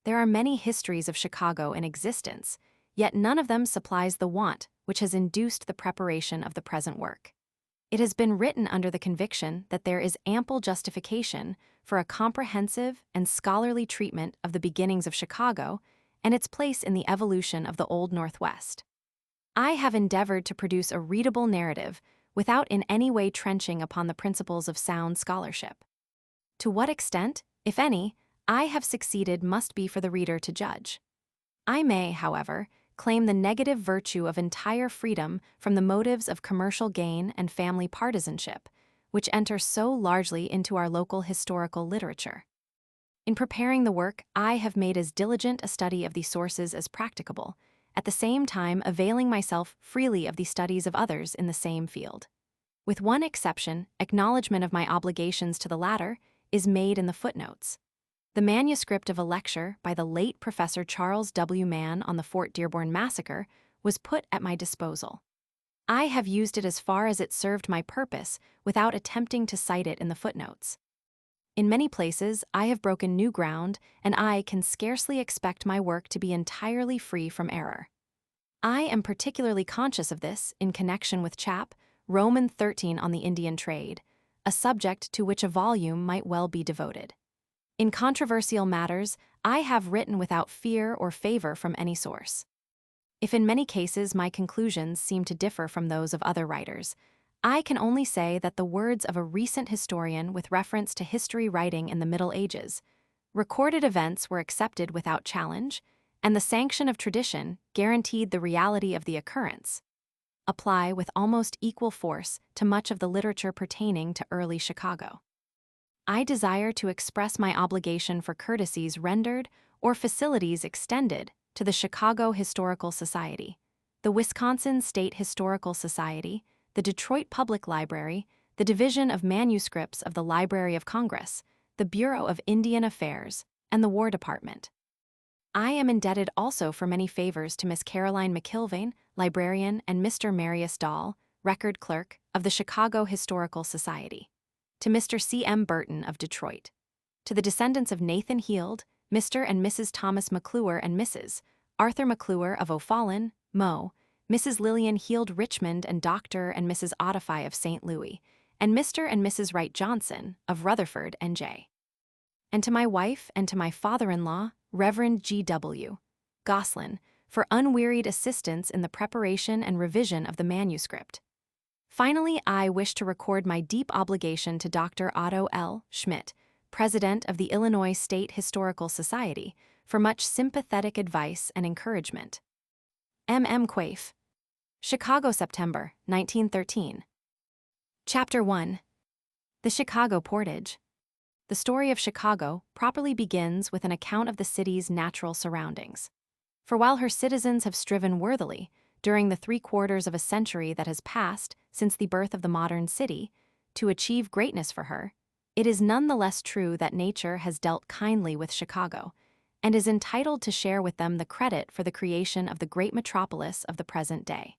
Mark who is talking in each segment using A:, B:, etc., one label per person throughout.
A: there are many histories of Chicago in existence, yet none of them supplies the want which has induced the preparation of the present work. It has been written under the conviction that there is ample justification for a comprehensive and scholarly treatment of the beginnings of Chicago and its place in the evolution of the Old Northwest. I have endeavored to produce a readable narrative without in any way trenching upon the principles of sound scholarship. To what extent, if any, I have succeeded must be for the reader to judge. I may, however, claim the negative virtue of entire freedom from the motives of commercial gain and family partisanship, which enter so largely into our local historical literature. In preparing the work, I have made as diligent a study of these sources as practicable, at the same time availing myself freely of the studies of others in the same field. With one exception, acknowledgment of my obligations to the latter is made in the footnotes. The manuscript of a lecture by the late Professor Charles W. Mann on the Fort Dearborn massacre was put at my disposal. I have used it as far as it served my purpose without attempting to cite it in the footnotes. In many places, I have broken new ground, and I can scarcely expect my work to be entirely free from error. I am particularly conscious of this in connection with Chap. Roman 13 on the Indian trade, a subject to which a volume might well be devoted. In controversial matters, I have written without fear or favor from any source. If in many cases my conclusions seem to differ from those of other writers, I can only say that the words of a recent historian with reference to history writing in the Middle Ages, recorded events were accepted without challenge, and the sanction of tradition guaranteed the reality of the occurrence, apply with almost equal force to much of the literature pertaining to early Chicago. I desire to express my obligation for courtesies rendered or facilities extended to the Chicago Historical Society, the Wisconsin State Historical Society, the Detroit Public Library, the Division of Manuscripts of the Library of Congress, the Bureau of Indian Affairs, and the War Department. I am indebted also for many favors to Miss Caroline McIlvaine, librarian, and Mr. Marius Dahl, record clerk of the Chicago Historical Society, to Mr. C.M. Burton of Detroit, to the descendants of Nathan Heald, Mr. and Mrs. Thomas McClure and Mrs. Arthur McClure of O'Fallon, Mo., Mrs. Lillian Heald Richmond and Dr. and Mrs. Ottify of St. Louis, and Mr. and Mrs. Wright Johnson of Rutherford, N.J. And to my wife and to my father-in-law, Reverend G.W. Goslin, for unwearied assistance in the preparation and revision of the manuscript. Finally, I wish to record my deep obligation to Dr. Otto L. Schmidt, President of the Illinois State Historical Society, for much sympathetic advice and encouragement. M. Quaife. Chicago, September, 1913. Chapter 1. The Chicago Portage. The story of Chicago properly begins with an account of the city's natural surroundings. For while her citizens have striven worthily, during the 3/4 of a century that has passed since the birth of the modern city, to achieve greatness for her, it is none the less true that nature has dealt kindly with Chicago, and is entitled to share with them the credit for the creation of the great metropolis of the present day.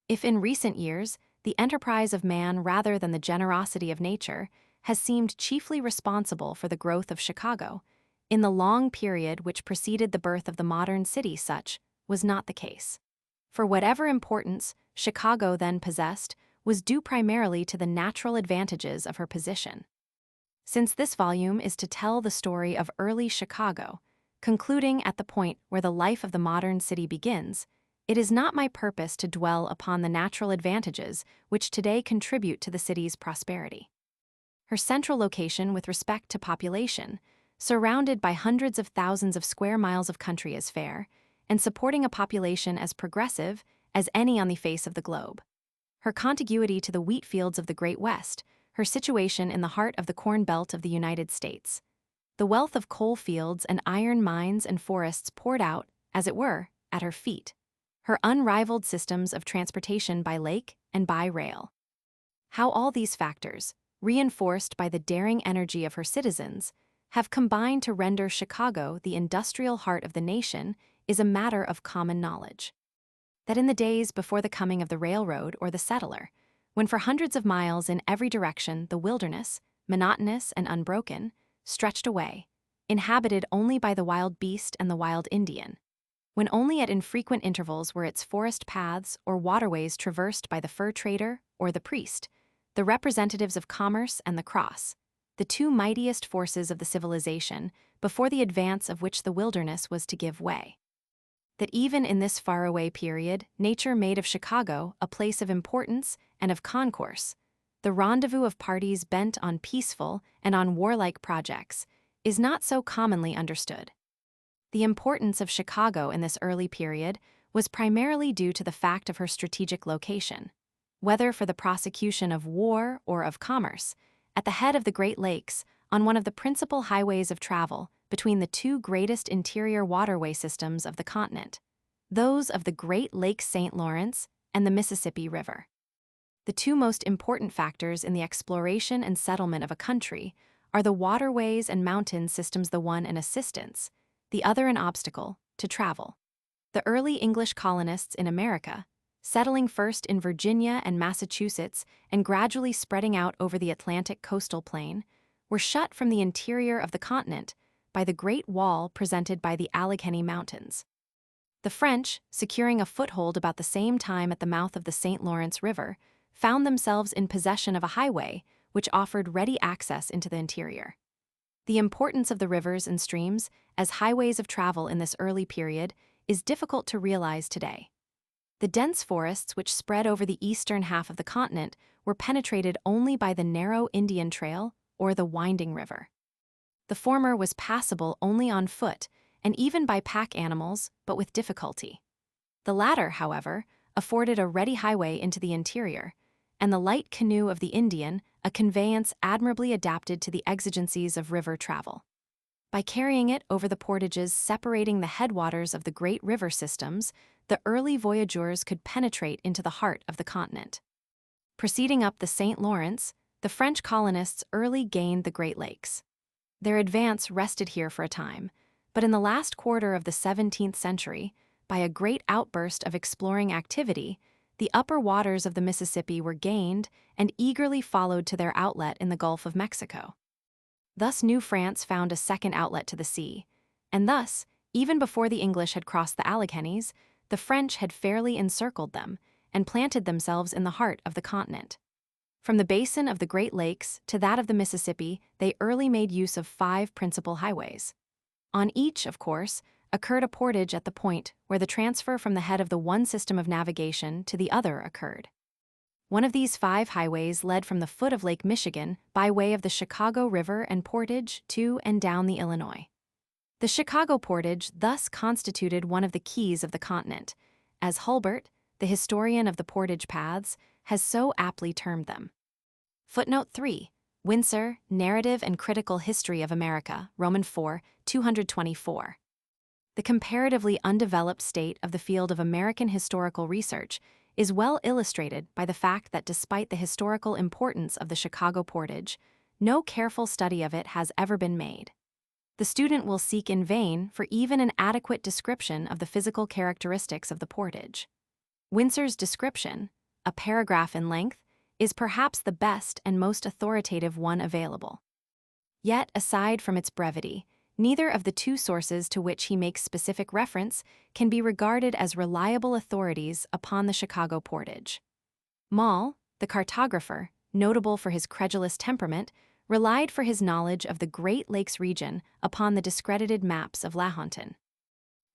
A: If in recent years, the enterprise of man rather than the generosity of nature has seemed chiefly responsible for the growth of Chicago, in the long period which preceded the birth of the modern city such was not the case. For whatever importance Chicago then possessed was due primarily to the natural advantages of her position. Since this volume is to tell the story of early Chicago, concluding at the point where the life of the modern city begins, it is not my purpose to dwell upon the natural advantages which today contribute to the city's prosperity. Her central location with respect to population, surrounded by hundreds of thousands of square miles of country is fair, and supporting a population as progressive as any on the face of the globe. Her contiguity to the wheat fields of the Great West, her situation in the heart of the Corn Belt of the United States, the wealth of coal fields and iron mines and forests poured out, as it were, at her feet, her unrivaled systems of transportation by lake and by rail. How all these factors, reinforced by the daring energy of her citizens, have combined to render Chicago the industrial heart of the nation is a matter of common knowledge. That in the days before the coming of the railroad or the settler, when for hundreds of miles in every direction the wilderness, monotonous and unbroken, stretched away, inhabited only by the wild beast and the wild Indian, when only at infrequent intervals were its forest paths or waterways traversed by the fur trader or the priest, the representatives of commerce and the cross, the two mightiest forces of the civilization before the advance of which the wilderness was to give way. That even in this faraway period, nature made of Chicago a place of importance and of concourse, the rendezvous of parties bent on peaceful and on warlike projects, is not so commonly understood. The importance of Chicago in this early period was primarily due to the fact of her strategic location, whether for the prosecution of war or of commerce, at the head of the Great Lakes, on one of the principal highways of travel between the two greatest interior waterway systems of the continent, those of the Great Lakes St. Lawrence and the Mississippi River. The two most important factors in the exploration and settlement of a country are the waterways and mountain systems, the one an assistance, the other an obstacle, to travel. The early English colonists in America, settling first in Virginia and Massachusetts and gradually spreading out over the Atlantic coastal plain, were shut from the interior of the continent by the Great Wall presented by the Allegheny Mountains. The French, securing a foothold about the same time at the mouth of the St. Lawrence River, found themselves in possession of a highway which offered ready access into the interior. The importance of the rivers and streams as highways of travel in this early period is difficult to realize today. The dense forests which spread over the eastern half of the continent were penetrated only by the narrow Indian Trail or the winding river. The former was passable only on foot and even by pack animals, but with difficulty. The latter, however, afforded a ready highway into the interior, and the light canoe of the Indian a conveyance admirably adapted to the exigencies of river travel. By carrying it over the portages separating the headwaters of the great river systems, the early voyageurs could penetrate into the heart of the continent. Proceeding up the St. Lawrence, the French colonists early gained the Great Lakes. Their advance rested here for a time, but in the last quarter of the 17th century, by a great outburst of exploring activity, the upper waters of the Mississippi were gained and eagerly followed to their outlet in the Gulf of Mexico. Thus New France found a second outlet to the sea, and thus, even before the English had crossed the Alleghenies, the French had fairly encircled them and planted themselves in the heart of the continent. From the basin of the Great Lakes to that of the Mississippi, they early made use of 5 principal highways. On each, of course, occurred a portage at the point where the transfer from the head of the one system of navigation to the other occurred. One of these 5 highways led from the foot of Lake Michigan by way of the Chicago River and Portage to and down the Illinois. The Chicago Portage thus constituted one of the keys of the continent, as Hulbert, the historian of the portage paths, has so aptly termed them. Footnote 3. Winsor, Narrative and Critical History of America, Roman 4, 224. The comparatively undeveloped state of the field of American historical research is well illustrated by the fact that despite the historical importance of the Chicago Portage, no careful study of it has ever been made. The student will seek in vain for even an adequate description of the physical characteristics of the portage. Winsor's description, a paragraph in length, is perhaps the best and most authoritative one available. Yet, aside from its brevity, neither of the two sources to which he makes specific reference can be regarded as reliable authorities upon the Chicago Portage. Moll, the cartographer, notable for his credulous temperament, relied for his knowledge of the Great Lakes region upon the discredited maps of Lahontan.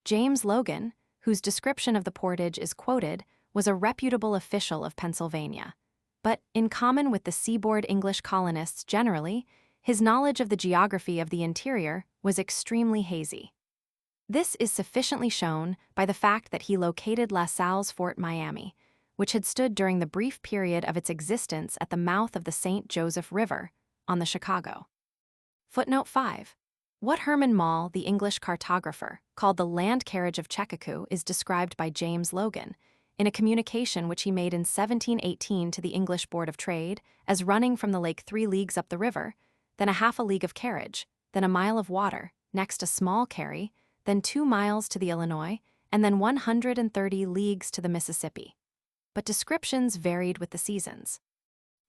A: James Logan, whose description of the portage is quoted, was a reputable official of Pennsylvania, but, in common with the seaboard English colonists generally, his knowledge of the geography of the interior was extremely hazy. This is sufficiently shown by the fact that he located La Salle's Fort Miami, which had stood during the brief period of its existence at the mouth of the St. Joseph River, on the Chicago. Footnote 5. What Herman Moll, the English cartographer, called the land carriage of Checacu is described by James Logan, in a communication which he made in 1718 to the English Board of Trade, as running from the lake 3 leagues up the river, then a half a league of carriage, then a mile of water, next a small carry, then 2 miles to the Illinois, and then 130 leagues to the Mississippi. But descriptions varied with the seasons.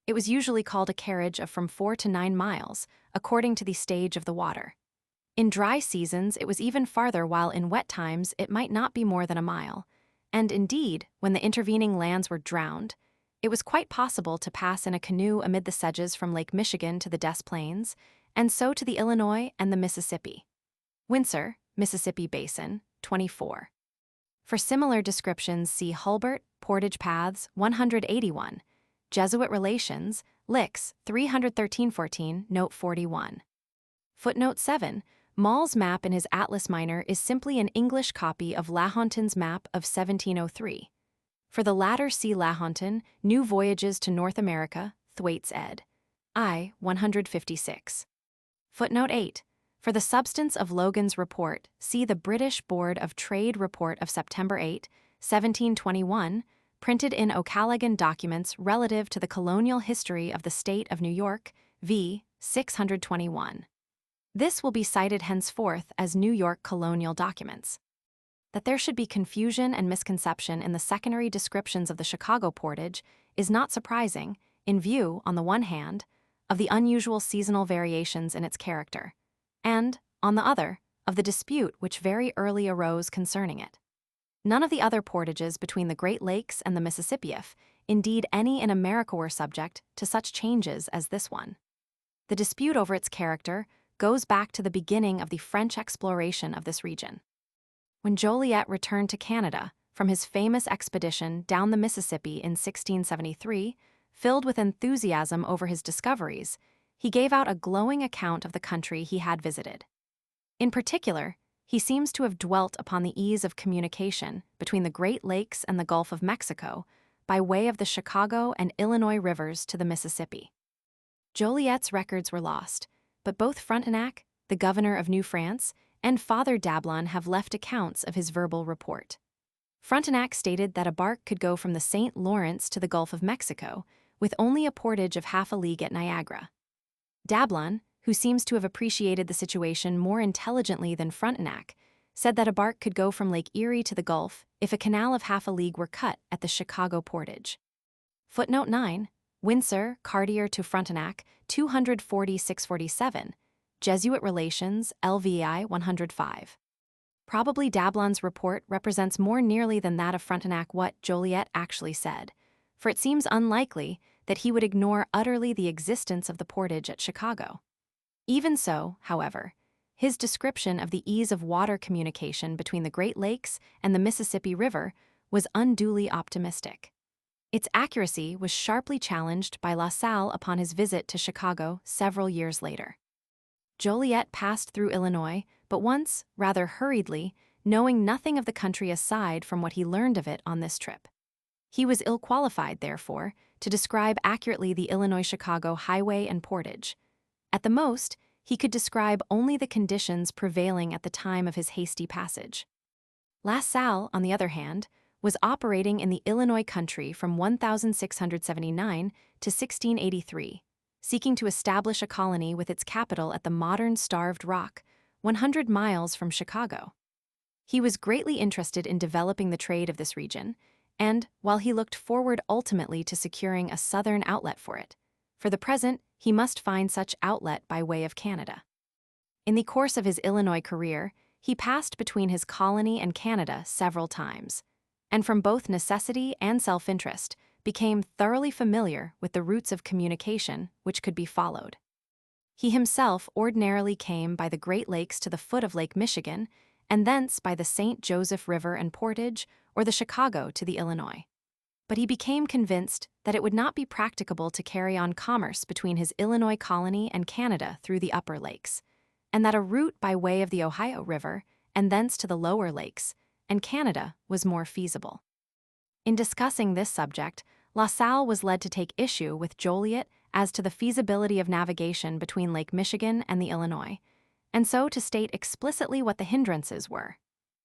A: It was usually called a carriage of from 4 to 9 miles, according to the stage of the water. In dry seasons, it was even farther, while in wet times it might not be more than a mile. And indeed, when the intervening lands were drowned, it was quite possible to pass in a canoe amid the sedges from Lake Michigan to the Des Plaines, and so to the Illinois and the Mississippi. Windsor, Mississippi Basin, 24. For similar descriptions, see Hulbert, Portage Paths, 181, Jesuit Relations, Licks, 313-14, note 41. Footnote 7. Maull's map in his Atlas Minor is simply an English copy of Lahontan's map of 1703. For the latter, see Lahontan, New Voyages to North America, Thwaites ed. I. 156. Footnote 8. For the substance of Logan's report, see the British Board of Trade Report of September 8, 1721, printed in O'Callaghan Documents relative to the colonial history of the state of New York, v. 621. This will be cited henceforth as New York colonial documents. That there should be confusion and misconception in the secondary descriptions of the Chicago Portage is not surprising, in view, on the one hand, of the unusual seasonal variations in its character, and, on the other, of the dispute which very early arose concerning it. None of the other portages between the Great Lakes and the Mississippi, if indeed any in America, were subject to such changes as this one. The dispute over its character goes back to the beginning of the French exploration of this region. When Joliet returned to Canada from his famous expedition down the Mississippi in 1673, filled with enthusiasm over his discoveries, he gave out a glowing account of the country he had visited. In particular, he seems to have dwelt upon the ease of communication between the Great Lakes and the Gulf of Mexico by way of the Chicago and Illinois rivers to the Mississippi. Joliet's records were lost, but both Frontenac, the governor of New France, and Father Dablon have left accounts of his verbal report. Frontenac stated that a bark could go from the St. Lawrence to the Gulf of Mexico with only a portage of half a league at Niagara. Dablon, who seems to have appreciated the situation more intelligently than Frontenac, said that a bark could go from Lake Erie to the Gulf if a canal of half a league were cut at the Chicago Portage. Footnote 9. Windsor, Cartier to Frontenac, 246-47, Jesuit Relations, LVI 105. Probably Dablon's report represents more nearly than that of Frontenac what Joliet actually said, for it seems unlikely that he would ignore utterly the existence of the portage at Chicago. Even so, however, his description of the ease of water communication between the Great Lakes and the Mississippi River was unduly optimistic. Its accuracy was sharply challenged by La Salle upon his visit to Chicago several years later. Joliet passed through Illinois, but once, rather hurriedly, knowing nothing of the country aside from what he learned of it on this trip. He was ill-qualified, therefore, to describe accurately the Illinois-Chicago highway and portage. At the most, he could describe only the conditions prevailing at the time of his hasty passage. La Salle, on the other hand, was operating in the Illinois country from 1679 to 1683, seeking to establish a colony with its capital at the modern Starved Rock, 100 miles from Chicago. He was greatly interested in developing the trade of this region, and, while he looked forward ultimately to securing a southern outlet for it, for the present he must find such outlet by way of Canada. In the course of his Illinois career, he passed between his colony and Canada several times, and from both necessity and self-interest became thoroughly familiar with the routes of communication which could be followed. He himself ordinarily came by the Great Lakes to the foot of Lake Michigan, and thence by the St. Joseph River and Portage, or the Chicago to the Illinois. But he became convinced that it would not be practicable to carry on commerce between his Illinois colony and Canada through the upper lakes, and that a route by way of the Ohio River, and thence to the lower lakes, and Canada was more feasible. In discussing this subject, La Salle was led to take issue with Joliet as to the feasibility of navigation between Lake Michigan and the Illinois, and so to state explicitly what the hindrances were.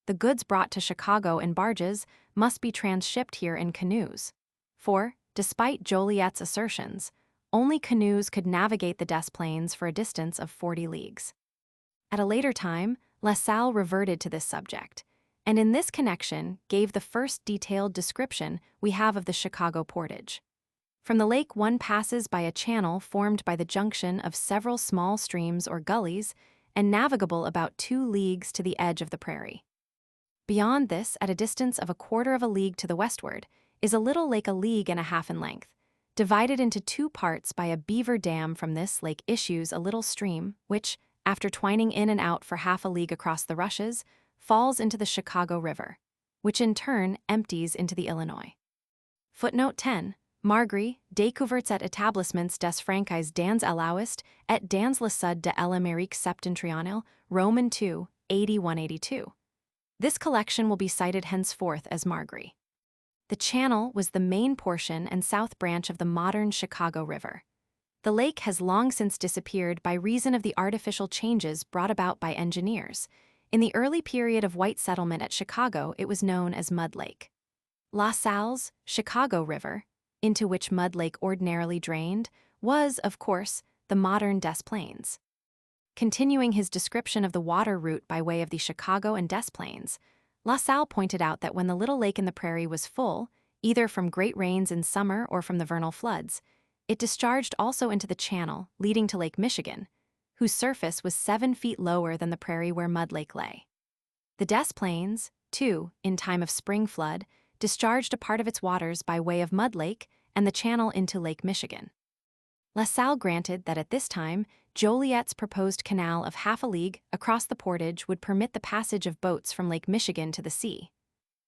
A: The goods brought to Chicago in barges must be transshipped here in canoes, for, despite Joliet's assertions, only canoes could navigate the Des Plaines for a distance of 40 leagues. At a later time, La Salle reverted to this subject, and in this connection gave the first detailed description we have of the Chicago Portage. From the lake one passes by a channel formed by the junction of several small streams or gullies, and navigable about 2 leagues to the edge of the prairie. Beyond this, at a distance of 1/4 of a league to the westward, is a little lake 1.5 leagues in length, divided into 2 parts by a beaver dam. From this lake issues a little stream, which, after twining in and out for 1/2 league across the rushes, falls into the Chicago River, which in turn empties into the Illinois. Footnote 10. Margry, découvertes et établissements des Francais dans l'Ouest et dans le sud de l'Amérique septentrionale, Roman 2, 81-82. This collection will be cited henceforth as Margry. The channel was the main portion and south branch of the modern Chicago River. The lake has long since disappeared by reason of the artificial changes brought about by engineers. In the early period of white settlement at Chicago, it was known as Mud Lake. La Salle's Chicago River, into which Mud Lake ordinarily drained, was, of course, the modern Des Plaines. Continuing his description of the water route by way of the Chicago and Des Plaines, La Salle pointed out that when the little lake in the prairie was full, either from great rains in summer or from the vernal floods, it discharged also into the channel leading to Lake Michigan, whose surface was 7 feet lower than the prairie where Mud Lake lay. The Des Plaines, too, in time of spring flood, discharged a part of its waters by way of Mud Lake and the channel into Lake Michigan. La Salle granted that at this time, Joliet's proposed canal of 1/2 league across the portage would permit the passage of boats from Lake Michigan to the sea.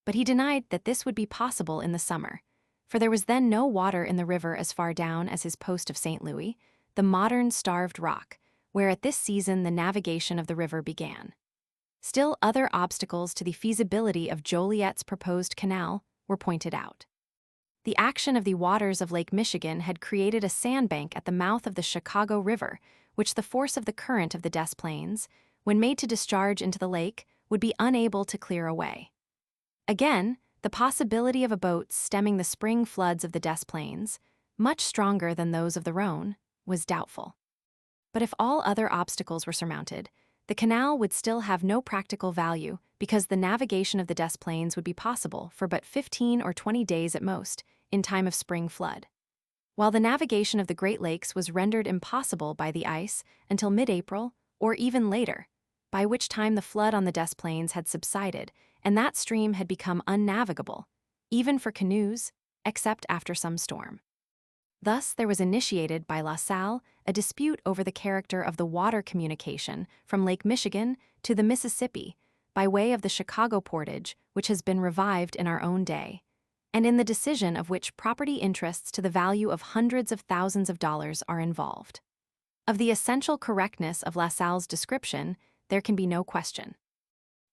A: But he denied that this would be possible in the summer, for there was then no water in the river as far down as his post of St. Louis, the modern Starved Rock, where at this season the navigation of the river began. Still other obstacles to the feasibility of Joliet's proposed canal were pointed out. The action of the waters of Lake Michigan had created a sandbank at the mouth of the Chicago River, which the force of the current of the Des Plaines, when made to discharge into the lake, would be unable to clear away. Again, the possibility of a boat stemming the spring floods of the Des Plaines, much stronger than those of the Rhone, was doubtful. But if all other obstacles were surmounted, the canal would still have no practical value because the navigation of the Des Plaines would be possible for but 15 or 20 days at most, in time of spring flood, while the navigation of the Great Lakes was rendered impossible by the ice until mid-April or even later, by which time the flood on the Des Plaines had subsided and that stream had become unnavigable, even for canoes, except after some storm. Thus, there was initiated by La Salle a dispute over the character of the water communication from Lake Michigan to the Mississippi by way of the Chicago Portage, which has been revived in our own day, and in the decision of which property interests to the value of hundreds of thousands of dollars are involved. Of the essential correctness of La Salle's description, there can be no question.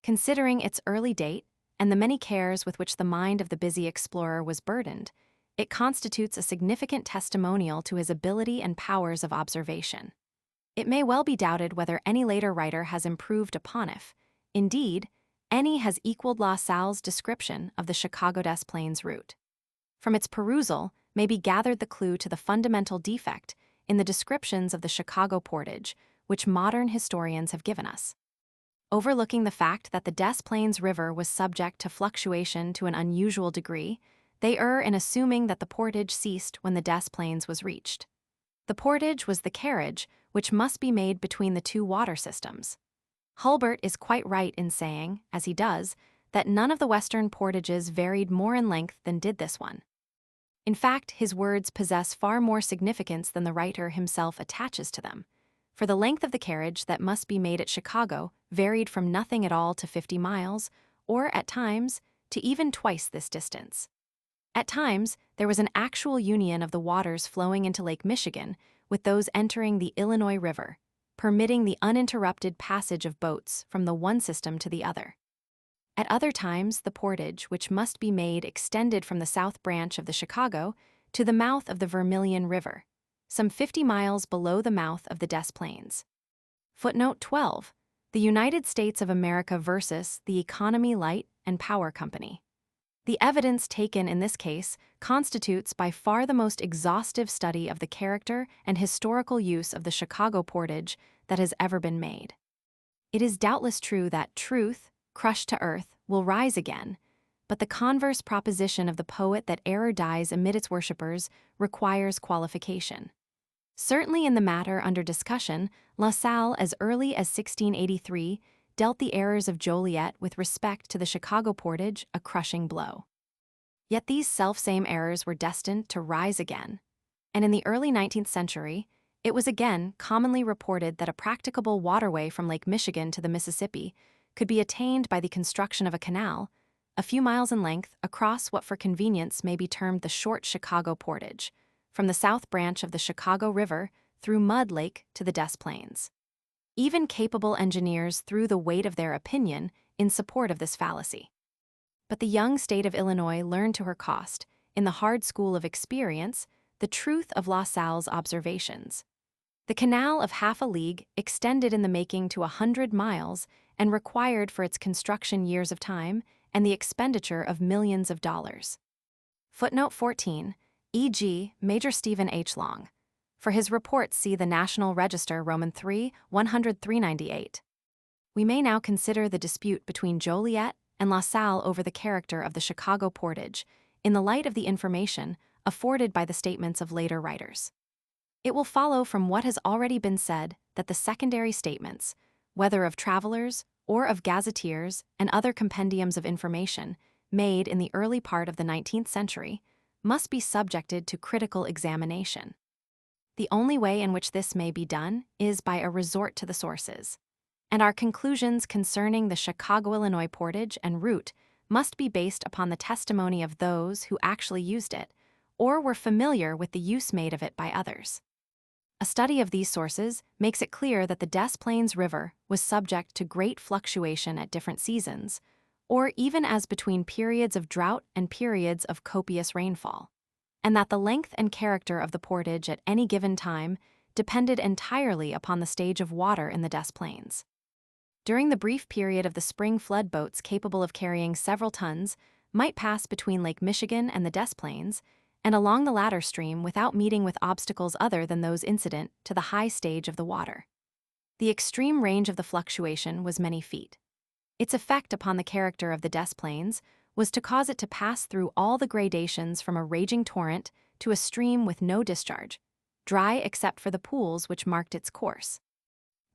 A: Considering its early date and the many cares with which the mind of the busy explorer was burdened, it constitutes a significant testimonial to his ability and powers of observation. It may well be doubted whether any later writer has improved upon it. Indeed, any has equaled La Salle's description of the Chicago Des Plaines route. From its perusal may be gathered the clue to the fundamental defect in the descriptions of the Chicago Portage, which modern historians have given us. Overlooking the fact that the Des Plaines River was subject to fluctuation to an unusual degree, they err in assuming that the portage ceased when the Des Plaines was reached. The portage was the carriage which must be made between the two water systems. Hulbert is quite right in saying, as he does, that none of the western portages varied more in length than did this one. In fact, his words possess far more significance than the writer himself attaches to them, for the length of the carriage that must be made at Chicago varied from nothing at all to 50 miles, or, at times, to even twice this distance. At times, there was an actual union of the waters flowing into Lake Michigan with those entering the Illinois River, permitting the uninterrupted passage of boats from the one system to the other. At other times, the portage, which must be made, extended from the south branch of the Chicago to the mouth of the Vermilion River, some 50 miles below the mouth of the Des Plaines. Footnote 12. The United States of America versus the Economy Light and Power Company. The evidence taken in this case constitutes by far the most exhaustive study of the character and historical use of the Chicago Portage that has ever been made. It is doubtless true that truth, crushed to earth, will rise again, but the converse proposition of the poet that error dies amid its worshippers requires qualification. Certainly in the matter under discussion, La Salle, as early as 1683, dealt the errors of Joliet with respect to the Chicago Portage a crushing blow. Yet these selfsame errors were destined to rise again, and in the early 19th century, it was again commonly reported that a practicable waterway from Lake Michigan to the Mississippi could be attained by the construction of a canal, a few miles in length, across what for convenience may be termed the short Chicago Portage, from the south branch of the Chicago River through Mud Lake to the Des Plaines. Even capable engineers threw the weight of their opinion in support of this fallacy. But the young state of Illinois learned to her cost, in the hard school of experience, the truth of La Salle's observations. The canal of half a league extended in the making to 100 miles and required for its construction years of time and the expenditure of millions of dollars. Footnote 14, e.g., Major Stephen H. Long. For his reports, see the National Register, Roman 3, 100-398. We may now consider the dispute between Joliet and La Salle over the character of the Chicago Portage, in the light of the information afforded by the statements of later writers. It will follow from what has already been said that the secondary statements, whether of travelers or of gazetteers and other compendiums of information made in the early part of the 19th century, must be subjected to critical examination. The only way in which this may be done is by a resort to the sources, and our conclusions concerning the Chicago-Illinois portage and route must be based upon the testimony of those who actually used it or were familiar with the use made of it by others. A study of these sources makes it clear that the Des Plaines River was subject to great fluctuation at different seasons, or even as between periods of drought and periods of copious rainfall, and that the length and character of the portage at any given time depended entirely upon the stage of water in the Des Plaines. During the brief period of the spring, flood boats capable of carrying several tons might pass between Lake Michigan and the Des Plaines, and along the latter stream without meeting with obstacles other than those incident to the high stage of the water. The extreme range of the fluctuation was many feet. Its effect upon the character of the Des Plaines was to cause it to pass through all the gradations from a raging torrent to a stream with no discharge, dry except for the pools which marked its course.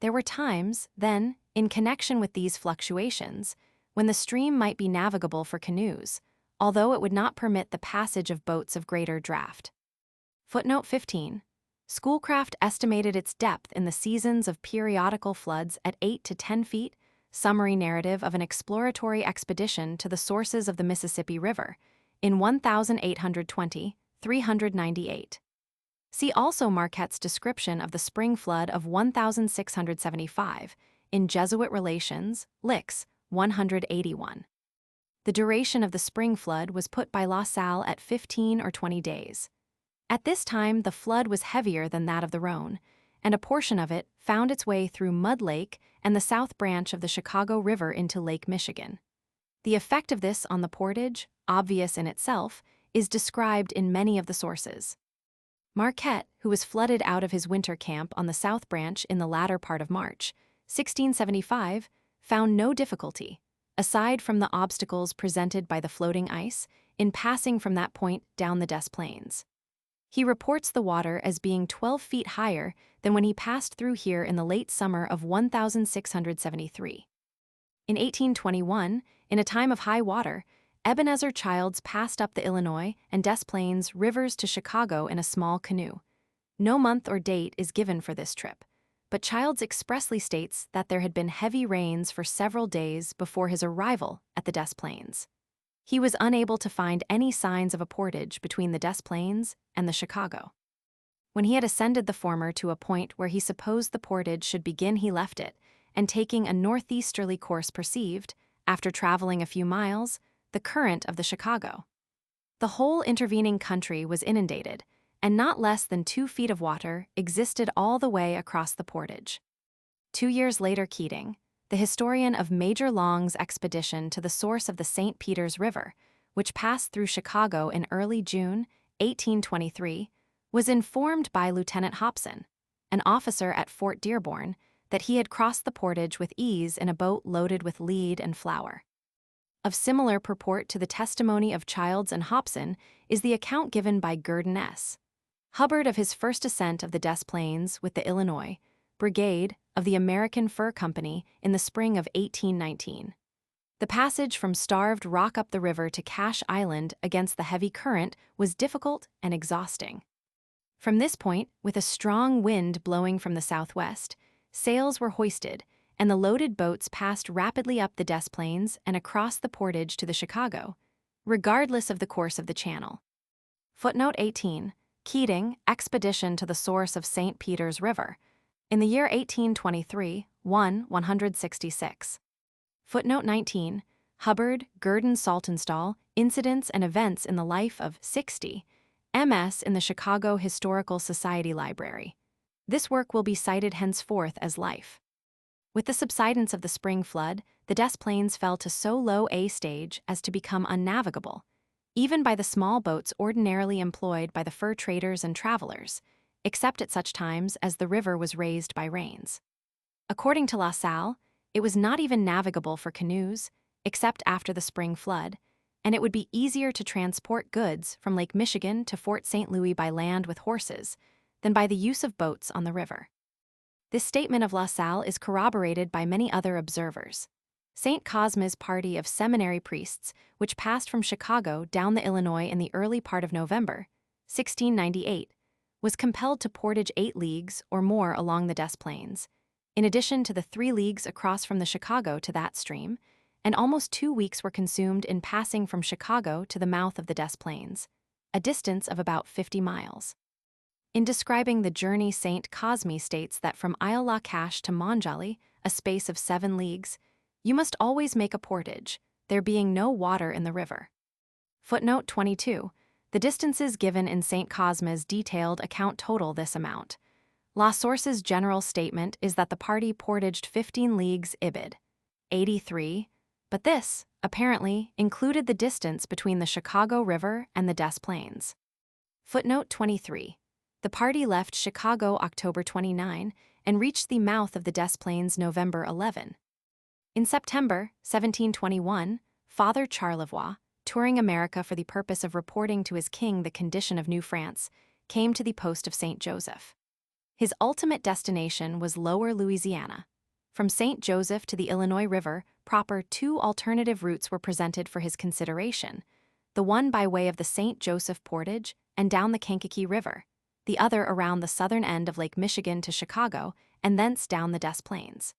A: There were times, then, in connection with these fluctuations, when the stream might be navigable for canoes, although it would not permit the passage of boats of greater draft. Footnote 15. Schoolcraft estimated its depth in the seasons of periodical floods at 8 to 10 feet, summary narrative of an exploratory expedition to the sources of the Mississippi River, in 1820, 398. See also Marquette's description of the spring flood of 1675, in Jesuit Relations, Licks, 181. The duration of the spring flood was put by La Salle at 15 or 20 days. At this time, the flood was heavier than that of the Rhone, and a portion of it found its way through Mud Lake and the south branch of the Chicago River into Lake Michigan. The effect of this on the portage, obvious in itself, is described in many of the sources. Marquette, who was flooded out of his winter camp on the south branch in the latter part of March, 1675, found no difficulty, aside from the obstacles presented by the floating ice, in passing from that point down the Des Plaines. He reports the water as being 12 feet higher than when he passed through here in the late summer of 1673. In 1821, in a time of high water, Ebenezer Childs passed up the Illinois and Des Plaines rivers to Chicago in a small canoe. No month or date is given for this trip, but Childs expressly states that there had been heavy rains for several days before his arrival at the Des Plaines. He was unable to find any signs of a portage between the Des Plaines and the Chicago. When he had ascended the former to a point where he supposed the portage should begin, he left it, and taking a northeasterly course perceived, after traveling a few miles, the current of the Chicago. The whole intervening country was inundated, and not less than 2 feet of water existed all the way across the portage. 2 years later, Keating, the historian of Major Long's expedition to the source of the St. Peter's River, which passed through Chicago in early June 1823, was informed by Lieutenant Hobson, an officer at Fort Dearborn, that he had crossed the portage with ease in a boat loaded with lead and flour. Of similar purport to the testimony of Childs and Hobson is the account given by Gurdon S. Hubbard of his first ascent of the Des Plaines with the Illinois Brigade of the American Fur Company in the spring of 1819. The passage from Starved Rock up the river to Cache Island against the heavy current was difficult and exhausting. From this point, with a strong wind blowing from the southwest, sails were hoisted, and the loaded boats passed rapidly up the Des Plaines and across the portage to the Chicago, regardless of the course of the channel. Footnote 18. Keating, Expedition to the Source of St. Peter's River, in the year 1823, 166. Footnote 19. Hubbard, Gurdon Saltonstall, Incidents and Events in the Life of 60, MS in the Chicago Historical Society Library. This work will be cited henceforth as Life. With the subsidence of the spring flood, the Des Plaines fell to so low a stage as to become unnavigable, even by the small boats ordinarily employed by the fur traders and travelers, except at such times as the river was raised by rains. According to La Salle, it was not even navigable for canoes, except after the spring flood, and it would be easier to transport goods from Lake Michigan to Fort St. Louis by land with horses than by the use of boats on the river. This statement of La Salle is corroborated by many other observers. St. Cosme's party of seminary priests, which passed from Chicago down the Illinois in the early part of November, 1698, was compelled to portage 8 leagues or more along the Des Plaines, in addition to the 3 leagues across from the Chicago to that stream, and almost 2 weeks were consumed in passing from Chicago to the mouth of the Des Plaines, a distance of about 50 miles. In describing the journey, St. Cosme states that from Isle la Cache to Montjoli, a space of 7 leagues, you must always make a portage, there being no water in the river. Footnote 22. The distances given in St. Cosme's detailed account total this amount. La Source's general statement is that the party portaged 15 leagues ibid. 83, but this, apparently, included the distance between the Chicago River and the Des Plaines. Footnote 23. The party left Chicago October 29 and reached the mouth of the Des Plaines November 11. In September 1721, Father Charlevoix, touring America for the purpose of reporting to his king the condition of New France, came to the post of St. Joseph. His ultimate destination was Lower Louisiana. From St. Joseph to the Illinois River proper, 2 alternative routes were presented for his consideration, the one by way of the St. Joseph Portage and down the Kankakee River, the other around the southern end of Lake Michigan to Chicago and thence down the Des Plaines.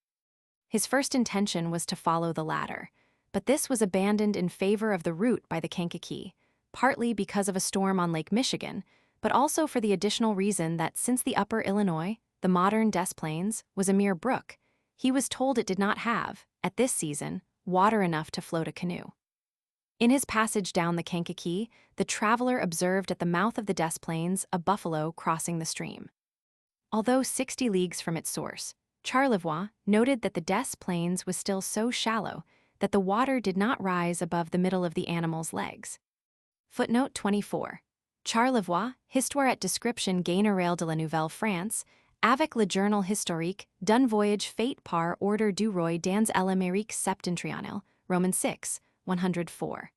A: His first intention was to follow the latter, but this was abandoned in favor of the route by the Kankakee, partly because of a storm on Lake Michigan, but also for the additional reason that since the upper Illinois, the modern Des Plaines, was a mere brook, he was told it did not have, at this season, water enough to float a canoe. In his passage down the Kankakee, the traveler observed at the mouth of the Des Plaines a buffalo crossing the stream. Although 60 leagues from its source, Charlevoix noted that the Des Plaines was still so shallow that the water did not rise above the middle of the animal's legs. Footnote 24. Charlevoix, Histoire et description générale de la Nouvelle-France, avec le journal historique d'un voyage fait par ordre du roi dans l'Amérique septentrionale, Roman 6, 104.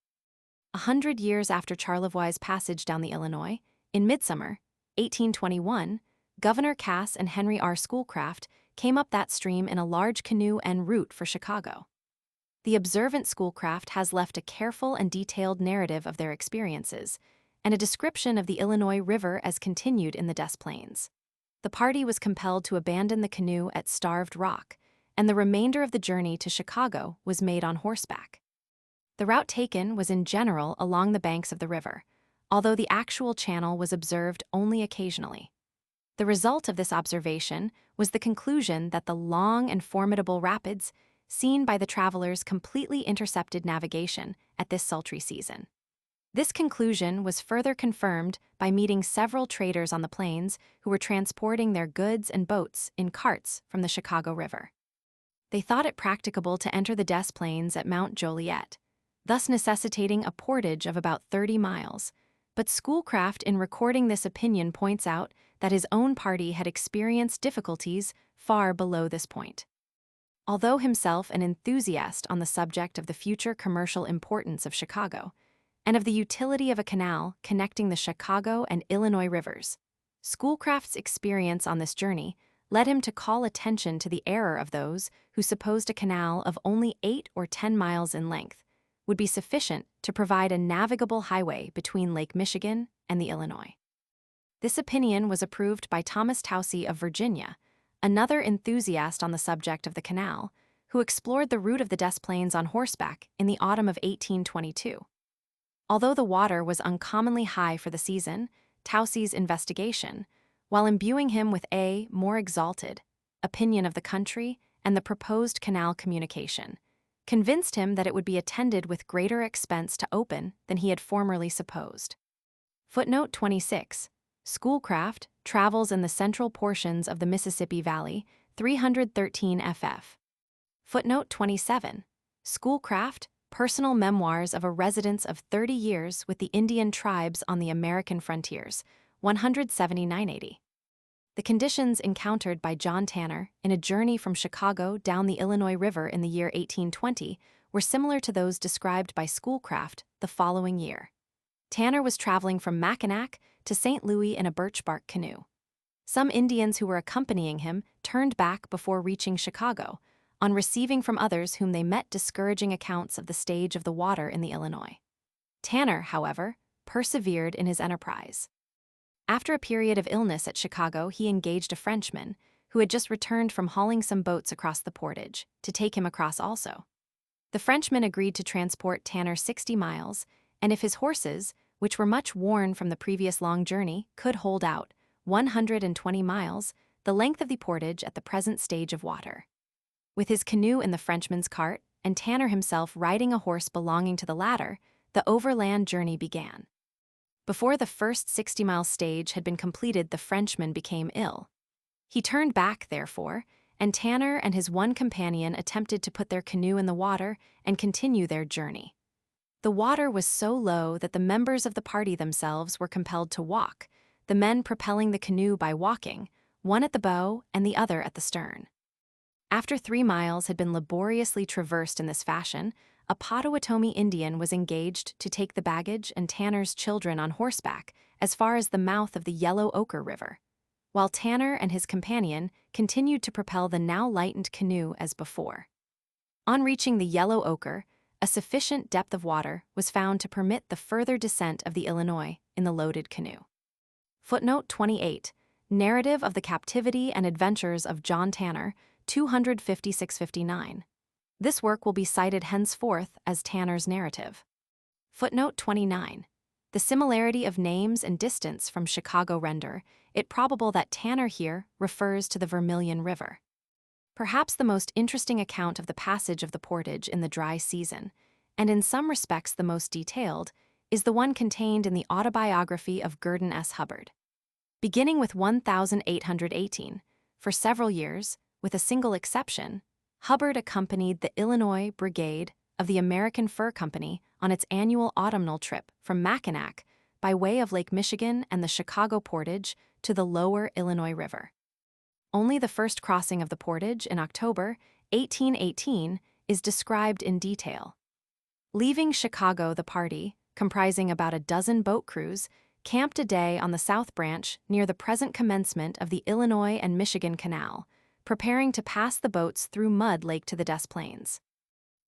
A: 100 years after Charlevoix's passage down the Illinois, in midsummer, 1821, Governor Cass and Henry R. Schoolcraft came up that stream in a large canoe en route for Chicago. The observant Schoolcraft has left a careful and detailed narrative of their experiences, and a description of the Illinois River as continued in the Des Plaines. The party was compelled to abandon the canoe at Starved Rock, and the remainder of the journey to Chicago was made on horseback. The route taken was in general along the banks of the river, although the actual channel was observed only occasionally. The result of this observation was the conclusion that the long and formidable rapids seen by the travelers completely intercepted navigation at this sultry season. This conclusion was further confirmed by meeting several traders on the plains who were transporting their goods and boats in carts from the Chicago River. They thought it practicable to enter the Des Plaines at Mount Joliet, thus necessitating a portage of about 30 miles, but Schoolcraft in recording this opinion points out that his own party had experienced difficulties far below this point. Although himself an enthusiast on the subject of the future commercial importance of Chicago, and of the utility of a canal connecting the Chicago and Illinois rivers, Schoolcraft's experience on this journey led him to call attention to the error of those who supposed a canal of only 8 or 10 miles in length would be sufficient to provide a navigable highway between Lake Michigan and the Illinois. This opinion was approved by Thomas Towsey of Virginia, another enthusiast on the subject of the canal, who explored the route of the Des Plaines on horseback in the autumn of 1822. Although the water was uncommonly high for the season, Towsey's investigation, while imbuing him with a more exalted opinion of the country and the proposed canal communication, convinced him that it would be attended with greater expense to open than he had formerly supposed. Footnote 26. Schoolcraft travels in the central portions of the Mississippi Valley, 313 ff. Footnote 27. Schoolcraft, personal memoirs of a residence of 30 years with the Indian tribes on the American frontiers, 179-80. The conditions encountered by John Tanner in a journey from Chicago down the Illinois River in the year 1820 were similar to those described by Schoolcraft the following year. Tanner was traveling from Mackinac to St. Louis in a birch bark canoe. Some Indians who were accompanying him turned back before reaching Chicago, on receiving from others whom they met discouraging accounts of the stage of the water in the Illinois. Tanner, however, persevered in his enterprise. After a period of illness at Chicago, he engaged a Frenchman, who had just returned from hauling some boats across the Portage, to take him across also. The Frenchman agreed to transport Tanner 60 miles, and if his horses, which were much worn from the previous long journey, could hold out 120 miles, the length of the portage at the present stage of water. With his canoe in the Frenchman's cart, and Tanner himself riding a horse belonging to the latter, the overland journey began. Before the first 60-mile stage had been completed, the Frenchman became ill. He turned back, therefore, and Tanner and his one companion attempted to put their canoe in the water and continue their journey. The water was so low that the members of the party themselves were compelled to walk, the men propelling the canoe by walking, one at the bow and the other at the stern. After 3 miles had been laboriously traversed in this fashion, a Potawatomi Indian was engaged to take the baggage and Tanner's children on horseback as far as the mouth of the Yellow Ochre River, while Tanner and his companion continued to propel the now lightened canoe as before. On reaching the Yellow Ochre, a sufficient depth of water was found to permit the further descent of the Illinois in the loaded canoe. Footnote 28. Narrative of the Captivity and Adventures of John Tanner, 256-59. This work will be cited henceforth as Tanner's narrative. Footnote 29. The similarity of names and distance from Chicago render it probable that Tanner here refers to the Vermilion River. Perhaps the most interesting account of the passage of the Portage in the dry season, and in some respects the most detailed, is the one contained in the autobiography of Gurdon S. Hubbard. Beginning with 1818, for several years, with a single exception, Hubbard accompanied the Illinois Brigade of the American Fur Company on its annual autumnal trip from Mackinac by way of Lake Michigan and the Chicago Portage to the lower Illinois River. Only the first crossing of the Portage in October 1818 is described in detail. Leaving Chicago, the party, comprising about a dozen boat crews, camped a day on the South Branch near the present commencement of the Illinois and Michigan Canal, preparing to pass the boats through Mud Lake to the Des Plaines.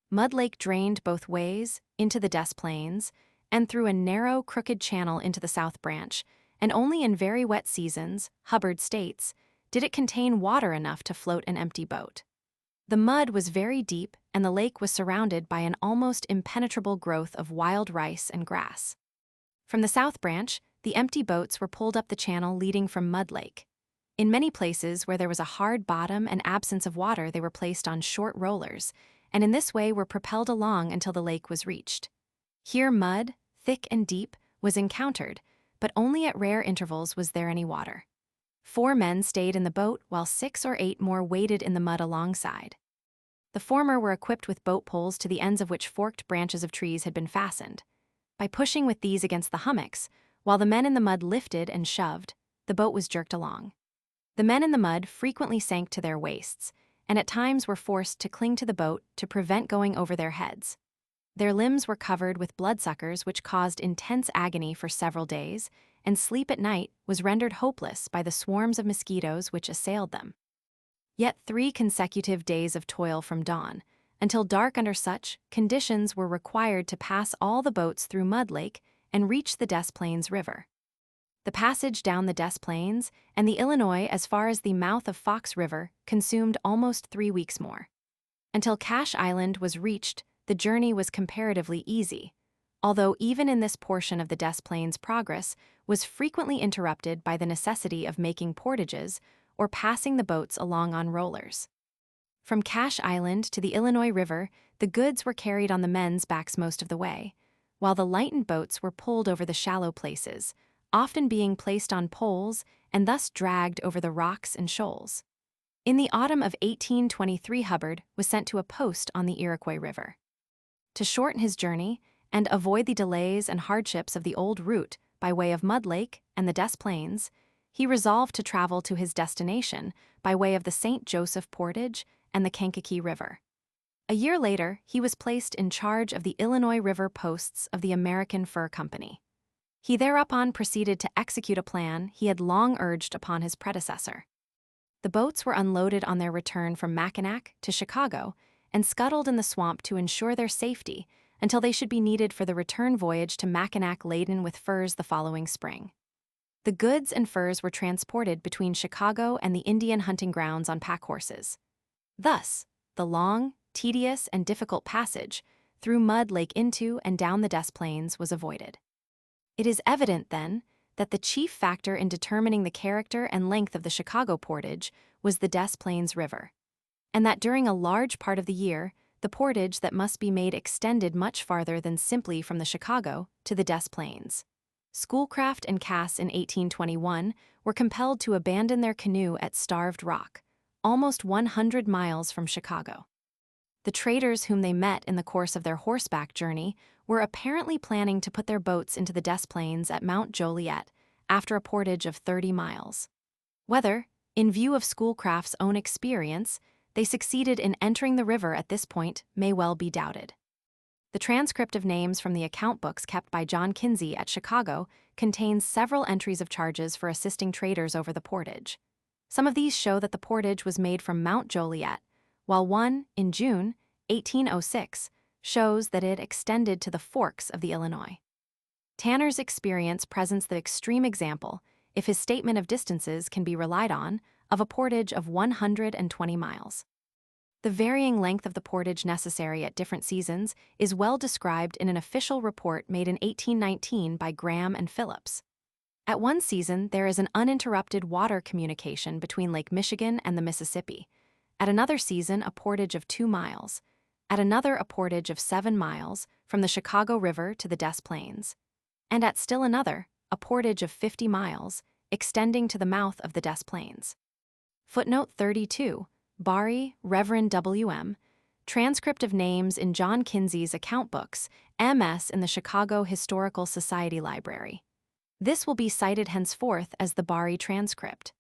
A: Mud Lake drained both ways into the Des Plaines and through a narrow, crooked channel into the South Branch, and only in very wet seasons, Hubbard states, did it contain water enough to float an empty boat. The mud was very deep, and the lake was surrounded by an almost impenetrable growth of wild rice and grass. From the South Branch, the empty boats were pulled up the channel leading from Mud Lake. In many places where there was a hard bottom and absence of water, they were placed on short rollers, and in this way were propelled along until the lake was reached. Here mud, thick and deep, was encountered, but only at rare intervals was there any water. 4 men stayed in the boat while 6 or 8 more waded in the mud alongside. The former were equipped with boat poles to the ends of which forked branches of trees had been fastened. By pushing with these against the hummocks, while the men in the mud lifted and shoved, the boat was jerked along. The men in the mud frequently sank to their waists, and at times were forced to cling to the boat to prevent going over their heads. Their limbs were covered with bloodsuckers which caused intense agony for several days, and sleep at night was rendered hopeless by the swarms of mosquitoes which assailed them. Yet 3 consecutive days of toil from dawn, until dark under such conditions were required to pass all the boats through Mud Lake and reach the Des Plaines River. The passage down the Des Plaines and the Illinois as far as the mouth of Fox River consumed almost 3 weeks more. Until Cache Island was reached, the journey was comparatively easy, although even in this portion of the Des Plaines progress was frequently interrupted by the necessity of making portages or passing the boats along on rollers. From Cache Island to the Illinois River, the goods were carried on the men's backs most of the way, while the lightened boats were pulled over the shallow places, often being placed on poles and thus dragged over the rocks and shoals. In the autumn of 1823, Hubbard was sent to a post on the Iroquois River. To shorten his journey and avoid the delays and hardships of the old route by way of Mud Lake and the Des Plaines, he resolved to travel to his destination by way of the St. Joseph Portage and the Kankakee River. A year later, he was placed in charge of the Illinois River posts of the American Fur Company. He thereupon proceeded to execute a plan he had long urged upon his predecessor. The boats were unloaded on their return from Mackinac to Chicago and scuttled in the swamp to ensure their safety until they should be needed for the return voyage to Mackinac laden with furs the following spring. The goods and furs were transported between Chicago and the Indian hunting grounds on pack horses. Thus, the long, tedious, and difficult passage through Mud Lake into and down the Des Plaines was avoided. It is evident, then, that the chief factor in determining the character and length of the Chicago Portage was the Des Plaines River, and that during a large part of the year, the portage that must be made extended much farther than simply from the Chicago to the Des Plaines. Schoolcraft and Cass in 1821 were compelled to abandon their canoe at Starved Rock, almost 100 miles from Chicago. The traders whom they met in the course of their horseback journey were apparently planning to put their boats into the Des Plaines at Mount Joliet after a portage of 30 miles. Whether, in view of Schoolcraft's own experience, they succeeded in entering the river at this point may well be doubted. The transcript of names from the account books kept by John Kinsey at Chicago contains several entries of charges for assisting traders over the portage. Some of these show that the portage was made from Mount Joliet, while one, in June 1806, shows that it extended to the forks of the Illinois. Tanner's experience presents the extreme example, if his statement of distances can be relied on, of a portage of 120 miles. The varying length of the portage necessary at different seasons is well described in an official report made in 1819 by Graham and Phillips. At one season, there is an uninterrupted water communication between Lake Michigan and the Mississippi. At another season, a portage of 2 miles. At another, a portage of 7 miles from the Chicago River to the Des Plaines. And at still another, a portage of 50 miles, extending to the mouth of the Des Plaines. Footnote 32, Bari, Reverend W.M., transcript of names in John Kinsey's account books, M.S. in the Chicago Historical Society Library. This will be cited henceforth as the Bari transcript.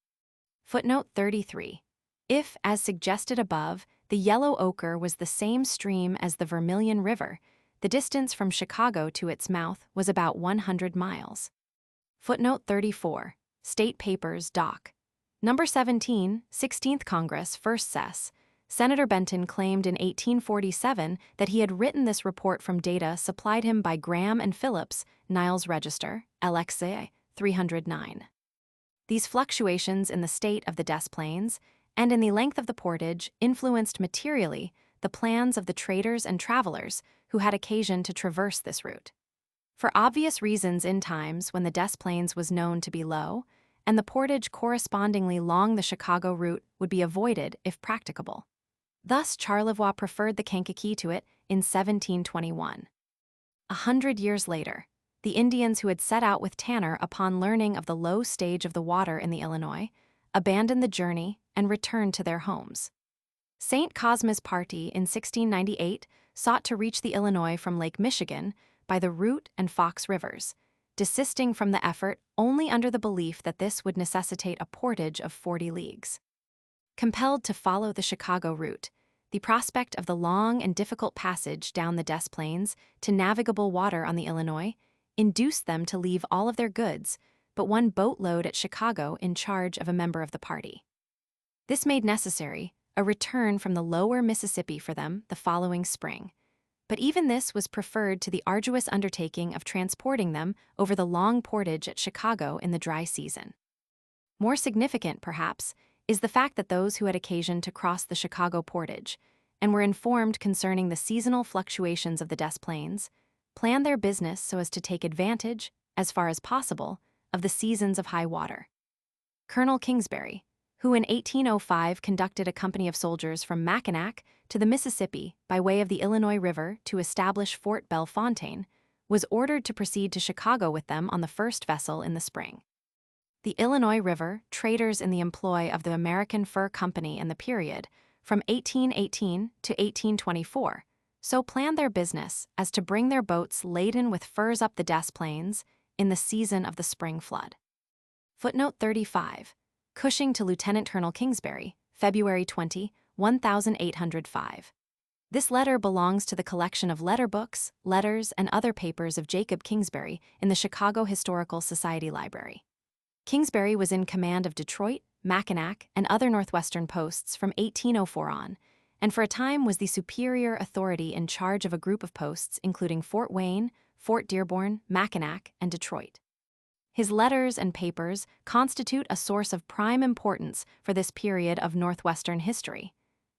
A: Footnote 33. If, as suggested above, the Yellow Ochre was the same stream as the Vermilion River, the distance from Chicago to its mouth was about 100 miles. Footnote 34. State Papers, Doc. Number 17, 16th Congress, First Sess. Senator Benton claimed in 1847 that he had written this report from data supplied him by Graham and Phillips, Niles Register, LXA 309. These fluctuations in the state of the Des Plaines and in the length of the portage influenced materially the plans of the traders and travelers who had occasion to traverse this route. For obvious reasons, in times when the Des Plaines was known to be low, and the portage correspondingly along the Chicago route would be avoided if practicable. Thus, Charlevoix preferred the Kankakee to it in 1721. 100 years later, the Indians who had set out with Tanner upon learning of the low stage of the water in the Illinois abandoned the journey and returned to their homes. St. Cosma's party in 1698 sought to reach the Illinois from Lake Michigan by the Root and Fox Rivers, desisting from the effort only under the belief that this would necessitate a portage of 40 leagues. Compelled to follow the Chicago route, the prospect of the long and difficult passage down the Des Plaines to navigable water on the Illinois induced them to leave all of their goods, but one boatload at Chicago in charge of a member of the party. This made necessary a return from the lower Mississippi for them the following spring, but even this was preferred to the arduous undertaking of transporting them over the long portage at Chicago in the dry season. More significant, perhaps, is the fact that those who had occasion to cross the Chicago Portage and were informed concerning the seasonal fluctuations of the Des Plaines planned their business so as to take advantage, as far as possible, of the seasons of high water. Colonel Kingsbury, who in 1805 conducted a company of soldiers from Mackinac to the Mississippi by way of the Illinois River to establish Fort Bellefontaine, was ordered to proceed to Chicago with them on the first vessel in the spring. The Illinois River, traders in the employ of the American Fur Company in the period from 1818 to 1824, so planned their business as to bring their boats laden with furs up the Des Plaines in the season of the spring flood. Footnote 35. Cushing to Lieutenant Colonel Kingsbury, February 20, 1805. This letter belongs to the collection of letter books, letters, and other papers of Jacob Kingsbury in the Chicago Historical Society Library. Kingsbury was in command of Detroit, Mackinac, and other Northwestern posts from 1804 on, and for a time was the superior authority in charge of a group of posts including Fort Wayne, Fort Dearborn, Mackinac, and Detroit. His letters and papers constitute a source of prime importance for this period of Northwestern history.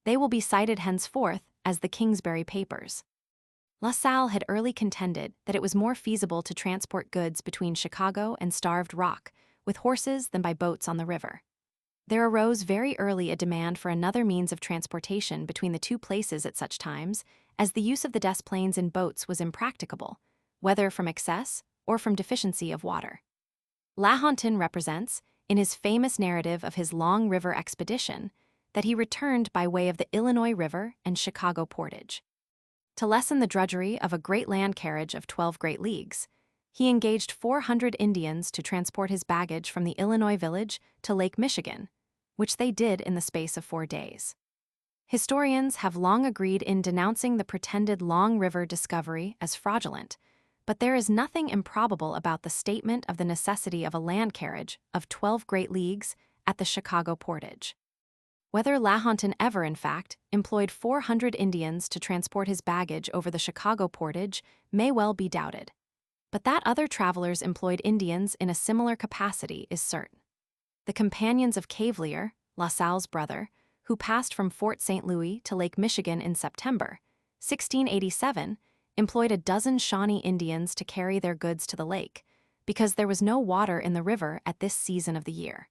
A: They will be cited henceforth as the Kingsbury Papers. La Salle had early contended that it was more feasible to transport goods between Chicago and Starved Rock with horses than by boats on the river. There arose very early a demand for another means of transportation between the two places at such times, as the use of the Des Plaines in boats was impracticable, whether from excess or from deficiency of water. La Hontan represents, in his famous narrative of his Long River expedition, that he returned by way of the Illinois River and Chicago Portage. To lessen the drudgery of a great land carriage of 12 great leagues, he engaged 400 Indians to transport his baggage from the Illinois village to Lake Michigan, which they did in the space of 4 days. Historians have long agreed in denouncing the pretended Long River discovery as fraudulent, but there is nothing improbable about the statement of the necessity of a land carriage of 12 great leagues at the Chicago Portage. Whether La Hontan ever, in fact, employed 400 Indians to transport his baggage over the Chicago Portage may well be doubted, but that other travelers employed Indians in a similar capacity is certain. The companions of Cavelier, La Salle's brother, who passed from Fort St. Louis to Lake Michigan in September 1687, employed a dozen Shawnee Indians to carry their goods to the lake, because there was no water in the river at this season of the year.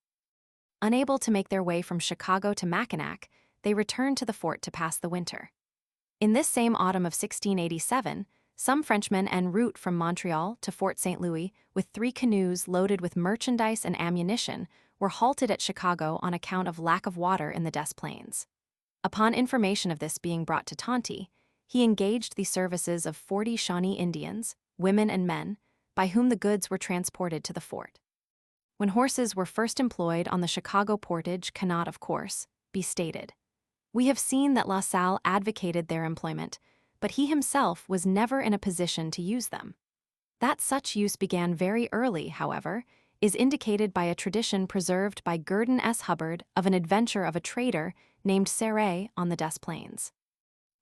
A: Unable to make their way from Chicago to Mackinac, they returned to the fort to pass the winter. In this same autumn of 1687, some Frenchmen en route from Montreal to Fort St. Louis with 3 canoes loaded with merchandise and ammunition were halted at Chicago on account of lack of water in the Des Plaines. Upon information of this being brought to Tonty, he engaged the services of 40 Shawnee Indians, women and men, by whom the goods were transported to the fort. When horses were first employed on the Chicago Portage cannot, of course, be stated. We have seen that La Salle advocated their employment, but he himself was never in a position to use them. That such use began very early, however, is indicated by a tradition preserved by Gurdon S. Hubbard of an adventure of a trader named Saray on the Des Plaines.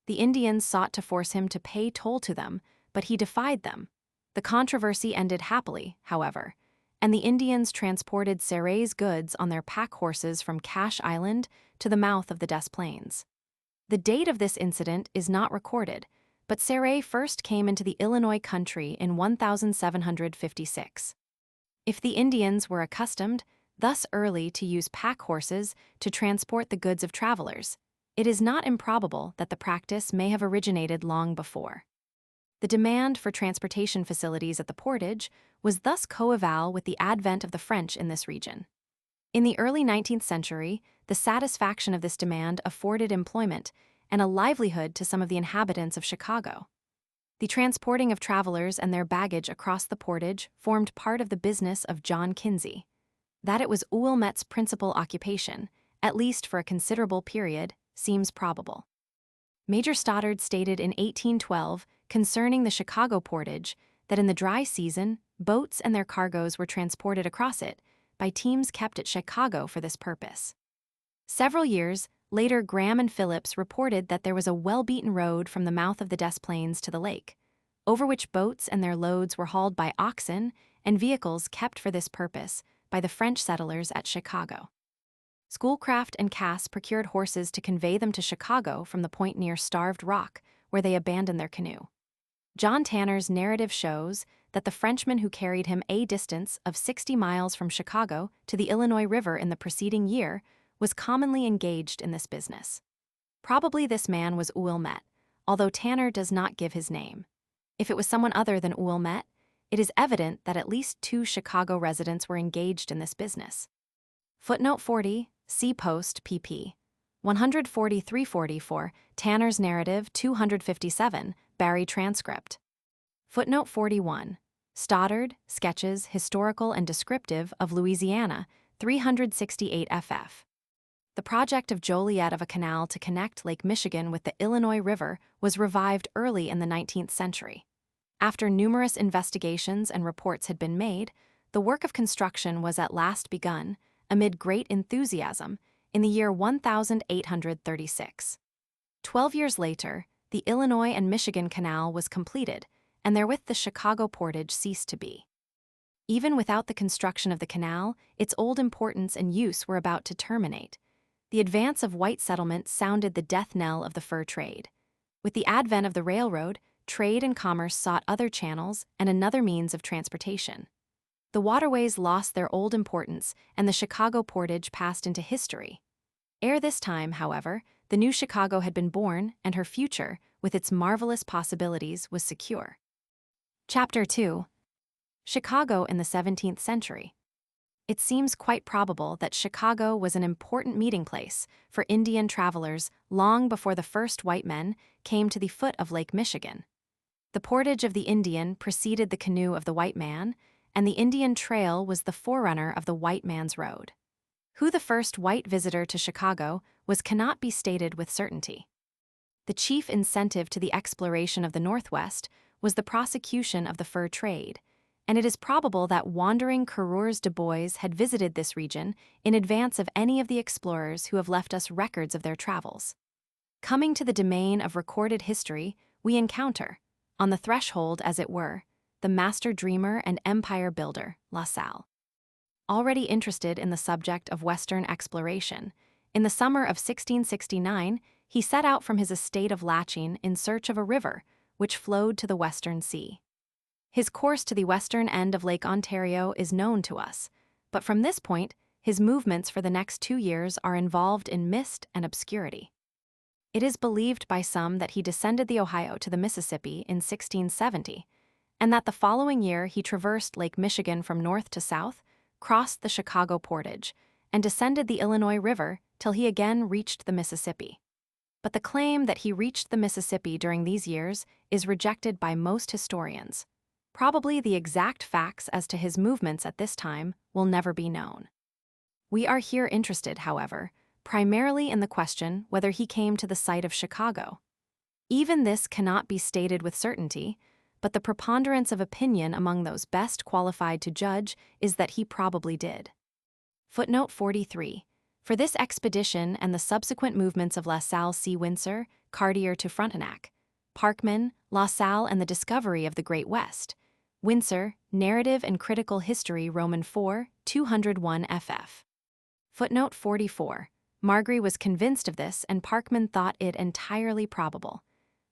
A: The Indians sought to force him to pay toll to them, but he defied them. The controversy ended happily, however, and the Indians transported Saray's goods on their pack horses from Cache Island to the mouth of the Des Plaines. The date of this incident is not recorded, but Saray first came into the Illinois country in 1756. If the Indians were accustomed, thus early, to use pack horses to transport the goods of travelers, it is not improbable that the practice may have originated long before. The demand for transportation facilities at the Portage was thus coeval with the advent of the French in this region. In the early 19th century, the satisfaction of this demand afforded employment and a livelihood to some of the inhabitants of Chicago. The transporting of travelers and their baggage across the Portage formed part of the business of John Kinsey. That it was Ouelmet's principal occupation, at least for a considerable period, seems probable. Major Stoddard stated in 1812, concerning the Chicago Portage, that in the dry season, boats and their cargoes were transported across it by teams kept at Chicago for this purpose. Several years later, Graham and Phillips reported that there was a well-beaten road from the mouth of the Des Plaines to the lake, over which boats and their loads were hauled by oxen and vehicles kept for this purpose by the French settlers at Chicago. Schoolcraft and Cass procured horses to convey them to Chicago from the point near Starved Rock, where they abandoned their canoe. John Tanner's narrative shows that the Frenchman who carried him a distance of 60 miles from Chicago to the Illinois River in the preceding year was commonly engaged in this business. Probably this man was Wilmette, although Tanner does not give his name. If it was someone other than Wilmette, it is evident that at least 2 Chicago residents were engaged in this business. Footnote 40, see Post pp. 143-44, Tanner's narrative 257, Barry transcript. Footnote 41, Stoddard, Sketches, Historical and Descriptive of Louisiana, 368 ff. The project of Joliet of a canal to connect Lake Michigan with the Illinois River was revived early in the 19th century. After numerous investigations and reports had been made, the work of construction was at last begun, amid great enthusiasm, in the year 1836. 12 years later, the Illinois and Michigan Canal was completed, and therewith the Chicago Portage ceased to be. Even without the construction of the canal, its old importance and use were about to terminate. The advance of white settlement sounded the death knell of the fur trade. With the advent of the railroad, trade and commerce sought other channels and another means of transportation. The waterways lost their old importance, and the Chicago Portage passed into history. Ere this time, however, the new Chicago had been born, and her future, with its marvelous possibilities, was secure. Chapter 2. Chicago in the 17th century. It seems quite probable that Chicago was an important meeting place for Indian travelers long before the first white men came to the foot of Lake Michigan. The portage of the Indian preceded the canoe of the white man, and the Indian Trail was the forerunner of the white man's road. Who the first white visitor to Chicago was cannot be stated with certainty. The chief incentive to the exploration of the Northwest was the prosecution of the fur trade, and it is probable that wandering coureurs de bois had visited this region in advance of any of the explorers who have left us records of their travels. Coming to the domain of recorded history, we encounter, on the threshold as it were, the master dreamer and empire builder, La Salle. Already interested in the subject of Western exploration, in the summer of 1669, he set out from his estate of Latching in search of a river which flowed to the Western Sea. His course to the western end of Lake Ontario is known to us, but from this point, his movements for the next 2 years are involved in mist and obscurity. It is believed by some that he descended the Ohio to the Mississippi in 1670, and that the following year he traversed Lake Michigan from north to south, crossed the Chicago Portage, and descended the Illinois River till he again reached the Mississippi. But the claim that he reached the Mississippi during these years is rejected by most historians. Probably the exact facts as to his movements at this time will never be known. We are here interested, however, primarily in the question whether he came to the site of Chicago. Even this cannot be stated with certainty, but the preponderance of opinion among those best qualified to judge is that he probably did. Footnote 43. For this expedition and the subsequent movements of La Salle C. Windsor, Cartier to Frontenac, Parkman, La Salle and the discovery of the Great West, Windsor, Narrative and Critical History Roman 4, 201 ff. Footnote 44. Margry was convinced of this and Parkman thought it entirely probable.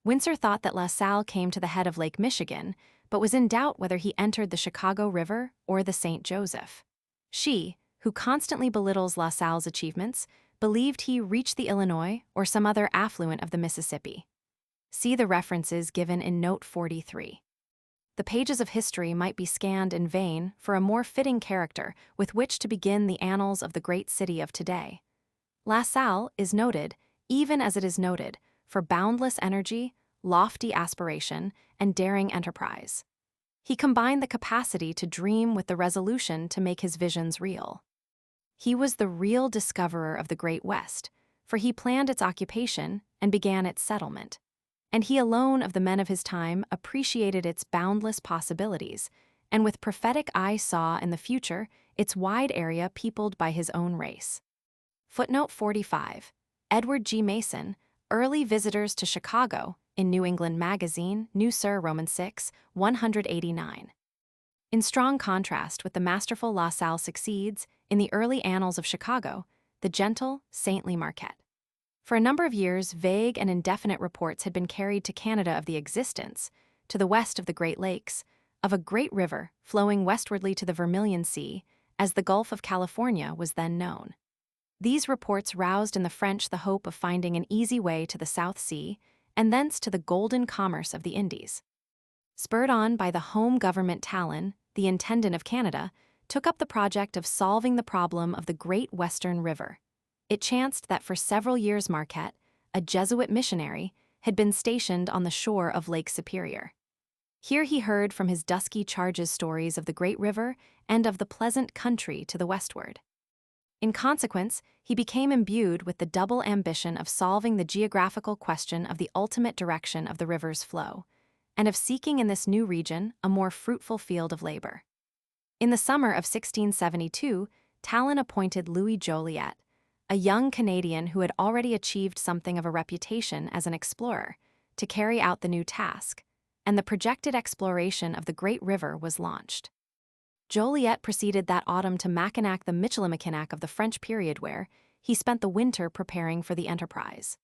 A: Windsor thought that La Salle came to the head of Lake Michigan, but was in doubt whether he entered the Chicago River or the St. Joseph. She, who constantly belittles La Salle's achievements, believed he reached the Illinois or some other affluent of the Mississippi. See the references given in Note 43. The pages of history might be scanned in vain for a more fitting character with which to begin the annals of the great city of today. La Salle is noted, even as it is noted, for boundless energy, lofty aspiration, and daring enterprise. He combined the capacity to dream with the resolution to make his visions real. He was the real discoverer of the Great West, for he planned its occupation and began its settlement. and he alone of the men of his time appreciated its boundless possibilities, and with prophetic eye saw in the future its wide area peopled by his own race. Footnote 45. Edward G. Mason, Early Visitors to Chicago, in New England Magazine, New Sir Roman 6, 189. In strong contrast with the masterful La Salle succeeds, in the early annals of Chicago, the gentle, saintly Marquette. For a number of years, vague and indefinite reports had been carried to Canada of the existence, to the west of the Great Lakes, of a great river flowing westwardly to the Vermilion Sea, as the Gulf of California was then known. These reports roused in the French the hope of finding an easy way to the South Sea, and thence to the golden commerce of the Indies. Spurred on by the home government, Talon, the intendant of Canada, took up the project of solving the problem of the Great Western River. It chanced that for several years Marquette, a Jesuit missionary, had been stationed on the shore of Lake Superior. Here he heard from his dusky charges stories of the great river and of the pleasant country to the westward. In consequence, he became imbued with the double ambition of solving the geographical question of the ultimate direction of the river's flow, and of seeking in this new region a more fruitful field of labor. In the summer of 1672, Talon appointed Louis Joliet, a young Canadian who had already achieved something of a reputation as an explorer, to carry out the new task, and the projected exploration of the great river was launched. Joliet proceeded that autumn to Mackinac, the Michilimackinac of the French period, where he spent the winter preparing for the enterprise.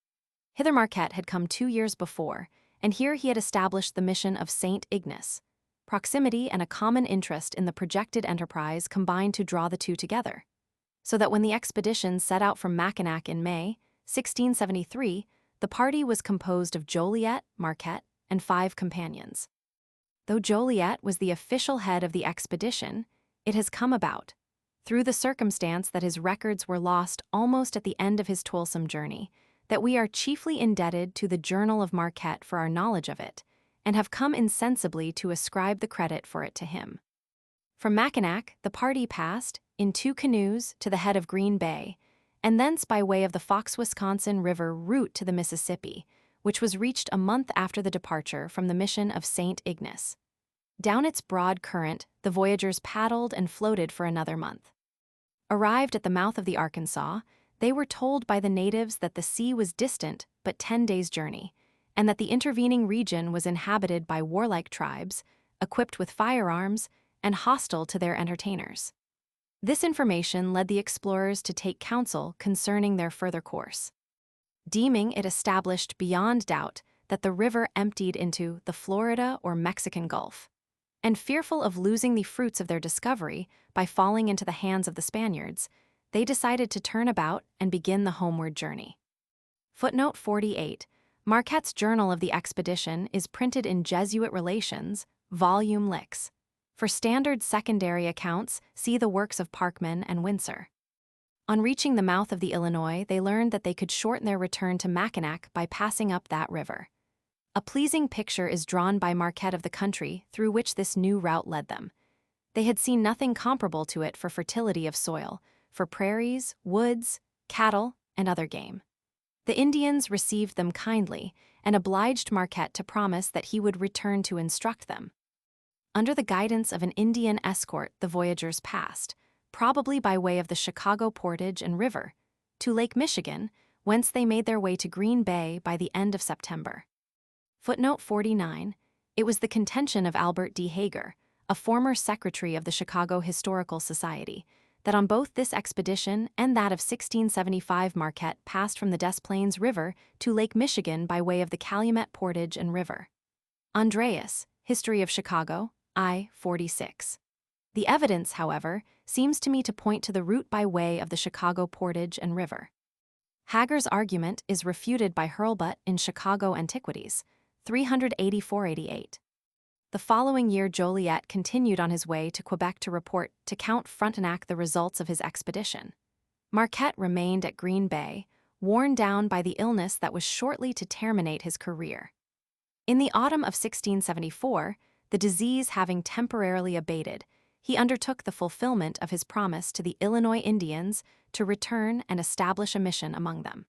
A: Hither Marquette had come 2 years before, and here he had established the mission of St. Ignace. Proximity and a common interest in the projected enterprise combined to draw the two together, so that when the expedition set out from Mackinac in May, 1673, the party was composed of Joliet, Marquette, and 5 companions. Though Joliet was the official head of the expedition, it has come about, through the circumstance that his records were lost almost at the end of his toilsome journey, that we are chiefly indebted to the Journal of Marquette for our knowledge of it, and have come insensibly to ascribe the credit for it to him. From Mackinac, the party passed, in 2 canoes, to the head of Green Bay, and thence by way of the Fox-Wisconsin River route to the Mississippi, which was reached a month after the departure from the mission of St. Ignace. Down its broad current, the voyagers paddled and floated for another month. Arrived at the mouth of the Arkansas, they were told by the natives that the sea was distant but 10 days' journey, and that the intervening region was inhabited by warlike tribes, equipped with firearms, and hostile to their entertainers. This information led the explorers to take counsel concerning their further course. Deeming it established beyond doubt that the river emptied into the Florida or Mexican Gulf, and fearful of losing the fruits of their discovery by falling into the hands of the Spaniards, they decided to turn about and begin the homeward journey. Footnote 48. Marquette's Journal of the Expedition is printed in Jesuit Relations, Volume Lix. For standard secondary accounts, see the works of Parkman and Winsor. On reaching the mouth of the Illinois, they learned that they could shorten their return to Mackinac by passing up that river. A pleasing picture is drawn by Marquette of the country through which this new route led them. They had seen nothing comparable to it for fertility of soil, for prairies, woods, cattle, and other game. The Indians received them kindly and obliged Marquette to promise that he would return to instruct them. Under the guidance of an Indian escort, the voyagers passed, probably by way of the Chicago Portage and river, to Lake Michigan, whence they made their way to Green Bay by the end of September. Footnote 49. It was the contention of Albert D. Hager, a former secretary of the Chicago Historical Society, that on both this expedition and that of 1675 Marquette passed from the Des Plaines River to Lake Michigan by way of the Calumet Portage and river. Andreas, History of Chicago, I. 46. The evidence, however, seems to me to point to the route by way of the Chicago Portage and river. Hager's argument is refuted by Hurlbut in Chicago Antiquities, 384-88. The following year Joliet continued on his way to Quebec to report to Count Frontenac the results of his expedition. Marquette remained at Green Bay, worn down by the illness that was shortly to terminate his career. In the autumn of 1674, the disease having temporarily abated, he undertook the fulfillment of his promise to the Illinois Indians to return and establish a mission among them.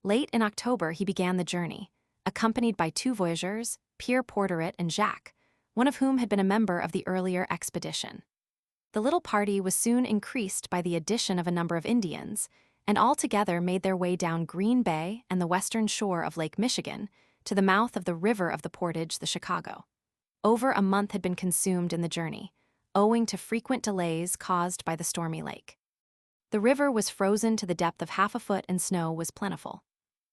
A: Late in October he began the journey, accompanied by two voyageurs, Pierre Porteret and Jacques, one of whom had been a member of the earlier expedition. The little party was soon increased by the addition of a number of Indians, and all together made their way down Green Bay and the western shore of Lake Michigan to the mouth of the river of the Portage, the Chicago. Over a month had been consumed in the journey, owing to frequent delays caused by the stormy lake. The river was frozen to the depth of half a foot and snow was plentiful.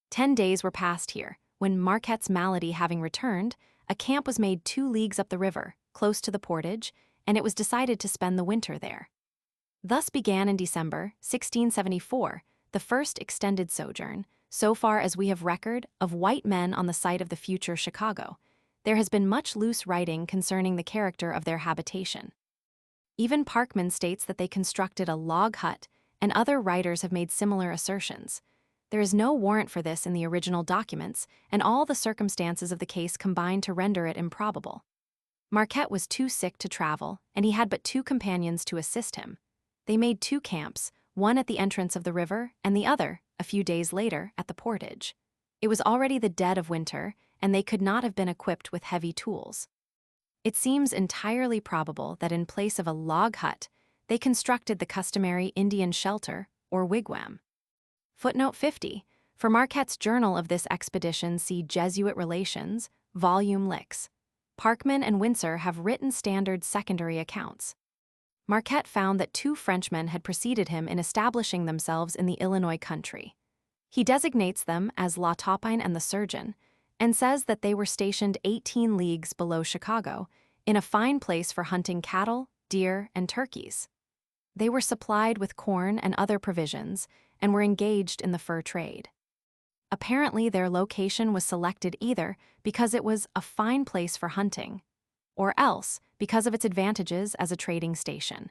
A: 10 days were passed here, when Marquette's malady having returned, a camp was made 2 leagues up the river, close to the Portage, and it was decided to spend the winter there. Thus began in December 1674 the first extended sojourn, so far as we have record, of white men on the site of the future Chicago. There has been much loose writing concerning the character of their habitation. Even Parkman states that they constructed a log hut, and other writers have made similar assertions. There is no warrant for this in the original documents, and all the circumstances of the case combine to render it improbable. Marquette was too sick to travel, and he had but 2 companions to assist him. They made 2 camps, one at the entrance of the river, and the other, a few days later, at the Portage. It was already the dead of winter, and they could not have been equipped with heavy tools. It seems entirely probable that in place of a log hut, they constructed the customary Indian shelter, or wigwam. Footnote 50. For Marquette's journal of this expedition, see Jesuit Relations, Volume Licks. Parkman and Winsor have written standard secondary accounts. Marquette found that 2 Frenchmen had preceded him in establishing themselves in the Illinois country. He designates them as La Taupine and the Surgeon, and says that they were stationed 18 leagues below Chicago, in a fine place for hunting cattle, deer, and turkeys. They were supplied with corn and other provisions, and were engaged in the fur trade. Apparently their location was selected either because it was a fine place for hunting, or else because of its advantages as a trading station,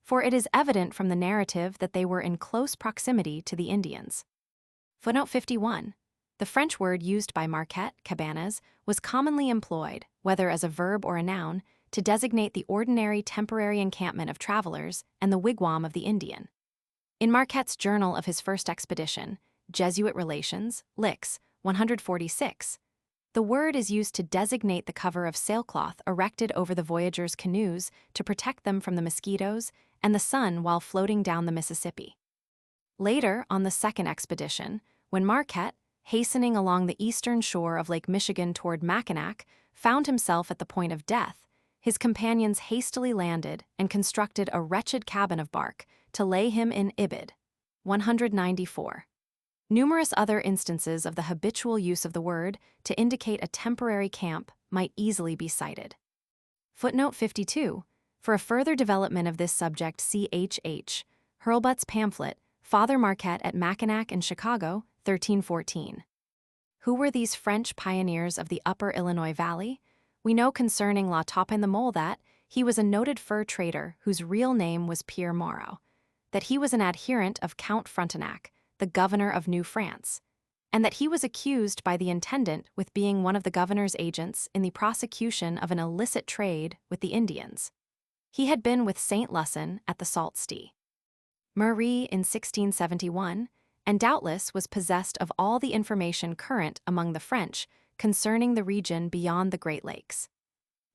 A: for it is evident from the narrative that they were in close proximity to the Indians. Footnote 51. The French word used by Marquette, cabanas, was commonly employed, whether as a verb or a noun, to designate the ordinary temporary encampment of travelers and the wigwam of the Indian. In Marquette's journal of his first expedition, Jesuit Relations, Licks, 146, the word is used to designate the cover of sailcloth erected over the voyageurs' canoes to protect them from the mosquitoes and the sun while floating down the Mississippi. Later, on the second expedition, when Marquette, hastening along the eastern shore of Lake Michigan toward Mackinac, found himself at the point of death, his companions hastily landed and constructed a wretched cabin of bark to lay him in Ibid. 194. Numerous other instances of the habitual use of the word to indicate a temporary camp might easily be cited. Footnote 52. For a further development of this subject, see H.H. Hurlbut's pamphlet, Father Marquette at Mackinac and Chicago, 1314. Who were these French pioneers of the upper Illinois Valley? We know concerning La Taupine the Mole that he was a noted fur trader whose real name was Pierre Moreau, that he was an adherent of Count Frontenac, the governor of New France, and that he was accused by the intendant with being one of the governor's agents in the prosecution of an illicit trade with the Indians. He had been with St. Lusson at the Sault Ste. Marie in 1671, and doubtless was possessed of all the information current among the French concerning the region beyond the Great Lakes.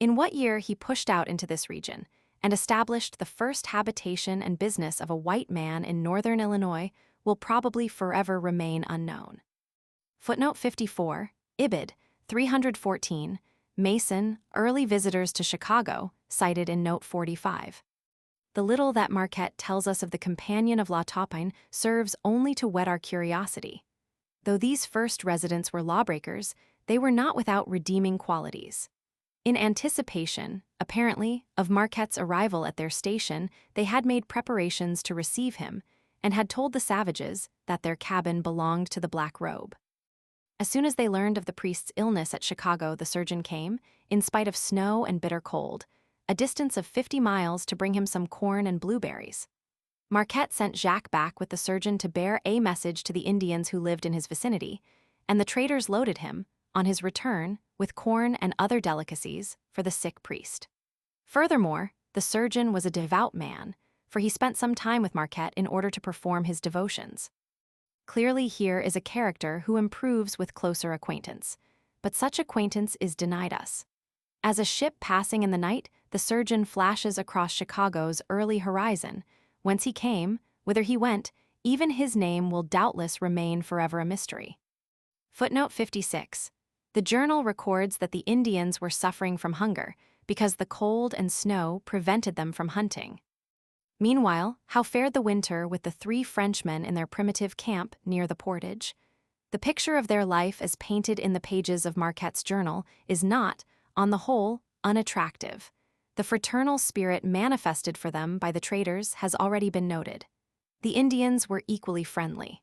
A: In what year he pushed out into this region and established the first habitation and business of a white man in northern Illinois will probably forever remain unknown. Footnote 54, Ibid, 314, Mason, Early Visitors to Chicago, cited in Note 45. The little that Marquette tells us of the companion of La Taupine serves only to whet our curiosity. Though these first residents were lawbreakers, they were not without redeeming qualities. In anticipation, apparently, of Marquette's arrival at their station, they had made preparations to receive him, and had told the savages that their cabin belonged to the Black Robe. As soon as they learned of the priest's illness at Chicago, the surgeon came, in spite of snow and bitter cold, a distance of 50 miles to bring him some corn and blueberries. Marquette sent Jacques back with the surgeon to bear a message to the Indians who lived in his vicinity, and the traders loaded him, on his return, with corn and other delicacies for the sick priest. Furthermore, the surgeon was a devout man, for he spent some time with Marquette in order to perform his devotions. Clearly here is a character who improves with closer acquaintance, but such acquaintance is denied us. As a ship passing in the night, the surgeon flashes across Chicago's early horizon. Whence he came, whither he went, even his name will doubtless remain forever a mystery. Footnote 56. The journal records that the Indians were suffering from hunger because the cold and snow prevented them from hunting. Meanwhile, how fared the winter with the 3 Frenchmen in their primitive camp near the Portage? The picture of their life as painted in the pages of Marquette's journal is not, on the whole, unattractive. The fraternal spirit manifested for them by the traders has already been noted. The Indians were equally friendly.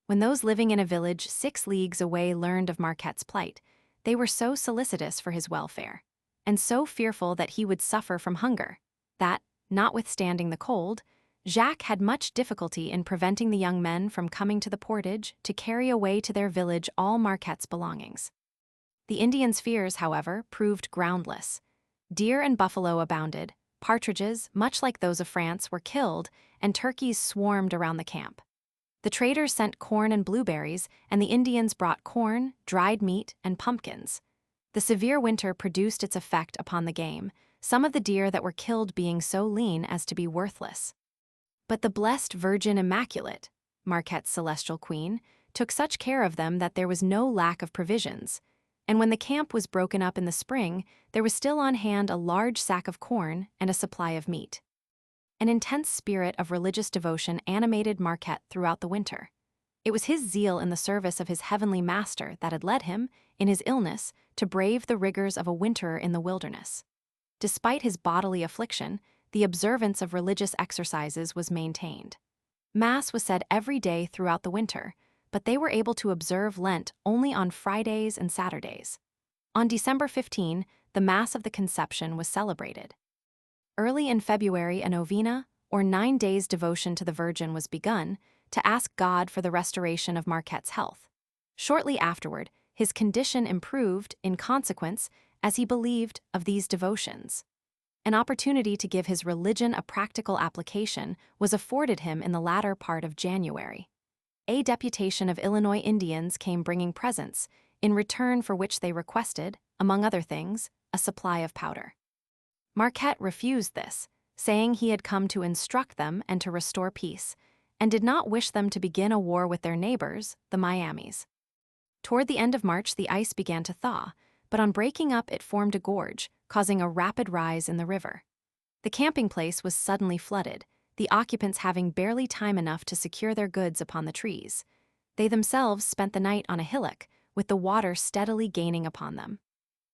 A: When those living in a village 6 leagues away learned of Marquette's plight, they were so solicitous for his welfare, and so fearful that he would suffer from hunger, that, notwithstanding the cold, Jacques had much difficulty in preventing the young men from coming to the Portage to carry away to their village all Marquette's belongings. The Indians' fears, however, proved groundless. Deer and buffalo abounded, partridges, much like those of France, were killed, and turkeys swarmed around the camp. The traders sent corn and blueberries, and the Indians brought corn, dried meat, and pumpkins. The severe winter produced its effect upon the game, some of the deer that were killed being so lean as to be worthless. But the blessed Virgin Immaculate, Marquette's celestial queen, took such care of them that there was no lack of provisions, and when the camp was broken up in the spring, there was still on hand a large sack of corn and a supply of meat. An intense spirit of religious devotion animated Marquette throughout the winter. It was his zeal in the service of his heavenly master that had led him, in his illness, to brave the rigors of a winter in the wilderness. Despite his bodily affliction, the observance of religious exercises was maintained. Mass was said every day throughout the winter, but they were able to observe Lent only on Fridays and Saturdays. On December 15, the Mass of the Conception was celebrated. Early in February, a novena, or 9 days' devotion to the Virgin, was begun to ask God for the restoration of Marquette's health. Shortly afterward, his condition improved in consequence, as he believed, of these devotions. An opportunity to give his religion a practical application was afforded him in the latter part of January. A deputation of Illinois Indians came bringing presents, in return for which they requested, among other things, a supply of powder. Marquette refused this, saying he had come to instruct them and to restore peace, and did not wish them to begin a war with their neighbors, the Miamis. Toward the end of March, the ice began to thaw, but on breaking up it formed a gorge, causing a rapid rise in the river. The camping place was suddenly flooded, the occupants having barely time enough to secure their goods upon the trees. They themselves spent the night on a hillock, with the water steadily gaining upon them.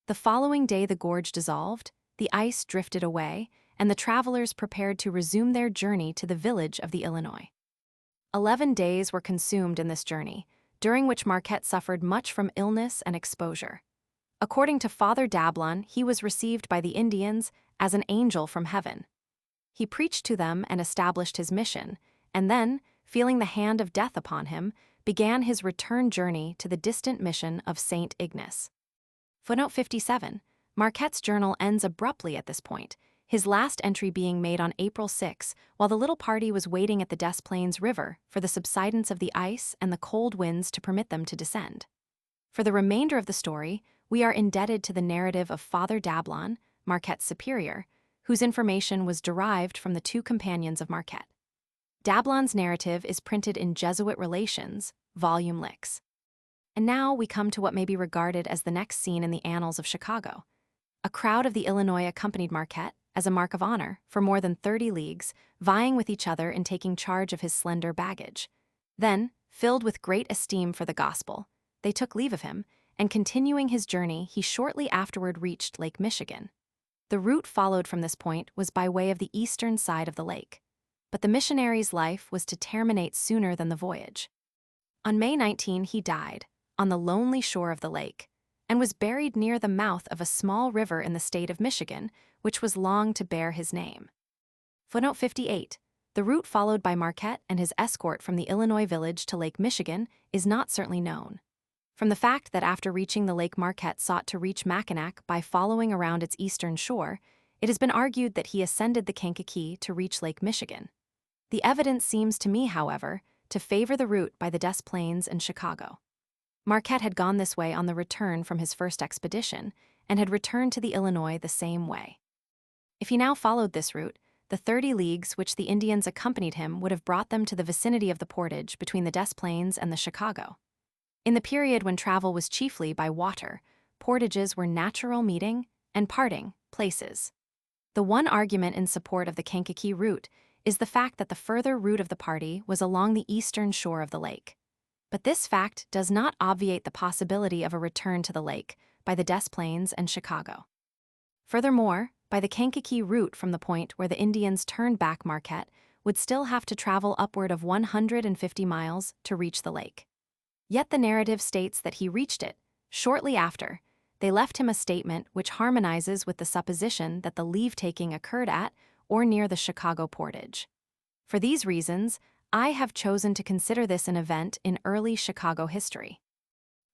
A: The following day the gorge dissolved, the ice drifted away, and the travelers prepared to resume their journey to the village of the Illinois. 11 days were consumed in this journey, during which Marquette suffered much from illness and exposure. According to Father Dablon, he was received by the Indians as an angel from heaven. He preached to them and established his mission, and then, feeling the hand of death upon him, began his return journey to the distant mission of St. Ignace. Footnote 57. Marquette's journal ends abruptly at this point, his last entry being made on April 6, while the little party was waiting at the Des Plaines River for the subsidence of the ice and the cold winds to permit them to descend. For the remainder of the story, we are indebted to the narrative of Father Dablon, Marquette's superior, whose information was derived from the 2 companions of Marquette. Dablon's narrative is printed in Jesuit Relations, Volume Lix. And now we come to what may be regarded as the next scene in the annals of Chicago. A crowd of the Illinois accompanied Marquette, as a mark of honor, for more than 30 leagues, vying with each other in taking charge of his slender baggage. Then, filled with great esteem for the gospel, they took leave of him, and continuing his journey, he shortly afterward reached Lake Michigan. The route followed from this point was by way of the eastern side of the lake, but the missionary's life was to terminate sooner than the voyage. On May 19, he died, on the lonely shore of the lake, and was buried near the mouth of a small river in the state of Michigan, which was long to bear his name. Footnote 58. The route followed by Marquette and his escort from the Illinois village to Lake Michigan is not certainly known. From the fact that after reaching the lake Marquette sought to reach Mackinac by following around its eastern shore, it has been argued that he ascended the Kankakee to reach Lake Michigan. The evidence seems to me, however, to favor the route by the Des Plaines and Chicago. Marquette had gone this way on the return from his first expedition and had returned to the Illinois the same way. If he now followed this route, the 30 leagues which the Indians accompanied him would have brought them to the vicinity of the portage between the Des Plaines and the Chicago. In the period when travel was chiefly by water, portages were natural meeting and parting places. The one argument in support of the Kankakee route is the fact that the further route of the party was along the eastern shore of the lake. But this fact does not obviate the possibility of a return to the lake by the Des Plaines and Chicago. Furthermore, by the Kankakee route from the point where the Indians turned back, Marquette would still have to travel upward of 150 miles to reach the lake. Yet the narrative states that he reached it. Shortly after, they left him a statement which harmonizes with the supposition that the leave-taking occurred at or near the Chicago Portage. For these reasons, I have chosen to consider this an event in early Chicago history.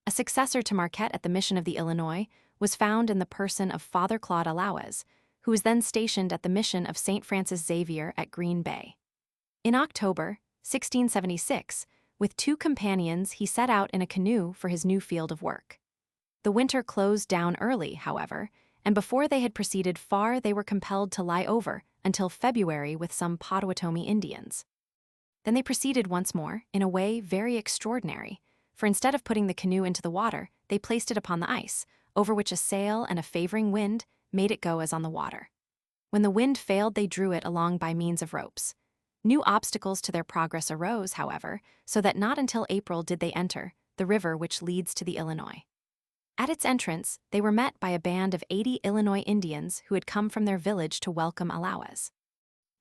A: A successor to Marquette at the Mission of the Illinois was found in the person of Father Claude Allouez, who was then stationed at the Mission of St. Francis Xavier at Green Bay. In October 1676, with 2 companions, he set out in a canoe for his new field of work. The winter closed down early, however, and before they had proceeded far, they were compelled to lie over until February with some Potawatomi Indians. Then they proceeded once more in a way very extraordinary, for instead of putting the canoe into the water, they placed it upon the ice, over which a sail and a favoring wind made it go as on the water. When the wind failed, they drew it along by means of ropes. New obstacles to their progress arose, however, so that not until April did they enter the river which leads to the Illinois. At its entrance, they were met by a band of 80 Illinois Indians who had come from their village to welcome Allouez.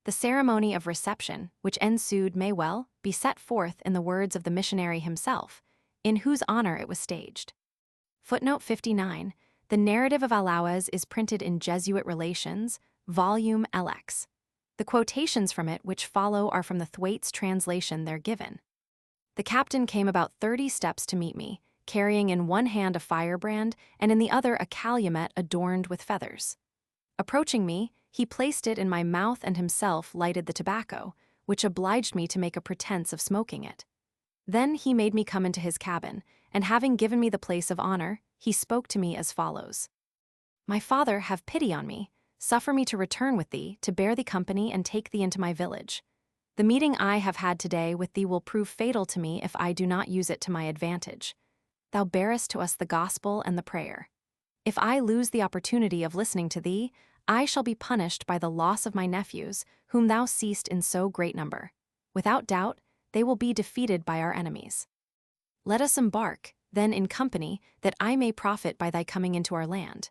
A: The ceremony of reception which ensued may well be set forth in the words of the missionary himself, in whose honor it was staged. Footnote 59, the narrative of Allouez is printed in Jesuit Relations, Volume LX. The quotations from it which follow are from the Thwaites translation there given. The captain came about 30 steps to meet me, carrying in one hand a firebrand and in the other a calumet adorned with feathers. Approaching me, he placed it in my mouth and himself lighted the tobacco, which obliged me to make a pretense of smoking it. Then he made me come into his cabin, and having given me the place of honor, he spoke to me as follows. My father, have pity on me. Suffer me to return with thee, to bear thee company and take thee into my village. The meeting I have had today with thee will prove fatal to me if I do not use it to my advantage. Thou bearest to us the gospel and the prayer. If I lose the opportunity of listening to thee, I shall be punished by the loss of my nephews, whom thou seest in so great number. Without doubt, they will be defeated by our enemies. Let us embark, then in company, that I may profit by thy coming into our land.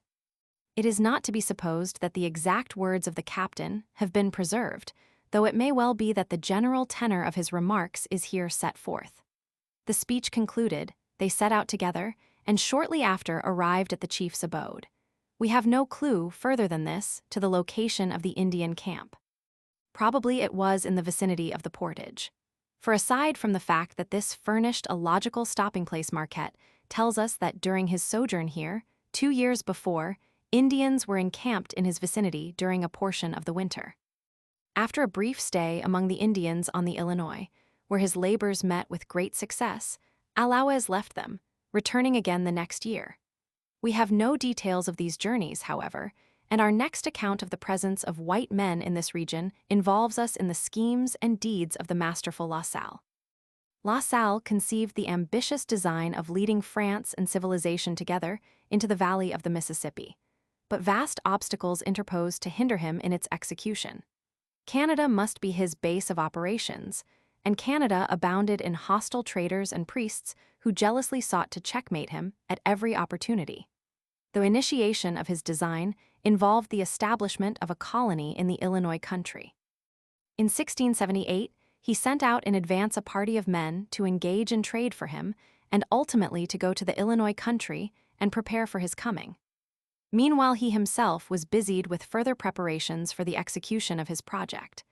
A: It is not to be supposed that the exact words of the captain have been preserved, though it may well be that the general tenor of his remarks is here set forth. The speech concluded, they set out together, and shortly after arrived at the chief's abode. We have no clue, further than this, to the location of the Indian camp. Probably it was in the vicinity of the portage. For aside from the fact that this furnished a logical stopping place, Marquette tells us that during his sojourn here, 2 years before, Indians were encamped in his vicinity during a portion of the winter. After a brief stay among the Indians on the Illinois, where his labors met with great success, Allouez left them, returning again the next year. We have no details of these journeys, however, and our next account of the presence of white men in this region involves us in the schemes and deeds of the masterful La Salle. La Salle conceived the ambitious design of leading France and civilization together into the valley of the Mississippi, but vast obstacles interposed to hinder him in its execution. Canada must be his base of operations, and Canada abounded in hostile traders and priests who jealously sought to checkmate him at every opportunity. The initiation of his design involved the establishment of a colony in the Illinois country. In 1678, he sent out in advance a party of men to engage in trade for him and ultimately to go to the Illinois country and prepare for his coming. Meanwhile, he himself was busied with further preparations for the execution of his project.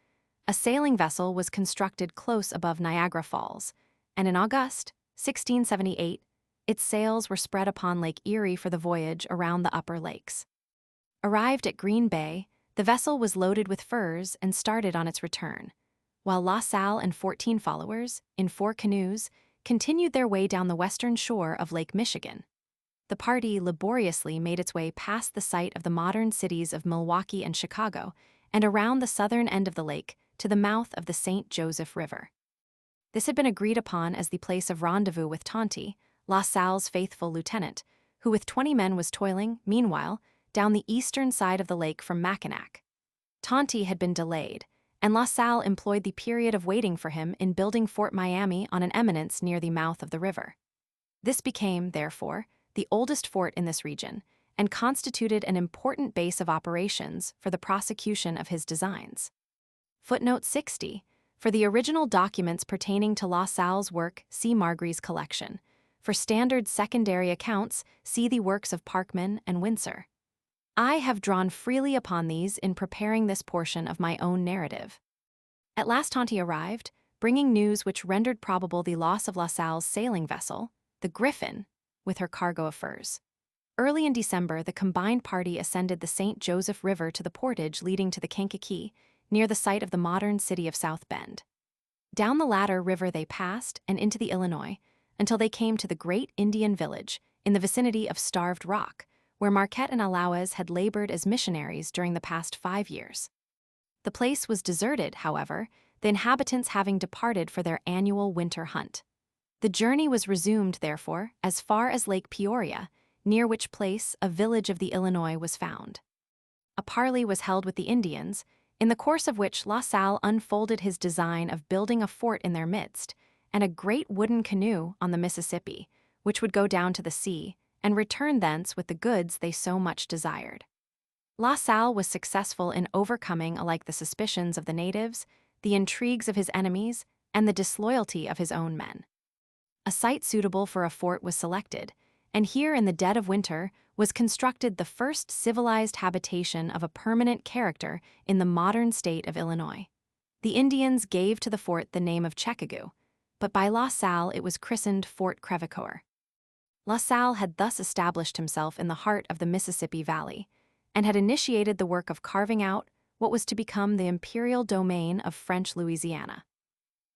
A: A sailing vessel was constructed close above Niagara Falls, and in August 1678, its sails were spread upon Lake Erie for the voyage around the upper lakes. Arrived at Green Bay, the vessel was loaded with furs and started on its return, while La Salle and 14 followers, in 4 canoes, continued their way down the western shore of Lake Michigan. The party laboriously made its way past the site of the modern cities of Milwaukee and Chicago and around the southern end of the lake to the mouth of the St. Joseph River. This had been agreed upon as the place of rendezvous with Tonty, La Salle's faithful lieutenant, who with 20 men was toiling, meanwhile, down the eastern side of the lake from Mackinac. Tonty had been delayed, and La Salle employed the period of waiting for him in building Fort Miami on an eminence near the mouth of the river. This became, therefore, the oldest fort in this region, and constituted an important base of operations for the prosecution of his designs. Footnote 60. For the original documents pertaining to La Salle's work, see Margry's collection. For standard secondary accounts, see the works of Parkman and Windsor. I have drawn freely upon these in preparing this portion of my own narrative. At last Tonty arrived, bringing news which rendered probable the loss of La Salle's sailing vessel, the Griffin, with her cargo of furs. Early in December, the combined party ascended the St. Joseph River to the portage leading to the Kankakee, near the site of the modern city of South Bend. Down the latter river they passed and into the Illinois until they came to the great Indian village in the vicinity of Starved Rock, where Marquette and Allouez had labored as missionaries during the past 5 years. The place was deserted, however, the inhabitants having departed for their annual winter hunt. The journey was resumed, therefore, as far as Lake Peoria, near which place a village of the Illinois was found. A parley was held with the Indians, in the course of which La Salle unfolded his design of building a fort in their midst, and a great wooden canoe on the Mississippi, which would go down to the sea, and return thence with the goods they so much desired. La Salle was successful in overcoming alike the suspicions of the natives, the intrigues of his enemies, and the disloyalty of his own men. A site suitable for a fort was selected, and here in the dead of winter was constructed the first civilized habitation of a permanent character in the modern state of Illinois. The Indians gave to the fort the name of Chicago, but by La Salle it was christened Fort Crevecoeur. La Salle had thus established himself in the heart of the Mississippi Valley, and had initiated the work of carving out what was to become the imperial domain of French Louisiana.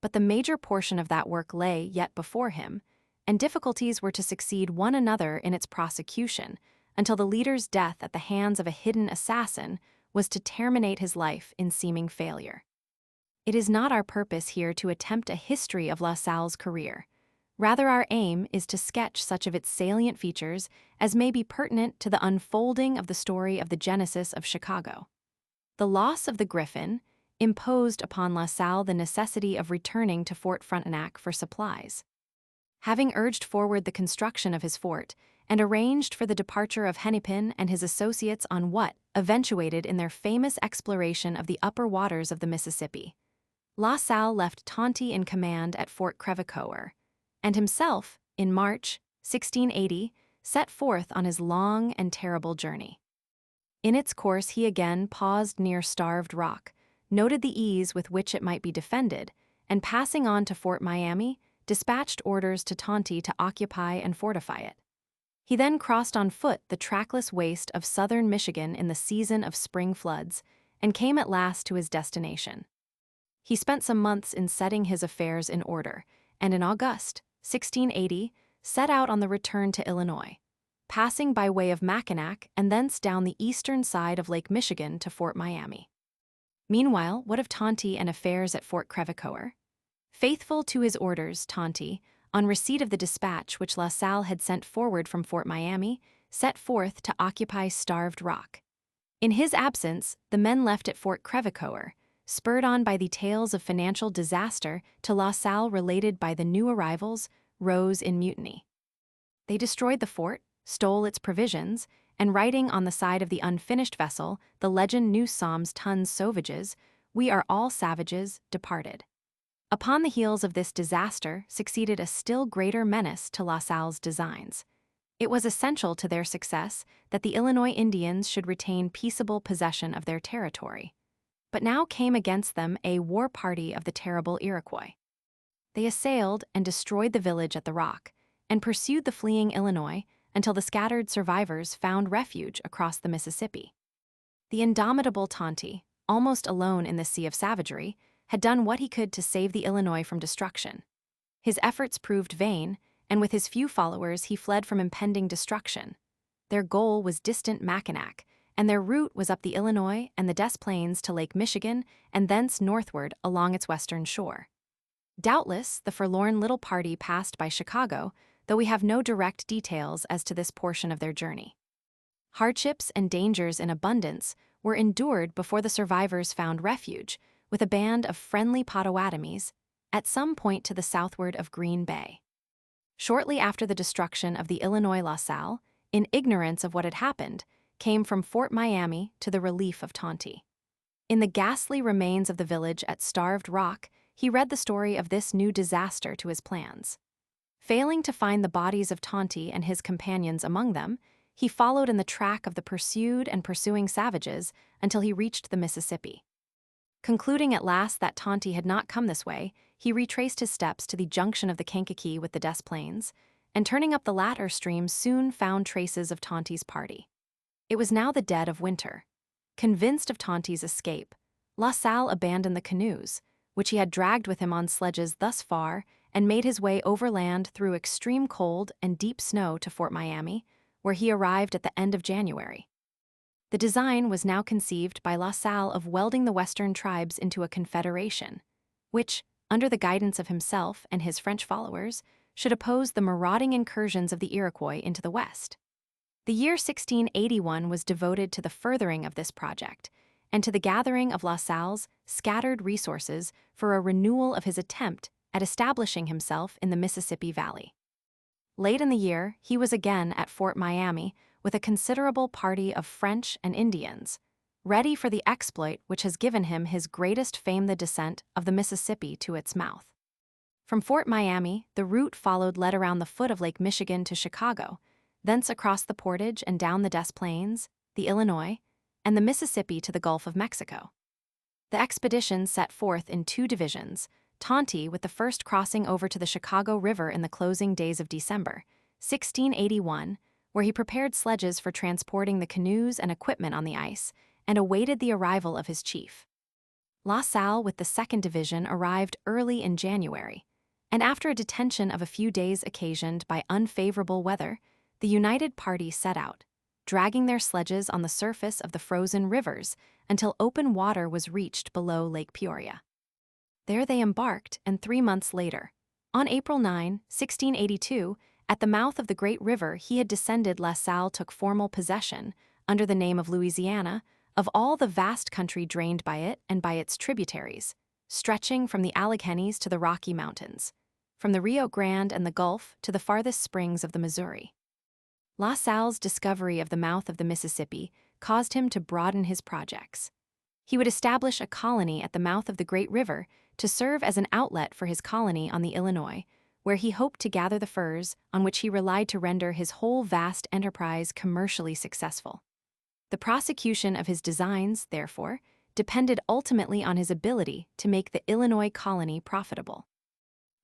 A: But the major portion of that work lay yet before him, and difficulties were to succeed one another in its prosecution until the leader's death at the hands of a hidden assassin was to terminate his life in seeming failure. It is not our purpose here to attempt a history of La Salle's career. Rather, our aim is to sketch such of its salient features as may be pertinent to the unfolding of the story of the genesis of Chicago. The loss of the Griffin imposed upon La Salle the necessity of returning to Fort Frontenac for supplies. Having urged forward the construction of his fort and arranged for the departure of Hennepin and his associates on what eventuated in their famous exploration of the upper waters of the Mississippi, La Salle left Tonty in command at Fort Crevecoeur, and himself, in March 1680, set forth on his long and terrible journey. In its course he again paused near Starved Rock, noted the ease with which it might be defended, and passing on to Fort Miami, dispatched orders to Tonty to occupy and fortify it. He then crossed on foot the trackless waste of southern Michigan in the season of spring floods, and came at last to his destination. He spent some months in setting his affairs in order, and in August 1680 set out on the return to Illinois, passing by way of Mackinac and thence down the eastern side of Lake Michigan to Fort Miami. Meanwhile, what of Tonty and affairs at Fort Crevecoeur? Faithful to his orders, Tonty, on receipt of the dispatch which La Salle had sent forward from Fort Miami, set forth to occupy Starved Rock. In his absence, the men left at Fort Crevecoeur, spurred on by the tales of financial disaster to La Salle related by the new arrivals, rose in mutiny. They destroyed the fort, stole its provisions, and writing on the side of the unfinished vessel the legend Nous sommes tons sauvages, we are all savages, departed. Upon the heels of this disaster succeeded a still greater menace to La Salle's designs. It was essential to their success that the Illinois Indians should retain peaceable possession of their territory. But now came against them a war party of the terrible Iroquois. They assailed and destroyed the village at the Rock, and pursued the fleeing Illinois until the scattered survivors found refuge across the Mississippi. The indomitable Tonty, almost alone in this sea of savagery, had done what he could to save the Illinois from destruction. His efforts proved vain, and with his few followers he fled from impending destruction. Their goal was distant Mackinac, and their route was up the Illinois and the Des Plaines to Lake Michigan and thence northward along its western shore. Doubtless, the forlorn little party passed by Chicago, though we have no direct details as to this portion of their journey. Hardships and dangers in abundance were endured before the survivors found refuge, with a band of friendly Potawatomis, at some point to the southward of Green Bay. Shortly after the destruction of the Illinois La Salle, in ignorance of what had happened, came from Fort Miami to the relief of Tonty. In the ghastly remains of the village at Starved Rock, he read the story of this new disaster to his plans. Failing to find the bodies of Tonty and his companions among them, he followed in the track of the pursued and pursuing savages until he reached the Mississippi. Concluding at last that Tonty had not come this way, he retraced his steps to the junction of the Kankakee with the Des Plaines, and turning up the latter stream soon found traces of Tonty's party. It was now the dead of winter. Convinced of Tonty's escape, La Salle abandoned the canoes, which he had dragged with him on sledges thus far, and made his way overland through extreme cold and deep snow to Fort Miami, where he arrived at the end of January. The design was now conceived by La Salle of welding the western tribes into a confederation, which, under the guidance of himself and his French followers, should oppose the marauding incursions of the Iroquois into the west. The year 1681 was devoted to the furthering of this project, and to the gathering of La Salle's scattered resources for a renewal of his attempt at establishing himself in the Mississippi Valley. Late in the year, he was again at Fort Miami with a considerable party of French and Indians, ready for the exploit which has given him his greatest fame, the descent of the Mississippi to its mouth. From Fort Miami, the route followed led around the foot of Lake Michigan to Chicago, thence across the Portage and down the Des Plaines, the Illinois, and the Mississippi to the Gulf of Mexico. The expedition set forth in two divisions, Tonty with the first crossing over to the Chicago River in the closing days of December, 1681, where he prepared sledges for transporting the canoes and equipment on the ice, and awaited the arrival of his chief. La Salle with the second division arrived early in January, and after a detention of a few days occasioned by unfavorable weather, the united party set out, dragging their sledges on the surface of the frozen rivers until open water was reached below Lake Peoria. There they embarked, and 3 months later, on April 9, 1682, at the mouth of the Great River he had descended, La Salle took formal possession, under the name of Louisiana, of all the vast country drained by it and by its tributaries, stretching from the Alleghenies to the Rocky Mountains, from the Rio Grande and the Gulf to the farthest springs of the Missouri. La Salle's discovery of the mouth of the Mississippi caused him to broaden his projects. He would establish a colony at the mouth of the Great River to serve as an outlet for his colony on the Illinois, where he hoped to gather the furs on which he relied to render his whole vast enterprise commercially successful. The prosecution of his designs, therefore, depended ultimately on his ability to make the Illinois colony profitable.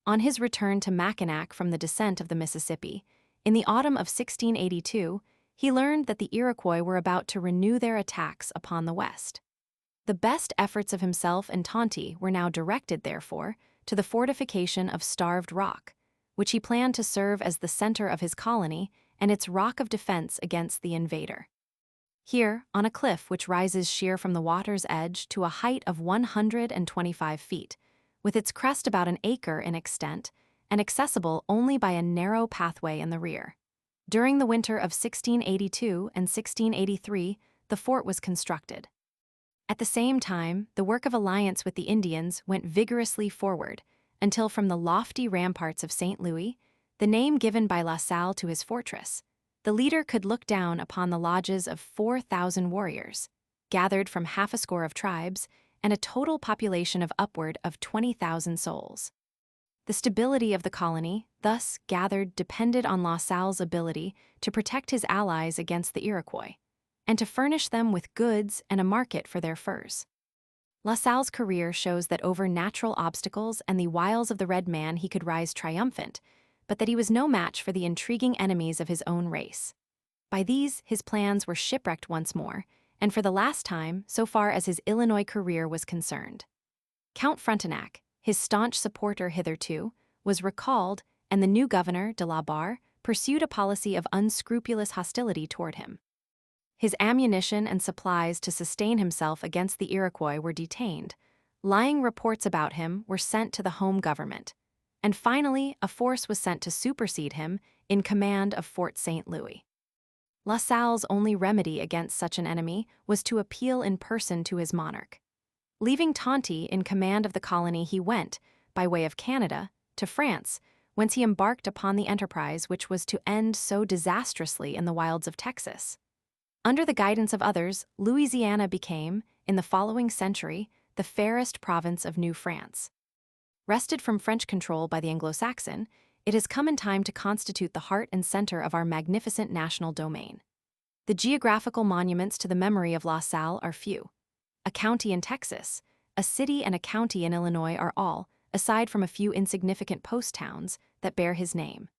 A: On his return to Mackinac from the descent of the Mississippi, in the autumn of 1682, he learned that the Iroquois were about to renew their attacks upon the west. The best efforts of himself and Tonty were now directed, therefore, to the fortification of Starved Rock, which he planned to serve as the center of his colony and its rock of defense against the invader. Here, on a cliff which rises sheer from the water's edge to a height of 125 feet, with its crest about an acre in extent, and accessible only by a narrow pathway in the rear. During the winter of 1682 and 1683, the fort was constructed. At the same time, the work of alliance with the Indians went vigorously forward, until from the lofty ramparts of St. Louis, the name given by La Salle to his fortress, the leader could look down upon the lodges of 4,000 warriors, gathered from half a score of tribes, and a total population of upward of 20,000 souls. The stability of the colony, thus gathered, depended on La Salle's ability to protect his allies against the Iroquois, and to furnish them with goods and a market for their furs. La Salle's career shows that over natural obstacles and the wiles of the red man he could rise triumphant, but that he was no match for the intriguing enemies of his own race. By these, his plans were shipwrecked once more, and for the last time, so far as his Illinois career was concerned. Count Frontenac, his staunch supporter hitherto, was recalled, and the new governor, de la Barre, pursued a policy of unscrupulous hostility toward him. His ammunition and supplies to sustain himself against the Iroquois were detained. Lying reports about him were sent to the home government. And finally, a force was sent to supersede him in command of Fort St. Louis. La Salle's only remedy against such an enemy was to appeal in person to his monarch. Leaving Tonty in command of the colony, he went, by way of Canada, to France, whence he embarked upon the enterprise which was to end so disastrously in the wilds of Texas. Under the guidance of others, Louisiana became, in the following century, the fairest province of New France. Wrested from French control by the Anglo-Saxon, it has come in time to constitute the heart and center of our magnificent national domain. The geographical monuments to the memory of La Salle are few. A county in Texas, a city and a county in Illinois are all, aside from a few insignificant post towns, that bear his name.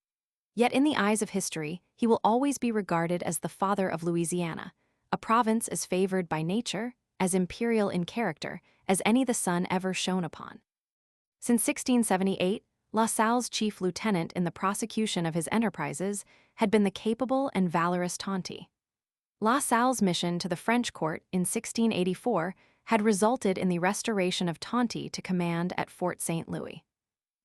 A: Yet in the eyes of history, he will always be regarded as the father of Louisiana, a province as favored by nature, as imperial in character, as any the sun ever shone upon. Since 1678, La Salle's chief lieutenant in the prosecution of his enterprises had been the capable and valorous Tonty. La Salle's mission to the French court in 1684 had resulted in the restoration of Tonty to command at Fort St. Louis.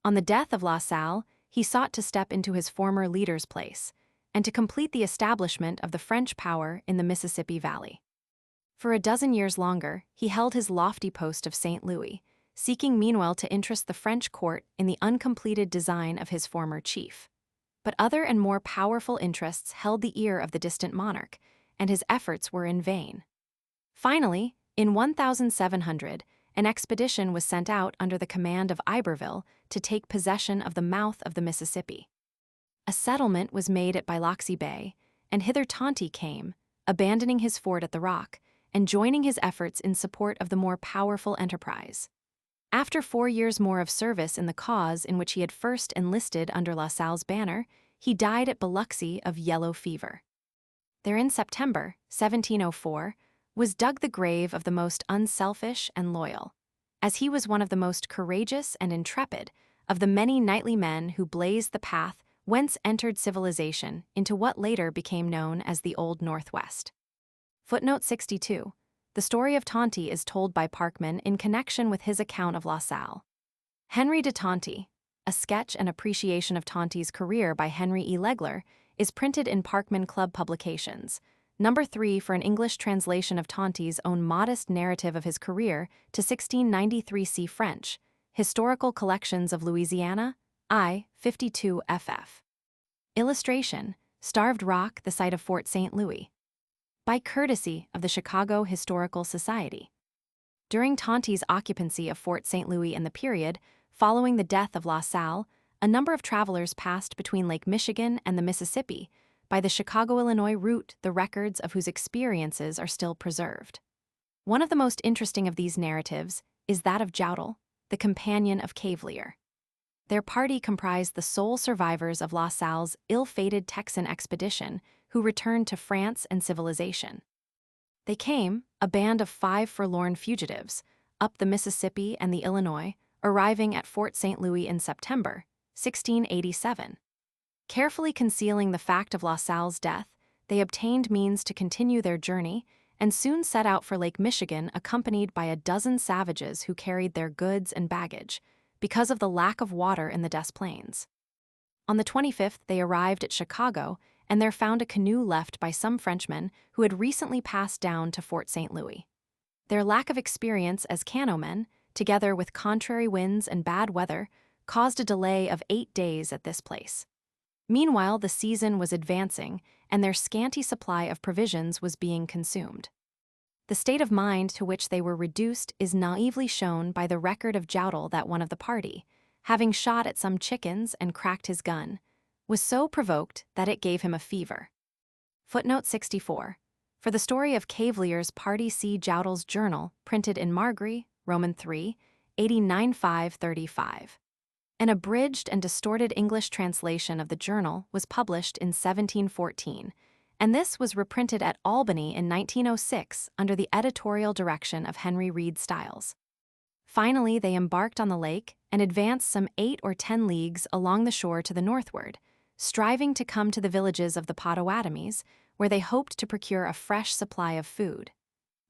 A: On the death of La Salle, he sought to step into his former leader's place and to complete the establishment of the French power in the Mississippi Valley. For a dozen years longer, he held his lofty post of St. Louis, seeking meanwhile to interest the French court in the uncompleted design of his former chief. But other and more powerful interests held the ear of the distant monarch, and his efforts were in vain. Finally, in 1700, an expedition was sent out under the command of Iberville to take possession of the mouth of the Mississippi. A settlement was made at Biloxi Bay, and hither Tonty came, abandoning his fort at the Rock, and joining his efforts in support of the more powerful enterprise. After 4 years more of service in the cause in which he had first enlisted under La Salle's banner, he died at Biloxi of yellow fever. There in September, 1704, was dug the grave of the most unselfish and loyal, as he was one of the most courageous and intrepid of the many knightly men who blazed the path whence entered civilization into what later became known as the Old Northwest. Footnote 62. The story of Tonty is told by Parkman in connection with his account of La Salle. Henry de Tonty, a sketch and appreciation of Tonty's career by Henry E. Legler, is printed in Parkman Club Publications, number 3 for an English translation of Tonty's own modest narrative of his career to 1693 C. French, Historical Collections of Louisiana, I. 52 ff. Illustration, Starved Rock, the site of Fort St. Louis. By courtesy of the Chicago Historical Society. During Tonty's occupancy of Fort St. Louis in the period following the death of La Salle, a number of travelers passed between Lake Michigan and the Mississippi by the Chicago-Illinois route, the records of whose experiences are still preserved. One of the most interesting of these narratives is that of Joudle, the companion of Cavelier. Their party comprised the sole survivors of La Salle's ill-fated Texan expedition who returned to France and civilization. They came, a band of 5 forlorn fugitives, up the Mississippi and the Illinois, arriving at Fort St. Louis in September, 1687. Carefully concealing the fact of La Salle's death, they obtained means to continue their journey and soon set out for Lake Michigan accompanied by a dozen savages who carried their goods and baggage, because of the lack of water in the Des Plaines. On the 25th, they arrived at Chicago and there found a canoe left by some Frenchmen who had recently passed down to Fort St. Louis. Their lack of experience as canoemen, together with contrary winds and bad weather, caused a delay of 8 days at this place. Meanwhile, the season was advancing, and their scanty supply of provisions was being consumed. The state of mind to which they were reduced is naively shown by the record of Joudle that one of the party, having shot at some chickens and cracked his gun, was so provoked that it gave him a fever. Footnote 64. For the story of Cavelier's party, see Joudle's journal, printed in Margry, Roman 3, 89-535. An abridged and distorted English translation of the journal was published in 1714, and this was reprinted at Albany in 1906 under the editorial direction of Henry Reed Stiles. Finally, they embarked on the lake and advanced some 8 or 10 leagues along the shore to the northward, striving to come to the villages of the Potawatomis, where they hoped to procure a fresh supply of food.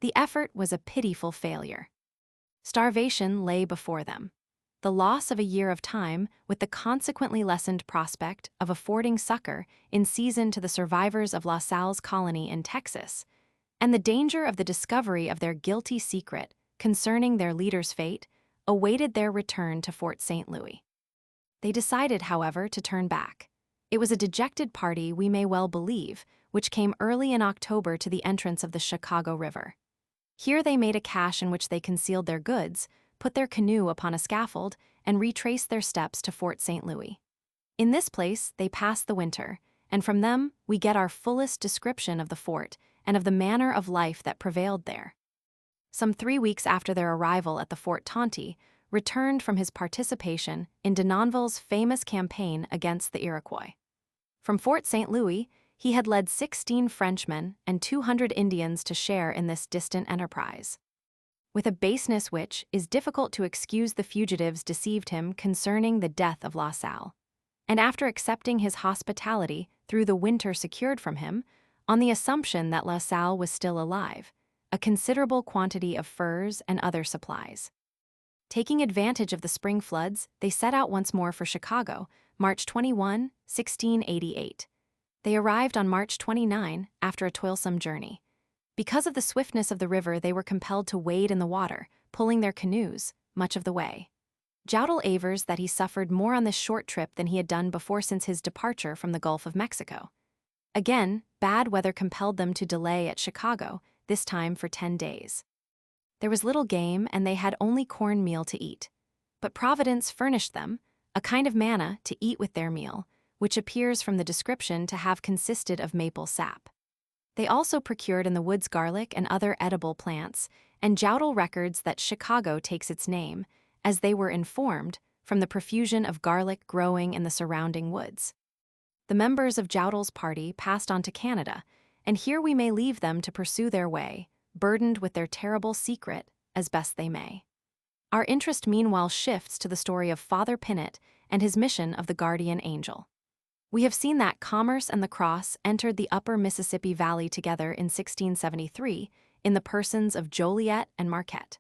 A: The effort was a pitiful failure. Starvation lay before them. The loss of a year of time, with the consequently lessened prospect of affording succor in season to the survivors of La Salle's colony in Texas, and the danger of the discovery of their guilty secret concerning their leader's fate, awaited their return to Fort St. Louis. They decided, however, to turn back. It was a dejected party, we may well believe, which came early in October to the entrance of the Chicago River. Here they made a cache in which they concealed their goods, put their canoe upon a scaffold, and retraced their steps to Fort St. Louis. In this place they passed the winter, and from them we get our fullest description of the fort and of the manner of life that prevailed there. Some 3 weeks after their arrival at the Fort Tonty, returned from his participation in Denonville's famous campaign against the Iroquois. From Fort St. Louis, he had led 16 Frenchmen and 200 Indians to share in this distant enterprise. With a baseness which is difficult to excuse, the fugitives deceived him concerning the death of La Salle, and after accepting his hospitality through the winter secured from him, on the assumption that La Salle was still alive, a considerable quantity of furs and other supplies. Taking advantage of the spring floods, they set out once more for Chicago, March 21, 1688. They arrived on March 29 after a toilsome journey. Because of the swiftness of the river, they were compelled to wade in the water, pulling their canoes much of the way. Jowdell avers that he suffered more on this short trip than he had done before since his departure from the Gulf of Mexico. Again, bad weather compelled them to delay at Chicago, this time for 10 days. There was little game, and they had only cornmeal to eat. But Providence furnished them a kind of manna to eat with their meal, which appears from the description to have consisted of maple sap. They also procured in the woods garlic and other edible plants, and Jowdell records that Chicago takes its name, as they were informed, from the profusion of garlic growing in the surrounding woods. The members of Jowdell's party passed on to Canada, and here we may leave them to pursue their way, burdened with their terrible secret, as best they may. Our interest meanwhile shifts to the story of Father Pinnit and his mission of the guardian angel. We have seen that commerce and the cross entered the upper Mississippi Valley together in 1673 in the persons of Joliet and Marquette.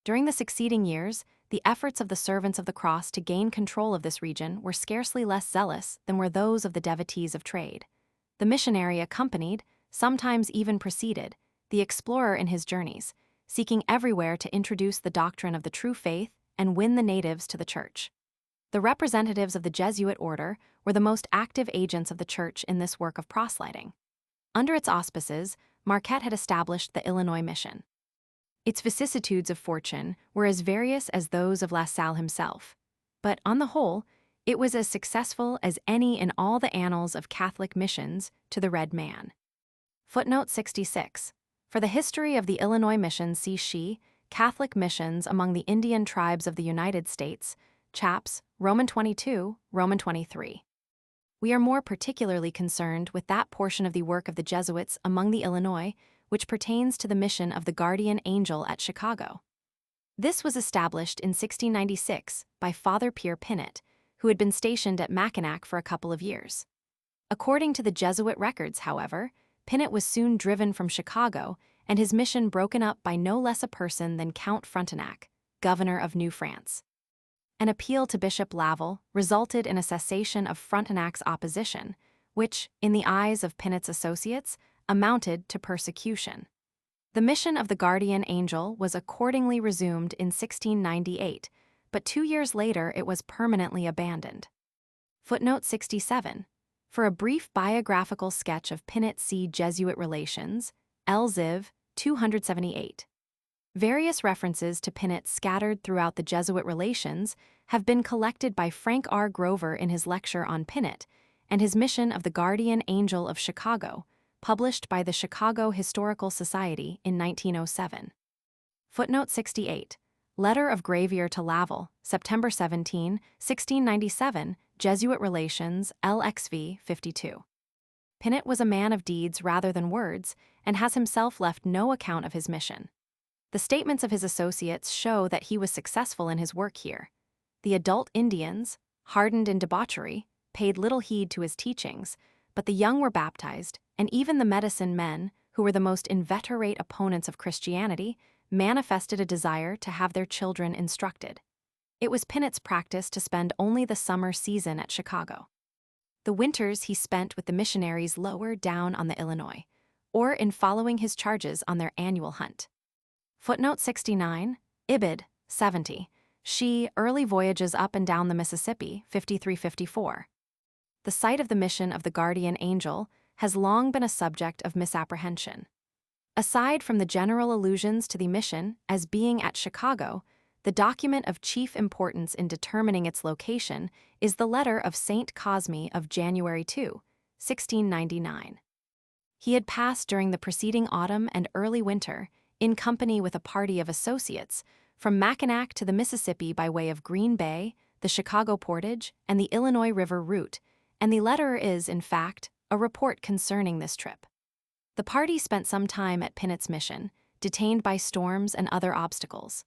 A: During the succeeding years, the efforts of the servants of the cross to gain control of this region were scarcely less zealous than were those of the devotees of trade. The missionary accompanied, sometimes even preceded, the explorer in his journeys, seeking everywhere to introduce the doctrine of the true faith and win the natives to the church. The representatives of the Jesuit order were the most active agents of the church in this work of proselyting. Under its auspices, Marquette had established the Illinois mission. Its vicissitudes of fortune were as various as those of La Salle himself, but on the whole, it was as successful as any in all the annals of Catholic missions to the red man. Footnote 66. For the history of the Illinois mission, see She, Catholic Missions Among the Indian Tribes of the United States, Chaps, Roman 22, Roman 23. We are more particularly concerned with that portion of the work of the Jesuits among the Illinois which pertains to the mission of the guardian angel at Chicago. This was established in 1696 by Father Pierre Pinnit, who had been stationed at Mackinac for a couple of years. According to the Jesuit records, however, Pinnit was soon driven from Chicago and his mission broken up by no less a person than Count Frontenac, governor of New France. An appeal to Bishop Laval resulted in a cessation of Frontenac's opposition, which, in the eyes of Pinnit's associates, amounted to persecution. The mission of the guardian angel was accordingly resumed in 1698, but 2 years later it was permanently abandoned. Footnote 67. For a brief biographical sketch of Pinnit, see Jesuit Relations, Elziv, 278. Various references to Pinnit scattered throughout the Jesuit Relations have been collected by Frank R. Grover in his lecture on Pinnit and his mission of the Guardian Angel of Chicago, published by the Chicago Historical Society in 1907. Footnote 68. Letter of Gravier to Laval, September 17, 1697, Jesuit Relations, LXV 52. Pinnit was a man of deeds rather than words, and has himself left no account of his mission. The statements of his associates show that he was successful in his work here. The adult Indians, hardened in debauchery, paid little heed to his teachings, but the young were baptized, and even the medicine men, who were the most inveterate opponents of Christianity, manifested a desire to have their children instructed. It was Pinnock's practice to spend only the summer season at Chicago. The winters he spent with the missionaries lower down on the Illinois, or in following his charges on their annual hunt. Footnote 69, Ibid, 70. She, Early Voyages Up and Down the Mississippi, 5354. The site of the mission of the guardian angel has long been a subject of misapprehension. Aside from the general allusions to the mission as being at Chicago, the document of chief importance in determining its location is the letter of St. Cosme of January 2, 1699. He had passed during the preceding autumn and early winter, in company with a party of associates, from Mackinac to the Mississippi by way of Green Bay, the Chicago Portage, and the Illinois River route, and the letter is, in fact, a report concerning this trip. The party spent some time at Pinnock's mission, detained by storms and other obstacles.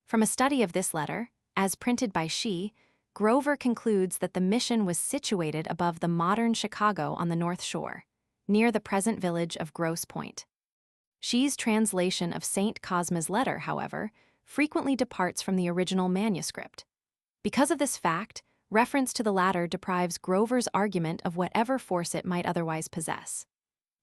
A: From a study of this letter, as printed by She, Grover concludes that the mission was situated above the modern Chicago on the North Shore, near the present village of Grosse Pointe. She's translation of St. Cosme's letter, however, frequently departs from the original manuscript. Because of this fact, reference to the latter deprives Grover's argument of whatever force it might otherwise possess.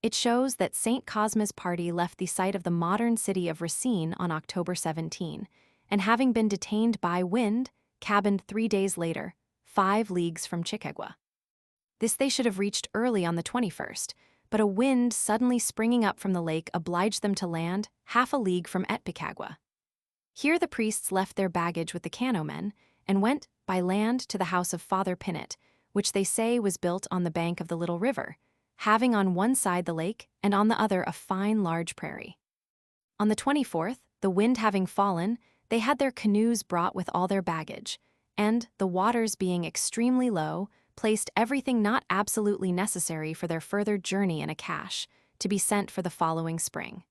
A: It shows that St. Cosme's party left the site of the modern city of Racine on October 17, and having been detained by wind, cabined 3 days later, 5 leagues from Chicago. This they should have reached early on the 21st, but a wind suddenly springing up from the lake obliged them to land half a league from Etpicagua. Here the priests left their baggage with the canomen and went by land to the house of Father Pinnock, which they say was built on the bank of the Little River, having on one side the lake and on the other a fine large prairie. On the 24th, the wind having fallen, they had their canoes brought with all their baggage, and, the waters being extremely low, placed everything not absolutely necessary for their further journey in a cache, to be sent for the following spring.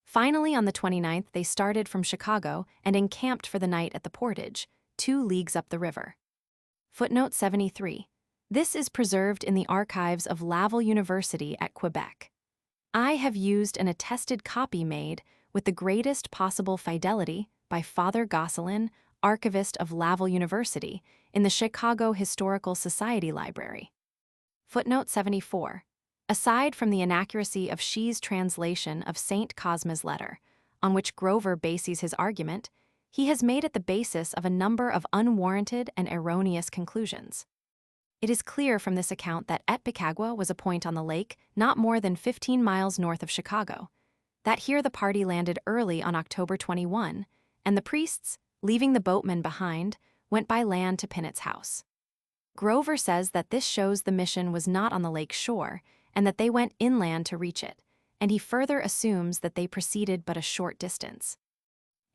A: Finally, on the 29th, they started from Chicago and encamped for the night at the Portage, 2 leagues up the river. Footnote 73. This is preserved in the archives of Laval University at Quebec. I have used an attested copy made, with the greatest possible fidelity, by Father Gosselin, archivist of Laval University, in the Chicago Historical Society Library. Footnote 74. Aside from the inaccuracy of She's translation of St. Cosme's letter, on which Grover bases his argument, he has made it the basis of a number of unwarranted and erroneous conclusions. It is clear from this account that Etpicagua was a point on the lake not more than 15 miles north of Chicago, that here the party landed early on October 21, and the priests, leaving the boatmen behind, went by land to Pinnock's house. Grover says that this shows the mission was not on the lake shore, and that they went inland to reach it, and he further assumes that they proceeded but a short distance.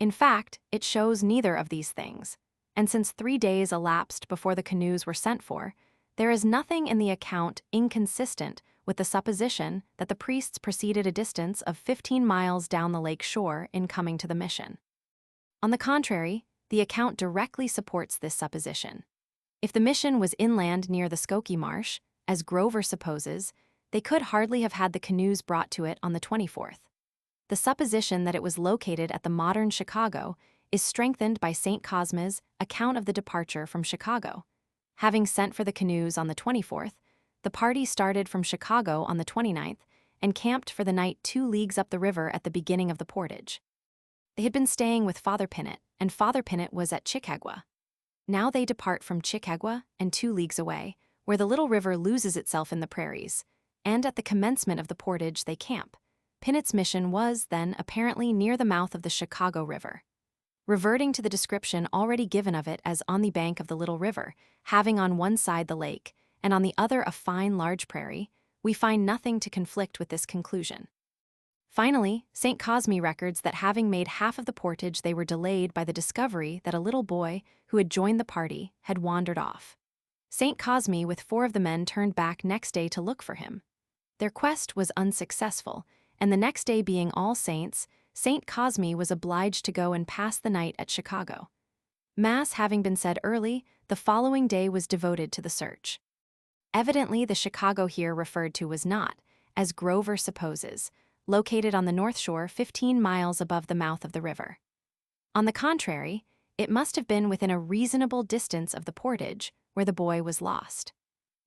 A: In fact, it shows neither of these things, and since 3 days elapsed before the canoes were sent for, there is nothing in the account inconsistent with the supposition that the priests proceeded a distance of 15 miles down the lake shore in coming to the mission. On the contrary, the account directly supports this supposition. If the mission was inland near the Skokie Marsh, as Grover supposes, they could hardly have had the canoes brought to it on the 24th. The supposition that it was located at the modern Chicago is strengthened by St. Cosme's account of the departure from Chicago. Having sent for the canoes on the 24th, the party started from Chicago on the 29th and camped for the night 2 leagues up the river at the beginning of the portage. They had been staying with Father Pinnock, and Father Pinnock was at Chicago. Now they depart from Chicago and 2 leagues away, where the little river loses itself in the prairies, and at the commencement of the portage they camp. Pinnock's mission was, then, apparently near the mouth of the Chicago River. Reverting to the description already given of it as on the bank of the Little River, having on one side the lake, and on the other a fine large prairie, we find nothing to conflict with this conclusion. Finally, St. Cosme records that having made half of the portage they were delayed by the discovery that a little boy, who had joined the party, had wandered off. St. Cosme with 4 of the men turned back next day to look for him. Their quest was unsuccessful, and the next day being All Saints, St. Cosme was obliged to go and pass the night at Chicago. Mass having been said early, the following day was devoted to the search. Evidently, the Chicago here referred to was not, as Grover supposes, located on the North Shore 15 miles above the mouth of the river. On the contrary, it must have been within a reasonable distance of the portage, where the boy was lost.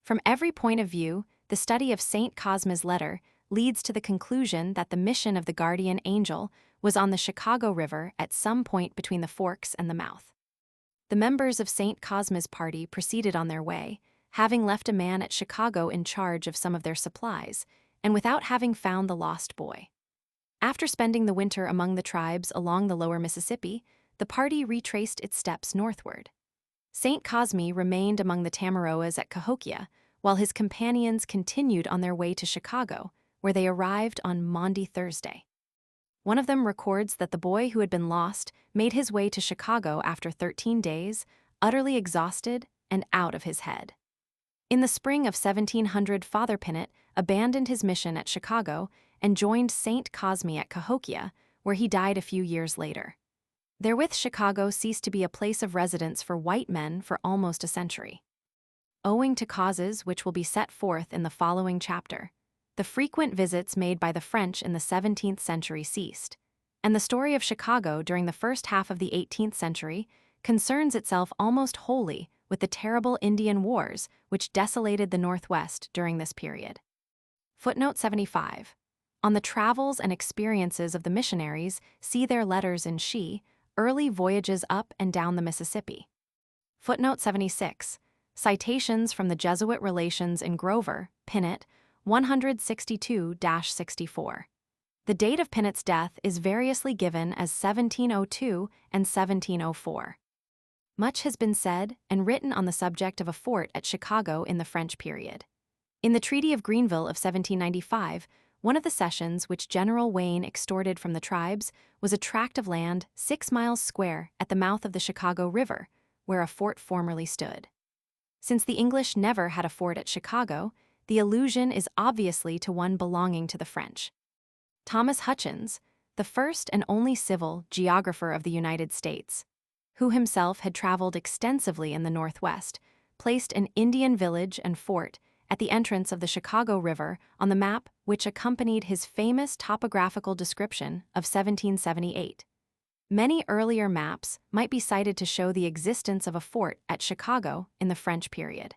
A: From every point of view, the study of St. Cosme's letter leads to the conclusion that the mission of the guardian angel was on the Chicago River at some point between the forks and the mouth. The members of St. Cosme's party proceeded on their way, having left a man at Chicago in charge of some of their supplies, and without having found the lost boy. After spending the winter among the tribes along the lower Mississippi, the party retraced its steps northward. St. Cosme remained among the Tamaroas at Cahokia, while his companions continued on their way to Chicago, where they arrived on Maundy Thursday. One of them records that the boy who had been lost made his way to Chicago after 13 days, utterly exhausted and out of his head. In the spring of 1700, Father Pinnett abandoned his mission at Chicago and joined St. Cosme at Cahokia, where he died a few years later. Therewith, Chicago ceased to be a place of residence for white men for almost a century. Owing to causes which will be set forth in the following chapter, the frequent visits made by the French in the 17th century ceased, and the story of Chicago during the first half of the 18th century concerns itself almost wholly with the terrible Indian Wars which desolated the Northwest during this period. Footnote 75. On the travels and experiences of the missionaries, see their letters in She, Early Voyages Up and Down the Mississippi. Footnote 76. Citations from the Jesuit Relations in Grover, Pinnett, 162-64. The date of Pinnett's death is variously given as 1702 and 1704. Much has been said and written on the subject of a fort at Chicago in the French period. In the Treaty of Greenville of 1795, one of the cessions which General Wayne extorted from the tribes was a tract of land 6 miles square at the mouth of the Chicago River, where a fort formerly stood. Since the English never had a fort at Chicago, the allusion is obviously to one belonging to the French. Thomas Hutchins, the first and only civil geographer of the United States, who himself had traveled extensively in the Northwest, placed an Indian village and fort at the entrance of the Chicago River on the map which accompanied his famous topographical description of 1778. Many earlier maps might be cited to show the existence of a fort at Chicago in the French period.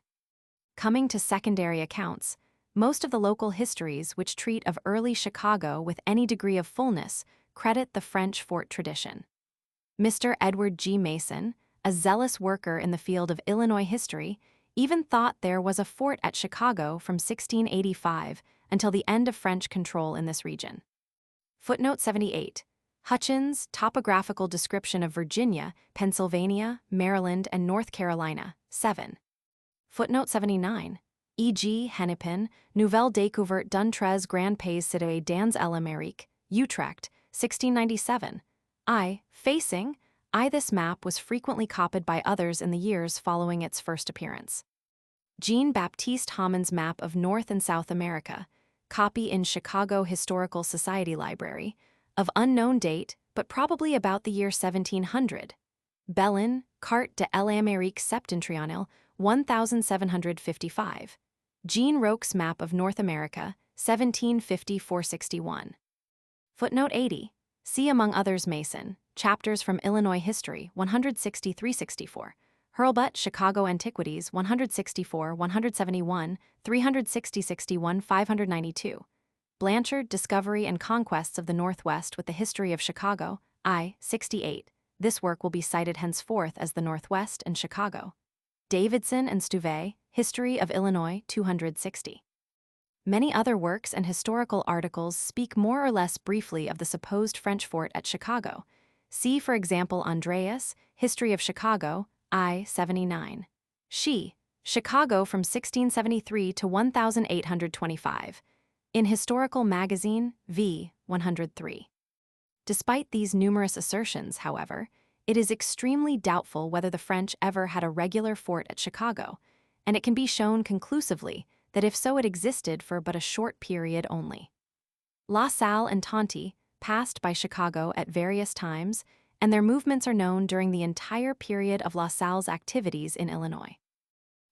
A: Coming to secondary accounts, most of the local histories which treat of early Chicago with any degree of fullness credit the French fort tradition. Mr. Edward G. Mason, a zealous worker in the field of Illinois history, even thought there was a fort at Chicago from 1685 until the end of French control in this region. Footnote 78. Hutchins' Topographical Description of Virginia, Pennsylvania, Maryland, and North Carolina, 7. Footnote 79. E. G. Hennepin, Nouvelle découverte d'un très grand pays situé dans l'Amérique, Utrecht, 1697. Facing. This map was frequently copied by others in the years following its first appearance. Jean-Baptiste Hamon's map of North and South America, copy in Chicago Historical Society Library, of unknown date, but probably about the year 1700. Bellin, Carte de l'Amérique septentrionale, 1755. Jean Roch's map of North America, 1750-461. Footnote 80. See among others Mason, Chapters from Illinois History, 163-64. Hurlbut, Chicago Antiquities, 164-171, 360-61, 592. Blanchard, Discovery and Conquests of the Northwest with the History of Chicago, 68. This work will be cited henceforth as the Northwest and Chicago. Davidson and Stuve, History of Illinois, 260. Many other works and historical articles speak more or less briefly of the supposed French fort at Chicago. See, for example, Andreas, History of Chicago, I. 79. Chicago from 1673 to 1825. In Historical Magazine, v. 103. Despite these numerous assertions, however, it is extremely doubtful whether the French ever had a regular fort at Chicago, and it can be shown conclusively that if so it existed for but a short period only. La Salle and Tonty, passed by Chicago at various times, and their movements are known during the entire period of La Salle's activities in Illinois.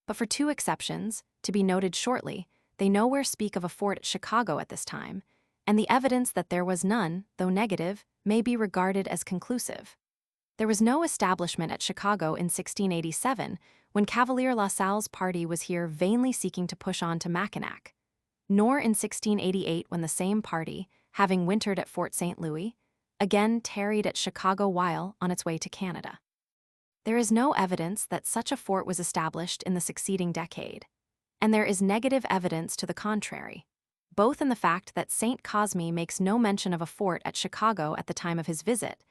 A: But for two exceptions, to be noted shortly, they nowhere speak of a fort at Chicago at this time, and the evidence that there was none, though negative, may be regarded as conclusive. There was no establishment at Chicago in 1687 when Cavalier La Salle's party was here vainly seeking to push on to Mackinac, nor in 1688 when the same party, having wintered at Fort St. Louis, again tarried at Chicago while on its way to Canada. There is no evidence that such a fort was established in the succeeding decade, and there is negative evidence to the contrary, both in the fact that St. Cosme makes no mention of a fort at Chicago at the time of his visit,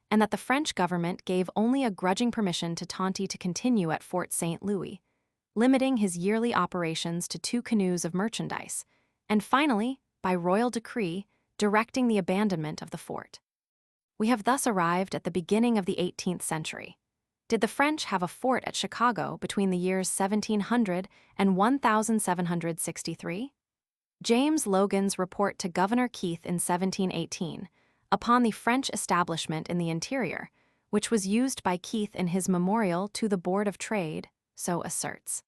A: and that the French government gave only a grudging permission to Tonty to continue at Fort St. Louis, limiting his yearly operations to 2 canoes of merchandise, and finally, by royal decree, directing the abandonment of the fort. We have thus arrived at the beginning of the 18th century. Did the French have a fort at Chicago between the years 1700 and 1763? James Logan's report to Governor Keith in 1718, upon the French establishment in the interior, which was used by Keith in his memorial to the Board of Trade, so asserts.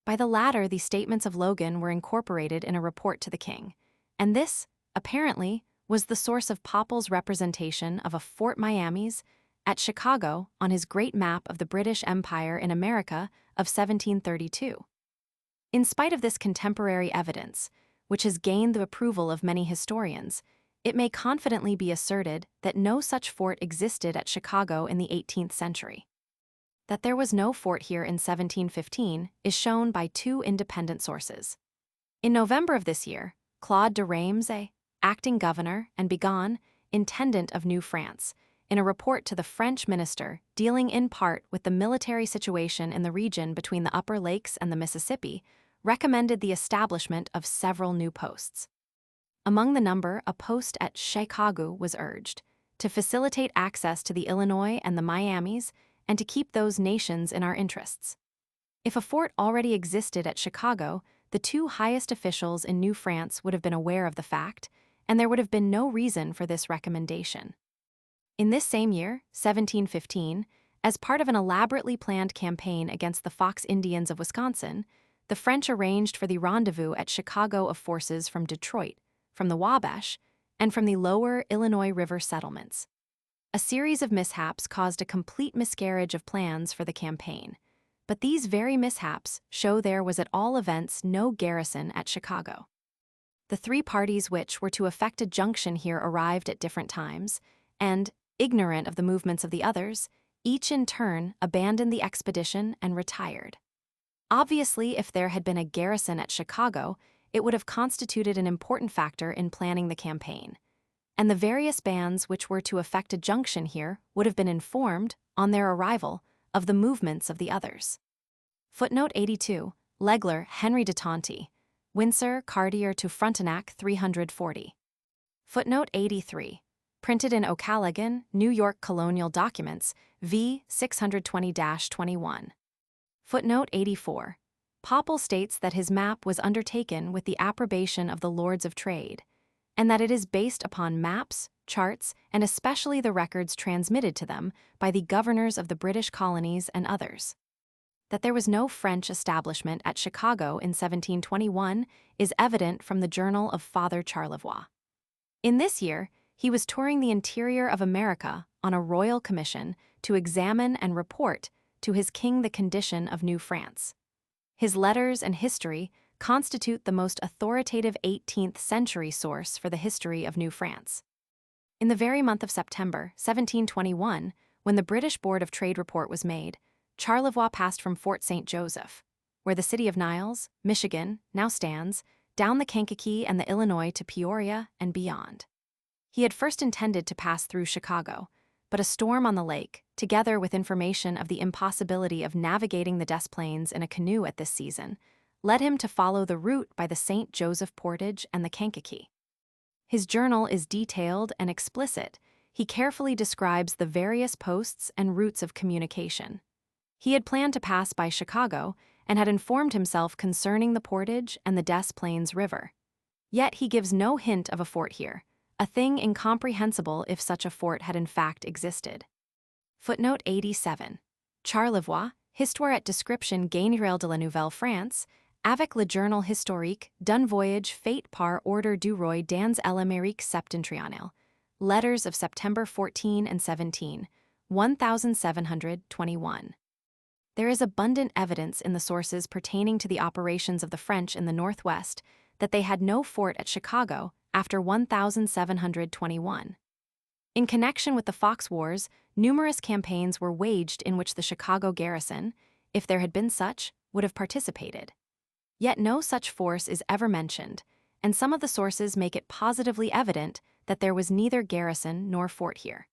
A: By the latter, the statements of Logan were incorporated in a report to the king, and this, apparently, was the source of Popple's representation of a Fort Miami's at Chicago on his great map of the British Empire in America of 1732. In spite of this contemporary evidence, which has gained the approval of many historians, it may confidently be asserted that no such fort existed at Chicago in the 18th century. That there was no fort here in 1715 is shown by 2 independent sources. In November of this year, Claude de Reims, acting governor and Bigon, intendant of New France, in a report to the French minister dealing in part with the military situation in the region between the Upper Lakes and the Mississippi, recommended the establishment of several new posts. Among the number, a post at Chicago was urged, to facilitate access to the Illinois and the Miamis, and to keep those nations in our interests. If a fort already existed at Chicago, the 2 highest officials in New France would have been aware of the fact, and there would have been no reason for this recommendation. In this same year, 1715, as part of an elaborately planned campaign against the Fox Indians of Wisconsin, the French arranged for the rendezvous at Chicago of forces from Detroit, from the Wabash, and from the lower Illinois River settlements. A series of mishaps caused a complete miscarriage of plans for the campaign, but these very mishaps show there was at all events no garrison at Chicago. The 3 parties which were to effect a junction here arrived at different times, and, ignorant of the movements of the others, each in turn abandoned the expedition and retired. Obviously, if there had been a garrison at Chicago, it would have constituted an important factor in planning the campaign, and the various bands which were to effect a junction here would have been informed, on their arrival, of the movements of the others. Footnote 82, Legler, Henry de Tonty, Windsor, Cartier to Frontenac 340. Footnote 83. Printed in O'Callaghan, New York Colonial Documents, v. 620-21. Footnote 84. Popple states that his map was undertaken with the approbation of the Lords of Trade, and that it is based upon maps, charts, and especially the records transmitted to them by the governors of the British colonies and others. That there was no French establishment at Chicago in 1721 is evident from the Journal of Father Charlevoix. In this year, he was touring the interior of America on a royal commission to examine and report to his king the condition of New France. His letters and history constitute the most authoritative 18th century source for the history of New France. In the very month of September, 1721, when the British Board of Trade report was made, Charlevoix passed from Fort St. Joseph, where the city of Niles, Michigan, now stands, down the Kankakee and the Illinois to Peoria and beyond. He had first intended to pass through Chicago, but a storm on the lake, together with information of the impossibility of navigating the Des Plaines in a canoe at this season, led him to follow the route by the St. Joseph Portage and the Kankakee. His journal is detailed and explicit. He carefully describes the various posts and routes of communication. He had planned to pass by Chicago and had informed himself concerning the Portage and the Des Plaines River. Yet he gives no hint of a fort here, a thing incomprehensible if such a fort had in fact existed. Footnote 87. Charlevoix, Histoire et description générale de la Nouvelle-France, avec le journal historique d'un voyage fait par ordre du roi dans l'Amérique septentrionale. Letters of September 14 and 17, 1721. There is abundant evidence in the sources pertaining to the operations of the French in the Northwest that they had no fort at Chicago after 1721. In connection with the Fox Wars, numerous campaigns were waged in which the Chicago garrison, if there had been such, would have participated. Yet no such force is ever mentioned, and some of the sources make it positively evident that there was neither garrison nor fort here.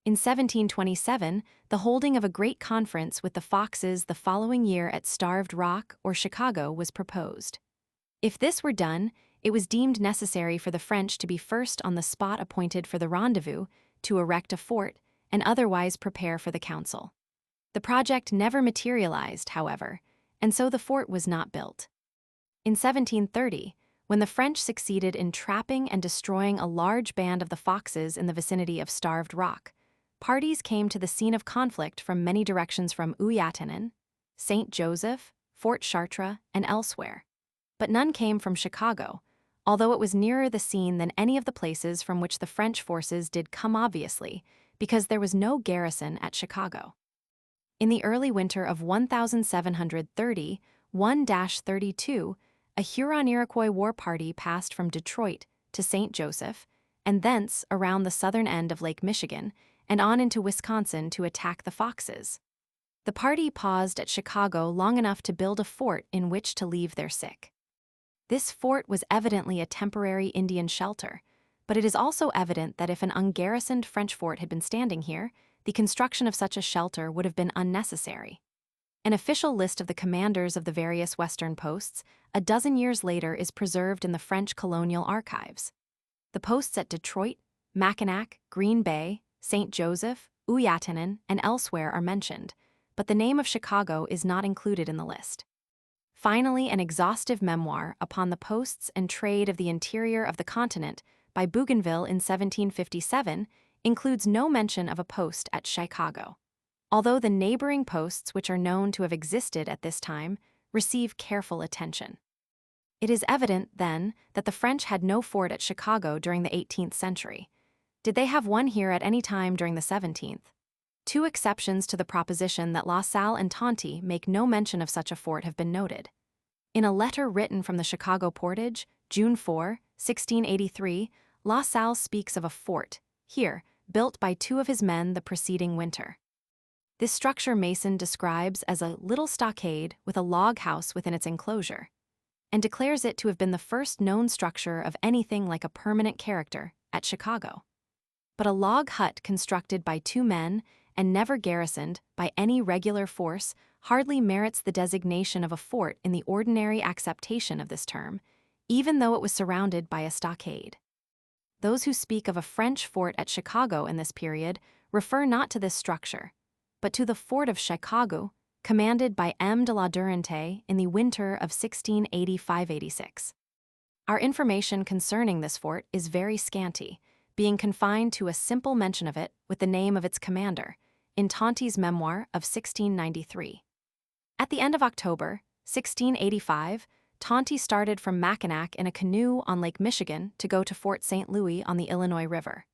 A: In 1727, the holding of a great conference with the Foxes the following year at Starved Rock or Chicago was proposed. If this were done, it was deemed necessary for the French to be first on the spot appointed for the rendezvous, to erect a fort, and otherwise prepare for the council. The project never materialized, however, and so the fort was not built. In 1730, when the French succeeded in trapping and destroying a large band of the Foxes in the vicinity of Starved Rock, parties came to the scene of conflict from many directions from Ouyatenen, St. Joseph, Fort Chartres, and elsewhere. But none came from Chicago, although it was nearer the scene than any of the places from which the French forces did come obviously, because there was no garrison at Chicago. In the early winter of 1730-1-32, a Huron-Iroquois war party passed from Detroit to St. Joseph, and thence around the southern end of Lake Michigan and on into Wisconsin to attack the Foxes. The party paused at Chicago long enough to build a fort in which to leave their sick. This fort was evidently a temporary Indian shelter, but it is also evident that if an ungarrisoned French fort had been standing here, the construction of such a shelter would have been unnecessary. An official list of the commanders of the various Western posts, a dozen years later, is preserved in the French colonial archives. The posts at Detroit, Mackinac, Green Bay, St. Joseph, Ouyatenen, and elsewhere are mentioned, but the name of Chicago is not included in the list. Finally, an exhaustive memoir upon the posts and trade of the interior of the continent by Bougainville in 1757 includes no mention of a post at Chicago, although the neighboring posts which are known to have existed at this time receive careful attention. It is evident, then, that the French had no fort at Chicago during the 18th century. Did they have one here at any time during the 17th? Two exceptions to the proposition that La Salle and Tonty make no mention of such a fort have been noted. In a letter written from the Chicago Portage, June 4, 1683, La Salle speaks of a fort, here, built by two of his men the preceding winter. This structure Mason describes as a little stockade with a log house within its enclosure, and declares it to have been the first known structure of anything like a permanent character at Chicago. But a log hut constructed by two men and never garrisoned by any regular force hardly merits the designation of a fort in the ordinary acceptation of this term, even though it was surrounded by a stockade. Those who speak of a French fort at Chicago in this period refer not to this structure, but to the Fort of Chicago, commanded by M. de la Durantaye in the winter of 1685-86. Our information concerning this fort is very scanty, being confined to a simple mention of it with the name of its commander, in Tonty's memoir of 1693. At the end of October, 1685, Tonty started from Mackinac in a canoe on Lake Michigan to go to Fort St. Louis on the Illinois River.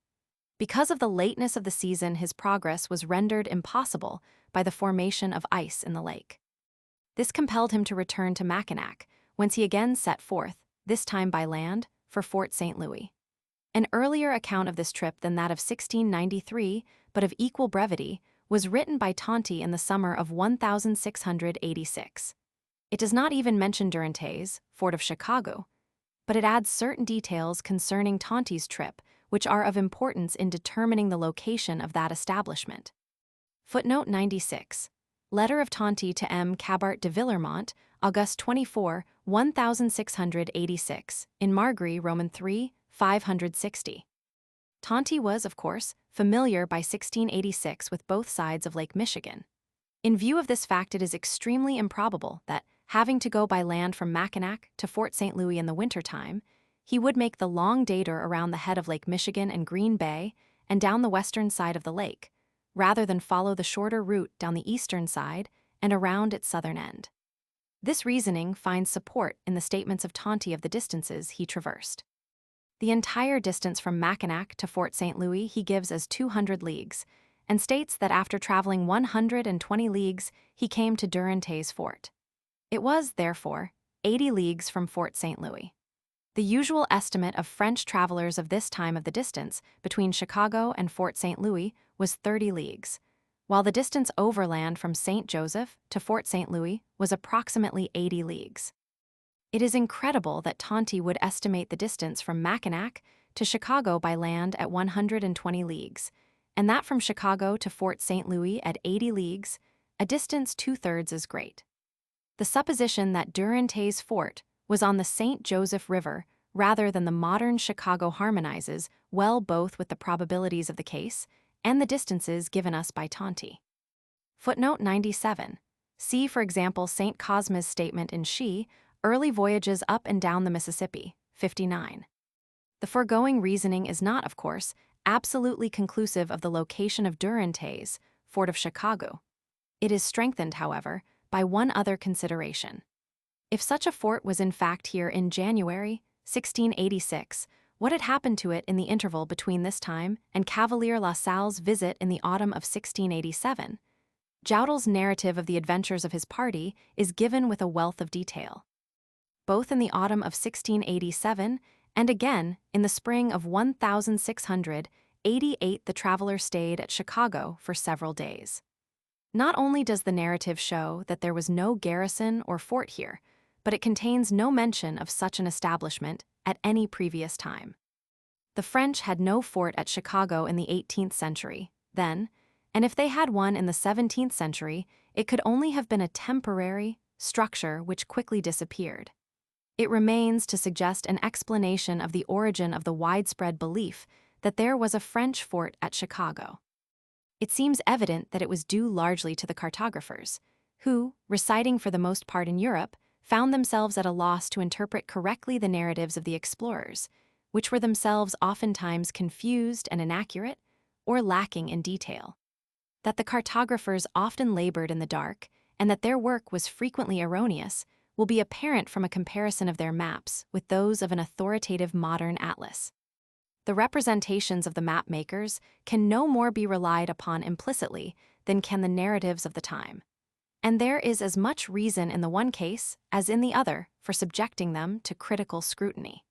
A: Because of the lateness of the season, his progress was rendered impossible by the formation of ice in the lake. This compelled him to return to Mackinac, whence he again set forth, this time by land, for Fort St. Louis. An earlier account of this trip than that of 1693, but of equal brevity, was written by Tonty in the summer of 1686. It does not even mention Durantaye's Fort of Chicago, but it adds certain details concerning Tonty's trip which are of importance in determining the location of that establishment. Footnote 96. Letter of Tonty to M. Cabart de Villermont, August 24, 1686, in Margry, Roman 3, 560. Tonty was, of course, familiar by 1686 with both sides of Lake Michigan. In view of this fact, it is extremely improbable that, having to go by land from Mackinac to Fort St. Louis in the wintertime, he would make the long dater around the head of Lake Michigan and Green Bay and down the western side of the lake, rather than follow the shorter route down the eastern side and around its southern end. This reasoning finds support in the statements of Tonti of the distances he traversed. The entire distance from Mackinac to Fort St. Louis he gives as 200 leagues, and states that after traveling 120 leagues, he came to Durantaye's fort. It was, therefore, 80 leagues from Fort St. Louis. The usual estimate of French travelers of this time of the distance between Chicago and Fort St. Louis was 30 leagues, while the distance overland from St. Joseph to Fort St. Louis was approximately 80 leagues. It is incredible that Tonti would estimate the distance from Mackinac to Chicago by land at 120 leagues, and that from Chicago to Fort St. Louis at 80 leagues, a distance 2/3 as great. The supposition that Durantaye's fort was on the St. Joseph River rather than the modern Chicago harmonizes well both with the probabilities of the case and the distances given us by Tonti. Footnote 97. See, for example, St. Cosma's statement in She, Early Voyages Up and Down the Mississippi, 59. The foregoing reasoning is not, of course, absolutely conclusive of the location of Durantaye's Fort of Chicago. It is strengthened, however, by one other consideration. If such a fort was in fact here in January 1686, what had happened to it in the interval between this time and Cavalier La Salle's visit in the autumn of 1687? Joutel's narrative of the adventures of his party is given with a wealth of detail. Both in the autumn of 1687 and again in the spring of 1688 the traveler stayed at Chicago for several days. Not only does the narrative show that there was no garrison or fort here, but it contains no mention of such an establishment at any previous time. The French had no fort at Chicago in the 18th century, then, and if they had one in the 17th century, it could only have been a temporary structure which quickly disappeared. It remains to suggest an explanation of the origin of the widespread belief that there was a French fort at Chicago. It seems evident that it was due largely to the cartographers, who, residing for the most part in Europe, found themselves at a loss to interpret correctly the narratives of the explorers, which were themselves oftentimes confused and inaccurate, or lacking in detail. That the cartographers often labored in the dark, and that their work was frequently erroneous, will be apparent from a comparison of their maps with those of an authoritative modern atlas. The representations of the map makers can no more be relied upon implicitly than can the narratives of the time, and there is as much reason in the one case as in the other for subjecting them to critical scrutiny.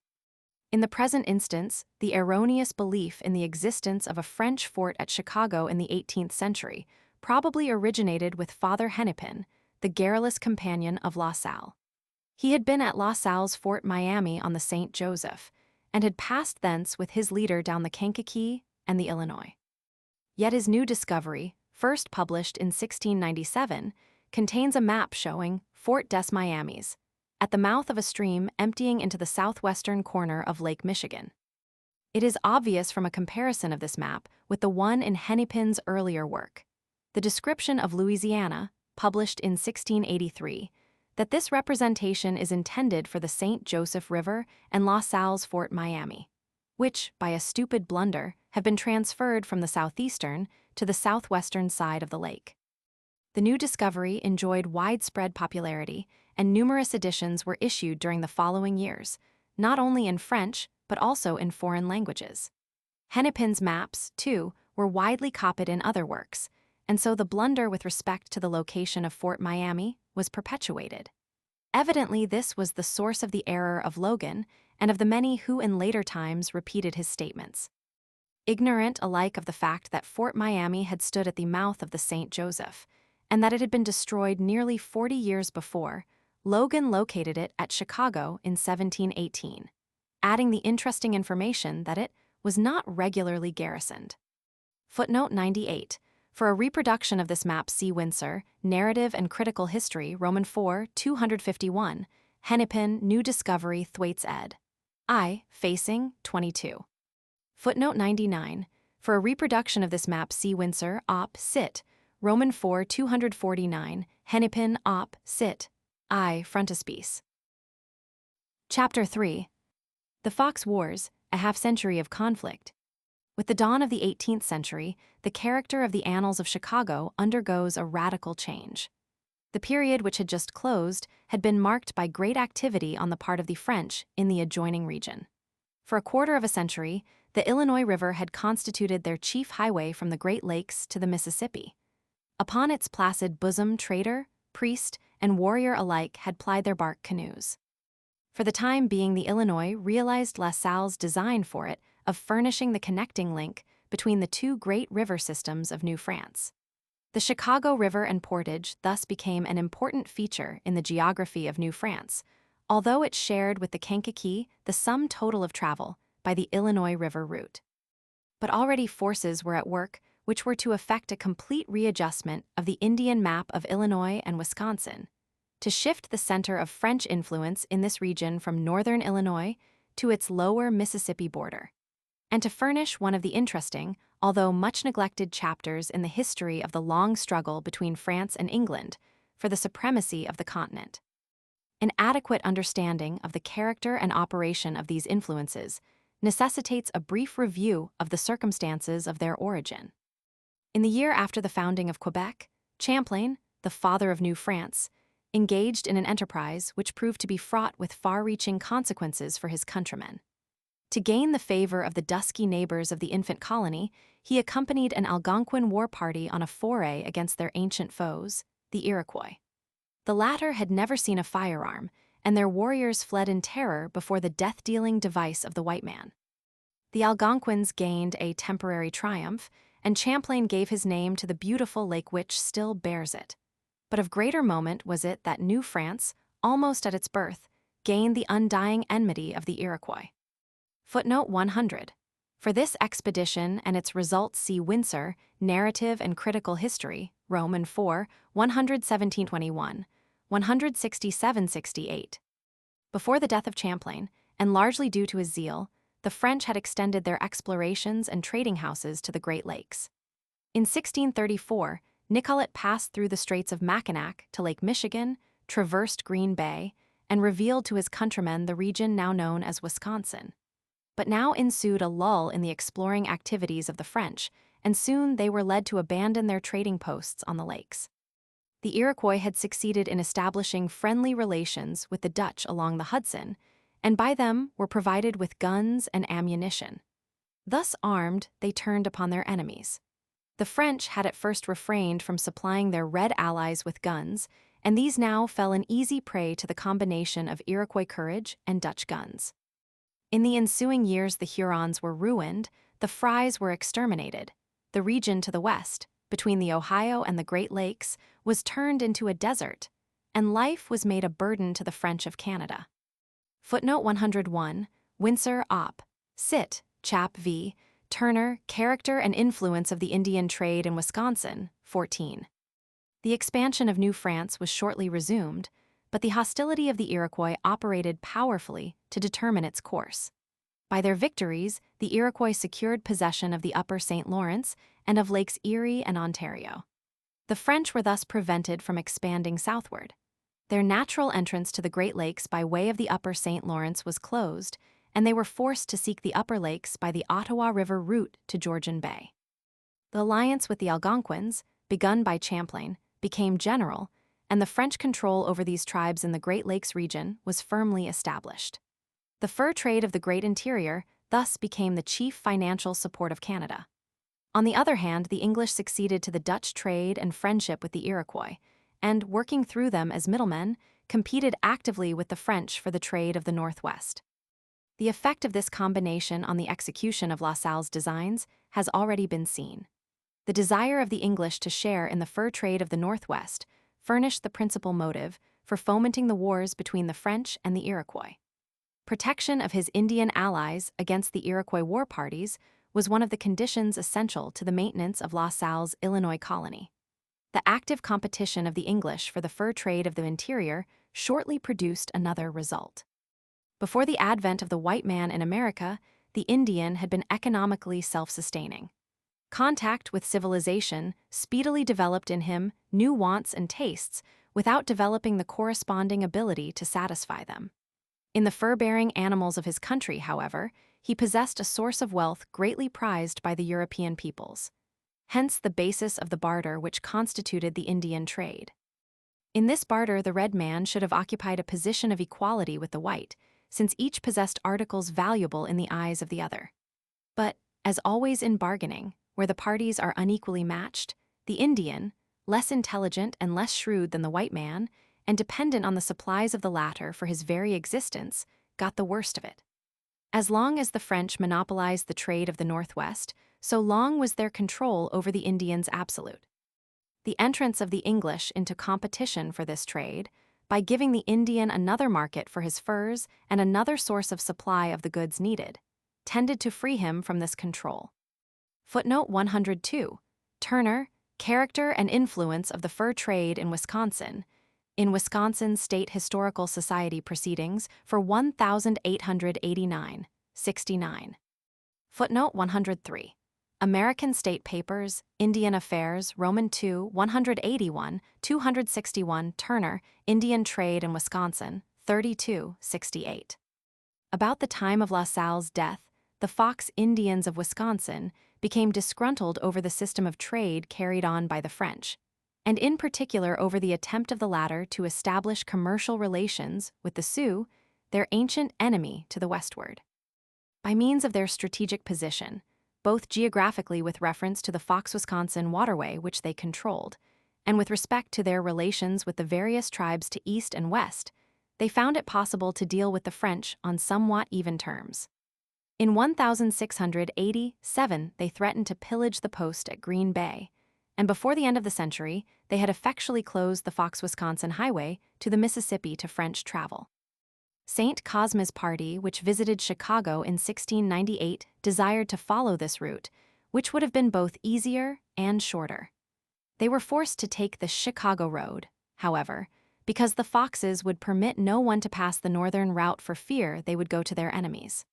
A: In the present instance, the erroneous belief in the existence of a French fort at Chicago in the 18th century probably originated with Father Hennepin, the garrulous companion of La Salle. He had been at La Salle's Fort Miami on the St. Joseph, and had passed thence with his leader down the Kankakee and the Illinois. Yet his new discovery, first published in 1697, contains a map showing Fort des Miamis, at the mouth of a stream emptying into the southwestern corner of Lake Michigan. It is obvious from a comparison of this map with the one in Hennepin's earlier work, the description of Louisiana, published in 1683, that this representation is intended for the St. Joseph River and La Salle's Fort Miami, which, by a stupid blunder, have been transferred from the southeastern to the southwestern side of the lake. The new discovery enjoyed widespread popularity, and numerous editions were issued during the following years, not only in French, but also in foreign languages. Hennepin's maps, too, were widely copied in other works, and so the blunder with respect to the location of Fort Miami was perpetuated. Evidently, this was the source of the error of Logan and of the many who in later times repeated his statements. Ignorant alike of the fact that Fort Miami had stood at the mouth of the St. Joseph, and that it had been destroyed nearly 40 years before, Logan located it at Chicago in 1718, adding the interesting information that it was not regularly garrisoned. Footnote 98. For a reproduction of this map, see Winsor, Narrative and Critical History, Roman 4, 251, Hennepin, New Discovery, Thwaites ed. I. Facing, 22. Footnote 99. For a reproduction of this map, see Winsor, Op. Cit. Roman 4, 249, Hennepin, Op. Cit. I. Frontispiece. Chapter 3. The Fox Wars, a half-century of conflict. With the dawn of the 18th century, the character of the annals of Chicago undergoes a radical change. The period which had just closed had been marked by great activity on the part of the French in the adjoining region. For a quarter of a century, the Illinois River had constituted their chief highway from the Great Lakes to the Mississippi. Upon its placid bosom trader, priest, and warrior alike had plied their bark canoes. For the time being, the Illinois realized La Salle's design for it of furnishing the connecting link between the two great river systems of New France. The Chicago River and Portage thus became an important feature in the geography of New France, although it shared with the Kankakee the sum total of travel by the Illinois River route. But already forces were at work which were to effect a complete readjustment of the Indian map of Illinois and Wisconsin, to shift the center of French influence in this region from northern Illinois to its lower Mississippi border, and to furnish one of the interesting, although much neglected chapters in the history of the long struggle between France and England for the supremacy of the continent. An adequate understanding of the character and operation of these influences necessitates a brief review of the circumstances of their origin. In the year after the founding of Quebec, Champlain, the father of New France, engaged in an enterprise which proved to be fraught with far-reaching consequences for his countrymen. To gain the favor of the dusky neighbors of the infant colony, he accompanied an Algonquin war party on a foray against their ancient foes, the Iroquois. The latter had never seen a firearm, and their warriors fled in terror before the death-dealing device of the white man. The Algonquins gained a temporary triumph, and Champlain gave his name to the beautiful lake which still bears it. But of greater moment was it that New France, almost at its birth, gained the undying enmity of the Iroquois. Footnote 100. For this expedition and its results see Windsor, Narrative and Critical History, Roman 4, 117-21, 167-68. Before the death of Champlain, and largely due to his zeal, the French had extended their explorations and trading houses to the Great Lakes. In 1634, Nicollet passed through the Straits of Mackinac to Lake Michigan, traversed Green Bay, and revealed to his countrymen the region now known as Wisconsin. But now ensued a lull in the exploring activities of the French, and soon they were led to abandon their trading posts on the lakes. The Iroquois had succeeded in establishing friendly relations with the Dutch along the Hudson, and by them were provided with guns and ammunition. Thus armed, they turned upon their enemies. The French had at first refrained from supplying their red allies with guns, and these now fell an easy prey to the combination of Iroquois courage and Dutch guns. In the ensuing years, the Hurons were ruined, the Fries were exterminated. The region to the west, between the Ohio and the Great Lakes, was turned into a desert, and life was made a burden to the French of Canada. Footnote 101, Windsor Op. Cit. Chap v. Turner, Character and Influence of the Indian Trade in Wisconsin, 14. The expansion of New France was shortly resumed, but the hostility of the Iroquois operated powerfully to determine its course. By their victories, the Iroquois secured possession of the upper St. Lawrence and of Lakes Erie and Ontario. The French were thus prevented from expanding southward. Their natural entrance to the Great Lakes by way of the upper St. Lawrence was closed, and they were forced to seek the upper lakes by the Ottawa River route to Georgian Bay. The alliance with the Algonquins, begun by Champlain, became general, and the French control over these tribes in the Great Lakes region was firmly established. The fur trade of the Great Interior thus became the chief financial support of Canada. On the other hand, the English succeeded to the Dutch trade and friendship with the Iroquois, and, working through them as middlemen, competed actively with the French for the trade of the Northwest. The effect of this combination on the execution of La Salle's designs has already been seen. The desire of the English to share in the fur trade of the Northwest furnished the principal motive for fomenting the wars between the French and the Iroquois. Protection of his Indian allies against the Iroquois war parties was one of the conditions essential to the maintenance of La Salle's Illinois colony. The active competition of the English for the fur trade of the interior shortly produced another result. Before the advent of the white man in America, the Indian had been economically self-sustaining. Contact with civilization speedily developed in him new wants and tastes without developing the corresponding ability to satisfy them. In the fur-bearing animals of his country, however, he possessed a source of wealth greatly prized by the European peoples. Hence the basis of the barter which constituted the Indian trade. In this barter, the red man should have occupied a position of equality with the white, since each possessed articles valuable in the eyes of the other. But, as always in bargaining, where the parties are unequally matched, the Indian, less intelligent and less shrewd than the white man, and dependent on the supplies of the latter for his very existence, got the worst of it. As long as the French monopolized the trade of the Northwest, so long was their control over the Indians absolute. The entrance of the English into competition for this trade, by giving the Indian another market for his furs and another source of supply of the goods needed, tended to free him from this control. Footnote 102. Turner, Character and Influence of the Fur Trade in Wisconsin, in Wisconsin State Historical Society Proceedings for 1889, 69. Footnote 103. American State Papers, Indian Affairs, Roman II, 181, 261, Turner, Indian Trade in Wisconsin, 32, 68. About the time of La Salle's death, the Fox Indians of Wisconsin became disgruntled over the system of trade carried on by the French, and in particular over the attempt of the latter to establish commercial relations with the Sioux, their ancient enemy to the westward. By means of their strategic position, both geographically with reference to the Fox-Wisconsin waterway which they controlled, and with respect to their relations with the various tribes to east and west, they found it possible to deal with the French on somewhat even terms. In 1687, they threatened to pillage the post at Green Bay, and before the end of the century, they had effectually closed the Fox-Wisconsin highway to the Mississippi to French travel. St. Cosme's party, which visited Chicago in 1698, desired to follow this route, which would have been both easier and shorter. They were forced to take the Chicago road, however, because the Foxes would permit no one to pass the northern route for fear they would go to their enemies.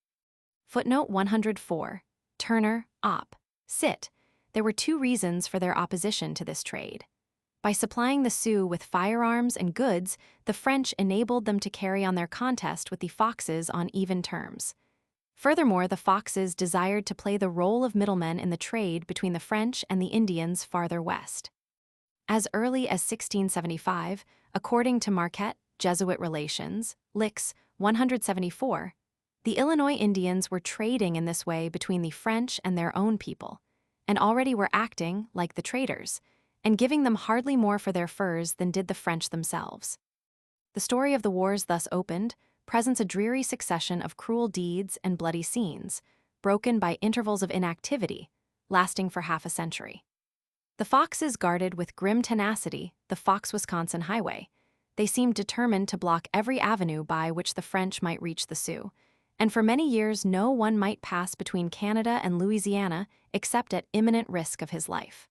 A: Footnote 104. Turner, Op. Cit. There were two reasons for their opposition to this trade. By supplying the Sioux with firearms and goods, the French enabled them to carry on their contest with the Foxes on even terms. Furthermore, the Foxes desired to play the role of middlemen in the trade between the French and the Indians farther west. As early as 1675, according to Marquette, Jesuit Relations, Licks 174, the Illinois Indians were trading in this way between the French and their own people, and already were acting like the traders, and giving them hardly more for their furs than did the French themselves. The story of the wars thus opened presents a dreary succession of cruel deeds and bloody scenes, broken by intervals of inactivity, lasting for half a century. The Foxes guarded with grim tenacity the Fox-Wisconsin highway. They seemed determined to block every avenue by which the French might reach the Sioux, and for many years no one might pass between Canada and Louisiana except at imminent risk of his life.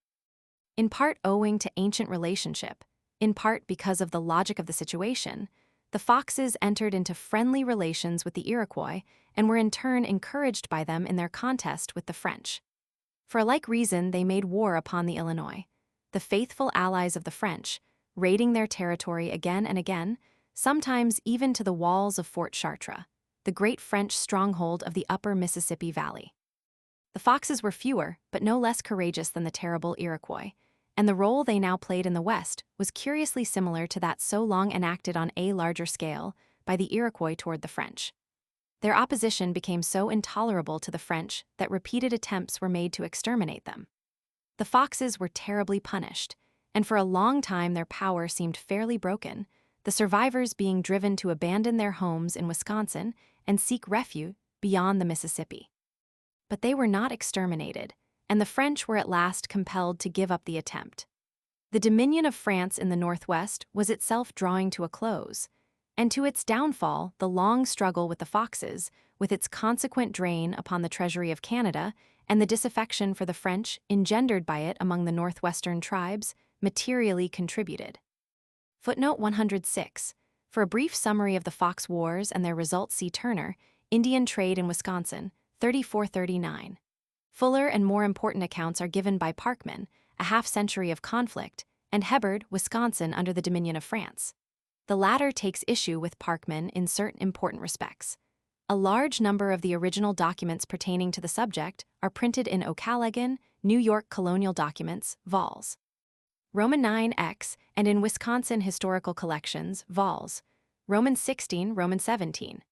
A: In part owing to ancient relationship, in part because of the logic of the situation, the Foxes entered into friendly relations with the Iroquois and were in turn encouraged by them in their contest with the French. For a like reason, they made war upon the Illinois, the faithful allies of the French, raiding their territory again and again, sometimes even to the walls of Fort Chartres, the great French stronghold of the upper Mississippi Valley. The Foxes were fewer, but no less courageous than the terrible Iroquois, and the role they now played in the West was curiously similar to that so long enacted on a larger scale by the Iroquois toward the French. Their opposition became so intolerable to the French that repeated attempts were made to exterminate them. The Foxes were terribly punished, and for a long time their power seemed fairly broken, the survivors being driven to abandon their homes in Wisconsin and seek refuge beyond the Mississippi. But they were not exterminated, and the French were at last compelled to give up the attempt. The dominion of France in the Northwest was itself drawing to a close, and to its downfall the long struggle with the Foxes, with its consequent drain upon the treasury of Canada and the disaffection for the French engendered by it among the Northwestern tribes, materially contributed. Footnote 106. For a brief summary of the Fox Wars and their results, see Turner, Indian Trade in Wisconsin, 3439. Fuller and more important accounts are given by Parkman, A Half-Century of Conflict, and Hebbard, Wisconsin under the Dominion of France. The latter takes issue with Parkman in certain important respects. A large number of the original documents pertaining to the subject are printed in Okanagan, New York colonial documents, vols. Roman 9X, and in Wisconsin historical collections, vols. Roman 16, Roman 17.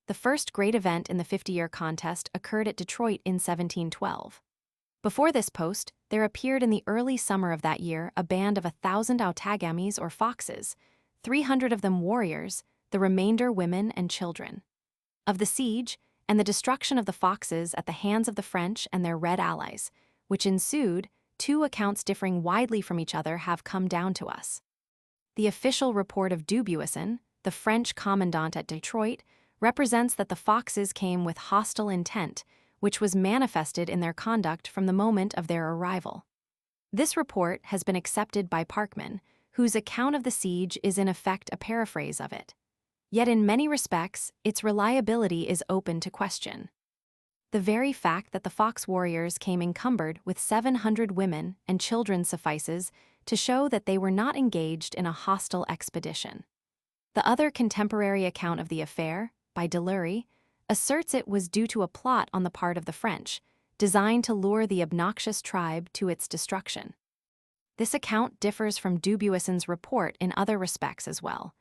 A: The first great event in the 50-year contest occurred at Detroit in 1712. Before this post, there appeared in the early summer of that year a band of 1,000 Outagamis or foxes, 300 of them warriors, the remainder women and children. Of the siege and the destruction of the foxes at the hands of the French and their Red allies, which ensued, two accounts differing widely from each other have come down to us. The official report of Dubuisson, the French commandant at Detroit, represents that the foxes came with hostile intent, which was manifested in their conduct from the moment of their arrival. This report has been accepted by Parkman, whose account of the siege is in effect a paraphrase of it. Yet in many respects, its reliability is open to question. The very fact that the fox warriors came encumbered with 700 women and children suffices to show that they were not engaged in a hostile expedition. The other contemporary account of the affair, by Delury, asserts it was due to a plot on the part of the French, designed to lure the obnoxious tribe to its destruction. This account differs from Dubuisson's report in other respects as well.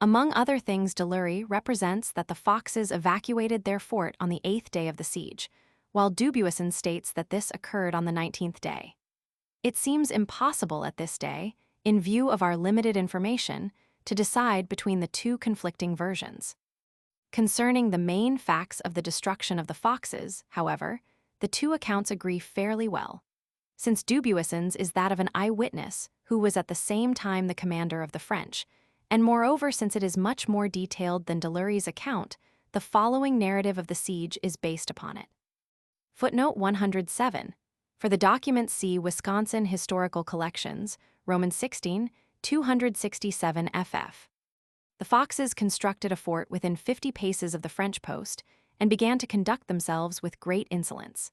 A: Among other things, Delury represents that the foxes evacuated their fort on the 8th day of the siege, while Dubuisson states that this occurred on the 19th day. It seems impossible at this day, in view of our limited information, to decide between the two conflicting versions. Concerning the main facts of the destruction of the foxes, however, the two accounts agree fairly well. Since Dubuisson's is that of an eyewitness who was at the same time the commander of the French, and moreover since it is much more detailed than Delury's account, the following narrative of the siege is based upon it. Footnote 107. For the document see Wisconsin Historical Collections, Roman 16, 267 ff. The foxes constructed a fort within 50 paces of the French post and began to conduct themselves with great insolence.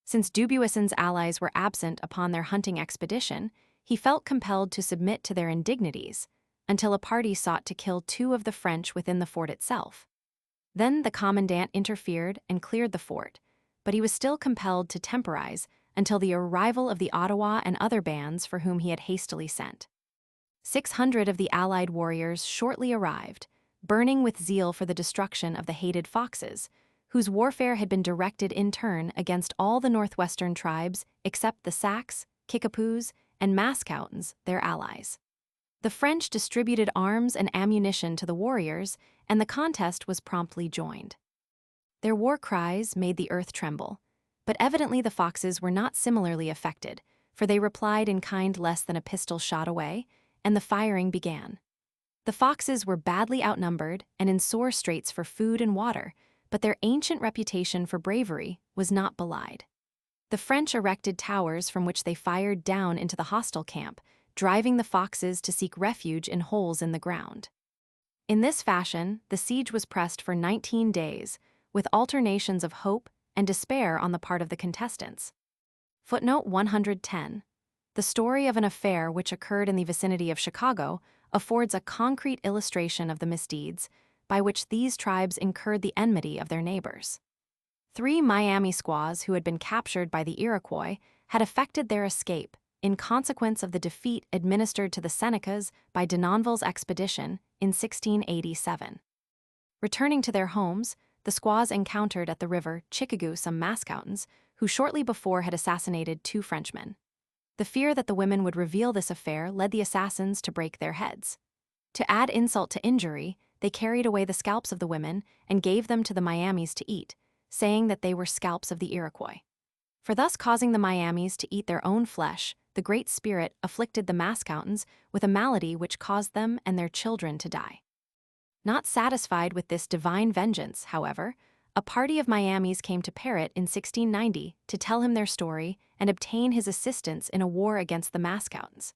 A: Since Dubuisson's allies were absent upon their hunting expedition, he felt compelled to submit to their indignities, until a party sought to kill 2 of the French within the fort itself. Then the commandant interfered and cleared the fort, but he was still compelled to temporize until the arrival of the Ottawa and other bands for whom he had hastily sent. 600 of the allied warriors shortly arrived, burning with zeal for the destruction of the hated foxes, whose warfare had been directed in turn against all the Northwestern tribes except the Sacs, Kickapoos, and Mascoutins, their allies. The French distributed arms and ammunition to the warriors, and the contest was promptly joined. Their war cries made the earth tremble, but evidently the foxes were not similarly affected, for they replied in kind less than a pistol shot away, and the firing began. The foxes were badly outnumbered and in sore straits for food and water, but their ancient reputation for bravery was not belied. The French erected towers from which they fired down into the hostile camp, driving the foxes to seek refuge in holes in the ground. In this fashion, the siege was pressed for 19 days, with alternations of hope and despair on the part of the contestants. Footnote 110. The story of an affair which occurred in the vicinity of Chicago affords a concrete illustration of the misdeeds by which these tribes incurred the enmity of their neighbors. 3 Miami squaws who had been captured by the Iroquois had effected their escape in consequence of the defeat administered to the Senecas by Denonville's expedition in 1687. Returning to their homes, the squaws encountered at the river Chickagoo some Mascoutins who shortly before had assassinated 2 Frenchmen. The fear that the women would reveal this affair led the assassins to break their heads. To add insult to injury, they carried away the scalps of the women and gave them to the Miamis to eat, saying that they were scalps of the Iroquois. For thus causing the Miamis to eat their own flesh, the Great Spirit afflicted the Mascoutins with a malady which caused them and their children to die. Not satisfied with this divine vengeance, however, a party of Miamis came to Parrott in 1690 to tell him their story and obtain his assistance in a war against the Mascoutins.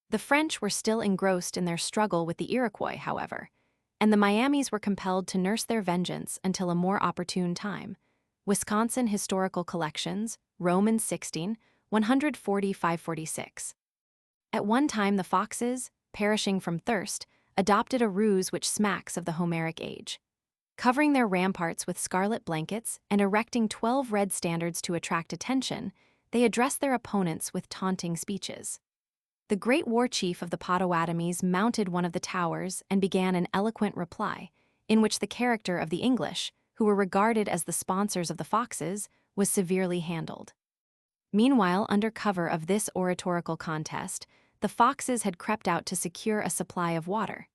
A: The French were still engrossed in their struggle with the Iroquois, however, and the Miamis were compelled to nurse their vengeance until a more opportune time. Wisconsin Historical Collections, Roman 16, 140-546. At one time the foxes, perishing from thirst, adopted a ruse which smacks of the Homeric age. Covering their ramparts with scarlet blankets and erecting 12 red standards to attract attention, they addressed their opponents with taunting speeches. The great war chief of the Potawatomis mounted one of the towers and began an eloquent reply, in which the character of the English, who were regarded as the sponsors of the Foxes, was severely handled. Meanwhile, under cover of this oratorical contest, the Foxes had crept out to secure a supply of water.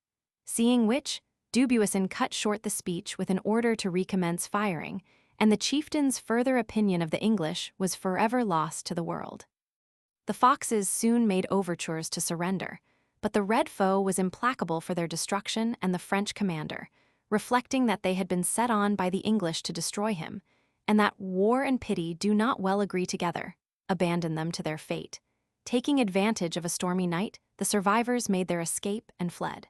A: Seeing which, Dubuisson cut short the speech with an order to recommence firing, and the chieftain's further opinion of the English was forever lost to the world. The Foxes soon made overtures to surrender, but the red foe was implacable for their destruction, and the French commander, reflecting that they had been set on by the English to destroy him, and that war and pity do not well agree together, abandoned them to their fate. Taking advantage of a stormy night, the survivors made their escape and fled.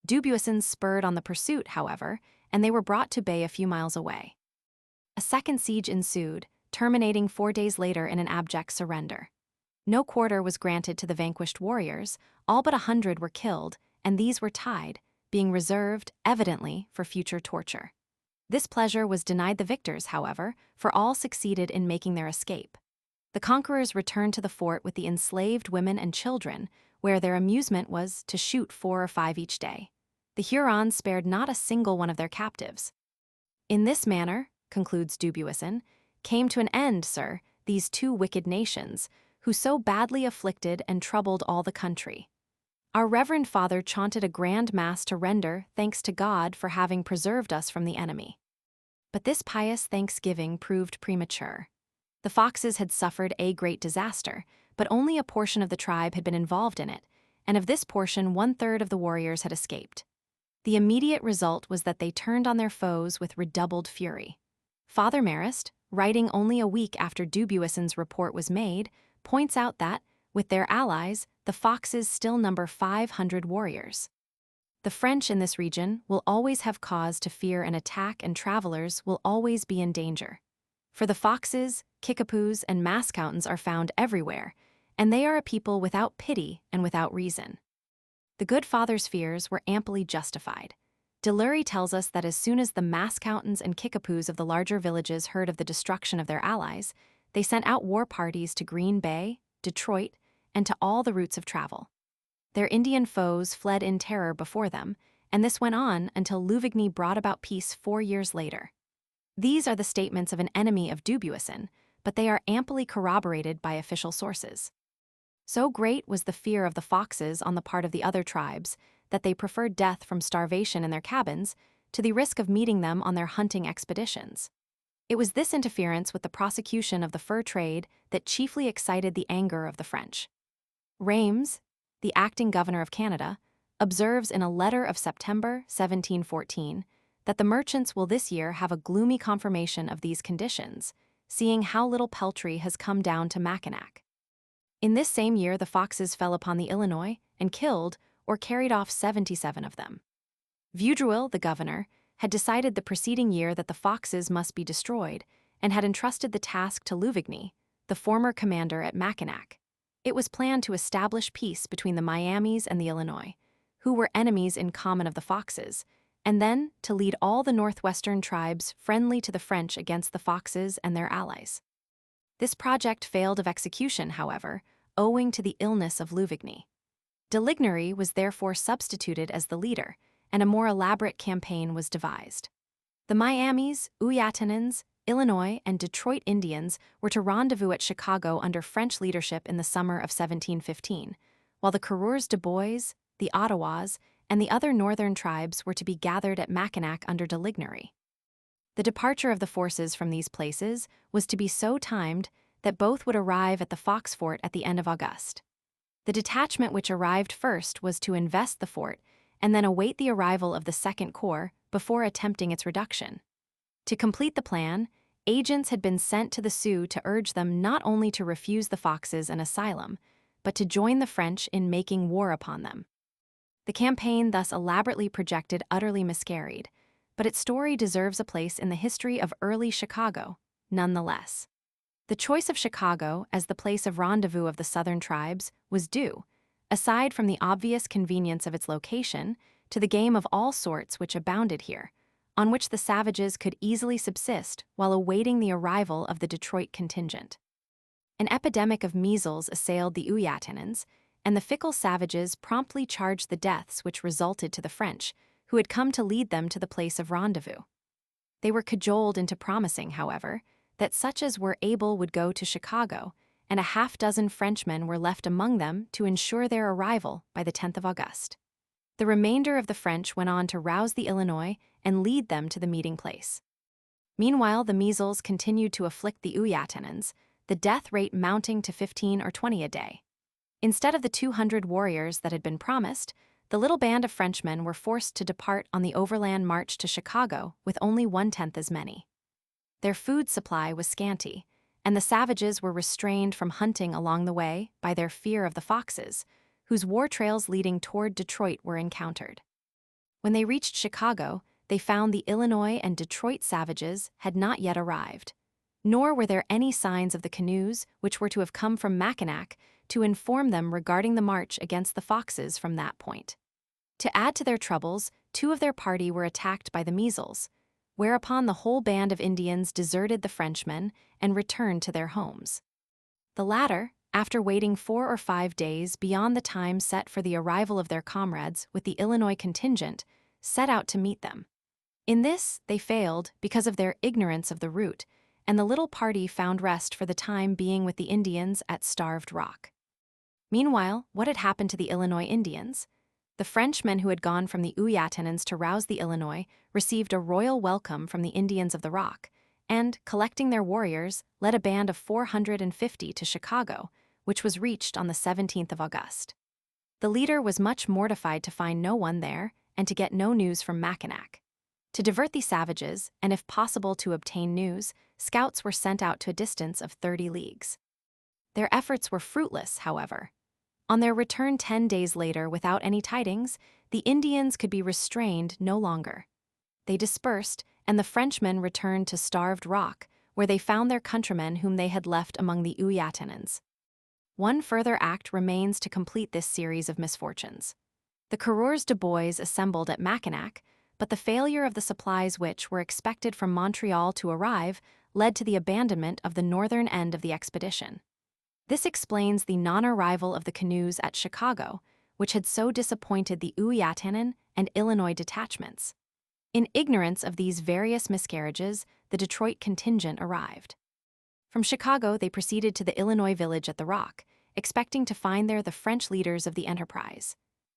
A: Dubuisson spurred on the pursuit, however, and they were brought to bay a few miles away. A second siege ensued, terminating 4 days later in an abject surrender. No quarter was granted to the vanquished warriors, all but 100 were killed, and these were tied, being reserved, evidently, for future torture. This pleasure was denied the victors, however, for all succeeded in making their escape. The conquerors returned to the fort with the enslaved women and children, where their amusement was to shoot 4 or 5 each day. The Hurons spared not a single one of their captives. In this manner, concludes Dubuisson, came to an end, sir, these 2 wicked nations, who so badly afflicted and troubled all the country. Our reverend father chaunted a grand mass to render thanks to God for having preserved us from the enemy. But this pious thanksgiving proved premature. The Foxes had suffered a great disaster, but only a portion of the tribe had been involved in it, and of this portion 1/3 of the warriors had escaped. The immediate result was that they turned on their foes with redoubled fury. Father Marist, writing only a week after Dubuisson's report was made, points out that, with their allies, the Foxes still number 500 warriors. The French in this region will always have cause to fear an attack, and travelers will always be in danger. For the Foxes, Kickapoos, and Mascoutins are found everywhere, and they are a people without pity and without reason. The good father's fears were amply justified. Delury tells us that as soon as the Mascoutins and Kickapoos of the larger villages heard of the destruction of their allies, they sent out war parties to Green Bay, Detroit, and to all the routes of travel. Their Indian foes fled in terror before them, and this went on until Louvigny brought about peace 4 years later. These are the statements of an enemy of Dubuisson, but they are amply corroborated by official sources. So great was the fear of the Foxes on the part of the other tribes that they preferred death from starvation in their cabins to the risk of meeting them on their hunting expeditions. It was this interference with the prosecution of the fur trade that chiefly excited the anger of the French. Reims, the acting governor of Canada, observes in a letter of September 1714 that the merchants will this year have a gloomy confirmation of these conditions, seeing how little peltry has come down to Mackinac. In this same year the Foxes fell upon the Illinois and killed or carried off 77 of them. Vaudreuil, the governor, had decided the preceding year that the Foxes must be destroyed and had entrusted the task to Louvigny, the former commander at Mackinac. It was planned to establish peace between the Miamis and the Illinois, who were enemies in common of the Foxes, and then to lead all the Northwestern tribes friendly to the French against the Foxes and their allies. This project failed of execution, however, owing to the illness of Louvigny. De Lignery was therefore substituted as the leader, and a more elaborate campaign was devised. The Miamis, Ouyatanins, Illinois, and Detroit Indians were to rendezvous at Chicago under French leadership in the summer of 1715, while the Coureurs de Bois, the Ottawas, and the other northern tribes were to be gathered at Mackinac under De Lignery. The departure of the forces from these places was to be so timed that both would arrive at the Fox Fort at the end of August. The detachment which arrived first was to invest the fort and then await the arrival of the Second Corps before attempting its reduction. To complete the plan, agents had been sent to the Sioux to urge them not only to refuse the Foxes an asylum, but to join the French in making war upon them. The campaign thus elaborately projected utterly miscarried, but its story deserves a place in the history of early Chicago, nonetheless. The choice of Chicago as the place of rendezvous of the southern tribes was due, aside from the obvious convenience of its location, to the game of all sorts which abounded here, on which the savages could easily subsist while awaiting the arrival of the Detroit contingent. An epidemic of measles assailed the Ouyatenans, and the fickle savages promptly charged the deaths which resulted to the French, who had come to lead them to the place of rendezvous. They were cajoled into promising, however, that such as were able would go to Chicago, and a half-dozen Frenchmen were left among them to ensure their arrival by the 10th of August. The remainder of the French went on to rouse the Illinois and lead them to the meeting place. Meanwhile, the measles continued to afflict the Ouyatenans, the death rate mounting to 15 or 20 a day. Instead of the 200 warriors that had been promised, the little band of Frenchmen were forced to depart on the overland march to Chicago with only 1/10 as many. Their food supply was scanty, and the savages were restrained from hunting along the way by their fear of the foxes, whose war trails leading toward Detroit were encountered. When they reached Chicago, they found the Illinois and Detroit savages had not yet arrived, nor were there any signs of the canoes which were to have come from Mackinac to inform them regarding the march against the foxes from that point. To add to their troubles, 2 of their party were attacked by the measles, whereupon the whole band of Indians deserted the Frenchmen and returned to their homes. The latter, after waiting 4 or 5 days beyond the time set for the arrival of their comrades with the Illinois contingent, set out to meet them. In this, they failed because of their ignorance of the route, and the little party found rest for the time being with the Indians at Starved Rock. Meanwhile, what had happened to the Illinois Indians? The Frenchmen who had gone from the Ouyatenans to rouse the Illinois received a royal welcome from the Indians of the Rock, and, collecting their warriors, led a band of 450 to Chicago, which was reached on the 17th of August. The leader was much mortified to find no one there and to get no news from Mackinac. To divert the savages, and if possible to obtain news, scouts were sent out to a distance of 30 leagues. Their efforts were fruitless, however. On their return 10 days later without any tidings, the Indians could be restrained no longer. They dispersed, and the Frenchmen returned to Starved Rock, where they found their countrymen whom they had left among the Ouyatenans. One further act remains to complete this series of misfortunes. The coureurs de bois assembled at Mackinac, but the failure of the supplies which were expected from Montreal to arrive led to the abandonment of the northern end of the expedition. This explains the non-arrival of the canoes at Chicago, which had so disappointed the Ouyatenan and Illinois detachments. In ignorance of these various miscarriages, the Detroit contingent arrived. From Chicago, they proceeded to the Illinois village at the Rock, expecting to find there the French leaders of the enterprise.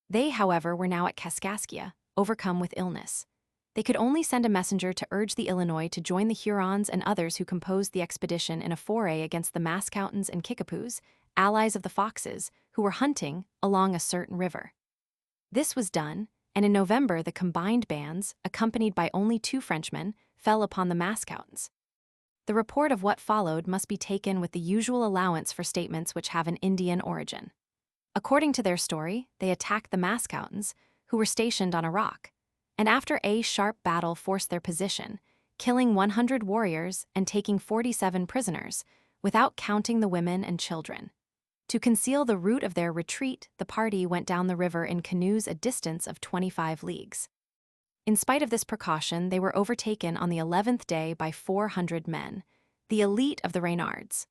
A: They, however, were now at Kaskaskia, overcome with illness. They could only send a messenger to urge the Illinois to join the Hurons and others who composed the expedition in a foray against the Mascoutins and Kickapoos, allies of the Foxes, who were hunting along a certain river. This was done, and in November the combined bands, accompanied by only 2 Frenchmen, fell upon the Mascoutins. The report of what followed must be taken with the usual allowance for statements which have an Indian origin. According to their story, they attacked the Mascoutins, who were stationed on a rock, and after a sharp battle forced their position, killing 100 warriors and taking 47 prisoners, without counting the women and children. To conceal the route of their retreat, the party went down the river in canoes a distance of 25 leagues. In spite of this precaution, they were overtaken on the 11th day by 400 men, the elite of the Reynards.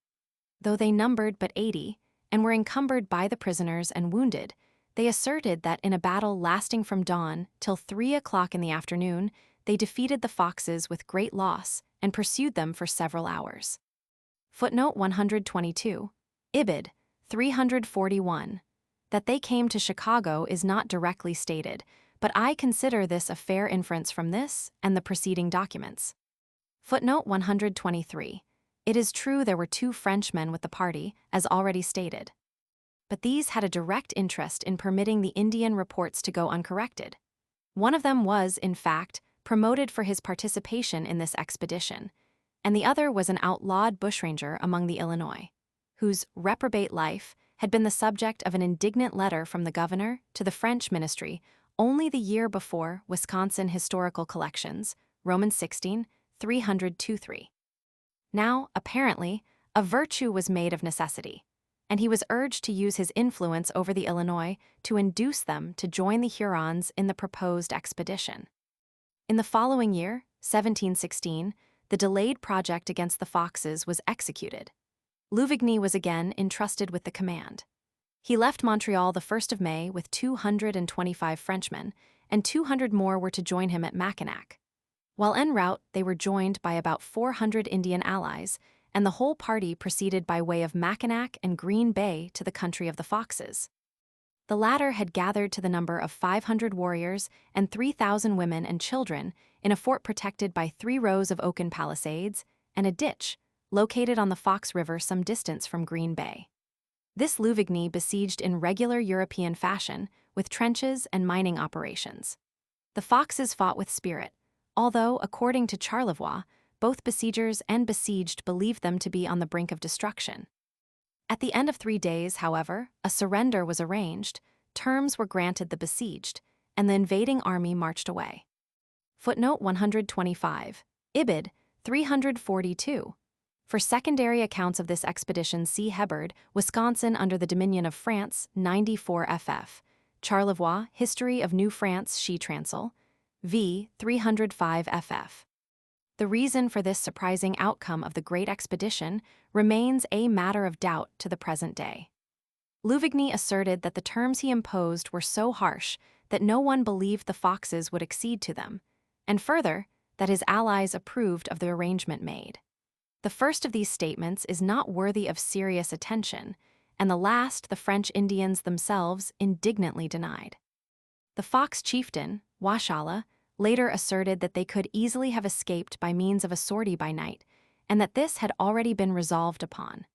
A: Though they numbered but 80, and were encumbered by the prisoners and wounded, they asserted that in a battle lasting from dawn till 3 o'clock in the afternoon, they defeated the Foxes with great loss and pursued them for several hours. Footnote 122. Ibid. 341. That they came to Chicago is not directly stated, but I consider this a fair inference from this and the preceding documents. Footnote 123. It is true there were 2 Frenchmen with the party, as already stated. But these had a direct interest in permitting the Indian reports to go uncorrected. One of them was, in fact, promoted for his participation in this expedition, and the other was an outlawed bushranger among the Illinois, whose reprobate life had been the subject of an indignant letter from the governor to the French ministry only the year before Wisconsin Historical Collections, Romans 16, 323. Now, apparently, a virtue was made of necessity, and he was urged to use his influence over the Illinois to induce them to join the Hurons in the proposed expedition. In the following year, 1716, the delayed project against the Foxes was executed. Louvigny was again entrusted with the command. He left Montreal the 1st of May with 225 Frenchmen, and 200 more were to join him at Mackinac. While en route, they were joined by about 400 Indian allies, and the whole party proceeded by way of Mackinac and Green Bay to the country of the Foxes. The latter had gathered to the number of 500 warriors and 3,000 women and children in a fort protected by 3 rows of oaken palisades and a ditch located on the Fox River some distance from Green Bay. This Louvigny besieged in regular European fashion, with trenches and mining operations. The Foxes fought with spirit, although, according to Charlevoix, both besiegers and besieged believed them to be on the brink of destruction. At the end of 3 days, however, a surrender was arranged, terms were granted the besieged, and the invading army marched away. Footnote 125. Ibid. 342. For secondary accounts of this expedition, see Hebard, Wisconsin under the Dominion of France, 94 ff. Charlevoix, History of New France, She-Transl, v. 305 ff. The reason for this surprising outcome of the Great Expedition remains a matter of doubt to the present day. Louvigny asserted that the terms he imposed were so harsh that no one believed the Foxes would accede to them, and further, that his allies approved of the arrangement made. The first of these statements is not worthy of serious attention, and the last the French Indians themselves indignantly denied. The Fox chieftain, Washala, later asserted that they could easily have escaped by means of a sortie by night, and that this had already been resolved upon.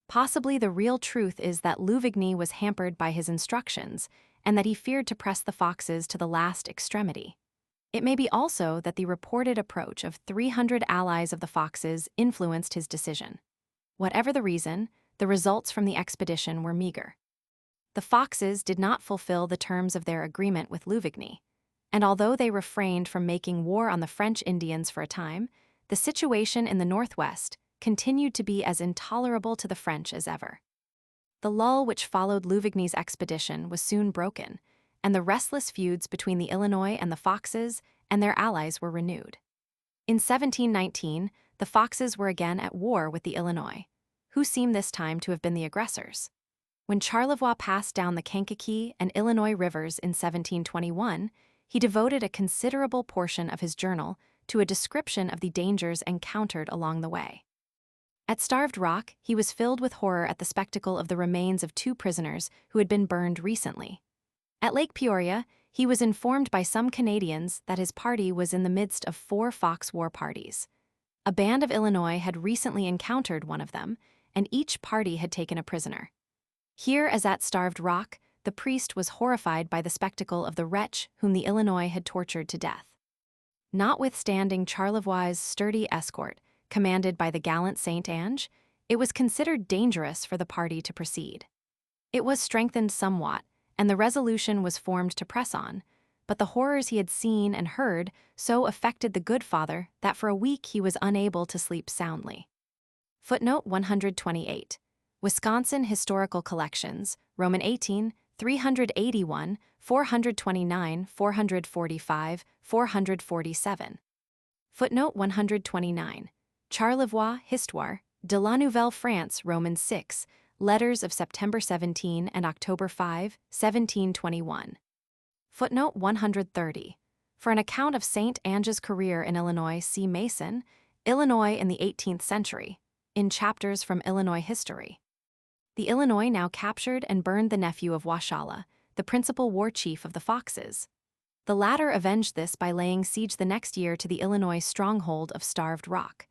A: Possibly the real truth is that Louvigny was hampered by his instructions, and that he feared to press the Foxes to the last extremity. It may be also that the reported approach of 300 allies of the Foxes influenced his decision. Whatever the reason, the results from the expedition were meager. The Foxes did not fulfill the terms of their agreement with Louvigny, and although they refrained from making war on the French Indians for a time, the situation in the Northwest continued to be as intolerable to the French as ever. The lull which followed Louvigny's expedition was soon broken, and the restless feuds between the Illinois and the Foxes and their allies were renewed. In 1719, the Foxes were again at war with the Illinois, who seem this time to have been the aggressors. When Charlevoix passed down the Kankakee and Illinois rivers in 1721, he devoted a considerable portion of his journal to a description of the dangers encountered along the way. At Starved Rock, he was filled with horror at the spectacle of the remains of 2 prisoners who had been burned recently. At Lake Peoria, he was informed by some Canadians that his party was in the midst of 4 Fox war parties. A band of Illinois had recently encountered one of them, and each party had taken a prisoner. Here, as at Starved Rock, the priest was horrified by the spectacle of the wretch whom the Illinois had tortured to death. Notwithstanding Charlevoix's sturdy escort, commanded by the gallant Saint Ange, it was considered dangerous for the party to proceed. It was strengthened somewhat, and the resolution was formed to press on, but the horrors he had seen and heard so affected the good father that for a week he was unable to sleep soundly. Footnote 128. Wisconsin Historical Collections, Roman 18, 381, 429, 445, 447. Footnote 129. Charlevoix, Histoire, de la Nouvelle France, Roman 6, Letters of September 17 and October 5, 1721. Footnote 130. For an account of Saint Ange's career in Illinois, see Mason, Illinois in the 18th Century, in chapters from Illinois History. The Illinois now captured and burned the nephew of Washala, the principal war chief of the Foxes. The latter avenged this by laying siege the next year to the Illinois stronghold of Starved Rock.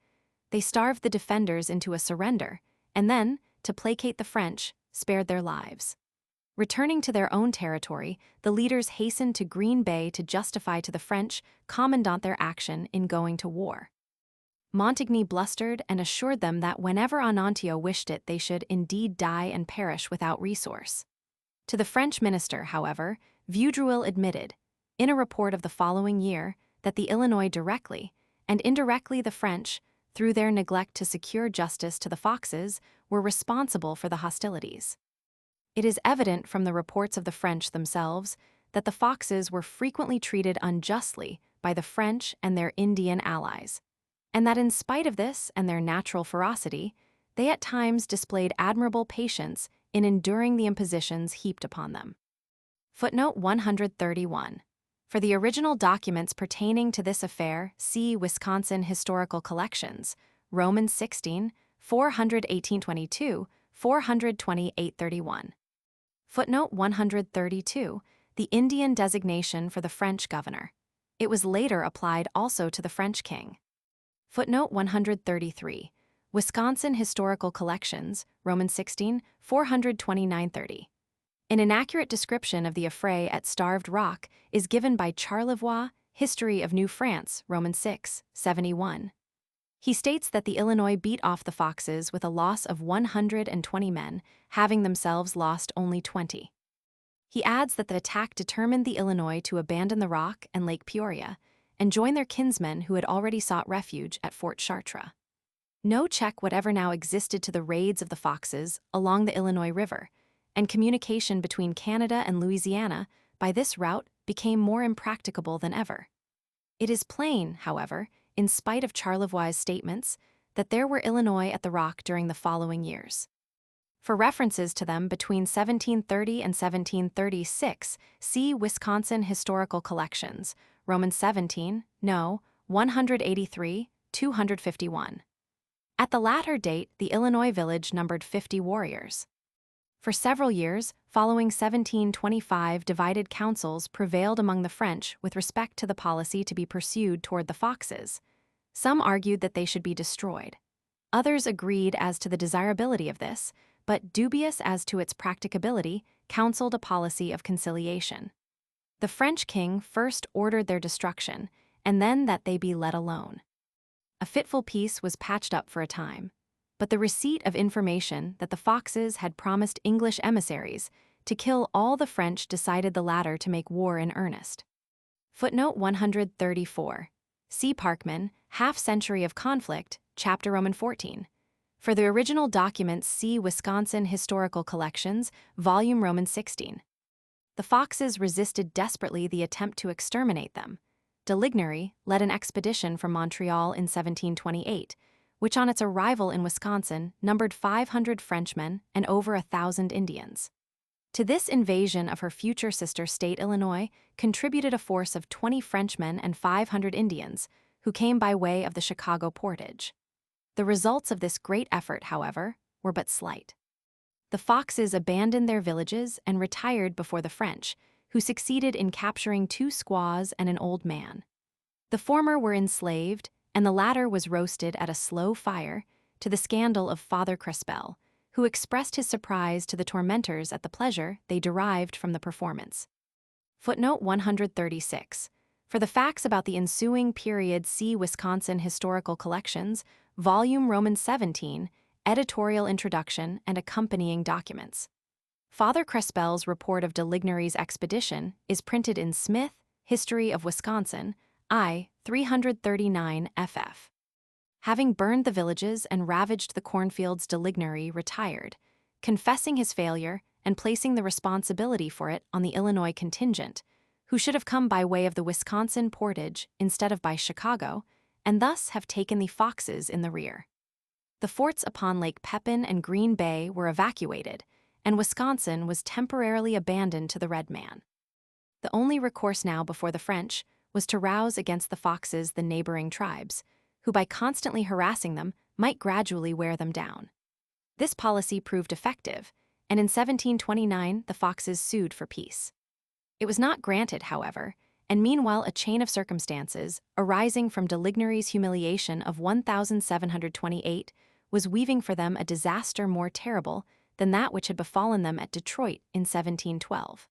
A: They starved the defenders into a surrender, and then, to placate the French, spared their lives. Returning to their own territory, the leaders hastened to Green Bay to justify to the French commandant their action in going to war. Montigny blustered and assured them that whenever Onontio wished it, they should indeed die and perish without resource. To the French minister, however, Vaudreuil admitted, in a report of the following year, that the Illinois directly, and indirectly the French, through their neglect to secure justice to the Foxes, were responsible for the hostilities. It is evident from the reports of the French themselves that the Foxes were frequently treated unjustly by the French and their Indian allies, and that in spite of this and their natural ferocity, they at times displayed admirable patience in enduring the impositions heaped upon them. Footnote 131. For the original documents pertaining to this affair, see Wisconsin Historical Collections, Romans 16, 418-22, 428-31. Footnote 132. The Indian designation for the French governor. It was later applied also to the French king. Footnote 133. Wisconsin Historical Collections, Romans 16, 429-30. An inaccurate description of the affray at Starved Rock is given by Charlevoix, History of New France, Romans 6, 71. He states that the Illinois beat off the Foxes with a loss of 120 men, having themselves lost only 20. He adds that the attack determined the Illinois to abandon the Rock and Lake Peoria and join their kinsmen who had already sought refuge at Fort Chartres. No check whatever now existed to the raids of the Foxes along the Illinois River, and communication between Canada and Louisiana by this route became more impracticable than ever. It is plain, however, in spite of Charlevoix's statements, that there were Illinois at the Rock during the following years. For references to them between 1730 and 1736, see Wisconsin Historical Collections, Romans 17, no, 183, 251. At the latter date, the Illinois village numbered 50 warriors. For several years, following 1725, divided counsels prevailed among the French with respect to the policy to be pursued toward the Foxes. Some argued that they should be destroyed. Others agreed as to the desirability of this, but dubious as to its practicability, counseled a policy of conciliation. The French king first ordered their destruction, and then that they be let alone. A fitful peace was patched up for a time, but the receipt of information that the Foxes had promised English emissaries to kill all the French decided the latter to make war in earnest. Footnote 134. See Parkman, Half-Century of Conflict, Chapter Roman 14. For the original documents, see Wisconsin Historical Collections, Volume Roman 16. The Foxes resisted desperately the attempt to exterminate them. De Lignery led an expedition from Montreal in 1728, which on its arrival in Wisconsin numbered 500 Frenchmen and over 1,000 Indians. To this invasion of her future sister state Illinois contributed a force of 20 Frenchmen and 500 Indians, who came by way of the Chicago Portage. The results of this great effort, however, were but slight. The Foxes abandoned their villages and retired before the French, who succeeded in capturing 2 squaws and an old man. The former were enslaved, and the latter was roasted at a slow fire, to the scandal of Father Crespel, who expressed his surprise to the tormentors at the pleasure they derived from the performance. Footnote 136. For the facts about the ensuing period, see Wisconsin Historical Collections, Volume Roman 17, editorial introduction and accompanying documents. Father Crespel's report of De Lignery's expedition is printed in Smith, History of Wisconsin, I. 339 ff. Having burned the villages and ravaged the cornfields, De Lignery retired, confessing his failure and placing the responsibility for it on the Illinois contingent, who should have come by way of the Wisconsin Portage instead of by Chicago, and thus have taken the Foxes in the rear. The forts upon Lake Pepin and Green Bay were evacuated, and Wisconsin was temporarily abandoned to the Red Man. The only recourse now before the French was to rouse against the Foxes the neighboring tribes, who by constantly harassing them might gradually wear them down. This policy proved effective, and in 1729 the Foxes sued for peace. It was not granted, however, and meanwhile a chain of circumstances, arising from De Lignery's humiliation of 1728, was weaving for them a disaster more terrible than that which had befallen them at Detroit in 1712.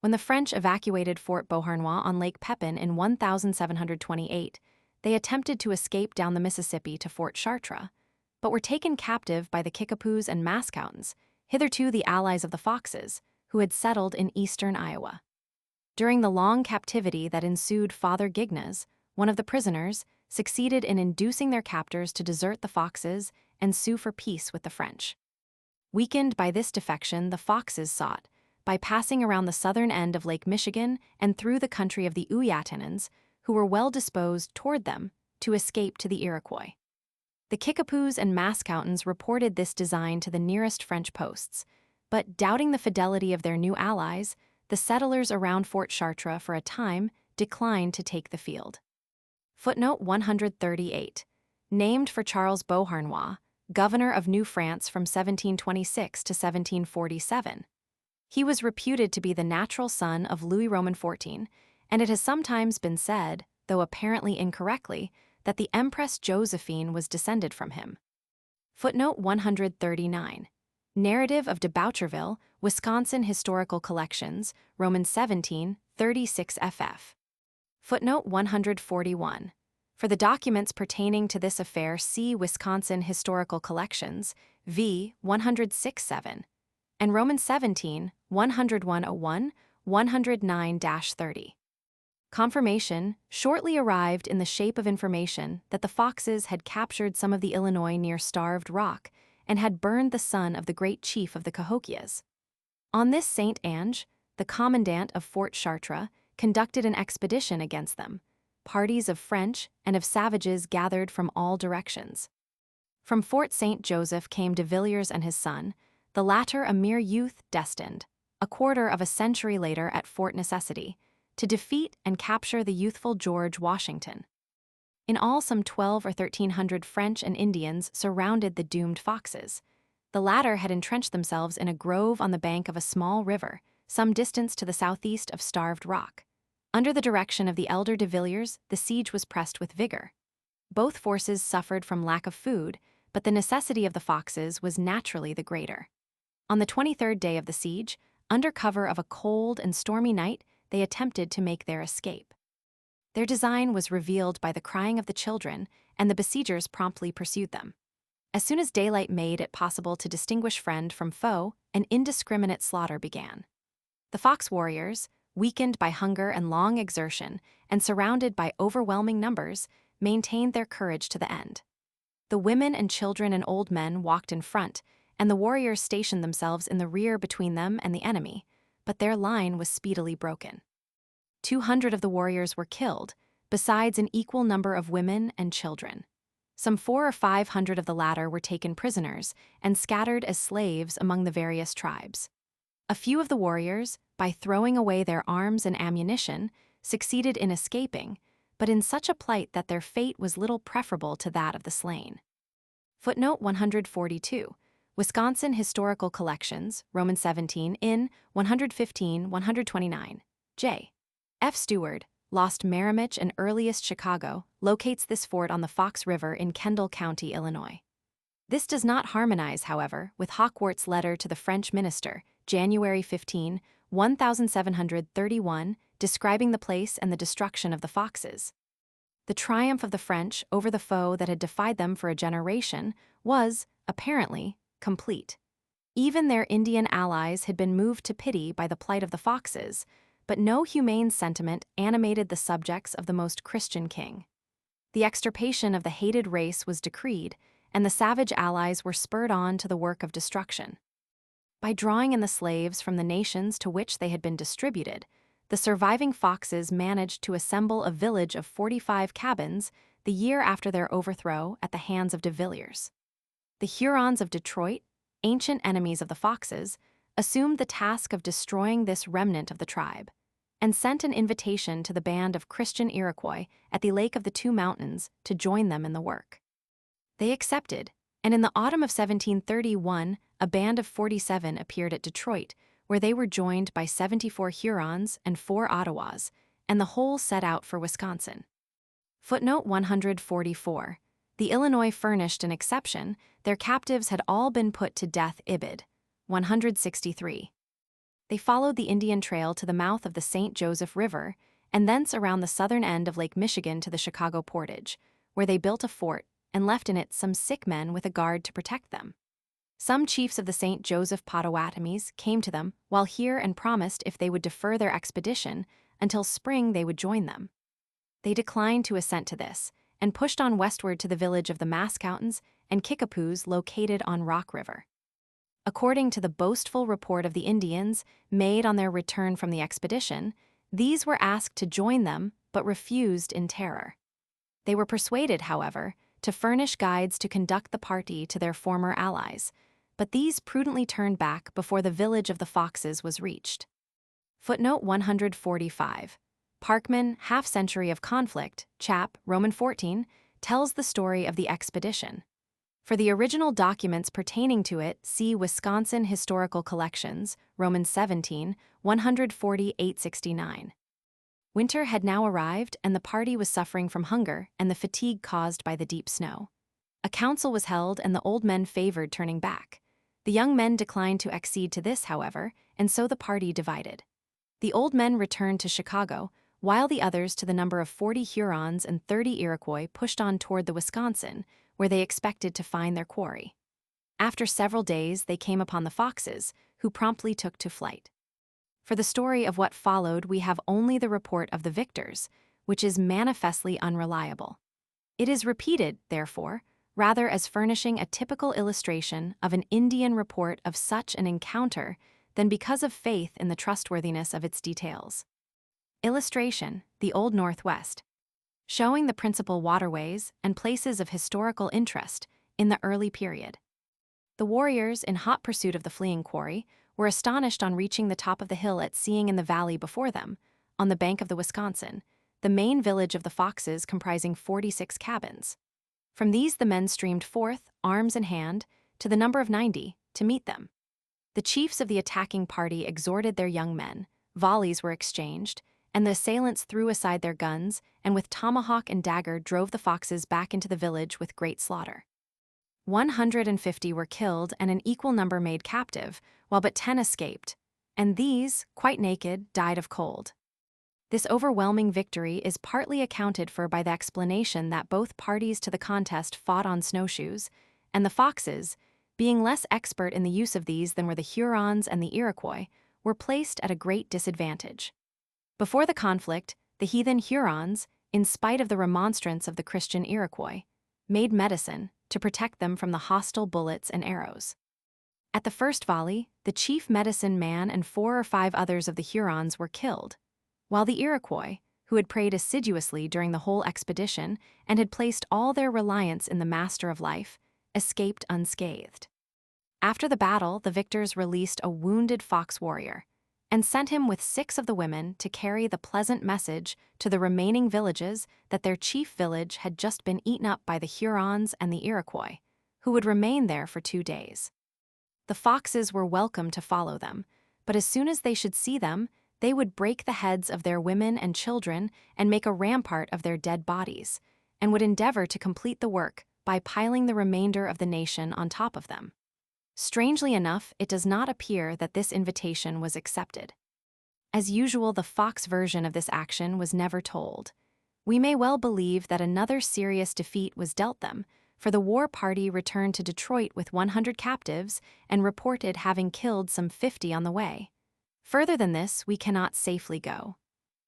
A: When the French evacuated Fort Beauharnois on Lake Pepin in 1728, they attempted to escape down the Mississippi to Fort Chartres, but were taken captive by the Kickapoos and Mascoutins, hitherto the allies of the Foxes, who had settled in eastern Iowa. During the long captivity that ensued, Father Gignaz, one of the prisoners, succeeded in inducing their captors to desert the Foxes and sue for peace with the French. Weakened by this defection, the Foxes sought, by passing around the southern end of Lake Michigan and through the country of the Ouyatenans, who were well disposed toward them, to escape to the Iroquois. The Kickapoos and Mascoutins reported this design to the nearest French posts, but doubting the fidelity of their new allies, the settlers around Fort Chartres for a time declined to take the field. Footnote 138. Named for Charles Beauharnois, governor of New France from 1726 to 1747. He was reputed to be the natural son of Louis Roman XIV, and it has sometimes been said, though apparently incorrectly, that the Empress Josephine was descended from him. Footnote 139. Narrative of de Boucherville, Wisconsin Historical Collections, Roman 17, 36 ff. Footnote 141. For the documents pertaining to this affair, see Wisconsin Historical Collections, v. 106-7, and Roman 17, 101-01, 109-30. Confirmation shortly arrived in the shape of information that the Foxes had captured some of the Illinois near Starved Rock and had burned the son of the great chief of the Cahokias. On this St. Ange, the commandant of Fort Chartres conducted an expedition against them. Parties of French and of savages gathered from all directions. From Fort St. Joseph came de Villiers and his son, the latter a mere youth destined, a quarter of a century later at Fort Necessity, to defeat and capture the youthful George Washington. In all, some 1,200 or 1,300 French and Indians surrounded the doomed Foxes. The latter had entrenched themselves in a grove on the bank of a small river, some distance to the southeast of Starved Rock. Under the direction of the elder de Villiers, the siege was pressed with vigor. Both forces suffered from lack of food, but the necessity of the Foxes was naturally the greater. On the 23rd day of the siege, under cover of a cold and stormy night, they attempted to make their escape. Their design was revealed by the crying of the children, and the besiegers promptly pursued them. As soon as daylight made it possible to distinguish friend from foe, an indiscriminate slaughter began. The Fox warriors, weakened by hunger and long exertion, and surrounded by overwhelming numbers, maintained their courage to the end. The women and children and old men walked in front, and the warriors stationed themselves in the rear between them and the enemy, but their line was speedily broken. 200 of the warriors were killed, besides an equal number of women and children. Some 400 or 500 of the latter were taken prisoners and scattered as slaves among the various tribes. A few of the warriors, by throwing away their arms and ammunition, succeeded in escaping, but in such a plight that their fate was little preferable to that of the slain. Footnote 142. Wisconsin Historical Collections, Roman 17, in 115-129. J. F. Stewart, Lost Miramichi and Earliest Chicago, locates this fort on the Fox River in Kendall County, Illinois. This does not harmonize, however, with Hawkworth's letter to the French minister, January 15, 1731, describing the place and the destruction of the Foxes. The triumph of the French over the foe that had defied them for a generation was, apparently, complete. Even their Indian allies had been moved to pity by the plight of the Foxes, but no humane sentiment animated the subjects of the most Christian king. The extirpation of the hated race was decreed, and the savage allies were spurred on to the work of destruction. By drawing in the slaves from the nations to which they had been distributed, the surviving Foxes managed to assemble a village of 45 cabins the year after their overthrow at the hands of de Villiers. The Hurons of Detroit, ancient enemies of the Foxes, assumed the task of destroying this remnant of the tribe, and sent an invitation to the band of Christian Iroquois at the Lake of the Two Mountains to join them in the work. They accepted, and in the autumn of 1731, a band of 47 appeared at Detroit, where they were joined by 74 Hurons and 4 Ottawas, and the whole set out for Wisconsin. Footnote 144. The Illinois furnished an exception. Their captives had all been put to death ibid. 163. They followed the Indian Trail to the mouth of the St. Joseph River, and thence around the southern end of Lake Michigan to the Chicago Portage, where they built a fort and left in it some sick men with a guard to protect them. Some chiefs of the St. Joseph Potawatomis came to them while here and promised if they would defer their expedition until spring they would join them. They declined to assent to this, and pushed on westward to the village of the Mascoutins and Kickapoos located on Rock River. According to the boastful report of the Indians made on their return from the expedition, these were asked to join them but refused in terror. They were persuaded, however, to furnish guides to conduct the party to their former allies, but these prudently turned back before the village of the Foxes was reached. Footnote 145. Parkman, Half-Century of Conflict, chap. Roman 14, tells the story of the expedition. For the original documents pertaining to it, see Wisconsin Historical Collections, Roman 17, 140-869. Winter had now arrived, and the party was suffering from hunger and the fatigue caused by the deep snow. A council was held, and the old men favored turning back. The young men declined to accede to this, however, and so the party divided. The old men returned to Chicago, while the others, to the number of 40 Hurons and 30 Iroquois, pushed on toward the Wisconsin, where they expected to find their quarry. After several days, they came upon the Foxes, who promptly took to flight. For the story of what followed, we have only the report of the victors, which is manifestly unreliable. It is repeated, therefore, rather as furnishing a typical illustration of an Indian report of such an encounter than because of faith in the trustworthiness of its details. Illustration: the Old Northwest, showing the principal waterways and places of historical interest in the early period. The warriors, in hot pursuit of the fleeing quarry, were astonished on reaching the top of the hill at seeing in the valley before them, on the bank of the Wisconsin, the main village of the Foxes comprising 46 cabins. From these the men streamed forth, arms in hand, to the number of 90, to meet them. The chiefs of the attacking party exhorted their young men, volleys were exchanged, and the assailants threw aside their guns and with tomahawk and dagger drove the Foxes back into the village with great slaughter. 150 were killed and an equal number made captive, while but 10 escaped, and these, quite naked, died of cold. This overwhelming victory is partly accounted for by the explanation that both parties to the contest fought on snowshoes, and the Foxes, being less expert in the use of these than were the Hurons and the Iroquois, were placed at a great disadvantage. Before the conflict, the heathen Hurons, in spite of the remonstrance of the Christian Iroquois, made medicine to protect them from the hostile bullets and arrows. At the first volley, the chief medicine man and 4 or 5 others of the Hurons were killed, while the Iroquois, who had prayed assiduously during the whole expedition and had placed all their reliance in the Master of Life, escaped unscathed. After the battle, the victors released a wounded fox warrior and sent him with 6 of the women to carry the pleasant message to the remaining villages that their chief village had just been eaten up by the Hurons and the Iroquois, who would remain there for 2 days. The Foxes were welcome to follow them, but as soon as they should see them, they would break the heads of their women and children and make a rampart of their dead bodies, and would endeavor to complete the work by piling the remainder of the nation on top of them. Strangely enough, it does not appear that this invitation was accepted. As usual, the Fox version of this action was never told. We may well believe that another serious defeat was dealt them, for the war party returned to Detroit with 100 captives and reported having killed some 50 on the way. Further than this, we cannot safely go.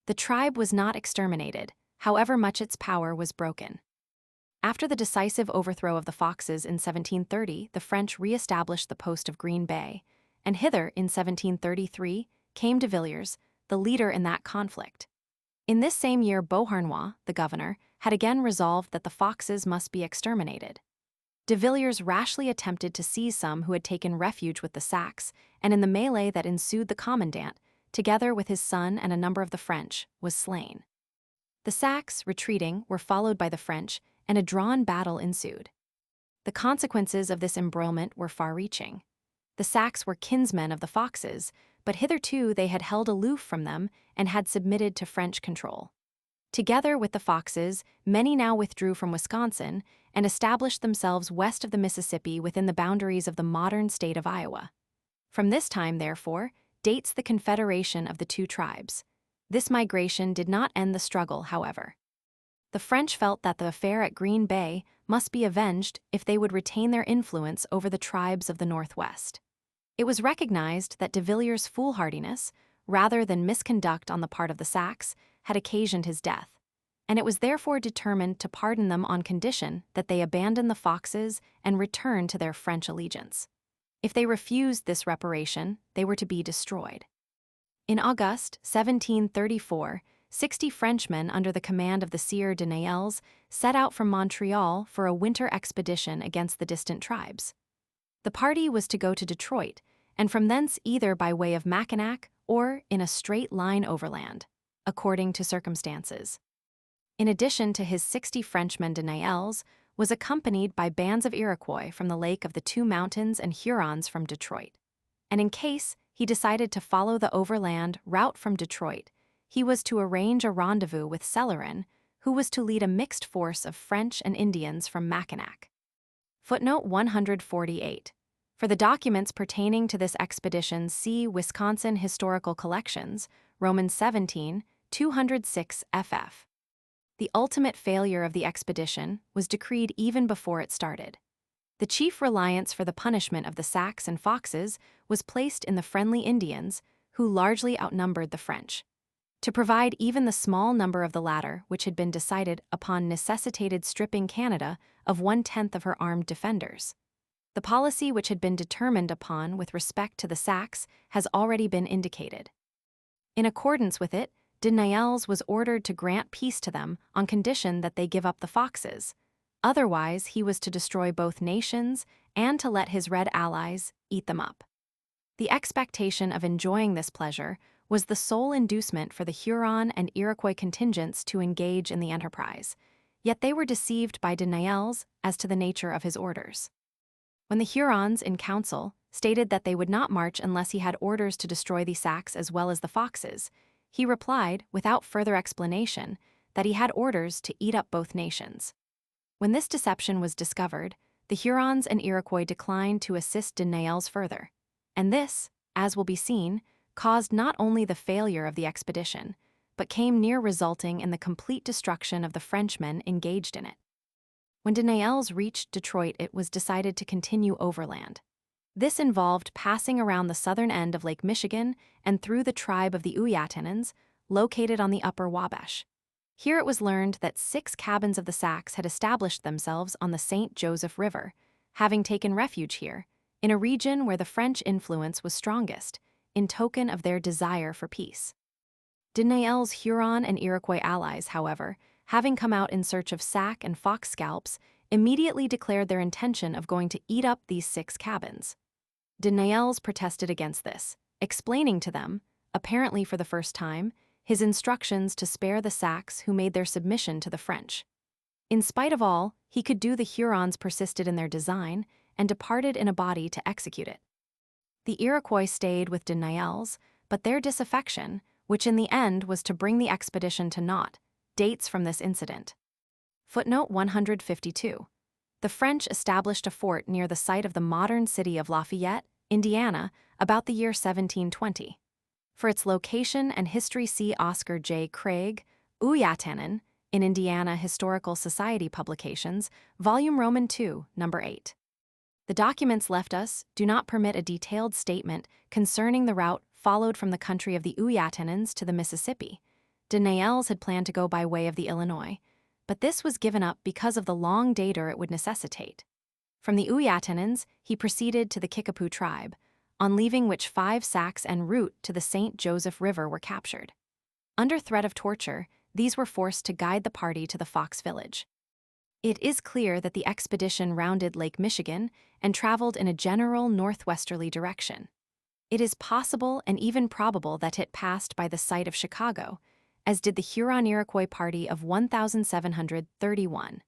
A: The tribe was not exterminated, however much its power was broken. After the decisive overthrow of the Foxes in 1730, the French re-established the post of Green Bay, and hither in 1733 came de Villiers, the leader in that conflict. In this same year, Beauharnois, the governor, had again resolved that the Foxes must be exterminated. De Villiers rashly attempted to seize some who had taken refuge with the Sacs, and in the melee that ensued the commandant, together with his son and a number of the French, was slain. The Sacs, retreating, were followed by the French, and a drawn battle ensued. The consequences of this embroilment were far-reaching. The Sacs were kinsmen of the Foxes, but hitherto they had held aloof from them and had submitted to French control. Together with the Foxes, many now withdrew from Wisconsin and established themselves west of the Mississippi within the boundaries of the modern state of Iowa. From this time, therefore, dates the confederation of the 2 tribes. This migration did not end the struggle, however. The French felt that the affair at Green Bay must be avenged if they would retain their influence over the tribes of the Northwest. It was recognized that de Villiers' foolhardiness, rather than misconduct on the part of the Sacs, had occasioned his death. and it was therefore determined to pardon them on condition that they abandon the Foxes and return to their French allegiance. If they refused this reparation, they were to be destroyed. In August 1734, 60 Frenchmen under the command of the Sieur de Nayels set out from Montreal for a winter expedition against the distant tribes. The party was to go to Detroit, and from thence either by way of Mackinac or in a straight line overland, according to circumstances. In addition to his 60 Frenchmen, de Nayels was accompanied by bands of Iroquois from the Lake of the Two Mountains and Hurons from Detroit. And in case he decided to follow the overland route from Detroit, he was to arrange a rendezvous with Celerin, who was to lead a mixed force of French and Indians from Mackinac. Footnote 148. For the documents pertaining to this expedition, see Wisconsin Historical Collections, Roman 17, 206 ff. The ultimate failure of the expedition was decreed even before it started. The chief reliance for the punishment of the Sacs and Foxes was placed in the friendly Indians, who largely outnumbered the French. To provide even the small number of the latter, which had been decided upon, necessitated stripping Canada of 1/10 of her armed defenders. The policy which had been determined upon with respect to the Sacs has already been indicated. In accordance with it, de Nayels was ordered to grant peace to them on condition that they give up the Foxes. Otherwise, he was to destroy both nations and to let his red allies eat them up. The expectation of enjoying this pleasure was the sole inducement for the Huron and Iroquois contingents to engage in the enterprise, yet they were deceived by de Nayels as to the nature of his orders. When the Hurons, in council, stated that they would not march unless he had orders to destroy the Sacs as well as the Foxes, he replied, without further explanation, that he had orders to eat up both nations. When this deception was discovered, the Hurons and Iroquois declined to assist de Nayels further, and this, as will be seen, caused not only the failure of the expedition, but came near resulting in the complete destruction of the Frenchmen engaged in it. When de Nayels reached Detroit, it was decided to continue overland. This involved passing around the southern end of Lake Michigan and through the tribe of the Ouyatenans, located on the upper Wabash. Here it was learned that 6 cabins of the Sacs had established themselves on the St. Joseph River, having taken refuge here, in a region where the French influence was strongest, in token of their desire for peace. De Nayels' Huron and Iroquois allies, however, having come out in search of Sac and Fox scalps, immediately declared their intention of going to eat up these 6 cabins. De Nayels protested against this, explaining to them, apparently for the first time, his instructions to spare the Sacs who made their submission to the French. In spite of all he could do, the Hurons persisted in their design and departed in a body to execute it. The Iroquois stayed with de Nayels, but their disaffection, which in the end was to bring the expedition to naught, dates from this incident. Footnote 152. The French established a fort near the site of the modern city of Lafayette, Indiana, about the year 1720. For its location and history, see Oscar J. Craig, Ouyatenan, in Indiana Historical Society Publications, Volume Roman II, Number 8. The documents left us do not permit a detailed statement concerning the route followed from the country of the Ouyatenans to the Mississippi. De Nayels had planned to go by way of the Illinois, but this was given up because of the long detour it would necessitate. From the Ouyatenans, he proceeded to the Kickapoo tribe, on leaving which 5 Sacs en route to the St. Joseph River were captured. Under threat of torture, these were forced to guide the party to the Fox village. It is clear that the expedition rounded Lake Michigan and traveled in a general northwesterly direction. It is possible and even probable that it passed by the site of Chicago, as did the Huron-Iroquois party of 1731.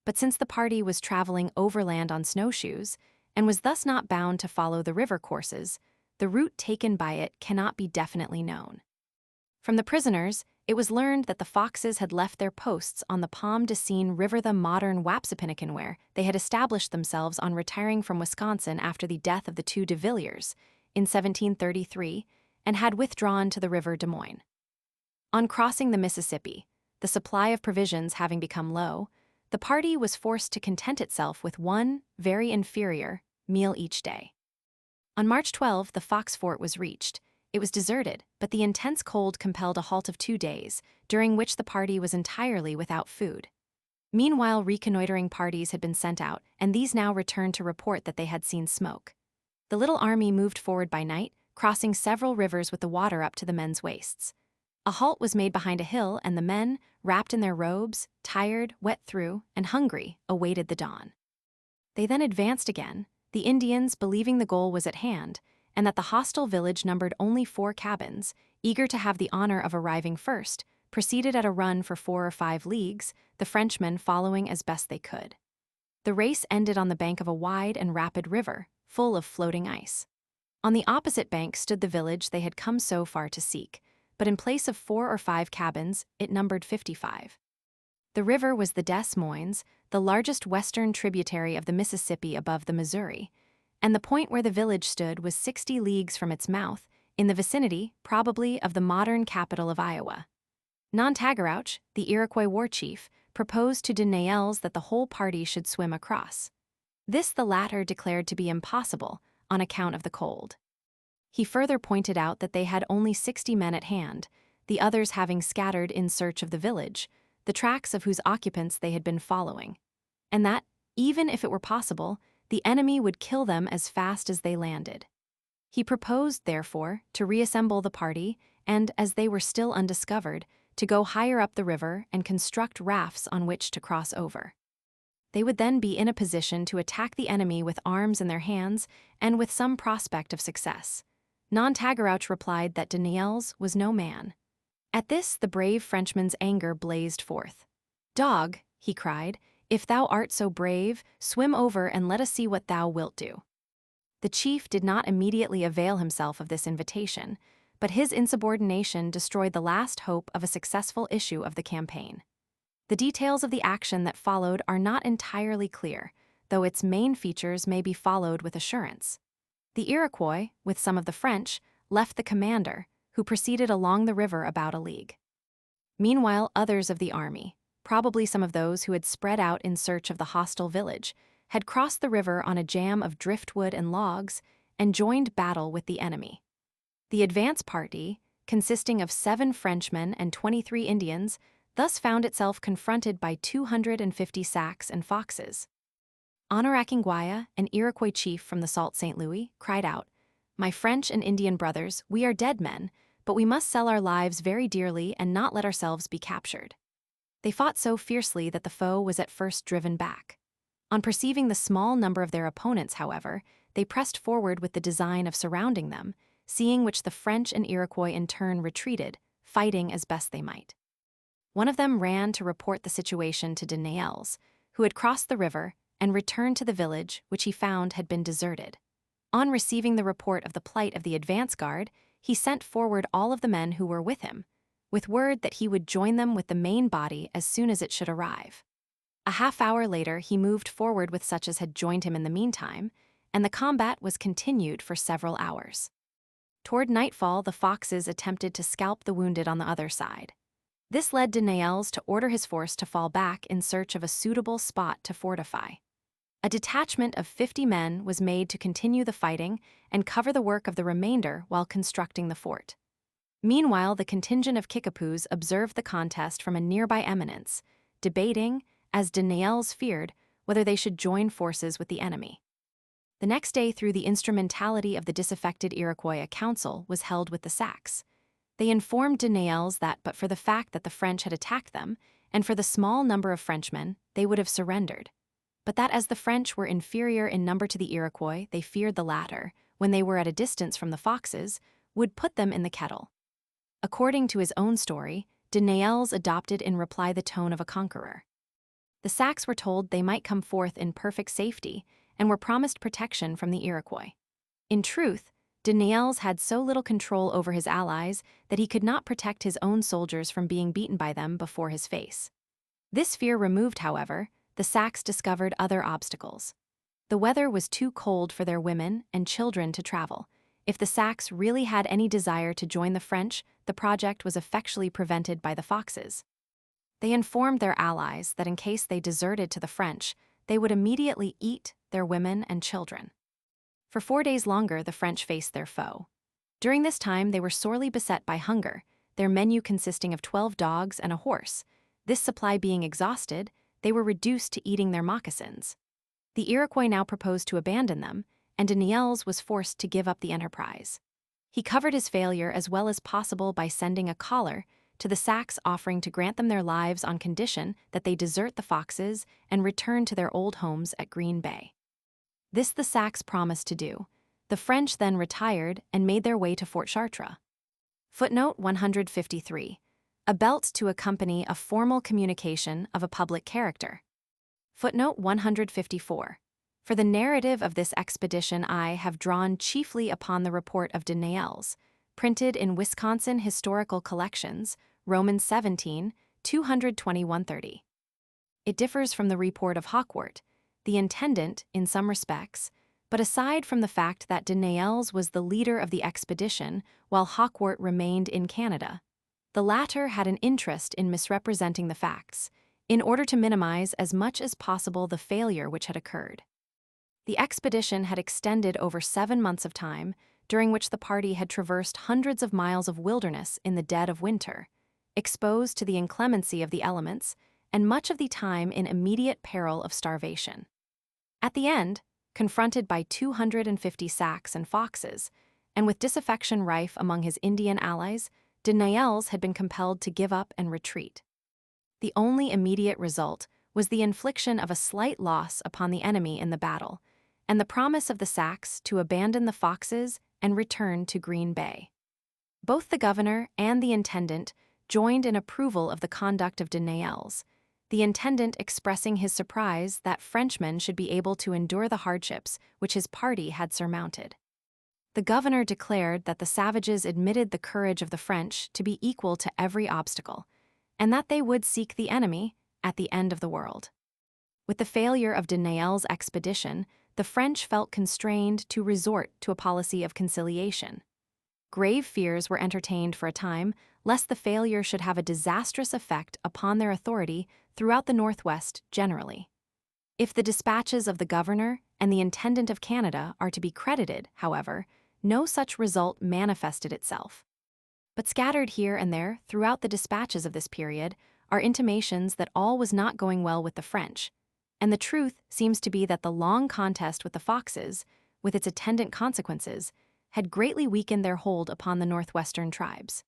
A: But since the party was traveling overland on snowshoes, and was thus not bound to follow the river courses, the route taken by it cannot be definitely known. From the prisoners, it was learned that the Foxes had left their posts on the Pomme de Seine River, the modern Wapsipinicon, where they had established themselves on retiring from Wisconsin after the death of the 2 de Villiers in 1733, and had withdrawn to the River Des Moines. On crossing the Mississippi, the supply of provisions having become low, the party was forced to content itself with 1 very inferior meal each day. On March 12, the Fox Fort was reached, It was deserted, but the intense cold compelled a halt of 2 days, during which the party was entirely without food. Meanwhile, reconnoitering parties had been sent out, and these now returned to report that they had seen smoke. The little army moved forward by night, crossing several rivers with the water up to the men's waists. A halt was made behind a hill, and the men, wrapped in their robes, tired, wet through, and hungry, awaited the dawn. They then advanced again, the Indians believing the goal was at hand, and that the hostile village numbered only 4 cabins, eager to have the honor of arriving first, proceeded at a run for 4 or 5 leagues, the Frenchmen following as best they could. The race ended on the bank of a wide and rapid river, full of floating ice. On the opposite bank stood the village they had come so far to seek, but in place of 4 or 5 cabins, it numbered 55. The river was the Des Moines, the largest western tributary of the Mississippi above the Missouri, and the point where the village stood was 60 leagues from its mouth, in the vicinity, probably, of the modern capital of Iowa. Nontagorouch, the Iroquois war chief, proposed to de Naels that the whole party should swim across. This the latter declared to be impossible, on account of the cold. He further pointed out that they had only 60 men at hand, the others having scattered in search of the village, the tracks of whose occupants they had been following, and that, even if it were possible, the enemy would kill them as fast as they landed. He proposed, therefore, to reassemble the party and, as they were still undiscovered, to go higher up the river and construct rafts on which to cross over. They would then be in a position to attack the enemy with arms in their hands and with some prospect of success. Nontagorouch replied that de Naels was no man. At this, the brave Frenchman's anger blazed forth. "Dog," he cried, "if thou art so brave, swim over and let us see what thou wilt do." The chief did not immediately avail himself of this invitation, but his insubordination destroyed the last hope of a successful issue of the campaign. The details of the action that followed are not entirely clear, though its main features may be followed with assurance. The Iroquois, with some of the French, left the commander, who proceeded along the river about a league. Meanwhile, others of the army, probably some of those who had spread out in search of the hostile village, had crossed the river on a jam of driftwood and logs and joined battle with the enemy. The advance party, consisting of 7 Frenchmen and 23 Indians, thus found itself confronted by 250 Sacs and Foxes. Honorakinguaya, an Iroquois chief from the Sault St. Louis, cried out, "My French and Indian brothers, we are dead men, but we must sell our lives very dearly and not let ourselves be captured." They fought so fiercely that the foe was at first driven back. On perceiving the small number of their opponents, however, they pressed forward with the design of surrounding them, seeing which the French and Iroquois in turn retreated, fighting as best they might. One of them ran to report the situation to de Naels, who had crossed the river and returned to the village, which he found had been deserted. On receiving the report of the plight of the advance guard, he sent forward all of the men who were with him, with word that he would join them with the main body as soon as it should arrive. A half-hour later, he moved forward with such as had joined him in the meantime, and the combat was continued for several hours. Toward nightfall, the Foxes attempted to scalp the wounded on the other side. This led de Naels to order his force to fall back in search of a suitable spot to fortify. A detachment of 50 men was made to continue the fighting and cover the work of the remainder while constructing the fort. Meanwhile, the contingent of Kickapoos observed the contest from a nearby eminence, debating, as de Naels feared, whether they should join forces with the enemy. The next day, through the instrumentality of the disaffected Iroquois, a council was held with the Sacs. They informed de Naels that but for the fact that the French had attacked them, and for the small number of Frenchmen, they would have surrendered, but that as the French were inferior in number to the Iroquois, they feared the latter, when they were at a distance from the Foxes, would put them in the kettle. According to his own story, de Naels adopted in reply the tone of a conqueror. The Sacs were told they might come forth in perfect safety and were promised protection from the Iroquois. In truth, de Naels had so little control over his allies that he could not protect his own soldiers from being beaten by them before his face. This fear removed, however, the Sacs discovered other obstacles. The weather was too cold for their women and children to travel. If the Sacs really had any desire to join the French, the project was effectually prevented by the Foxes. They informed their allies that in case they deserted to the French, they would immediately eat their women and children. For 4 days longer, the French faced their foe. During this time, they were sorely beset by hunger, their menu consisting of 12 dogs and a horse. This supply being exhausted, they were reduced to eating their moccasins. The Iroquois now proposed to abandon them, and de Niels was forced to give up the enterprise. He covered his failure as well as possible by sending a caller to the Sacs offering to grant them their lives on condition that they desert the Foxes and return to their old homes at Green Bay. This the Sacs promised to do. The French then retired and made their way to Fort Chartres. Footnote 153. A belt to accompany a formal communication of a public character. Footnote 154. For the narrative of this expedition I have drawn chiefly upon the report of de Niels, printed in Wisconsin Historical Collections, Romans 17, 221-30. It differs from the report of Hawkwart, the intendant in some respects, but aside from the fact that de Niels was the leader of the expedition while Hawkwart remained in Canada, the latter had an interest in misrepresenting the facts, in order to minimize as much as possible the failure which had occurred. The expedition had extended over 7 months of time, during which the party had traversed hundreds of miles of wilderness in the dead of winter, exposed to the inclemency of the elements, and much of the time in immediate peril of starvation. At the end, confronted by 250 Sacs and Foxes, and with disaffection rife among his Indian allies, de Niels had been compelled to give up and retreat. The only immediate result was the infliction of a slight loss upon the enemy in the battle, and the promise of the Sacs to abandon the Foxes and return to Green Bay. Both the governor and the intendant joined in approval of the conduct of de Niels, the intendant expressing his surprise that Frenchmen should be able to endure the hardships which his party had surmounted. The governor declared that the savages admitted the courage of the French to be equal to every obstacle, and that they would seek the enemy at the end of the world. With the failure of de Niels' expedition, the French felt constrained to resort to a policy of conciliation. Grave fears were entertained for a time lest the failure should have a disastrous effect upon their authority throughout the Northwest generally. If the dispatches of the governor and the intendant of Canada are to be credited, however, no such result manifested itself. But scattered here and there throughout the dispatches of this period are intimations that all was not going well with the French, and the truth seems to be that the long contest with the Foxes, with its attendant consequences, had greatly weakened their hold upon the Northwestern tribes.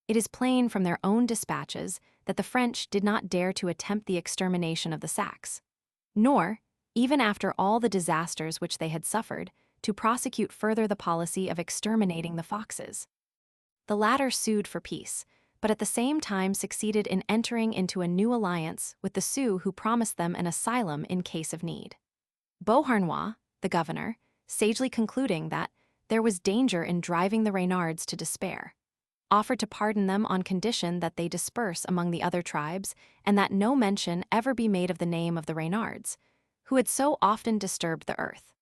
A: It is plain from their own dispatches that the French did not dare to attempt the extermination of the Sacs, nor, even after all the disasters which they had suffered, to prosecute further the policy of exterminating the Foxes. The latter sued for peace, but at the same time succeeded in entering into a new alliance with the Sioux who promised them an asylum in case of need. Beauharnois, the governor, sagely concluding that there was danger in driving the Reynards to despair, offered to pardon them on condition that they disperse among the other tribes and that no mention ever be made of the name of the Reynards, who had so often disturbed the earth.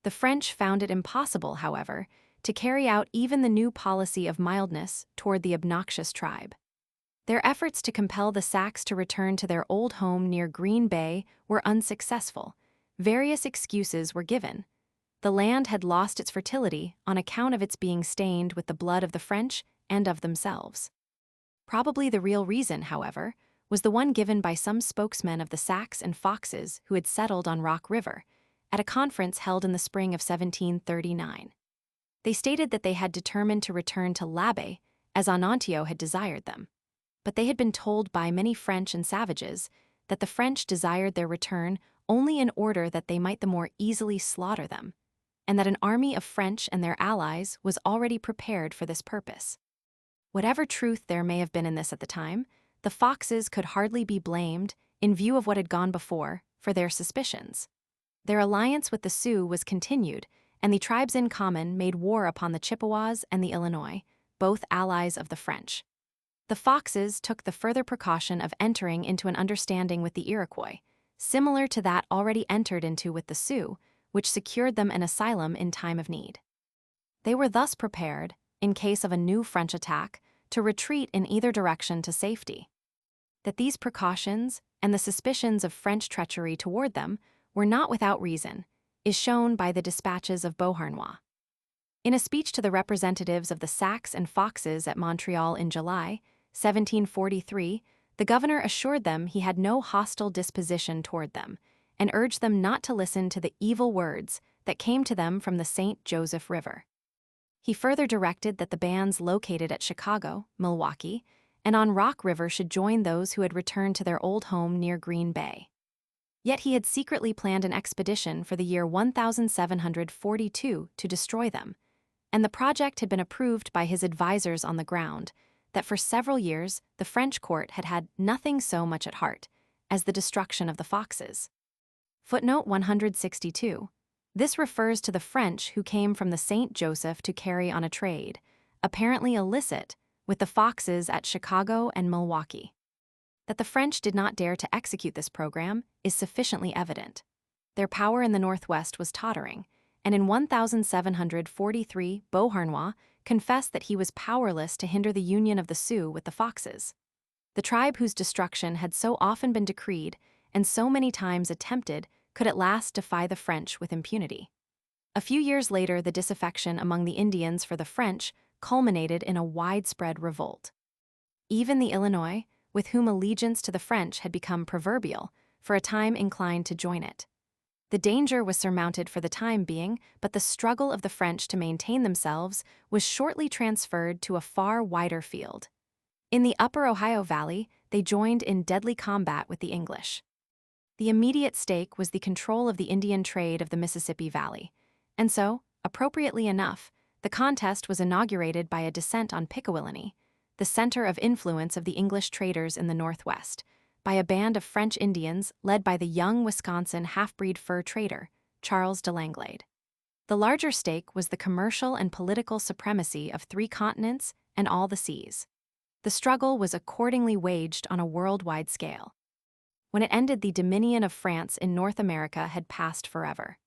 A: The French found it impossible, however, to carry out even the new policy of mildness toward the obnoxious tribe. Their efforts to compel the Sacs to return to their old home near Green Bay were unsuccessful. Various excuses were given. The land had lost its fertility on account of its being stained with the blood of the French and of themselves. Probably the real reason, however, was the one given by some spokesmen of the Sacs and Foxes who had settled on Rock River, at a conference held in the spring of 1739. They stated that they had determined to return to L'Abbe, as Onontio had desired them. But they had been told by many French and savages that the French desired their return only in order that they might the more easily slaughter them, and that an army of French and their allies was already prepared for this purpose. Whatever truth there may have been in this at the time, the Foxes could hardly be blamed, in view of what had gone before, for their suspicions. Their alliance with the Sioux was continued, and the tribes in common made war upon the Chippewas and the Illinois, both allies of the French. The Foxes took the further precaution of entering into an understanding with the Iroquois, similar to that already entered into with the Sioux, which secured them an asylum in time of need. They were thus prepared, in case of a new French attack, to retreat in either direction to safety. That these precautions, and the suspicions of French treachery toward them, were not without reason, is shown by the dispatches of Beauharnois. In a speech to the representatives of the Sacs and Foxes at Montreal in July 1743, the governor assured them he had no hostile disposition toward them, and urged them not to listen to the evil words that came to them from the St. Joseph River. He further directed that the bands located at Chicago, Milwaukee, and on Rock River should join those who had returned to their old home near Green Bay. Yet he had secretly planned an expedition for the year 1742 to destroy them, and the project had been approved by his advisers on the ground that for several years the French court had had nothing so much at heart as the destruction of the Foxes. Footnote 162. This refers to the French who came from the St. Joseph to carry on a trade, apparently illicit, with the Foxes at Chicago and Milwaukee. That the French did not dare to execute this program is sufficiently evident. Their power in the Northwest was tottering, and in 1743 Beauharnois confessed that he was powerless to hinder the union of the Sioux with the Foxes. The tribe whose destruction had so often been decreed and so many times attempted could at last defy the French with impunity. A few years later, the disaffection among the Indians for the French culminated in a widespread revolt. Even the Illinois, with whom allegiance to the French had become proverbial, for a time inclined to join it. The danger was surmounted for the time being, but the struggle of the French to maintain themselves was shortly transferred to a far wider field. In the upper Ohio Valley, they joined in deadly combat with the English. The immediate stake was the control of the Indian trade of the Mississippi Valley, and so, appropriately enough, the contest was inaugurated by a descent on Pickawillany, the center of influence of the English traders in the Northwest, by a band of French Indians led by the young Wisconsin half-breed fur trader, Charles de Langlade. The larger stake was the commercial and political supremacy of 3 continents and all the seas. The struggle was accordingly waged on a worldwide scale. When it ended, the dominion of France in North America had passed forever.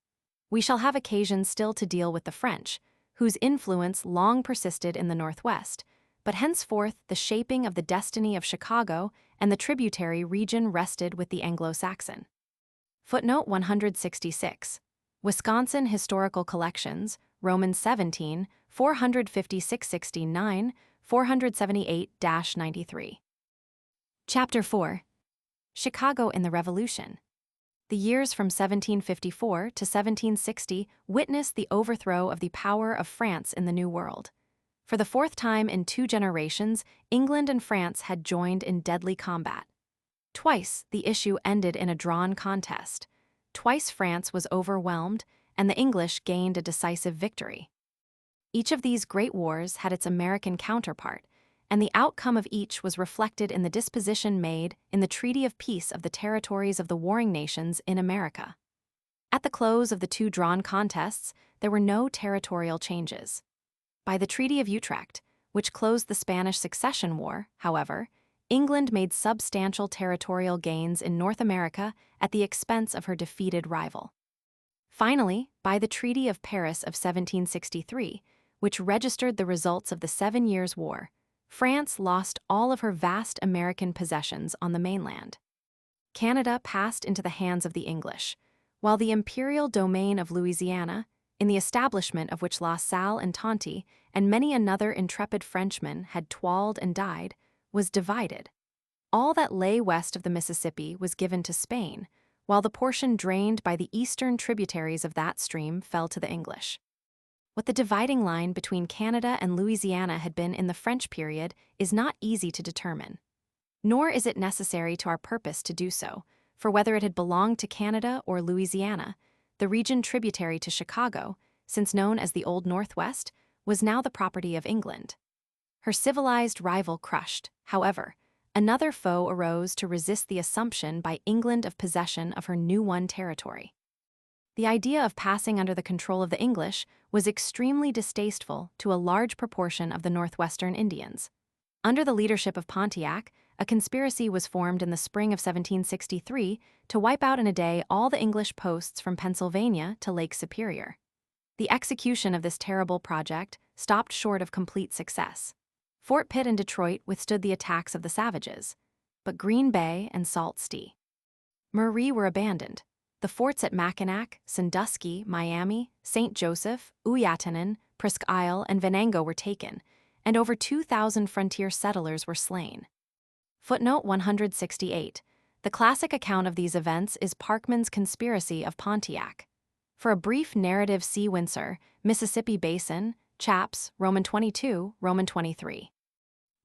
A: We shall have occasion still to deal with the French, whose influence long persisted in the Northwest, but henceforth the shaping of the destiny of Chicago and the tributary region rested with the Anglo-Saxon. Footnote 166. Wisconsin Historical Collections, Roman 17, 456-69, 478-93. Chapter 4. Chicago in the Revolution. The years from 1754 to 1760 witnessed the overthrow of the power of France in the New World. For the 4th time in 2 generations, England and France had joined in deadly combat. Twice, the issue ended in a drawn contest. Twice France was overwhelmed, and the English gained a decisive victory. Each of these great wars had its American counterpart, and the outcome of each was reflected in the disposition made in the Treaty of Peace of the territories of the warring nations in America. At the close of the 2 drawn contests, there were no territorial changes. By the Treaty of Utrecht, which closed the Spanish Succession War, however, England made substantial territorial gains in North America at the expense of her defeated rival. Finally, by the Treaty of Paris of 1763, which registered the results of the 7 Years' War, France lost all of her vast American possessions on the mainland. Canada passed into the hands of the English, while the imperial domain of Louisiana, in the establishment of which La Salle and Tonty and many another intrepid Frenchman had toiled and died, was divided. All that lay west of the Mississippi was given to Spain, while the portion drained by the eastern tributaries of that stream fell to the English. What the dividing line between Canada and Louisiana had been in the French period is not easy to determine. Nor is it necessary to our purpose to do so, for whether it had belonged to Canada or Louisiana, the region tributary to Chicago, since known as the Old Northwest, was now the property of England. Her civilized rival crushed, however, another foe arose to resist the assumption by England of possession of her new-won territory. The idea of passing under the control of the English was extremely distasteful to a large proportion of the Northwestern Indians. Under the leadership of Pontiac, a conspiracy was formed in the spring of 1763 to wipe out in a day all the English posts from Pennsylvania to Lake Superior. The execution of this terrible project stopped short of complete success. Fort Pitt and Detroit withstood the attacks of the savages, but Green Bay and Sault Ste. Marie were abandoned. The forts at Mackinac, Sandusky, Miami, St. Joseph, Uyatanan, Presque Isle, and Venango were taken, and over 2,000 frontier settlers were slain. Footnote 168. The classic account of these events is Parkman's Conspiracy of Pontiac. For a brief narrative, see Windsor, Mississippi Basin, Chaps, Roman 22, Roman 23.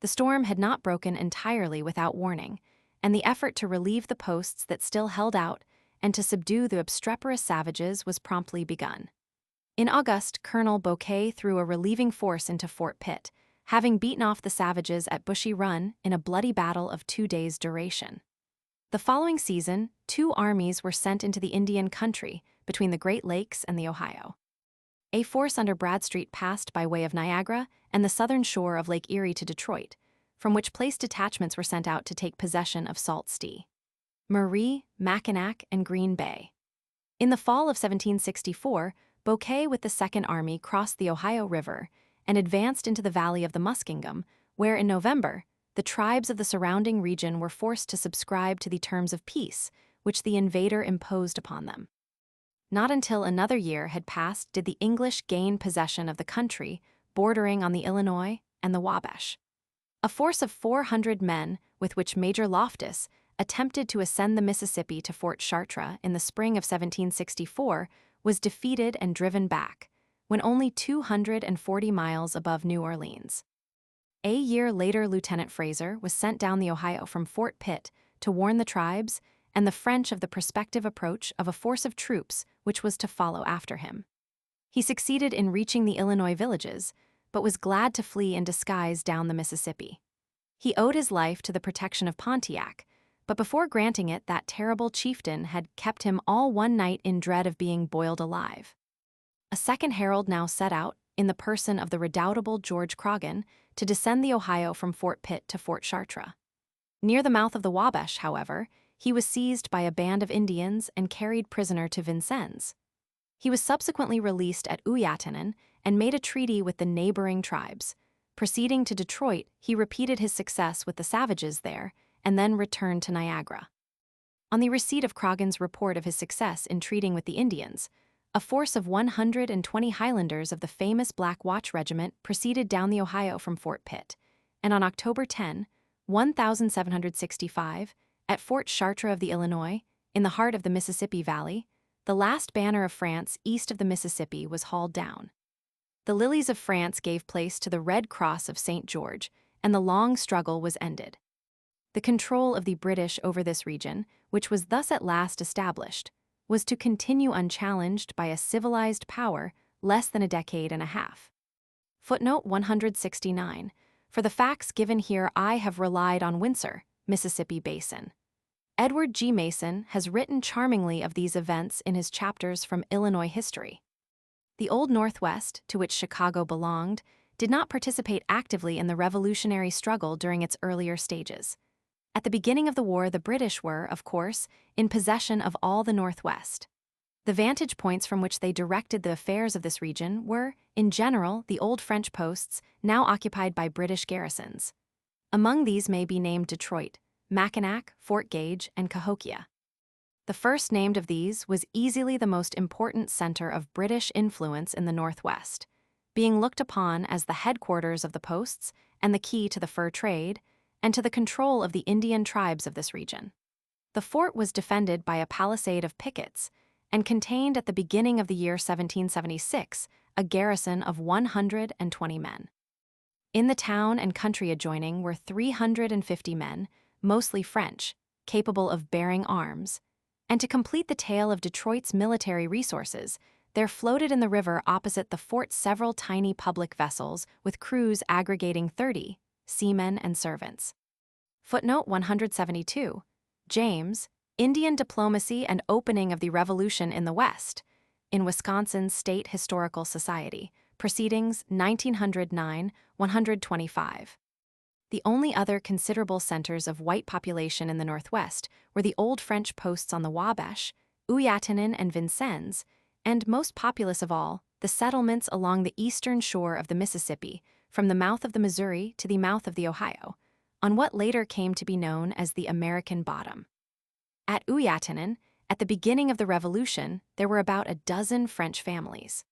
A: The storm had not broken entirely without warning, and the effort to relieve the posts that still held out and to subdue the obstreperous savages was promptly begun. In August, Colonel Bouquet threw a relieving force into Fort Pitt, having beaten off the savages at Bushy Run in a bloody battle of 2 days' duration. The following season, 2 armies were sent into the Indian country between the Great Lakes and the Ohio. A force under Bradstreet passed by way of Niagara and the southern shore of Lake Erie to Detroit, from which place detachments were sent out to take possession of Sault Ste. Marie, Mackinac, and Green Bay. In the fall of 1764, Bouquet with the Second Army crossed the Ohio River and advanced into the valley of the Muskingum, where in November, the tribes of the surrounding region were forced to subscribe to the terms of peace, which the invader imposed upon them. Not until another year had passed did the English gain possession of the country bordering on the Illinois and the Wabash. A force of 400 men, with which Major Loftus attempted to ascend the Mississippi to Fort Chartres in the spring of 1764, was defeated and driven back, when only 240 miles above New Orleans. A year later, Lieutenant Fraser was sent down the Ohio from Fort Pitt to warn the tribes and the French of the prospective approach of a force of troops which was to follow after him. He succeeded in reaching the Illinois villages, but was glad to flee in disguise down the Mississippi. He owed his life to the protection of Pontiac, but before granting it, that terrible chieftain had kept him all one night in dread of being boiled alive. A second herald now set out, in the person of the redoubtable George Croghan, to descend the Ohio from Fort Pitt to Fort Chartres. Near the mouth of the Wabash, however, he was seized by a band of Indians and carried prisoner to Vincennes. He was subsequently released at Uyatanan and made a treaty with the neighboring tribes. Proceeding to Detroit, he repeated his success with the savages there, and then returned to Niagara. On the receipt of Croghan's report of his success in treating with the Indians, a force of 120 Highlanders of the famous Black Watch Regiment proceeded down the Ohio from Fort Pitt, and on October 10, 1765, at Fort Chartres of the Illinois, in the heart of the Mississippi Valley, the last banner of France east of the Mississippi was hauled down. The lilies of France gave place to the Red Cross of St. George, and the long struggle was ended. The control of the British over this region, which was thus at last established, was to continue unchallenged by a civilized power less than a decade and a half. Footnote 169. For the facts given here, I have relied on Windsor, Mississippi Basin. Edward G. Mason has written charmingly of these events in his chapters from Illinois history. The Old Northwest, to which Chicago belonged, did not participate actively in the revolutionary struggle during its earlier stages. At the beginning of the war, the British were, of course, in possession of all the Northwest. The vantage points from which they directed the affairs of this region were, in general, the old French posts now occupied by British garrisons. Among these may be named Detroit, Mackinac, Fort Gage, and Cahokia. The first named of these was easily the most important center of British influence in the Northwest, being looked upon as the headquarters of the posts and the key to the fur trade, and to the control of the Indian tribes of this region. The fort was defended by a palisade of pickets and contained at the beginning of the year 1776 a garrison of 120 men. In the town and country adjoining were 350 men, mostly French, capable of bearing arms, and to complete the tale of Detroit's military resources, there floated in the river opposite the fort several tiny public vessels with crews aggregating 30, seamen and servants. Footnote 172. James, Indian Diplomacy and Opening of the Revolution in the West, in Wisconsin's State Historical Society, Proceedings 1909, 125. The only other considerable centers of white population in the Northwest were the old French posts on the Wabash, Uyatanan and Vincennes, and most populous of all, the settlements along the eastern shore of the Mississippi, from the mouth of the Missouri to the mouth of the Ohio, on what later came to be known as the American Bottom. At Uyatanan, At the beginning of the Revolution, there were about a dozen French families.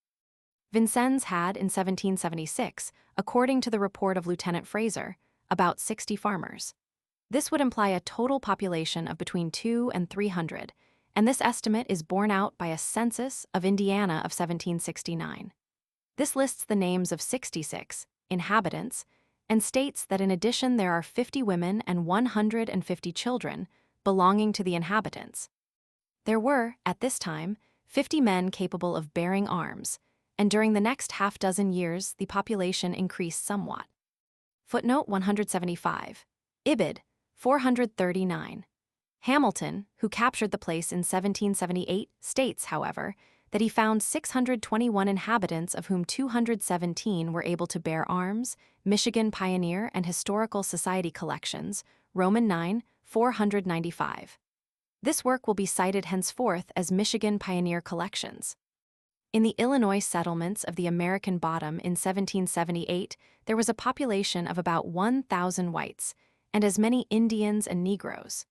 A: Vincennes had, in 1776, according to the report of Lieutenant Fraser, about 60 farmers. This would imply a total population of between 200 and 300, and this estimate is borne out by a census of Indiana of 1769. This lists the names of 66 inhabitants and states that in addition there are 50 women and 150 children belonging to the inhabitants. There were, at this time, 50 men capable of bearing arms, and during the next half-dozen years the population increased somewhat. Footnote 175. Ibid, 439. Hamilton, who captured the place in 1778, states, however, that he found 621 inhabitants of whom 217 were able to bear arms, Michigan Pioneer and Historical Society Collections, Roman 9, 495. This work will be cited henceforth as Michigan Pioneer Collections. In the Illinois settlements of the American Bottom in 1778, there was a population of about 1,000 whites, and as many Indians and Negroes.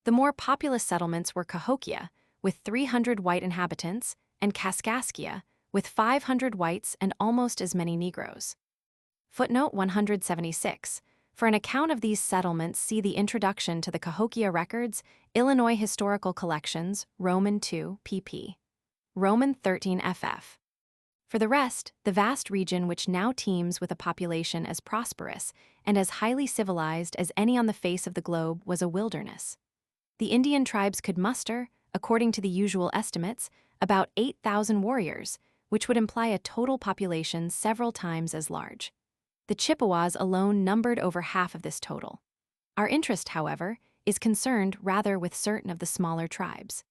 A: The more populous settlements were Cahokia, with 300 white inhabitants, and Kaskaskia, with 500 whites and almost as many Negroes. Footnote 176. For an account of these settlements, see the introduction to the Cahokia Records, Illinois Historical Collections, Roman 2, pp. Roman 13 ff. For the rest, the vast region which now teems with a population as prosperous and as highly civilized as any on the face of the globe was a wilderness. The Indian tribes could muster, according to the usual estimates, about 8,000 warriors, which would imply a total population several times as large. The Chippewas alone numbered over half of this total. Our interest, however, is concerned rather with certain of the smaller tribes.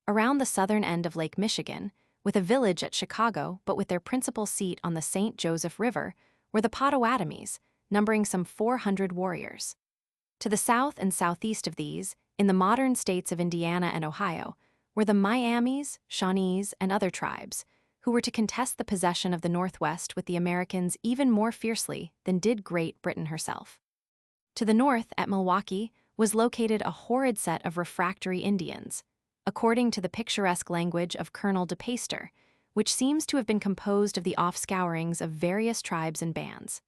A: Around the southern end of Lake Michigan, with a village at Chicago but with their principal seat on the St. Joseph River, were the Potawatomis, numbering some 400 warriors. To the south and southeast of these, in the modern states of Indiana and Ohio, were the Miamis, Shawnees, and other tribes, who were to contest the possession of the Northwest with the Americans even more fiercely than did Great Britain herself. To the north, at Milwaukee, was located a horrid set of refractory Indians, according to the picturesque language of Colonel de Peyster, which seems to have been composed of the offscourings of various tribes and bands.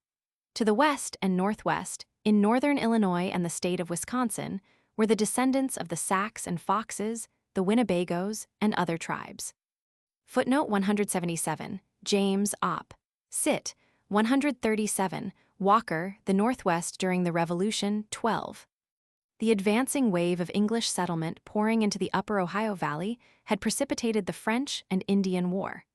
A: To the west and northwest, in northern Illinois and the state of Wisconsin, were the descendants of the Sacs and Foxes, the Winnebagos, and other tribes. Footnote 177, James Opp. Cit. 137, Walker, The Northwest During the Revolution, 12. The advancing wave of English settlement pouring into the upper Ohio Valley had precipitated the French and Indian War.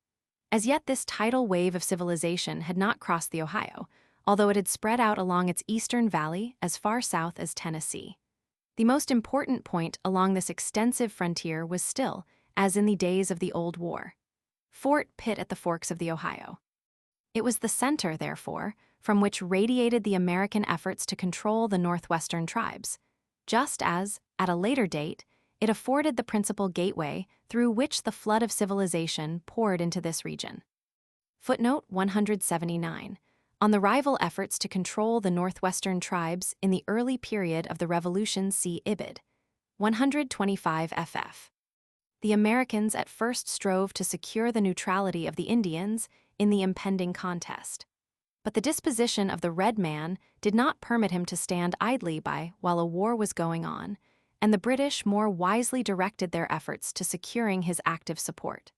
A: As yet this tidal wave of civilization had not crossed the Ohio, although it had spread out along its eastern valley as far south as Tennessee. The most important point along this extensive frontier was still, as in the days of the Old War, Fort Pitt at the forks of the Ohio. It was the center, therefore, from which radiated the American efforts to control the Northwestern tribes, just as, at a later date, it afforded the principal gateway through which the flood of civilization poured into this region. Footnote 179. On the rival efforts to control the Northwestern tribes in the early period of the Revolution, see Ibid. 125 ff. The Americans at first strove to secure the neutrality of the Indians in the impending contest. But the disposition of the red man did not permit him to stand idly by while a war was going on, and the British more wisely directed their efforts to securing his active support.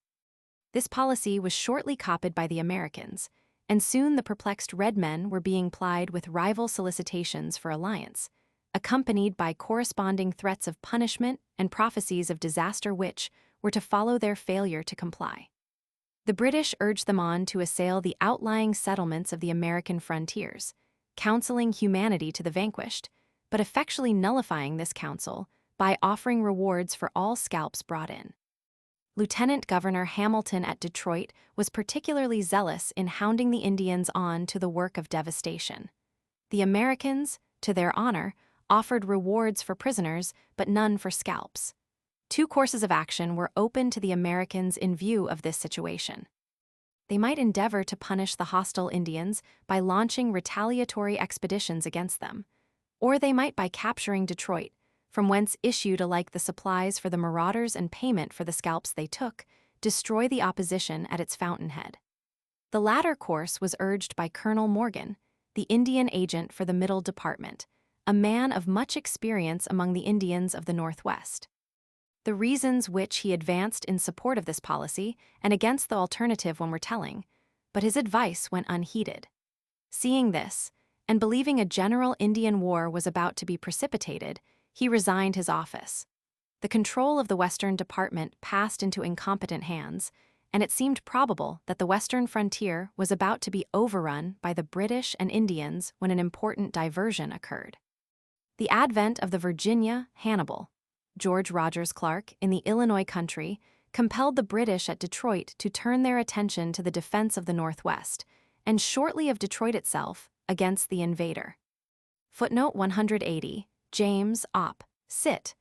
A: This policy was shortly copied by the Americans, and soon the perplexed red men were being plied with rival solicitations for alliance, accompanied by corresponding threats of punishment and prophecies of disaster which were to follow their failure to comply. The British urged them on to assail the outlying settlements of the American frontiers, counseling humanity to the vanquished, but effectually nullifying this counsel by offering rewards for all scalps brought in. Lieutenant Governor Hamilton at Detroit was particularly zealous in hounding the Indians on to the work of devastation. The Americans, to their honor, offered rewards for prisoners, but none for scalps. Two courses of action were open to the Americans in view of this situation. They might endeavor to punish the hostile Indians by launching retaliatory expeditions against them, or they might, by capturing Detroit, from whence issued alike the supplies for the marauders and payment for the scalps they took, destroy the opposition at its fountainhead. The latter course was urged by Colonel Morgan, the Indian agent for the Middle Department, a man of much experience among the Indians of the Northwest. The reasons which he advanced in support of this policy and against the alternative one were telling, but his advice went unheeded. Seeing this, and believing a general Indian war was about to be precipitated, he resigned his office. The control of the Western Department passed into incompetent hands, and it seemed probable that the western frontier was about to be overrun by the British and Indians when an important diversion occurred. The advent of the Virginia Hannibal, George Rogers Clark, in the Illinois country, compelled the British at Detroit to turn their attention to the defense of the Northwest, and shortly of Detroit itself, against the invader. Footnote 180, James Opp. Cit.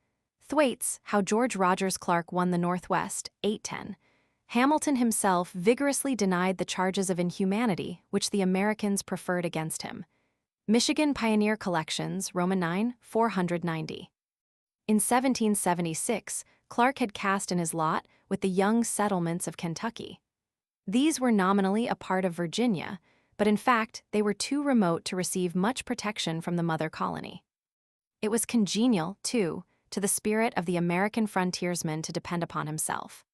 A: Thwaites, How George Rogers Clark Won the Northwest, 810. Hamilton himself vigorously denied the charges of inhumanity which the Americans preferred against him. Michigan Pioneer Collections, Roman 9, 490. In 1776, Clark had cast in his lot with the young settlements of Kentucky. These were nominally a part of Virginia, but in fact they were too remote to receive much protection from the mother colony. It was congenial, too, to the spirit of the American frontiersman to depend upon himself.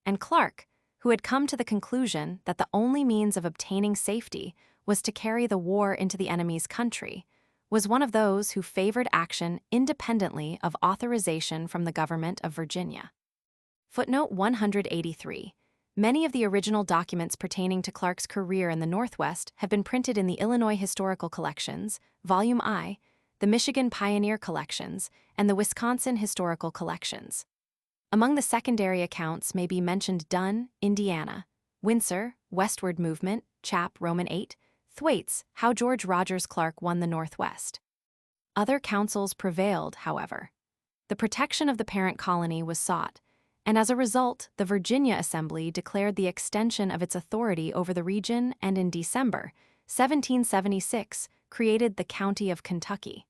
A: And Clark, who had come to the conclusion that the only means of obtaining safety was to carry the war into the enemy's country, was one of those who favored action independently of authorization from the government of Virginia. Footnote 183. Many of the original documents pertaining to Clark's career in the Northwest have been printed in the Illinois Historical Collections, Volume I, the Michigan Pioneer Collections, and the Wisconsin Historical Collections. Among the secondary accounts may be mentioned Dunn, Indiana; Windsor, Westward Movement, Chap. Roman 8; Thwaites, How George Rogers Clark Won the Northwest. Other counsels prevailed, however. The protection of the parent colony was sought, and as a result, the Virginia Assembly declared the extension of its authority over the region and in December 1776 created the County of Kentucky.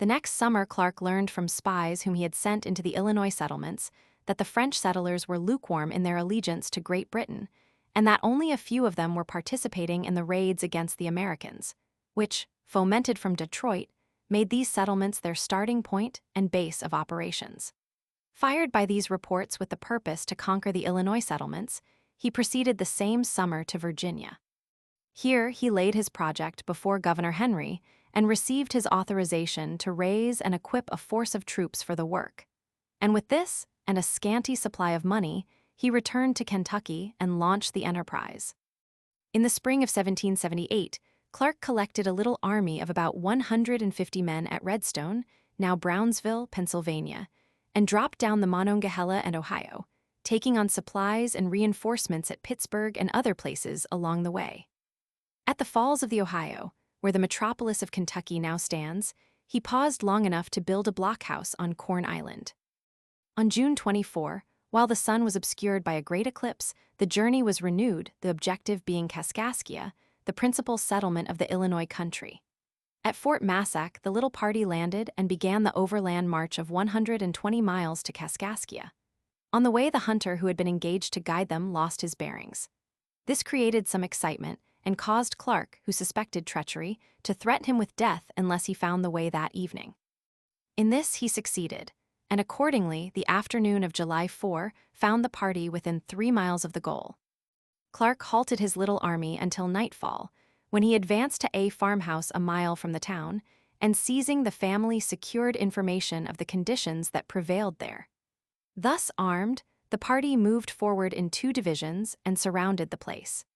A: The next summer, Clark learned from spies whom he had sent into the Illinois settlements that the French settlers were lukewarm in their allegiance to Great Britain, and that only a few of them were participating in the raids against the Americans, which, fomented from Detroit, made these settlements their starting point and base of operations. Fired by these reports with the purpose to conquer the Illinois settlements, he proceeded the same summer to Virginia. Here he laid his project before Governor Henry and received his authorization to raise and equip a force of troops for the work. And with this and a scanty supply of money, he returned to Kentucky and launched the enterprise. In the spring of 1778, Clark collected a little army of about 150 men at Redstone, now Brownsville, Pennsylvania, and dropped down the Monongahela and Ohio, taking on supplies and reinforcements at Pittsburgh and other places along the way. At the Falls of the Ohio, where the metropolis of Kentucky now stands, he paused long enough to build a blockhouse on Corn Island. On June 24, while the sun was obscured by a great eclipse, the journey was renewed, the objective being Kaskaskia, the principal settlement of the Illinois country. At Fort Massac, the little party landed and began the overland march of 120 miles to Kaskaskia. On the way, the hunter who had been engaged to guide them lost his bearings. This created some excitement and caused Clark, who suspected treachery, to threaten him with death unless he found the way that evening. In this he succeeded, and accordingly the afternoon of July 4 found the party within 3 miles of the goal. Clark halted his little army until nightfall, when he advanced to a farmhouse a mile from the town, and seizing the family secured information of the conditions that prevailed there. Thus armed, the party moved forward in 2 divisions and surrounded the place.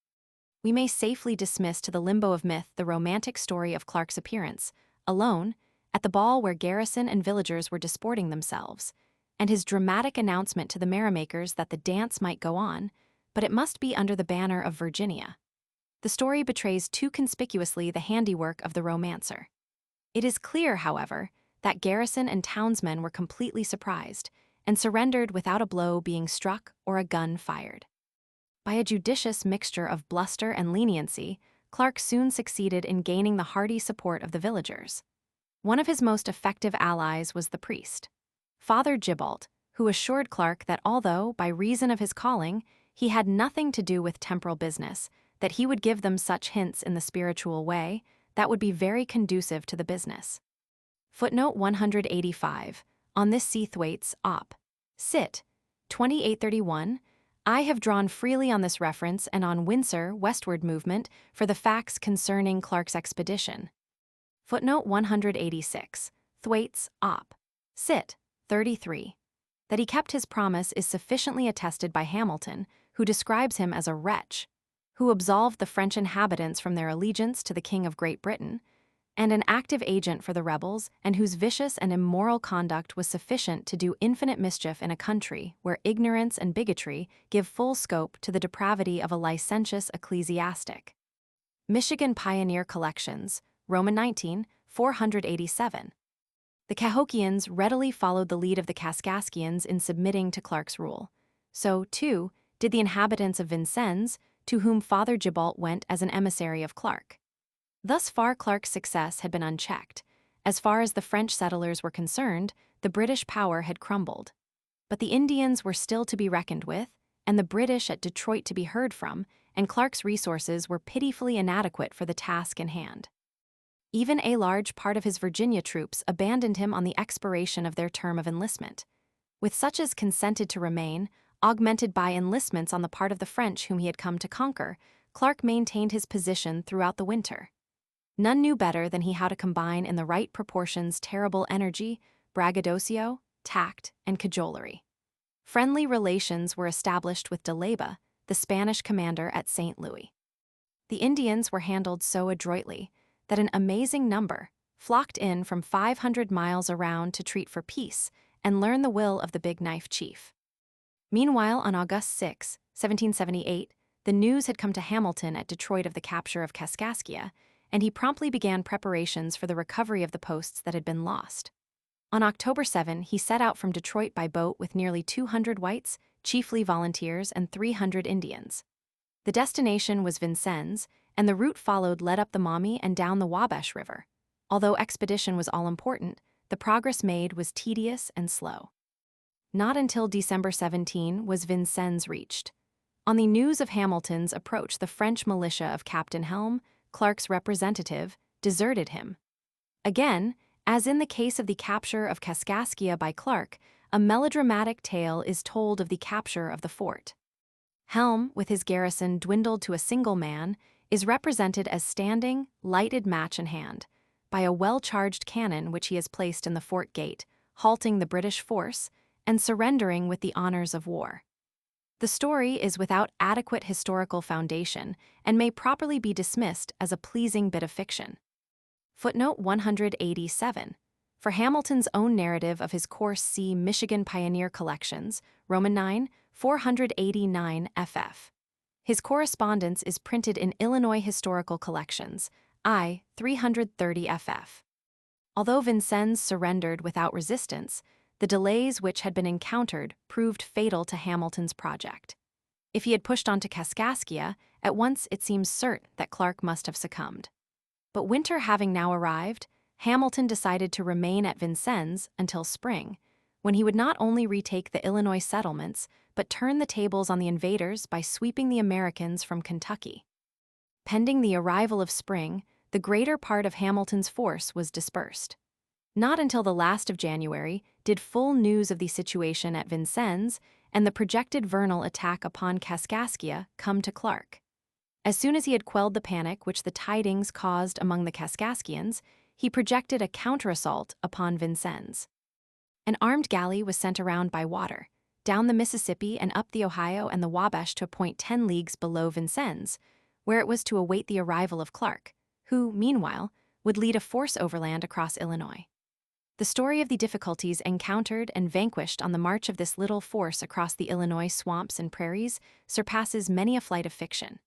A: We may safely dismiss to the limbo of myth the romantic story of Clark's appearance, alone, at the ball where garrison and villagers were disporting themselves, and his dramatic announcement to the merrymakers that the dance might go on, but it must be under the banner of Virginia. The story betrays too conspicuously the handiwork of the romancer. It is clear, however, that garrison and townsmen were completely surprised, and surrendered without a blow being struck or a gun fired. By a judicious mixture of bluster and leniency, Clark soon succeeded in gaining the hearty support of the villagers. One of his most effective allies was the priest, Father Gibalt, who assured Clark that although, by reason of his calling, he had nothing to do with temporal business, that he would give them such hints in the spiritual way that would be very conducive to the business. Footnote 185. On this Seathwaite's Op. Cit. 2831, I have drawn freely on this reference and on Windsor westward movement for the facts concerning Clark's expedition. Footnote 186. Thwaites, Op. Cit. 33. That he kept his promise is sufficiently attested by Hamilton, who describes him as a wretch, who absolved the French inhabitants from their allegiance to the King of Great Britain, and an active agent for the rebels, and whose vicious and immoral conduct was sufficient to do infinite mischief in a country where ignorance and bigotry give full scope to the depravity of a licentious ecclesiastic. Michigan Pioneer Collections, Roman 19, 487. The Cahokians readily followed the lead of the Kaskaskians in submitting to Clark's rule. So, too, did the inhabitants of Vincennes, to whom Father Gibalt went as an emissary of Clark. Thus far Clark's success had been unchecked. As far as the French settlers were concerned, the British power had crumbled. But the Indians were still to be reckoned with, and the British at Detroit to be heard from, and Clark's resources were pitifully inadequate for the task in hand. Even a large part of his Virginia troops abandoned him on the expiration of their term of enlistment. With such as consented to remain, augmented by enlistments on the part of the French whom he had come to conquer, Clark maintained his position throughout the winter. None knew better than he how to combine in the right proportions terrible energy, braggadocio, tact, and cajolery. Friendly relations were established with de Leyba, the Spanish commander at St. Louis. The Indians were handled so adroitly that an amazing number flocked in from 500 miles around to treat for peace and learn the will of the Big Knife Chief. Meanwhile, on August 6, 1778, the news had come to Hamilton at Detroit of the capture of Kaskaskia, and he promptly began preparations for the recovery of the posts that had been lost. On October 7, he set out from Detroit by boat with nearly 200 whites, chiefly volunteers, and 300 Indians. The destination was Vincennes, and the route followed led up the Maumee and down the Wabash River. Although expedition was all-important, the progress made was tedious and slow. Not until December 17 was Vincennes reached. On the news of Hamilton's approach, the French militia of Captain Helm, Clark's representative, deserted him. Again, as in the case of the capture of Kaskaskia by Clark, a melodramatic tale is told of the capture of the fort. Helm, with his garrison dwindled to a single man, is represented as standing, lighted match in hand, by a well-charged cannon which he has placed in the fort gate, halting the British force, and surrendering with the honors of war. The story is without adequate historical foundation and may properly be dismissed as a pleasing bit of fiction. Footnote 187. For Hamilton's own narrative of his course see Michigan Pioneer Collections, Roman 9, 489 ff. His correspondence is printed in Illinois Historical Collections, I. 330 ff. Although Vincennes surrendered without resistance, the delays which had been encountered proved fatal to Hamilton's project. If he had pushed on to Kaskaskia, at once it seems certain that Clark must have succumbed. But winter having now arrived, Hamilton decided to remain at Vincennes until spring, when he would not only retake the Illinois settlements, but turn the tables on the invaders by sweeping the Americans from Kentucky. Pending the arrival of spring, the greater part of Hamilton's force was dispersed. Not until the last of January did full news of the situation at Vincennes and the projected vernal attack upon Kaskaskia come to Clark. As soon as he had quelled the panic which the tidings caused among the Kaskaskians, he projected a counterassault upon Vincennes. An armed galley was sent around by water, down the Mississippi and up the Ohio and the Wabash to a point 10 leagues below Vincennes, where it was to await the arrival of Clark, who, meanwhile, would lead a force overland across Illinois. The story of the difficulties encountered and vanquished on the march of this little force across the Illinois swamps and prairies surpasses many a flight of fiction.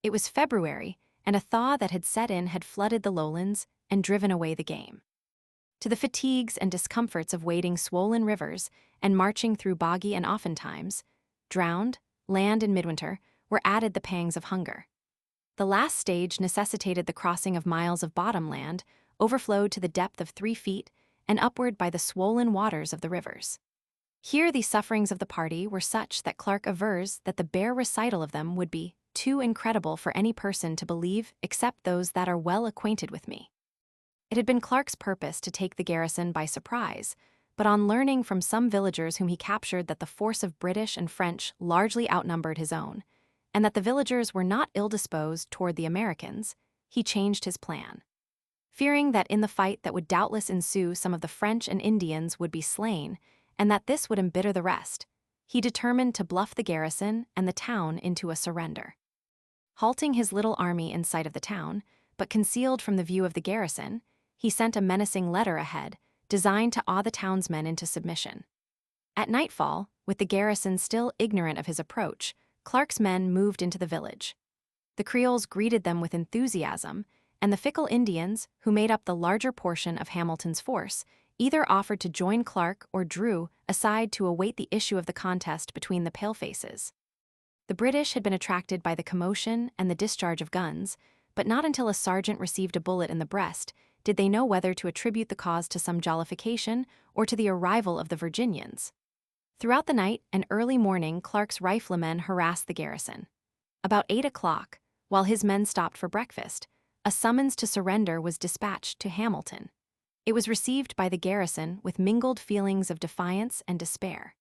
A: It was February, and a thaw that had set in had flooded the lowlands and driven away the game. To the fatigues and discomforts of wading swollen rivers and marching through boggy and oftentimes drowned land in midwinter were added the pangs of hunger. The last stage necessitated the crossing of miles of bottom land overflowed to the depth of 3 feet and upward by the swollen waters of the rivers. Here the sufferings of the party were such that Clark avers that the bare recital of them would be too incredible for any person to believe except those that are well acquainted with me. It had been Clark's purpose to take the garrison by surprise, but on learning from some villagers whom he captured that the force of British and French largely outnumbered his own, and that the villagers were not ill-disposed toward the Americans, he changed his plan. Fearing that in the fight that would doubtless ensue some of the French and Indians would be slain, and that this would embitter the rest, he determined to bluff the garrison and the town into a surrender. Halting his little army in sight of the town, but concealed from the view of the garrison, he sent a menacing letter ahead, designed to awe the townsmen into submission. At nightfall, with the garrison still ignorant of his approach, Clark's men moved into the village. The Creoles greeted them with enthusiasm, and the fickle Indians, who made up the larger portion of Hamilton's force, either offered to join Clark or drew aside to await the issue of the contest between the palefaces. The British had been attracted by the commotion and the discharge of guns, but not until a sergeant received a bullet in the breast did they know whether to attribute the cause to some jollification or to the arrival of the Virginians. Throughout the night and early morning, Clark's riflemen harassed the garrison. About 8 o'clock, while his men stopped for breakfast, a summons to surrender was dispatched to Hamilton. It was received by the garrison with mingled feelings of defiance and despair.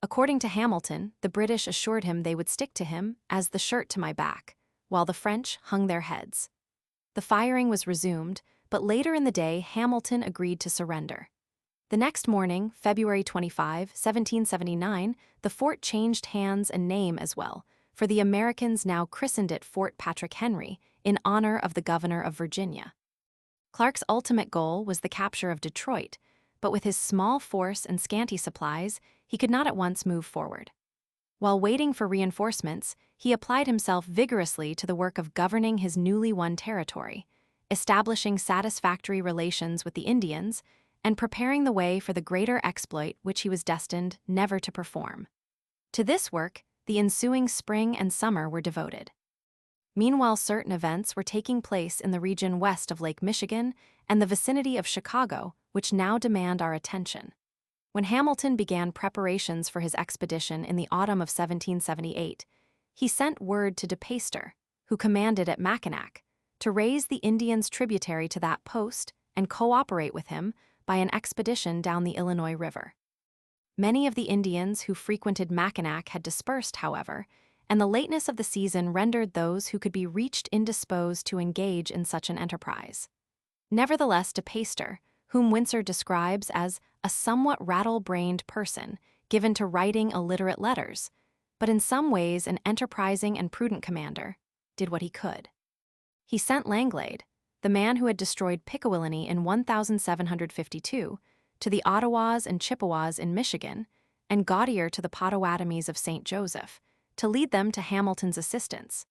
A: According to Hamilton, the British assured him they would stick to him as the shirt to my back, while the French hung their heads. The firing was resumed, but later in the day Hamilton agreed to surrender. The next morning, February 25, 1779, the fort changed hands and name as well, for the Americans now christened it Fort Patrick Henry in honor of the governor of Virginia. Clark's ultimate goal was the capture of Detroit, but with his small force and scanty supplies, he could not at once move forward. While waiting for reinforcements, he applied himself vigorously to the work of governing his newly won territory, establishing satisfactory relations with the Indians, and preparing the way for the greater exploit which he was destined never to perform. To this work, the ensuing spring and summer were devoted. Meanwhile, certain events were taking place in the region west of Lake Michigan and the vicinity of Chicago, which now demand our attention. When Hamilton began preparations for his expedition in the autumn of 1778, he sent word to De Peyster, who commanded at Mackinac, to raise the Indians tributary to that post and cooperate with him by an expedition down the Illinois River. Many of the Indians who frequented Mackinac had dispersed, however, and the lateness of the season rendered those who could be reached indisposed to engage in such an enterprise. Nevertheless, De Peyster, whom Winsor describes as a somewhat rattle-brained person given to writing illiterate letters, but in some ways an enterprising and prudent commander, did what he could. He sent Langlade, the man who had destroyed Pickawillany in 1752, to the Ottawas and Chippewas in Michigan, and Gaudier to the Potawatomis of St. Joseph, to lead them to Hamilton's assistance.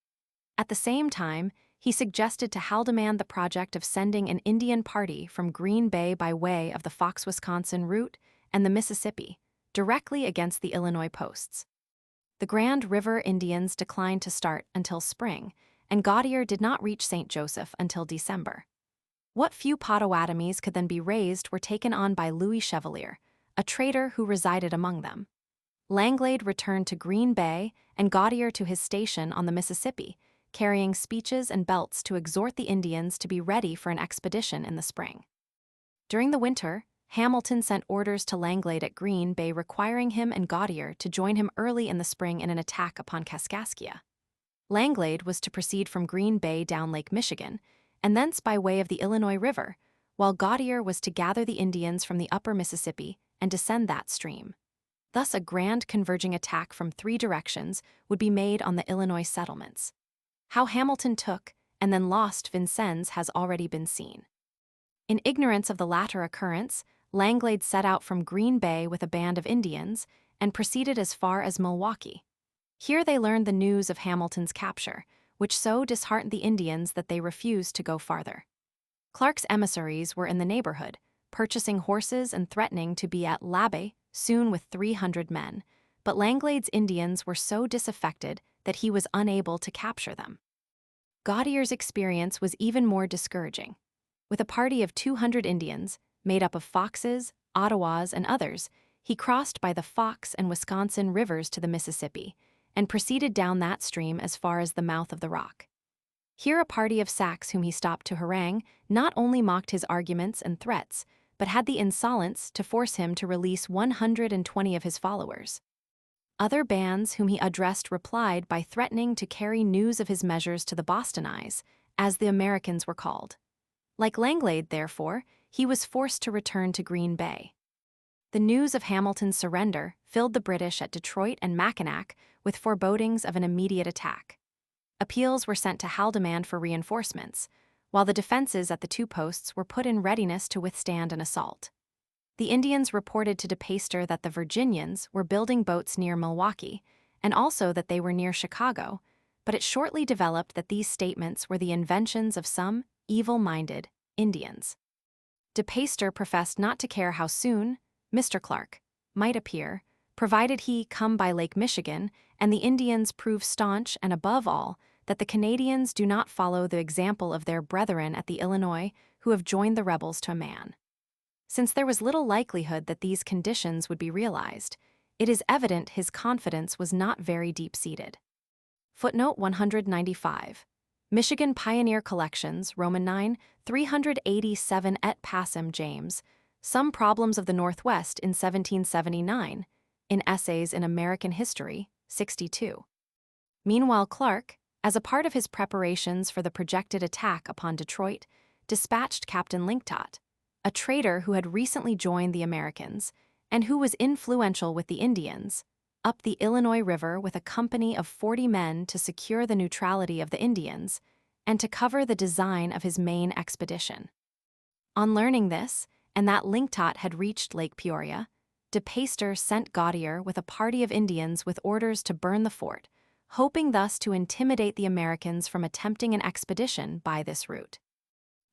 A: At the same time, he suggested to Haldimand the project of sending an Indian party from Green Bay by way of the Fox-Wisconsin route and the Mississippi, directly against the Illinois posts. The Grand River Indians declined to start until spring, and Gaudier did not reach St. Joseph until December. What few Potawatomis could then be raised were taken on by Louis Chevalier, a trader who resided among them. Langlade returned to Green Bay and Gaudier to his station on the Mississippi, carrying speeches and belts to exhort the Indians to be ready for an expedition in the spring. During the winter, Hamilton sent orders to Langlade at Green Bay requiring him and Gaudier to join him early in the spring in an attack upon Kaskaskia. Langlade was to proceed from Green Bay down Lake Michigan, and thence by way of the Illinois River, while Gaudier was to gather the Indians from the upper Mississippi and descend that stream. Thus a grand converging attack from 3 directions would be made on the Illinois settlements. How Hamilton took and then lost Vincennes has already been seen. In ignorance of the latter occurrence, Langlade set out from Green Bay with a band of Indians and proceeded as far as Milwaukee. Here they learned the news of Hamilton's capture, which so disheartened the Indians that they refused to go farther. Clark's emissaries were in the neighborhood, purchasing horses and threatening to be at L'Abbe soon with 300 men, but Langlade's Indians were so disaffected that he was unable to capture them. Gaudier's experience was even more discouraging. With a party of 200 Indians, made up of Foxes, Ottawas, and others, he crossed by the Fox and Wisconsin rivers to the Mississippi, and proceeded down that stream as far as the mouth of the Rock. Here a party of Sacs whom he stopped to harangue not only mocked his arguments and threats, but had the insolence to force him to release 120 of his followers. Other bands whom he addressed replied by threatening to carry news of his measures to the Bostonites, as the Americans were called. Like Langlade, therefore, he was forced to return to Green Bay. The news of Hamilton's surrender filled the British at Detroit and Mackinac with forebodings of an immediate attack. Appeals were sent to Haldimand for reinforcements, while the defenses at the two posts were put in readiness to withstand an assault. The Indians reported to DePeyster that the Virginians were building boats near Milwaukee, and also that they were near Chicago, but it shortly developed that these statements were the inventions of some evil-minded Indians. DePeyster professed not to care how soon Mr. Clark might appear, provided he come by Lake Michigan, and the Indians prove staunch and, above all, that the Canadians do not follow the example of their brethren at the Illinois who have joined the rebels to a man. Since there was little likelihood that these conditions would be realized, it is evident his confidence was not very deep-seated. Footnote 195. Michigan Pioneer Collections, Roman 9, 387 et Passem James, Some Problems of the Northwest in 1779, in Essays in American History, 62. Meanwhile, Clark, as a part of his preparations for the projected attack upon Detroit, dispatched Captain Linktot, a trader who had recently joined the Americans, and who was influential with the Indians, up the Illinois River with a company of 40 men to secure the neutrality of the Indians, and to cover the design of his main expedition. On learning this, and that Linktot had reached Lake Peoria, DePeyster sent Gautier with a party of Indians with orders to burn the fort, hoping thus to intimidate the Americans from attempting an expedition by this route.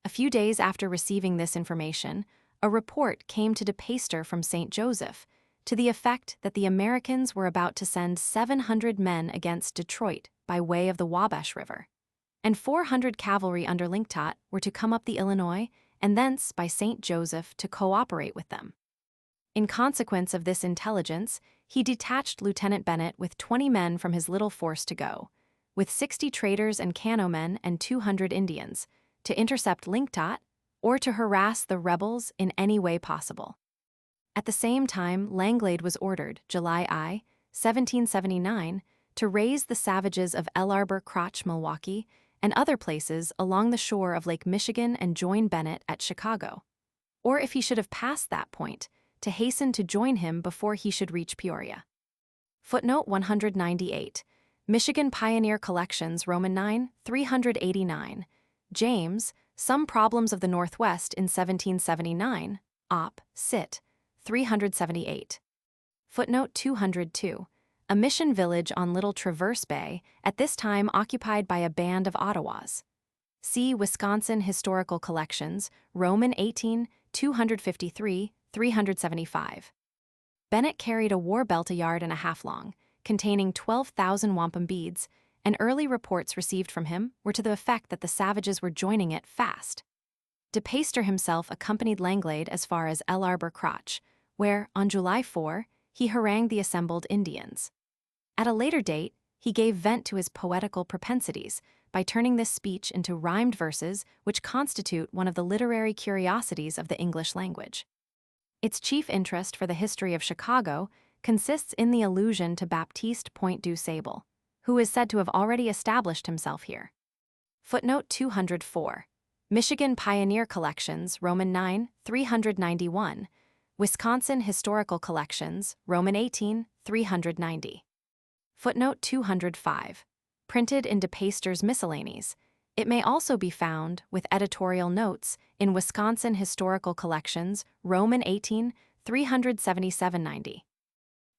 A: A few days after receiving this information, a report came to DePeyster from St. Joseph, to the effect that the Americans were about to send 700 men against Detroit by way of the Wabash River, and 400 cavalry under Linktot were to come up the Illinois and thence by St. Joseph to cooperate with them. In consequence of this intelligence, he detached Lieutenant Bennett with 20 men from his little force to go, with 60 traders and canomen and 200 Indians, to intercept Linktot or to harass the rebels in any way possible. At the same time, Langlade was ordered, July 1779, to raise the savages of El Arbor Crotch, Milwaukee, and other places along the shore of Lake Michigan and join Bennett at Chicago. Or if he should have passed that point, to hasten to join him before he should reach Peoria. Footnote 198. Michigan Pioneer Collections, Roman 9, 389. James, Some Problems of the Northwest in 1779, Op. Cit. 378. Footnote 202. A mission village on Little Traverse Bay, at this time occupied by a band of Ottawas. See Wisconsin Historical Collections, Roman 18, 253, 375. Bennett carried a war belt a yard and a half long, containing 12,000 wampum beads, and early reports received from him were to the effect that the savages were joining it fast. DePeyster himself accompanied Langlade as far as El Arbor Crotch, where, on July 4, he harangued the assembled Indians. At a later date, he gave vent to his poetical propensities by turning this speech into rhymed verses which constitute one of the literary curiosities of the English language. Its chief interest for the history of Chicago consists in the allusion to Baptiste Point du Sable, who is said to have already established himself here. Footnote 204. Michigan Pioneer Collections, Roman 9, 391. Wisconsin Historical Collections, Roman 18, 390. Footnote 205. Printed in DePeyster's Miscellanies. It may also be found, with editorial notes, in Wisconsin Historical Collections, Roman 18, 377-90.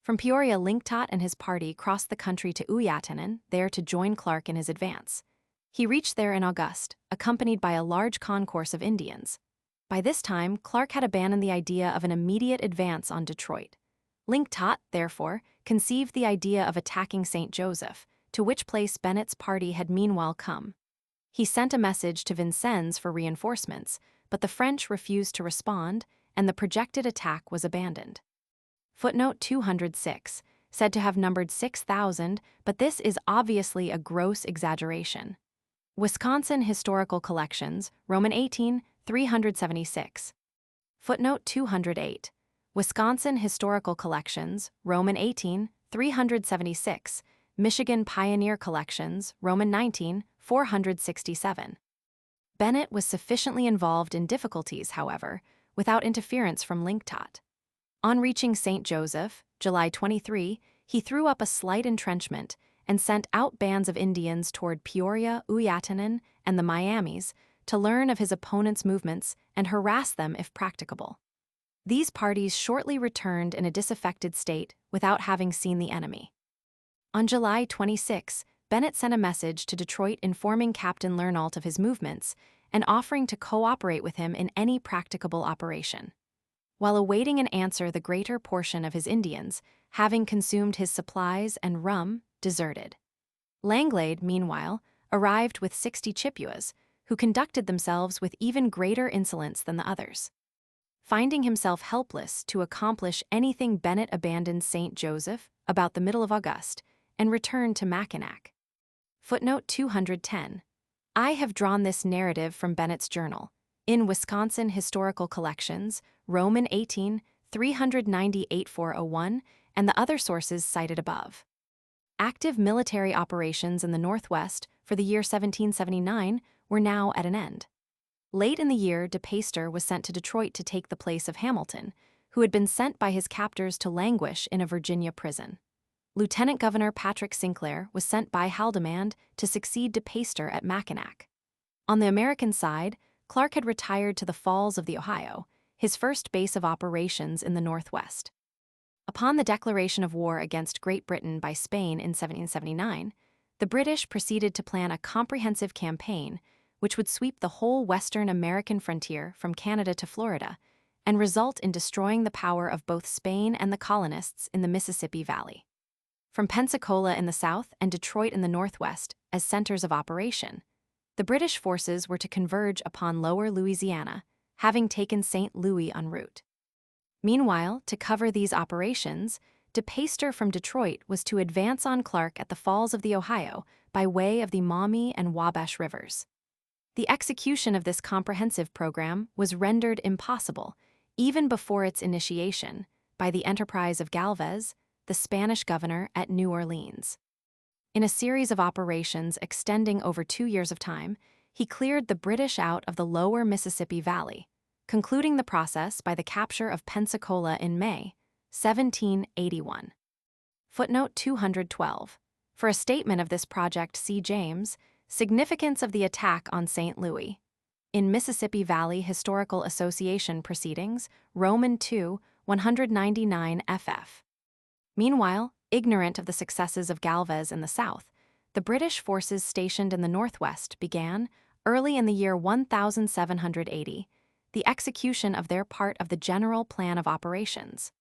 A: From Peoria, Linktot and his party crossed the country to Ouyatanen, there to join Clark in his advance. He reached there in August, accompanied by a large concourse of Indians. By this time, Clark had abandoned the idea of an immediate advance on Detroit. Linktot, therefore, conceived the idea of attacking St. Joseph, to which place Bennett's party had meanwhile come. He sent a message to Vincennes for reinforcements, but the French refused to respond, and the projected attack was abandoned. Footnote 206, said to have numbered 6,000, but this is obviously a gross exaggeration. Wisconsin Historical Collections, Roman 18, 376. Footnote 208. Wisconsin Historical Collections, Roman 18, 376. Michigan Pioneer Collections, Roman 19, 467. Bennett was sufficiently involved in difficulties, however, without interference from Linktot. On reaching St. Joseph, July 23, he threw up a slight entrenchment and sent out bands of Indians toward Peoria, Uyatanan, and the Miamis to learn of his opponent's movements and harass them if practicable. These parties shortly returned in a disaffected state without having seen the enemy. On July 26, Bennett sent a message to Detroit informing Captain Lernault of his movements and offering to cooperate with him in any practicable operation. While awaiting an answer, the greater portion of his Indians, having consumed his supplies and rum, deserted. Langlade, meanwhile, arrived with 60 Chippewas, who conducted themselves with even greater insolence than the others. Finding himself helpless to accomplish anything, Bennett abandoned St. Joseph about the middle of August and returned to Mackinac. Footnote 210. I have drawn this narrative from Bennett's journal, in Wisconsin Historical Collections, Roman 18, 398-401, and the other sources cited above. Active military operations in the Northwest for the year 1779 were now at an end. Late in the year, De Peyster was sent to Detroit to take the place of Hamilton, who had been sent by his captors to languish in a Virginia prison. Lieutenant Governor Patrick Sinclair was sent by Haldimand to succeed De Peyster at Mackinac. On the American side, Clark had retired to the Falls of the Ohio, his first base of operations in the Northwest. Upon the declaration of war against Great Britain by Spain in 1779, the British proceeded to plan a comprehensive campaign which would sweep the whole western American frontier from Canada to Florida and result in destroying the power of both Spain and the colonists in the Mississippi Valley. From Pensacola in the south and Detroit in the northwest as centers of operation, the British forces were to converge upon lower Louisiana, having taken St. Louis en route. Meanwhile, to cover these operations, De Peyster from Detroit was to advance on Clark at the Falls of the Ohio by way of the Maumee and Wabash rivers. The execution of this comprehensive program was rendered impossible, even before its initiation, by the enterprise of Galvez, the Spanish governor at New Orleans. In a series of operations extending over 2 years of time, he cleared the British out of the lower Mississippi Valley, concluding the process by the capture of Pensacola in May, 1781. Footnote 212. For a statement of this project, see James, Significance of the Attack on St. Louis. In Mississippi Valley Historical Association Proceedings, Roman 2, 199 ff. Meanwhile, ignorant of the successes of Galvez in the south, the British forces stationed in the northwest began, early in the year 1780, the execution of their part of the general plan of operations.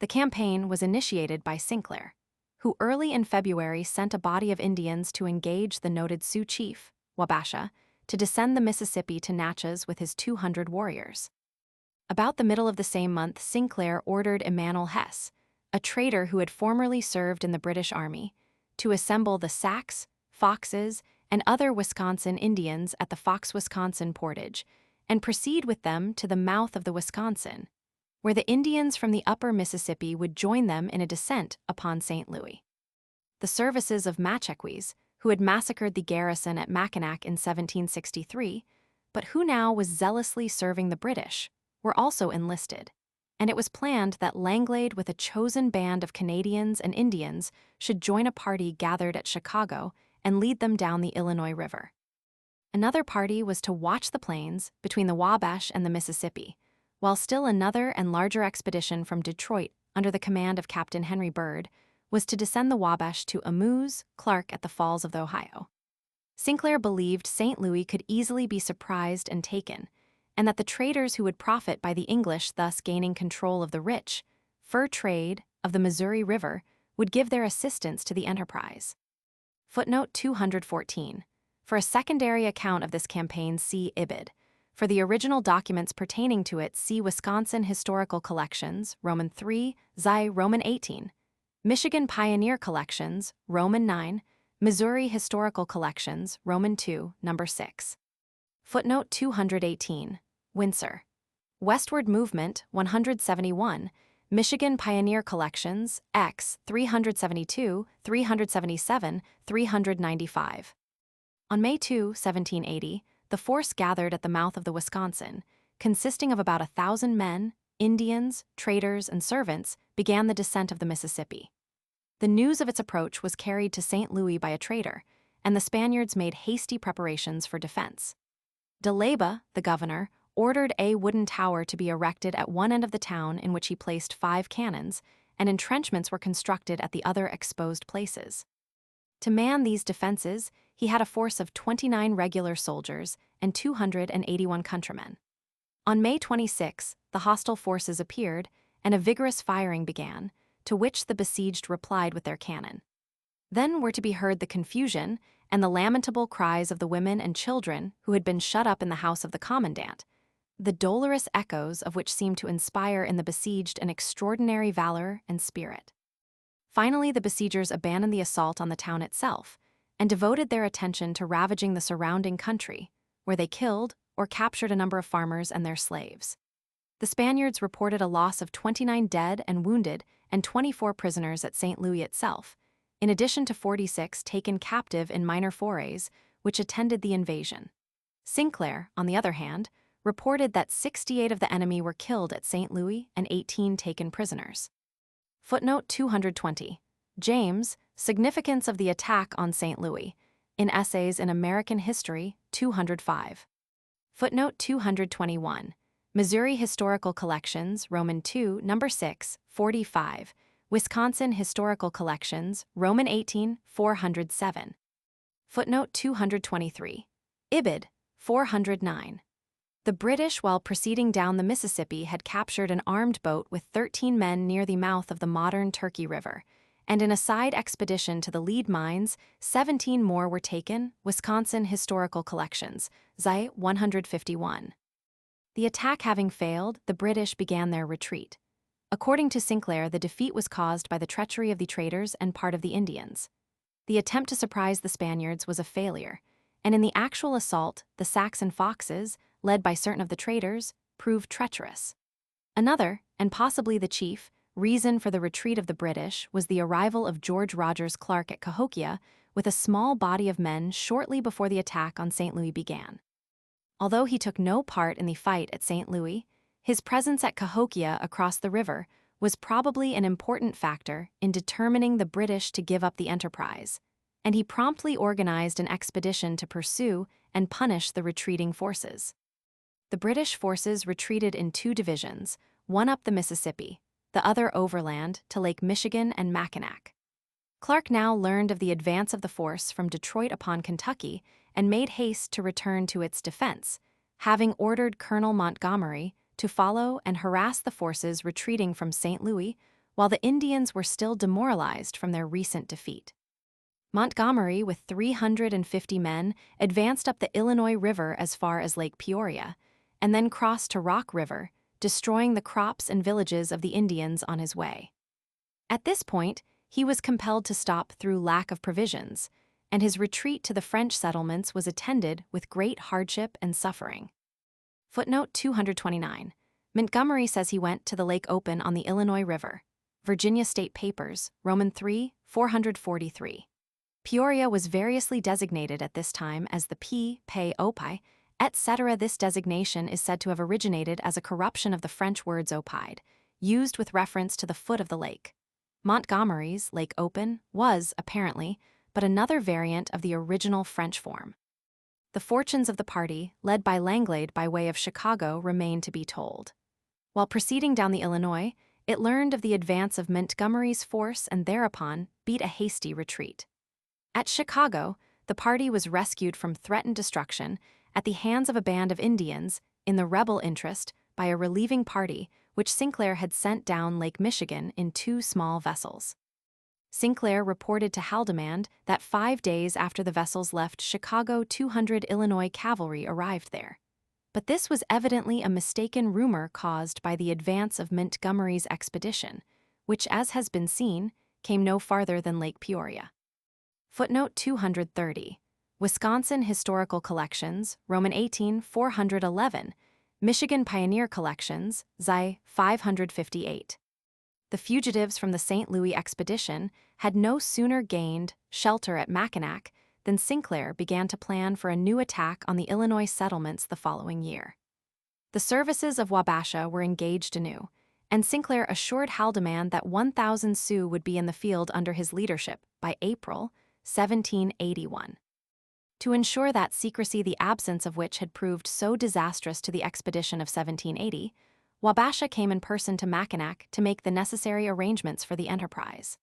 A: The campaign was initiated by Sinclair, who early in February sent a body of Indians to engage the noted Sioux chief, Wabasha, to descend the Mississippi to Natchez with his 200 warriors. About the middle of the same month, Sinclair ordered Emanuel Hess, a trader who had formerly served in the British Army, to assemble the Sacs, Foxes, and other Wisconsin Indians at the Wisconsin Portage and proceed with them to the mouth of the Wisconsin, where the Indians from the upper Mississippi would join them in a descent upon St. Louis. The services of Machequis, who had massacred the garrison at Mackinac in 1763, but who now was zealously serving the British, were also enlisted, and it was planned that Langlade with a chosen band of Canadians and Indians should join a party gathered at Chicago and lead them down the Illinois River. Another party was to watch the plains between the Wabash and the Mississippi, while still another and larger expedition from Detroit under the command of Captain Henry Byrd was to descend the Wabash to amuse Clark at the Falls of the Ohio. Sinclair believed St. Louis could easily be surprised and taken, and that the traders who would profit by the English thus gaining control of the rich fur trade of the Missouri River would give their assistance to the enterprise. Footnote 214. For a secondary account of this campaign, see Ibid. For the original documents pertaining to it, see Wisconsin Historical Collections, Roman 3, Xi, Roman 18. Michigan Pioneer Collections, Roman 9. Missouri Historical Collections, Roman 2, number 6. Footnote 218. Windsor. Westward Movement, 171. Michigan Pioneer Collections, X, 372, 377, 395. On May 2, 1780, the force gathered at the mouth of the Wisconsin, consisting of about 1,000 men, Indians, traders, and servants, began the descent of the Mississippi. The news of its approach was carried to St. Louis by a trader, and the Spaniards made hasty preparations for defense. De Leyba, the governor, ordered a wooden tower to be erected at one end of the town, in which he placed 5 cannons, and entrenchments were constructed at the other exposed places. To man these defenses, he had a force of 29 regular soldiers and 281 countrymen. On May 26, the hostile forces appeared, and a vigorous firing began, to which the besieged replied with their cannon. Then were to be heard the confusion and the lamentable cries of the women and children who had been shut up in the house of the commandant, the dolorous echoes of which seemed to inspire in the besieged an extraordinary valor and spirit. Finally, the besiegers abandoned the assault on the town itself and devoted their attention to ravaging the surrounding country, where they killed or captured a number of farmers and their slaves. The Spaniards reported a loss of 29 dead and wounded and 24 prisoners at St. Louis itself, in addition to 46 taken captive in minor forays which attended the invasion. Sinclair, on the other hand, reported that 68 of the enemy were killed at St. Louis and 18 taken prisoners. Footnote 220. James, Significance of the Attack on St. Louis, in Essays in American History, 205. Footnote 221. Missouri Historical Collections, Roman 2, number 6, 45. Wisconsin Historical Collections, Roman 18, 407. Footnote 223. Ibid, 409. The British, while proceeding down the Mississippi, had captured an armed boat with 13 men near the mouth of the modern Turkey River, and in a side expedition to the lead mines, 17 more were taken. Wisconsin Historical Collections, Xi, 151. The attack having failed, the British began their retreat. According to Sinclair, the defeat was caused by the treachery of the traders and part of the Indians. The attempt to surprise the Spaniards was a failure, and in the actual assault, the Saxon Foxes, led by certain of the traders, proved treacherous. Another, and possibly the chief, reason for the retreat of the British was the arrival of George Rogers Clark at Cahokia with a small body of men shortly before the attack on St. Louis began. Although he took no part in the fight at St. Louis, his presence at Cahokia across the river was probably an important factor in determining the British to give up the enterprise, and he promptly organized an expedition to pursue and punish the retreating forces. The British forces retreated in 2 divisions, one up the Mississippi, the other overland to Lake Michigan and Mackinac. Clark now learned of the advance of the force from Detroit upon Kentucky and made haste to return to its defense, having ordered Colonel Montgomery to follow and harass the forces retreating from St. Louis while the Indians were still demoralized from their recent defeat. Montgomery, with 350 men, advanced up the Illinois River as far as Lake Peoria, and then crossed to Rock River, destroying the crops and villages of the Indians on his way. At this point, he was compelled to stop through lack of provisions, and his retreat to the French settlements was attended with great hardship and suffering. Footnote 229. Montgomery says he went to the lake open on the Illinois River. Virginia State Papers, Roman 3, 443. Peoria was variously designated at this time as the Pe Opi, etc. This designation is said to have originated as a corruption of the French words opide, used with reference to the foot of the lake. Montgomery's Lake Open was, apparently, but another variant of the original French form. The fortunes of the party, led by Langlade by way of Chicago, remain to be told. While proceeding down the Illinois, it learned of the advance of Montgomery's force and thereupon beat a hasty retreat. At Chicago, the party was rescued from threatened destruction at the hands of a band of Indians in the rebel interest by a relieving party which Sinclair had sent down Lake Michigan in 2 small vessels. Sinclair reported to Haldimand that 5 days after the vessels left Chicago, 200 Illinois cavalry arrived there. But this was evidently a mistaken rumor caused by the advance of Montgomery's expedition, which, as has been seen, came no farther than Lake Peoria. Footnote 230. Wisconsin Historical Collections, Roman 18, 411. Michigan Pioneer Collections, Xi, 558. The fugitives from the St. Louis expedition had no sooner gained shelter at Mackinac than Sinclair began to plan for a new attack on the Illinois settlements the following year. The services of Wabasha were engaged anew, and Sinclair assured Haldimand that 1,000 Sioux would be in the field under his leadership by April 1781. To ensure that secrecy, the absence of which had proved so disastrous to the expedition of 1780, Wabasha came in person to Mackinac to make the necessary arrangements for the enterprise.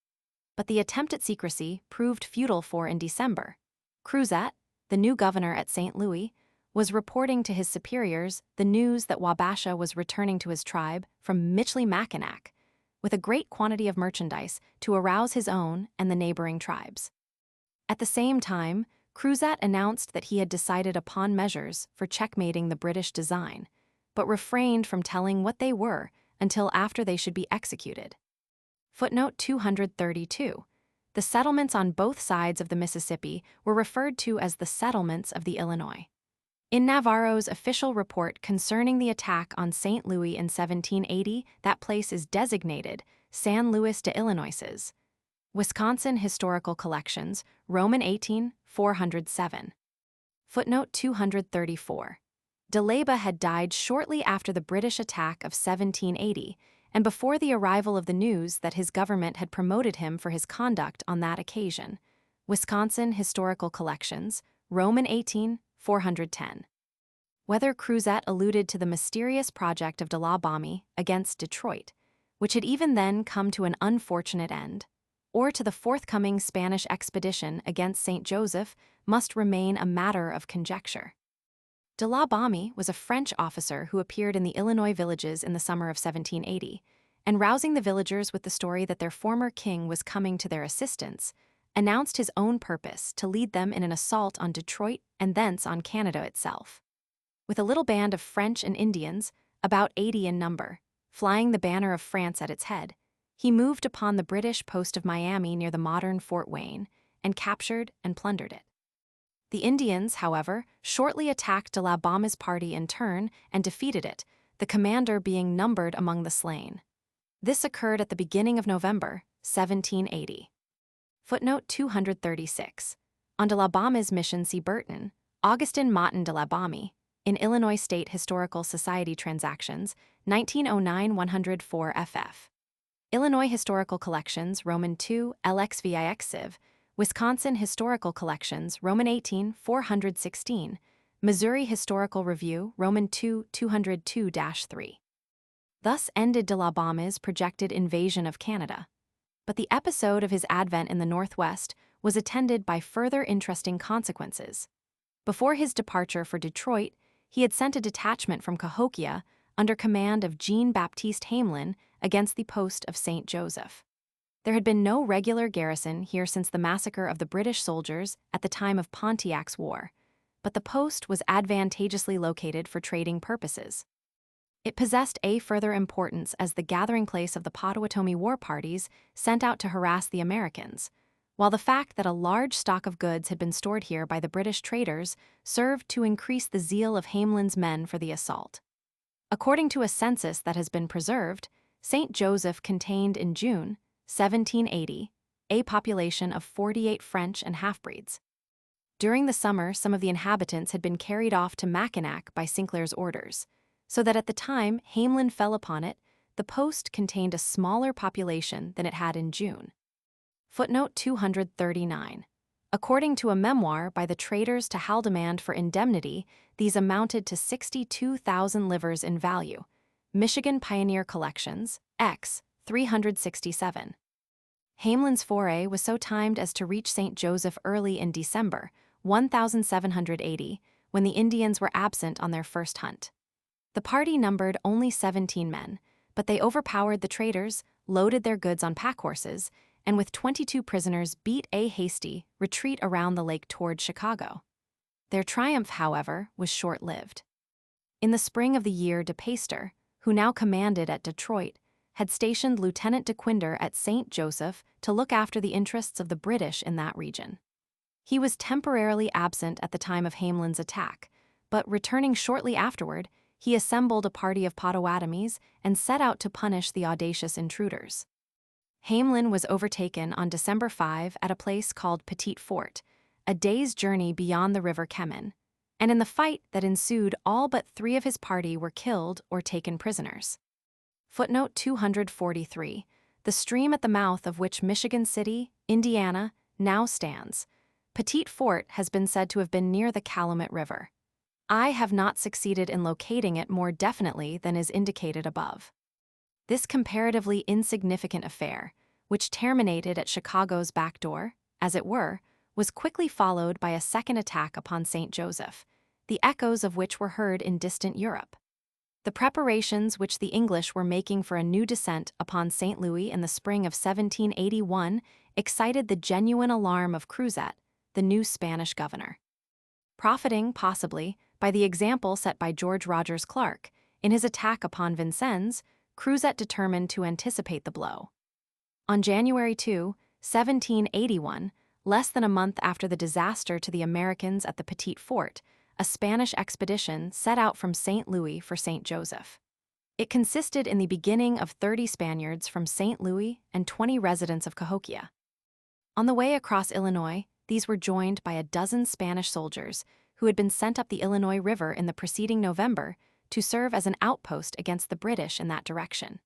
A: But the attempt at secrecy proved futile, for in December, Cruzat, the new governor at St. Louis, was reporting to his superiors the news that Wabasha was returning to his tribe from Michilimackinac with a great quantity of merchandise to arouse his own and the neighboring tribes. At the same time, Cruzat announced that he had decided upon measures for checkmating the British design, but refrained from telling what they were until after they should be executed. Footnote 232. The settlements on both sides of the Mississippi were referred to as the settlements of the Illinois. In Navarro's official report concerning the attack on St. Louis in 1780, that place is designated San Luis de Illinoises. Wisconsin Historical Collections, Roman 18, 407. Footnote 234. De Leyba had died shortly after the British attack of 1780, and before the arrival of the news that his government had promoted him for his conduct on that occasion. Wisconsin Historical Collections, Roman 18, 410. Whether Cruzat alluded to the mysterious project of de la Baume against Detroit, which had even then come to an unfortunate end, or to the forthcoming Spanish expedition against St. Joseph, must remain a matter of conjecture. De la Baume was a French officer who appeared in the Illinois villages in the summer of 1780, and rousing the villagers with the story that their former king was coming to their assistance, announced his own purpose to lead them in an assault on Detroit and thence on Canada itself. With a little band of French and Indians, about 80 in number, flying the banner of France at its head, he moved upon the British post of Miami near the modern Fort Wayne and captured and plundered it. The Indians, however, shortly attacked de la Baume's party in turn and defeated it, the commander being numbered among the slain. This occurred at the beginning of November, 1780. Footnote 236. On de la Baume's mission, see Burton, Augustin Motten de la Baume, in Illinois State Historical Society Transactions, 1909-104 ff. Illinois Historical Collections, Roman 2, LXVIX Civ, Wisconsin Historical Collections, Roman 18, 416, Missouri Historical Review, Roman 2, 202-3. Thus ended de la Baume's projected invasion of Canada. But the episode of his advent in the Northwest was attended by further interesting consequences. Before his departure for Detroit, he had sent a detachment from Cahokia under command of Jean-Baptiste Hamelin against the post of St. Joseph. There had been no regular garrison here since the massacre of the British soldiers at the time of Pontiac's War, but the post was advantageously located for trading purposes. It possessed a further importance as the gathering place of the Potawatomi war parties sent out to harass the Americans, while the fact that a large stock of goods had been stored here by the British traders served to increase the zeal of Hamelin's men for the assault. According to a census that has been preserved, St. Joseph contained in June 1780, a population of 48 French and half-breeds. During the summer, some of the inhabitants had been carried off to Mackinac by Sinclair's orders, so that at the time Hamelin fell upon it, the post contained a smaller population than it had in June. Footnote 239. According to a memoir by the traders to Haldimand for indemnity, these amounted to 62,000 livres in value. Michigan Pioneer Collections, X. 367. Hamelin's foray was so timed as to reach St. Joseph early in December, 1780, when the Indians were absent on their first hunt. The party numbered only 17 men, but they overpowered the traders, loaded their goods on pack horses, and with 22 prisoners beat a hasty retreat around the lake toward Chicago. Their triumph, however, was short-lived. In the spring of the year, De Peyster, who now commanded at Detroit, had stationed Lieutenant de Quinder at St. Joseph to look after the interests of the British in that region. He was temporarily absent at the time of Hamelin's attack, but returning shortly afterward, he assembled a party of Potawatomis and set out to punish the audacious intruders. Hamelin was overtaken on December 5 at a place called Petit Fort, a day's journey beyond the river Kemin, and in the fight that ensued all but 3 of his party were killed or taken prisoners. Footnote 243, the stream at the mouth of which Michigan City, Indiana, now stands. Petit Fort has been said to have been near the Calumet River. I have not succeeded in locating it more definitely than is indicated above. This comparatively insignificant affair, which terminated at Chicago's back door, as it were, was quickly followed by a second attack upon St. Joseph, the echoes of which were heard in distant Europe. The preparations which the English were making for a new descent upon St. Louis in the spring of 1781 excited the genuine alarm of Cruzat, the new Spanish governor. Profiting, possibly, by the example set by George Rogers Clark, in his attack upon Vincennes, Cruzat determined to anticipate the blow. On January 2, 1781, less than a month after the disaster to the Americans at the Petit Fort, a Spanish expedition set out from St. Louis for St. Joseph. It consisted in the beginning of 30 Spaniards from St. Louis and 20 residents of Cahokia. On the way across Illinois, these were joined by a dozen Spanish soldiers who had been sent up the Illinois River in the preceding November to serve as an outpost against the British in that direction.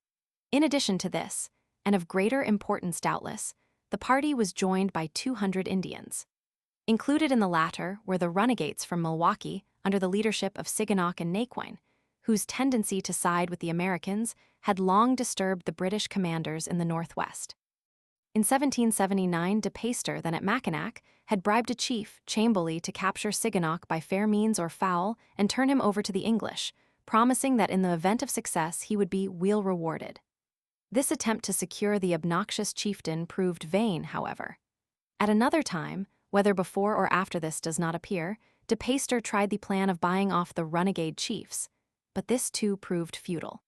A: In addition to this, and of greater importance doubtless, the party was joined by 200 Indians. Included in the latter were the renegades from Milwaukee under the leadership of Siganock and Naquin, whose tendency to side with the Americans had long disturbed the British commanders in the Northwest. In 1779, De Peyster, then at Mackinac, had bribed a chief, Chamberlain, to capture Siganock by fair means or foul and turn him over to the English, promising that in the event of success he would be well rewarded. This attempt to secure the obnoxious chieftain proved vain, however. At another time, whether before or after this does not appear, De Peyster tried the plan of buying off the renegade chiefs, but this too proved futile.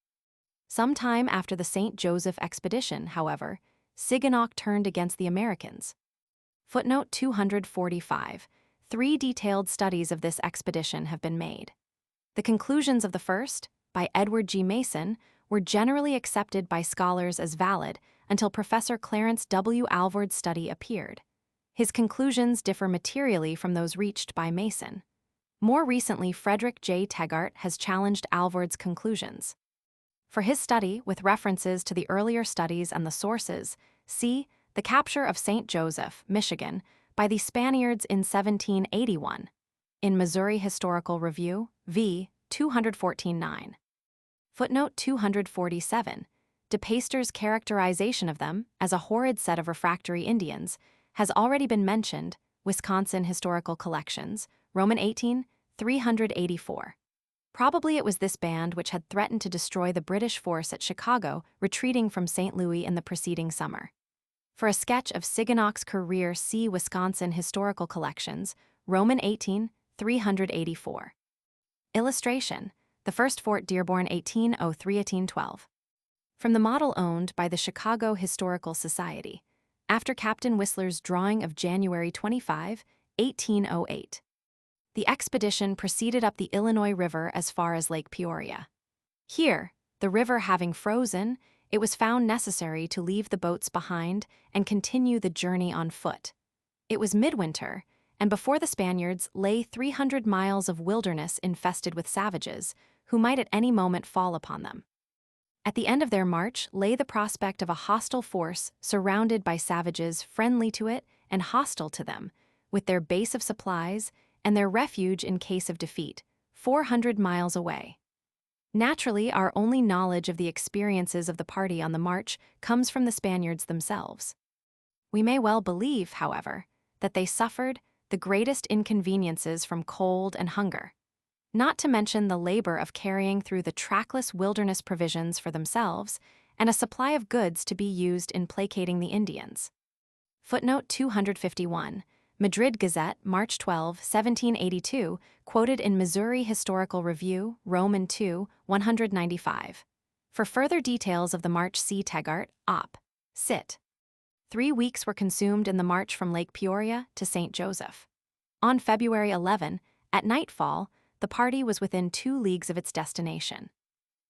A: Some time after the St. Joseph expedition, however, Siganock turned against the Americans. Footnote 245. 3 detailed studies of this expedition have been made. The conclusions of the first, by Edward G. Mason, were generally accepted by scholars as valid until Professor Clarence W. Alvord's study appeared. His conclusions differ materially from those reached by Mason. More recently, Frederick J. Tegart has challenged Alvord's conclusions. For his study, with references to the earlier studies and the sources, see The Capture of St. Joseph, Michigan, by the Spaniards in 1781, in Missouri Historical Review, v. 214-9. Footnote 247. De Peyster's characterization of them as a horrid set of refractory Indians has already been mentioned, Wisconsin Historical Collections, Roman 18, 384. Probably it was this band which had threatened to destroy the British force at Chicago retreating from St. Louis in the preceding summer. For a sketch of Siganock's career, see Wisconsin Historical Collections, Roman 18, 384. Illustration: the first Fort Dearborn 1803-1812. From the model owned by the Chicago Historical Society, after Captain Whistler's drawing of January 25, 1808. The expedition proceeded up the Illinois River as far as Lake Peoria. Here, the river having frozen, it was found necessary to leave the boats behind and continue the journey on foot. It was midwinter, and before the Spaniards lay 300 miles of wilderness infested with savages, who might at any moment fall upon them. At the end of their march lay the prospect of a hostile force surrounded by savages friendly to it and hostile to them, with their base of supplies and their refuge in case of defeat, 400 miles away. Naturally, our only knowledge of the experiences of the party on the march comes from the Spaniards themselves. We may well believe, however, that they suffered the greatest inconveniences from cold and hunger, not to mention the labor of carrying through the trackless wilderness provisions for themselves and a supply of goods to be used in placating the Indians. Footnote 251. Madrid Gazette, March 12, 1782, quoted in Missouri Historical Review, Roman II, 195. For further details of the March, see Tegart, Op. Cit. 3 weeks were consumed in the march from Lake Peoria to St. Joseph. On February 11, at nightfall, the party was within 2 leagues of its destination.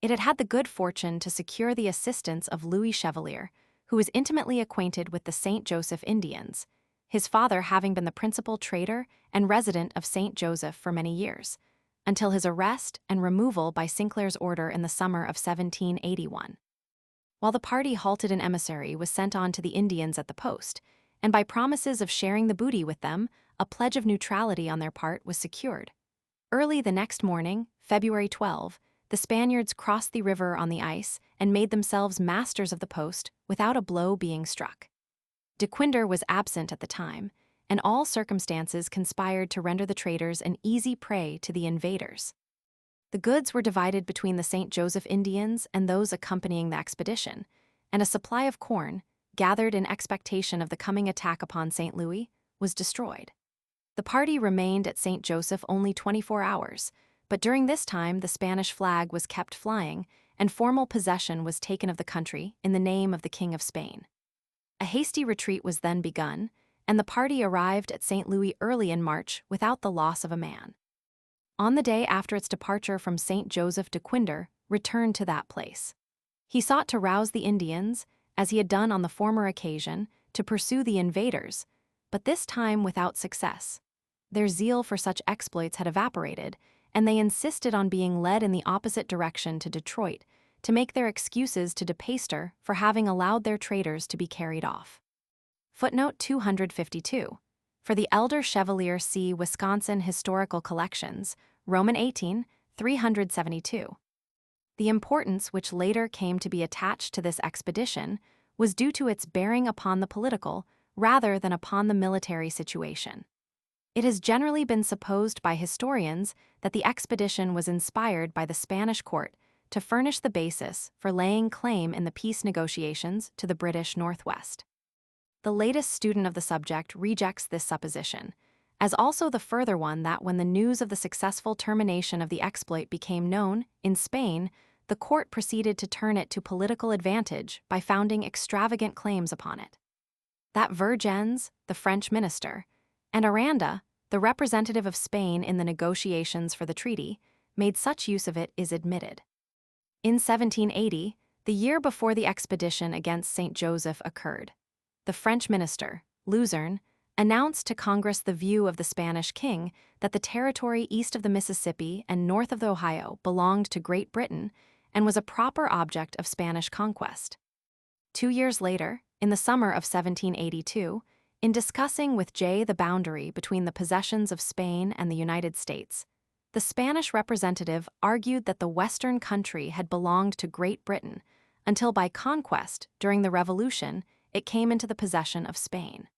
A: It had had the good fortune to secure the assistance of Louis Chevalier, who was intimately acquainted with the St. Joseph Indians, his father having been the principal trader and resident of St. Joseph for many years, until his arrest and removal by Sinclair's order in the summer of 1781. While the party halted, an emissary was sent on to the Indians at the post, and by promises of sharing the booty with them, a pledge of neutrality on their part was secured. Early the next morning, February 12, the Spaniards crossed the river on the ice and made themselves masters of the post without a blow being struck. De Quinder was absent at the time, and all circumstances conspired to render the traders an easy prey to the invaders. The goods were divided between the St. Joseph Indians and those accompanying the expedition, and a supply of corn, gathered in expectation of the coming attack upon St. Louis, was destroyed. The party remained at St. Joseph only 24 hours, but during this time the Spanish flag was kept flying and formal possession was taken of the country in the name of the King of Spain. A hasty retreat was then begun, and the party arrived at St. Louis early in March without the loss of a man. On the day after its departure from St. Joseph, de Quinder returned to that place. He sought to rouse the Indians, as he had done on the former occasion, to pursue the invaders, but this time without success. Their zeal for such exploits had evaporated, and they insisted on being led in the opposite direction to Detroit, to make their excuses to De Peyster for having allowed their traders to be carried off. Footnote 252. For the elder Chevalier, see Wisconsin Historical Collections, Roman 18, 372. The importance which later came to be attached to this expedition was due to its bearing upon the political rather than upon the military situation. It has generally been supposed by historians that the expedition was inspired by the Spanish court to furnish the basis for laying claim in the peace negotiations to the British Northwest. The latest student of the subject rejects this supposition, as also the further one that when the news of the successful termination of the exploit became known, in Spain, the court proceeded to turn it to political advantage by founding extravagant claims upon it. That Vergennes, the French minister, and Aranda, the representative of Spain in the negotiations for the treaty, made such use of it is admitted. In 1780, the year before the expedition against St. Joseph occurred, the French minister, Luzerne, announced to Congress the view of the Spanish king that the territory east of the Mississippi and north of the Ohio belonged to Great Britain and was a proper object of Spanish conquest. 2 years later, in the summer of 1782, in discussing with Jay the boundary between the possessions of Spain and the United States, the Spanish representative argued that the western country had belonged to Great Britain until by conquest during the Revolution it came into the possession of Spain.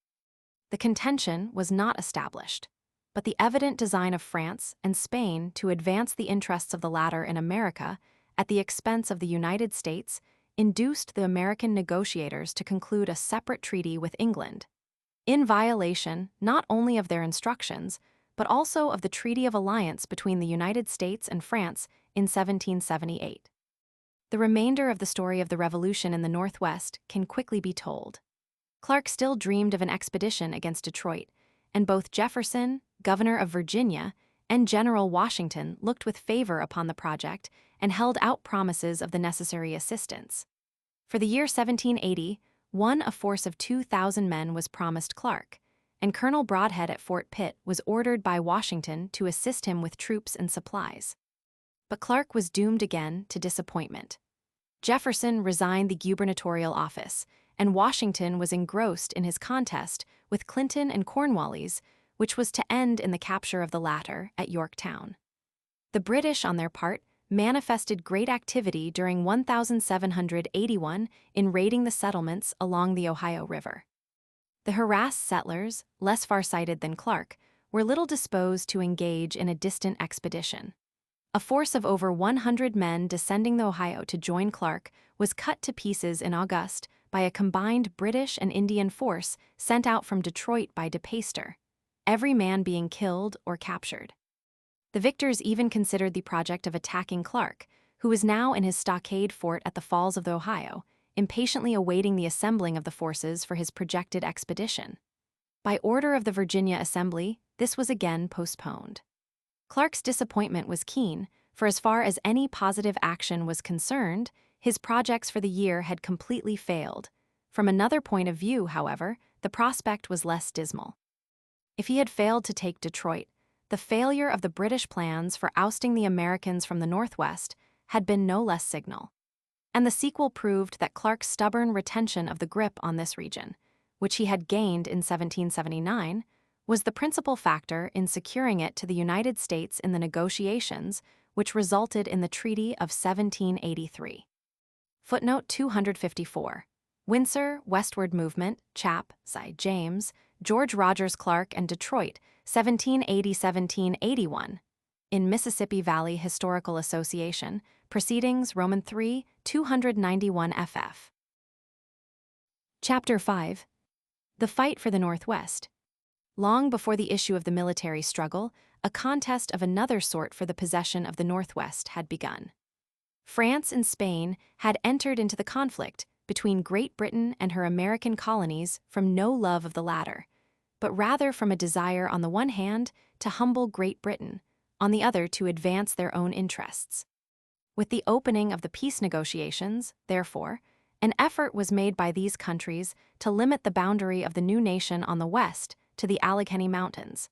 A: The contention was not established, but the evident design of France and Spain to advance the interests of the latter in America at the expense of the United States induced the American negotiators to conclude a separate treaty with England, in violation not only of their instructions, but also of the Treaty of Alliance between the United States and France in 1778. The remainder of the story of the Revolution in the Northwest can quickly be told. Clark still dreamed of an expedition against Detroit, and both Jefferson, governor of Virginia, and General Washington looked with favor upon the project and held out promises of the necessary assistance. For the year 1780, a force of 2,000 men was promised Clark, and Colonel Brodhead at Fort Pitt was ordered by Washington to assist him with troops and supplies. But Clark was doomed again to disappointment. Jefferson resigned the gubernatorial office, and Washington was engrossed in his contest with Clinton and Cornwallis, which was to end in the capture of the latter at Yorktown. The British, on their part, manifested great activity during 1781 in raiding the settlements along the Ohio River. The harassed settlers, less far-sighted than Clark, were little disposed to engage in a distant expedition. A force of over 100 men descending the Ohio to join Clark was cut to pieces in August by a combined British and Indian force sent out from Detroit by De Peyster. every man being killed or captured. The victors even considered the project of attacking Clark, who was now in his stockade fort at the Falls of the Ohio, impatiently awaiting the assembling of the forces for his projected expedition. By order of the Virginia Assembly, this was again postponed. Clark's disappointment was keen, for as far as any positive action was concerned, his projects for the year had completely failed. From another point of view, however, the prospect was less dismal. If he had failed to take Detroit, the failure of the British plans for ousting the Americans from the Northwest had been no less signal. And the sequel proved that Clark's stubborn retention of the grip on this region, which he had gained in 1779, was the principal factor in securing it to the United States in the negotiations which resulted in the Treaty of 1783. Footnote 254. Windsor, Westward Movement, Chap, Cy James, George Rogers Clark and Detroit, 1780–1781. In Mississippi Valley Historical Association, Proceedings, Roman 3, 291 ff. Chapter 5. The Fight for the Northwest. Long before the issue of the military struggle, a contest of another sort for the possession of the Northwest had begun. France and Spain had entered into the conflict between Great Britain and her American colonies from no love of the latter, but rather from a desire on the one hand to humble Great Britain, on the other to advance their own interests. With the opening of the peace negotiations, therefore, an effort was made by these countries to limit the boundary of the new nation on the west to the Allegheny Mountains,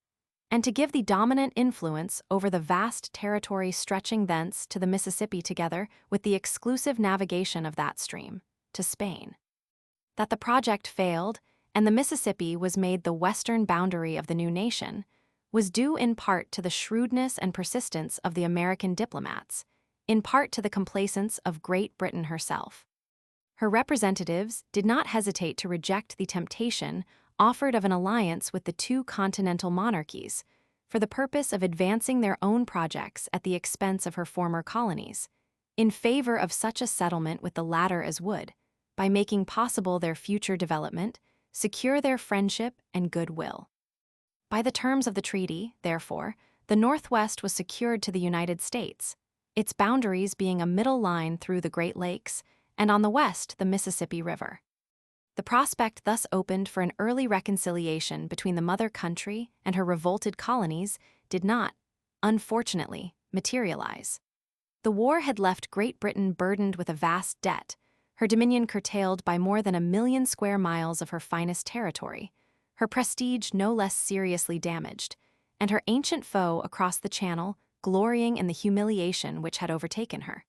A: and to give the dominant influence over the vast territory stretching thence to the Mississippi together with the exclusive navigation of that stream, to Spain. That the project failed, and the Mississippi was made the western boundary of the new nation, was due in part to the shrewdness and persistence of the American diplomats, in part to the complacence of Great Britain herself. Her representatives did not hesitate to reject the temptation offered of an alliance with the two continental monarchies, for the purpose of advancing their own projects at the expense of her former colonies, in favor of such a settlement with the latter as would, by making possible their future development, secure their friendship and goodwill. By the terms of the treaty, therefore, the Northwest was secured to the United States, its boundaries being a middle line through the Great Lakes, and on the west the Mississippi River. The prospect thus opened for an early reconciliation between the mother country and her revolted colonies did not, unfortunately, materialize. The war had left Great Britain burdened with a vast debt, her dominion curtailed by more than 1,000,000 square miles of her finest territory, her prestige no less seriously damaged, and her ancient foe across the Channel glorying in the humiliation which had overtaken her.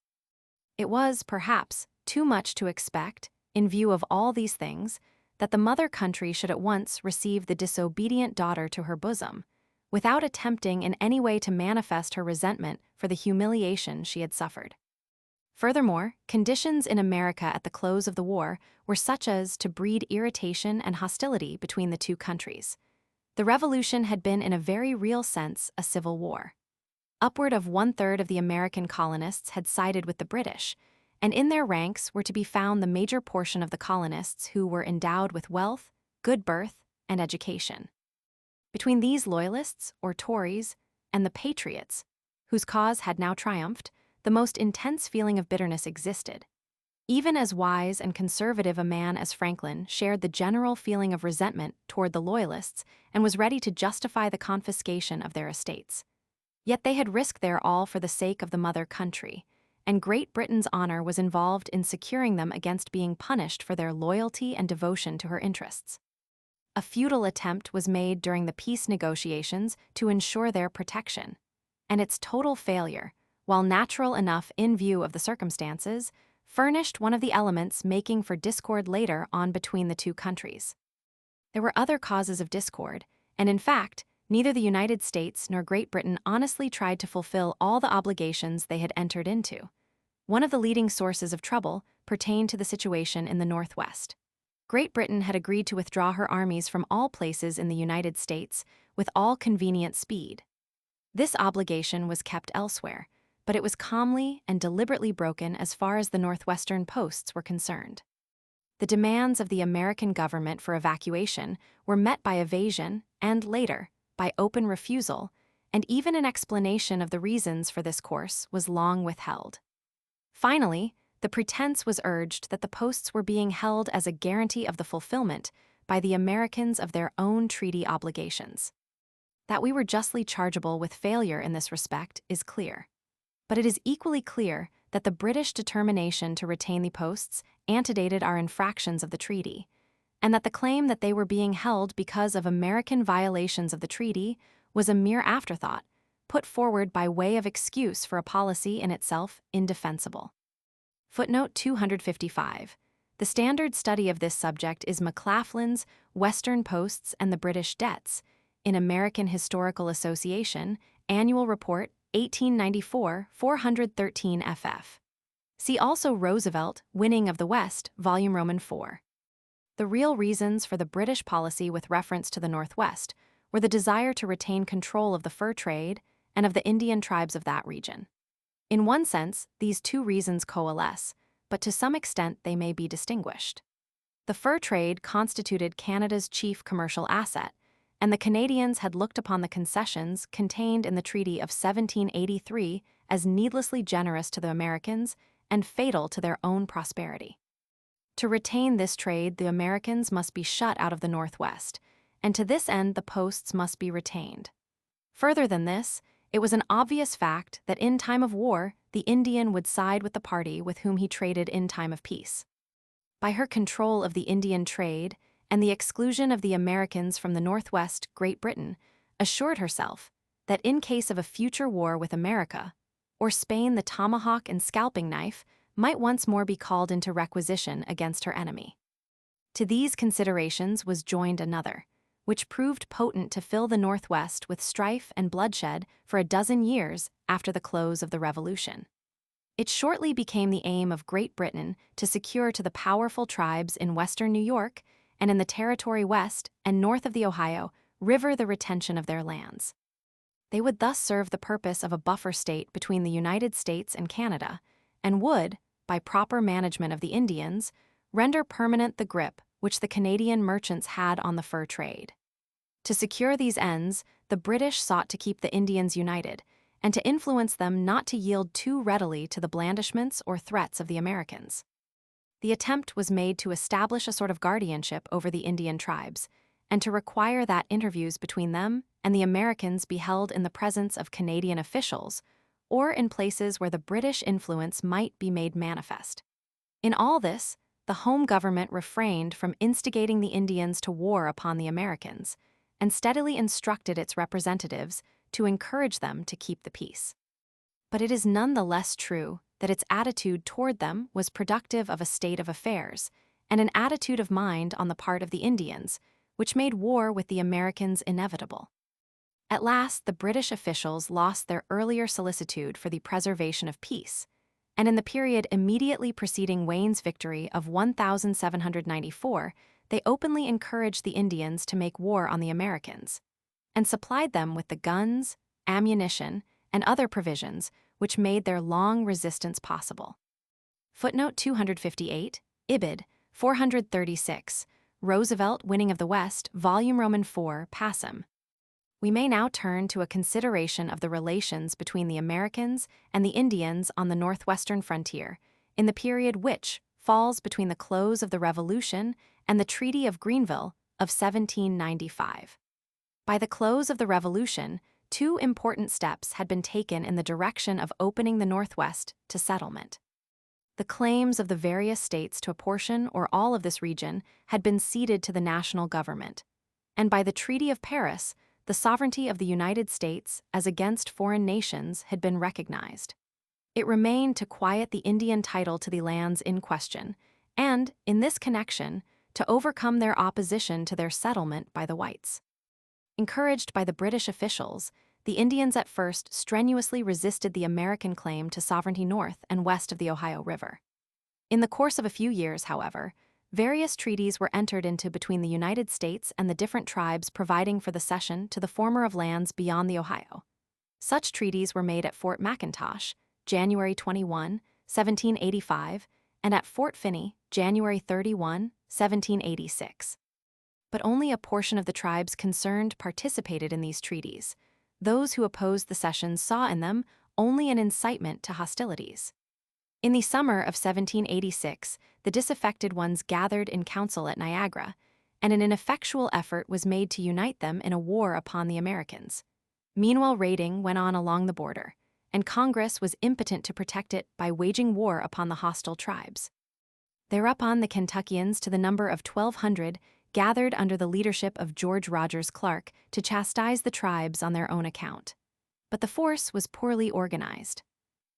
A: It was, perhaps, too much to expect, in view of all these things, that the mother country should at once receive the disobedient daughter to her bosom, without attempting in any way to manifest her resentment for the humiliation she had suffered. Furthermore, conditions in America at the close of the war were such as to breed irritation and hostility between the two countries. The Revolution had been in a very real sense a civil war. Upward of 1/3 of the American colonists had sided with the British, and in their ranks were to be found the major portion of the colonists who were endowed with wealth, good birth, and education. Between these loyalists, or Tories, and the patriots, whose cause had now triumphed, the most intense feeling of bitterness existed. Even as wise and conservative a man as Franklin shared the general feeling of resentment toward the loyalists and was ready to justify the confiscation of their estates. Yet they had risked their all for the sake of the mother country, and Great Britain's honor was involved in securing them against being punished for their loyalty and devotion to her interests. A futile attempt was made during the peace negotiations to ensure their protection, and its total failure, while natural enough in view of the circumstances, furnished one of the elements making for discord later on between the two countries. There were other causes of discord, and in fact, neither the United States nor Great Britain honestly tried to fulfill all the obligations they had entered into. One of the leading sources of trouble pertained to the situation in the Northwest. Great Britain had agreed to withdraw her armies from all places in the United States with all convenient speed. This obligation was kept elsewhere, but it was calmly and deliberately broken as far as the Northwestern posts were concerned. The demands of the American government for evacuation were met by evasion and, later, by open refusal, and even an explanation of the reasons for this course was long withheld. Finally, the pretense was urged that the posts were being held as a guarantee of the fulfillment by the Americans of their own treaty obligations. That we were justly chargeable with failure in this respect is clear. But it is equally clear that the British determination to retain the posts antedated our infractions of the treaty, and that the claim that they were being held because of American violations of the treaty was a mere afterthought, put forward by way of excuse for a policy in itself indefensible. Footnote 255. The standard study of this subject is McLaughlin's Western Posts and the British Debts, in American Historical Association, Annual Report, 1894, 413 ff. See also Roosevelt, Winning of the West, Volume Roman 4. The real reasons for the British policy with reference to the Northwest were the desire to retain control of the fur trade and of the Indian tribes of that region. In one sense, these two reasons coalesce, but to some extent they may be distinguished. The fur trade constituted Canada's chief commercial asset, and the Canadians had looked upon the concessions contained in the Treaty of 1783 as needlessly generous to the Americans and fatal to their own prosperity. To retain this trade, the Americans must be shut out of the Northwest, and to this end the posts must be retained. Further than this, it was an obvious fact that in time of war, the Indian would side with the party with whom he traded in time of peace. By her control of the Indian trade and the exclusion of the Americans from the Northwest, Great Britain assured herself that in case of a future war with America, or Spain, the tomahawk and scalping knife might once more be called into requisition against her enemy. To these considerations was joined another, which proved potent to fill the Northwest with strife and bloodshed for a dozen years after the close of the Revolution. It shortly became the aim of Great Britain to secure to the powerful tribes in western New York and in the territory west and north of the Ohio River the retention of their lands. They would thus serve the purpose of a buffer state between the United States and Canada, and would, by proper management of the Indians, render permanent the grip which the Canadian merchants had on the fur trade. To secure these ends, the British sought to keep the Indians united, and to influence them not to yield too readily to the blandishments or threats of the Americans. The attempt was made to establish a sort of guardianship over the Indian tribes, and to require that interviews between them and the Americans be held in the presence of Canadian officials, or in places where the British influence might be made manifest. In all this, the home government refrained from instigating the Indians to war upon the Americans, and steadily instructed its representatives to encourage them to keep the peace. But it is none the less true that its attitude toward them was productive of a state of affairs, and an attitude of mind on the part of the Indians, which made war with the Americans inevitable. At last, the British officials lost their earlier solicitude for the preservation of peace, and in the period immediately preceding Wayne's victory of 1794, they openly encouraged the Indians to make war on the Americans, and supplied them with the guns, ammunition, and other provisions which made their long resistance possible. Footnote 258, Ibid, 436, Roosevelt, Winning of the West, Volume Roman 4, Passum. We may now turn to a consideration of the relations between the Americans and the Indians on the northwestern frontier, in the period which falls between the close of the Revolution and the Treaty of Greenville of 1795. By the close of the Revolution, two important steps had been taken in the direction of opening the Northwest to settlement. The claims of the various states to a portion or all of this region had been ceded to the national government, and by the Treaty of Paris, the sovereignty of the United States as against foreign nations had been recognized. It remained to quiet the Indian title to the lands in question, and, in this connection, to overcome their opposition to their settlement by the whites. Encouraged by the British officials, the Indians at first strenuously resisted the American claim to sovereignty north and west of the Ohio River. In the course of a few years, however, various treaties were entered into between the United States and the different tribes providing for the cession to the former of lands beyond the Ohio. Such treaties were made at Fort McIntosh, January 21, 1785, and at Fort Finney, January 31, 1786. but only a portion of the tribes concerned participated in these treaties. Those who opposed the cessions saw in them only an incitement to hostilities. In the summer of 1786, the disaffected ones gathered in council at Niagara, and an ineffectual effort was made to unite them in a war upon the Americans. Meanwhile, raiding went on along the border, and Congress was impotent to protect it by waging war upon the hostile tribes. Thereupon the Kentuckians, to the number of 1,200, gathered under the leadership of George Rogers Clark to chastise the tribes on their own account. But the force was poorly organized.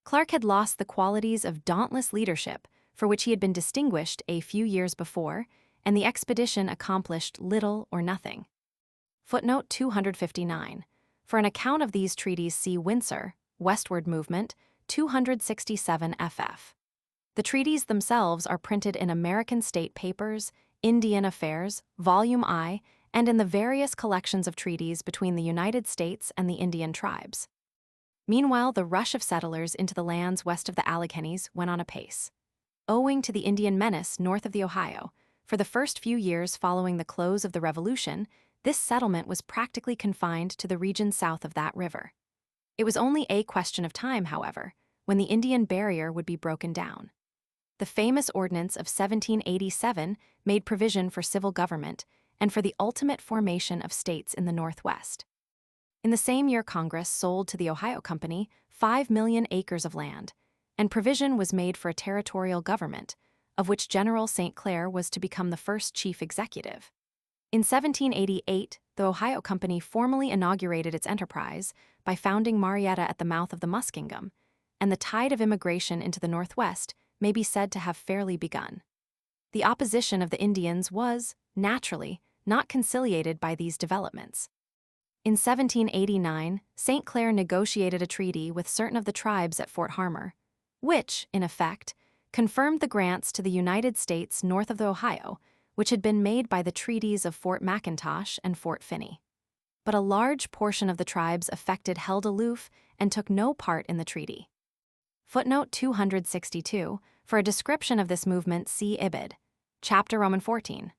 A: Clark had lost the qualities of dauntless leadership for which he had been distinguished a few years before, and the expedition accomplished little or nothing. Footnote 259. For an account of these treaties, see Windsor, Westward Movement, 267 ff. The treaties themselves are printed in American State Papers, Indian Affairs, Volume I, and in the various collections of treaties between the United States and the Indian tribes. Meanwhile, the rush of settlers into the lands west of the Alleghenies went on apace. Owing to the Indian menace north of the Ohio, for the first few years following the close of the Revolution, this settlement was practically confined to the region south of that river. It was only a question of time, however, when the Indian barrier would be broken down. The famous Ordinance of 1787 made provision for civil government and for the ultimate formation of states in the Northwest. In the same year, Congress sold to the Ohio Company 5 million acres of land, and provision was made for a territorial government, of which General St. Clair was to become the first chief executive. In 1788, the Ohio Company formally inaugurated its enterprise by founding Marietta at the mouth of the Muskingum, and the tide of immigration into the Northwest may be said to have fairly begun. The opposition of the Indians was, naturally, not conciliated by these developments. In 1789, St. Clair negotiated a treaty with certain of the tribes at Fort Harmar, which, in effect, confirmed the grants to the United States north of the Ohio, which had been made by the treaties of Fort McIntosh and Fort Finney. But a large portion of the tribes affected held aloof and took no part in the treaty. Footnote 262, for a description of this movement, see Ibid, chapter Roman 14.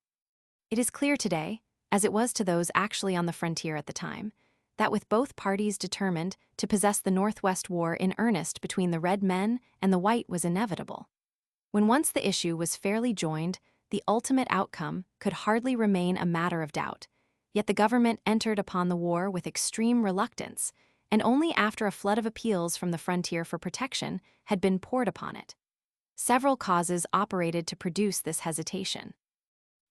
A: It is clear today, as it was to those actually on the frontier at the time, that with both parties determined to possess the Northwest War in earnest between the red men and the white was inevitable. When once the issue was fairly joined, the ultimate outcome could hardly remain a matter of doubt, yet the government entered upon the war with extreme reluctance, and only after a flood of appeals from the frontier for protection had been poured upon it. Several causes operated to produce this hesitation.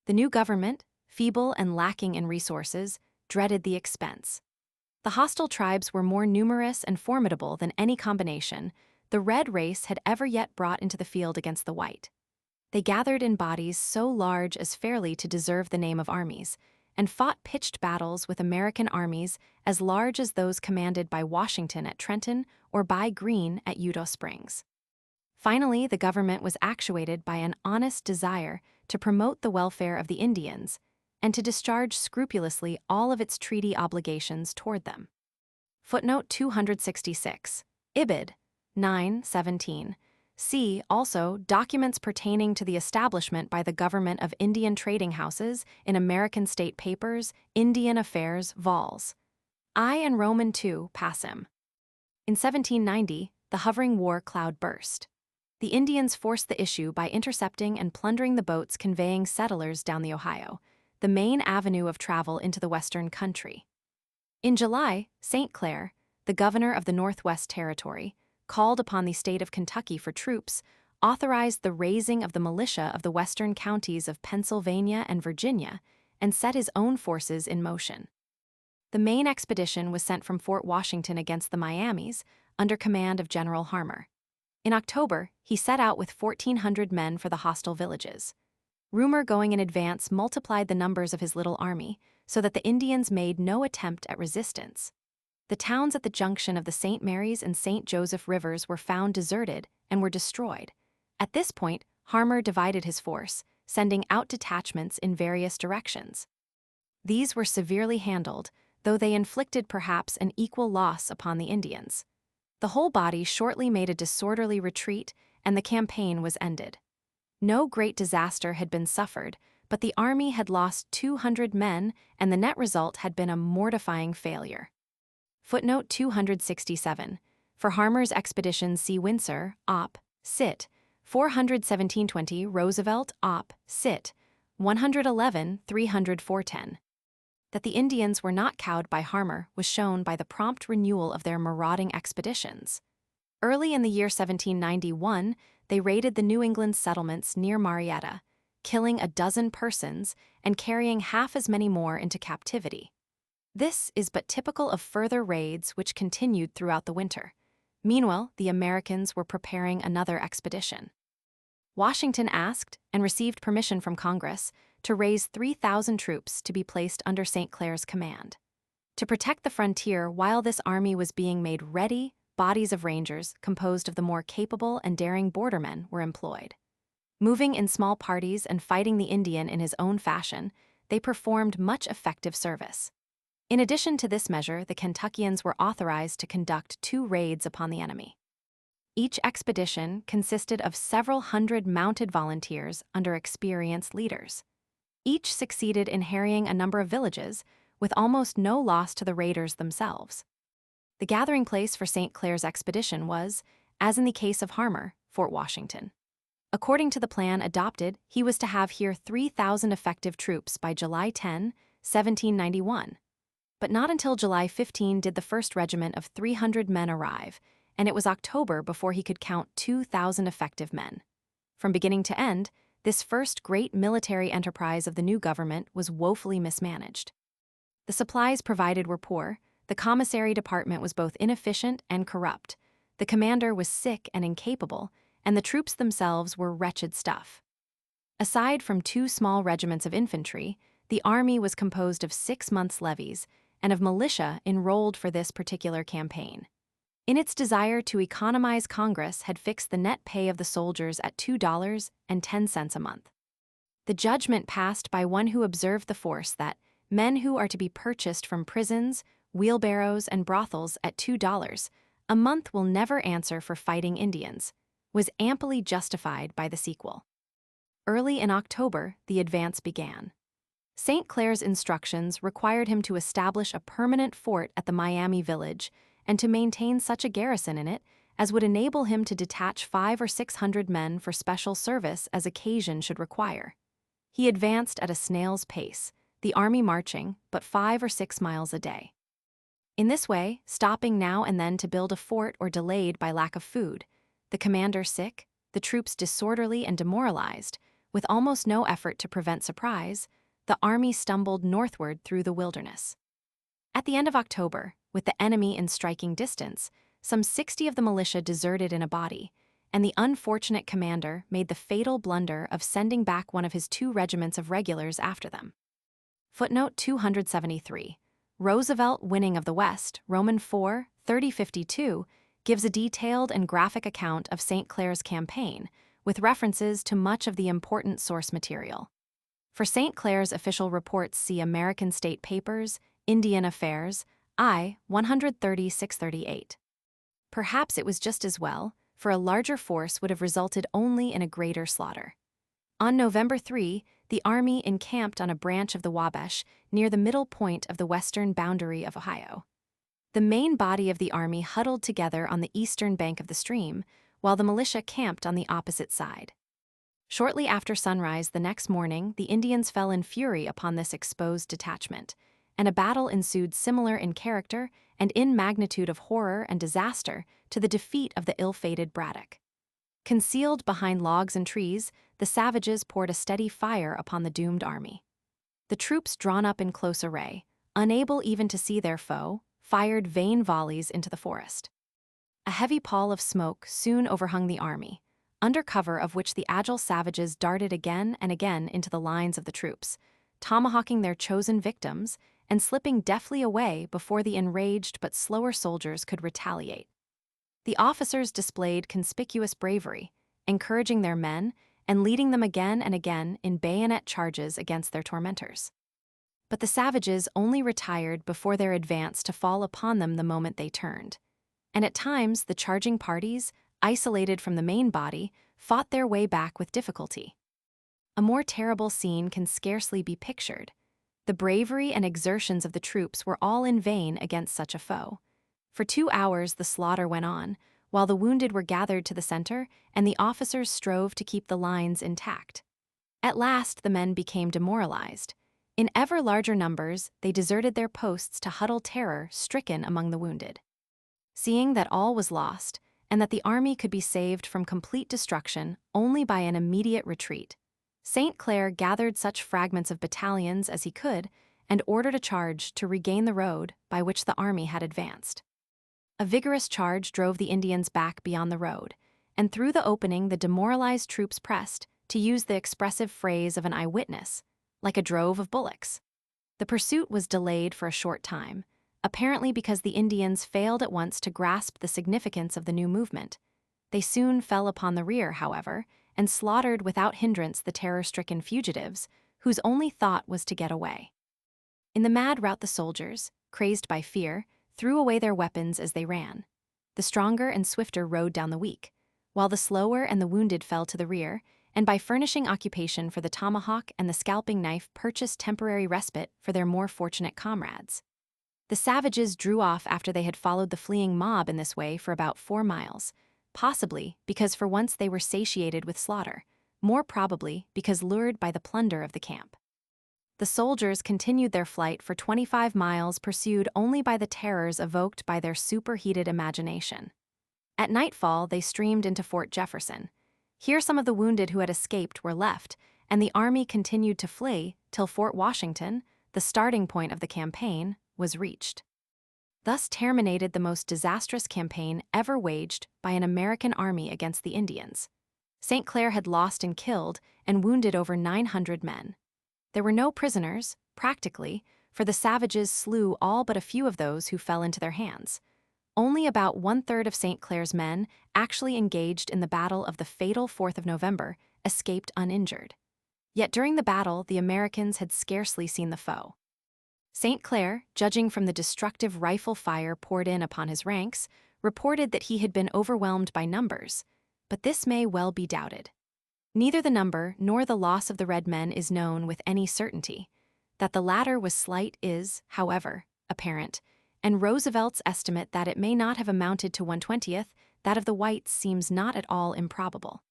A: The new government, feeble and lacking in resources, dreaded the expense. The hostile tribes were more numerous and formidable than any combination the red race had ever yet brought into the field against the white. They gathered in bodies so large as fairly to deserve the name of armies, and fought pitched battles with American armies as large as those commanded by Washington at Trenton or by Greene at Eutaw Springs. Finally, the government was actuated by an honest desire to promote the welfare of the Indians and to discharge scrupulously all of its treaty obligations toward them. Footnote 266, Ibid, 9:17. See also documents pertaining to the establishment by the government of Indian trading houses in American State Papers, Indian Affairs, vols. I and Roman II, passim. In 1790, the hovering war cloud burst. The Indians forced the issue by intercepting and plundering the boats conveying settlers down the Ohio, the main avenue of travel into the Western country. In July, St. Clair, the governor of the Northwest Territory, called upon the state of Kentucky for troops, authorized the raising of the militia of the western counties of Pennsylvania and Virginia, and set his own forces in motion. The main expedition was sent from Fort Washington against the Miamis, under command of General Harmar. In October, he set out with 1,400 men for the hostile villages. Rumor going in advance multiplied the numbers of his little army, so that the Indians made no attempt at resistance. The towns at the junction of the St. Mary's and St. Joseph rivers were found deserted and were destroyed. At this point, Harmar divided his force, sending out detachments in various directions. These were severely handled, though they inflicted perhaps an equal loss upon the Indians. The whole body shortly made a disorderly retreat, and the campaign was ended. No great disaster had been suffered, but the army had lost 200 men and the net result had been a mortifying failure. Footnote 267. For Harmer's expedition see Windsor, Op. Cit. 417-20 Roosevelt, Op. Cit. 111 300 410. That the Indians were not cowed by Harmer was shown by the prompt renewal of their marauding expeditions. Early in the year 1791, they raided the New England settlements near Marietta, killing a dozen persons and carrying half as many more into captivity. This is but typical of further raids which continued throughout the winter. Meanwhile, the Americans were preparing another expedition. Washington asked and received permission from Congress to raise 3,000 troops to be placed under St. Clair's command. To protect the frontier while this army was being made ready, bodies of rangers composed of the more capable and daring bordermen were employed. Moving in small parties and fighting the Indian in his own fashion, they performed much effective service. In addition to this measure, the Kentuckians were authorized to conduct 2 raids upon the enemy. Each expedition consisted of several hundred mounted volunteers under experienced leaders. Each succeeded in harrying a number of villages, with almost no loss to the raiders themselves. The gathering place for St. Clair's expedition was, as in the case of Harmer, Fort Washington. According to the plan adopted, he was to have here 3,000 effective troops by July 10, 1791. But not until July 15 did the first regiment of 300 men arrive, and it was October before he could count 2,000 effective men. From beginning to end, this first great military enterprise of the new government was woefully mismanaged. The supplies provided were poor, the commissary department was both inefficient and corrupt, the commander was sick and incapable, and the troops themselves were wretched stuff. Aside from 2 small regiments of infantry, the army was composed of 6 months' levies and of militia enrolled for this particular campaign. In its desire to economize, Congress had fixed the net pay of the soldiers at $2.10 a month. The judgment passed by one who observed the force that men who are to be purchased from prisons, wheelbarrows, and brothels at $2 a month will never answer for fighting Indians, was amply justified by the sequel. Early in October, the advance began. St. Clair's instructions required him to establish a permanent fort at the Miami village and to maintain such a garrison in it as would enable him to detach 500 or 600 men for special service as occasion should require. He advanced at a snail's pace, the army marching but 5 or 6 miles a day. In this way, stopping now and then to build a fort or delayed by lack of food, the commander sick, the troops disorderly and demoralized, with almost no effort to prevent surprise, the army stumbled northward through the wilderness. At the end of October, with the enemy in striking distance, some 60 of the militia deserted in a body, and the unfortunate commander made the fatal blunder of sending back one of his 2 regiments of regulars after them. Footnote 273. Roosevelt Winning of the West, Roman 4, 3052, gives a detailed and graphic account of St. Clair's campaign, with references to much of the important source material. For St. Clair's official reports see American State Papers, Indian Affairs, I. 130-638. Perhaps it was just as well, for a larger force would have resulted only in a greater slaughter. On November 3, the army encamped on a branch of the Wabash near the middle point of the western boundary of Ohio. The main body of the army huddled together on the eastern bank of the stream, while the militia camped on the opposite side. Shortly after sunrise the next morning, the Indians fell in fury upon this exposed detachment, and a battle ensued similar in character and in magnitude of horror and disaster to the defeat of the ill-fated Braddock. Concealed behind logs and trees, the savages poured a steady fire upon the doomed army. The troops, drawn up in close array, unable even to see their foe, fired vain volleys into the forest. A heavy pall of smoke soon overhung the army, under cover of which the agile savages darted again and again into the lines of the troops, tomahawking their chosen victims and slipping deftly away before the enraged but slower soldiers could retaliate. The officers displayed conspicuous bravery, encouraging their men and leading them again and again in bayonet charges against their tormentors. But the savages only retired before their advance to fall upon them the moment they turned, and at times the charging parties, isolated from the main body, fought their way back with difficulty. A more terrible scene can scarcely be pictured. The bravery and exertions of the troops were all in vain against such a foe. For 2 hours the slaughter went on, while the wounded were gathered to the center and the officers strove to keep the lines intact. At last the men became demoralized. In ever larger numbers, they deserted their posts to huddle terror-stricken among the wounded. Seeing that all was lost, and that the army could be saved from complete destruction only by an immediate retreat, St. Clair gathered such fragments of battalions as he could and ordered a charge to regain the road by which the army had advanced. A vigorous charge drove the Indians back beyond the road, and through the opening the demoralized troops pressed, to use the expressive phrase of an eyewitness, like a drove of bullocks. The pursuit was delayed for a short time, apparently because the Indians failed at once to grasp the significance of the new movement. They soon fell upon the rear, however, and slaughtered without hindrance the terror-stricken fugitives, whose only thought was to get away. In the mad rout the soldiers, crazed by fear, threw away their weapons as they ran. The stronger and swifter rode down the weak, while the slower and the wounded fell to the rear, and by furnishing occupation for the tomahawk and the scalping knife purchased temporary respite for their more fortunate comrades. The savages drew off after they had followed the fleeing mob in this way for about 4 miles, possibly because for once they were satiated with slaughter, more probably because lured by the plunder of the camp. The soldiers continued their flight for 25 miles, pursued only by the terrors evoked by their superheated imagination. At nightfall, they streamed into Fort Jefferson. Here some of the wounded who had escaped were left, and the army continued to flee till Fort Washington, the starting point of the campaign, was reached. Thus terminated the most disastrous campaign ever waged by an American army against the Indians. St. Clair had lost in killed and wounded over 900 men. There were no prisoners, practically, for the savages slew all but a few of those who fell into their hands. Only about 1/3 of St. Clair's men, actually engaged in the battle of the fatal 4th of November, escaped uninjured. Yet during the battle, the Americans had scarcely seen the foe. St. Clair, judging from the destructive rifle fire poured in upon his ranks, reported that he had been overwhelmed by numbers, but this may well be doubted. Neither the number nor the loss of the red men is known with any certainty. That the latter was slight is, however, apparent, and Roosevelt's estimate that it may not have amounted to 1/20, that of the whites, seems not at all improbable.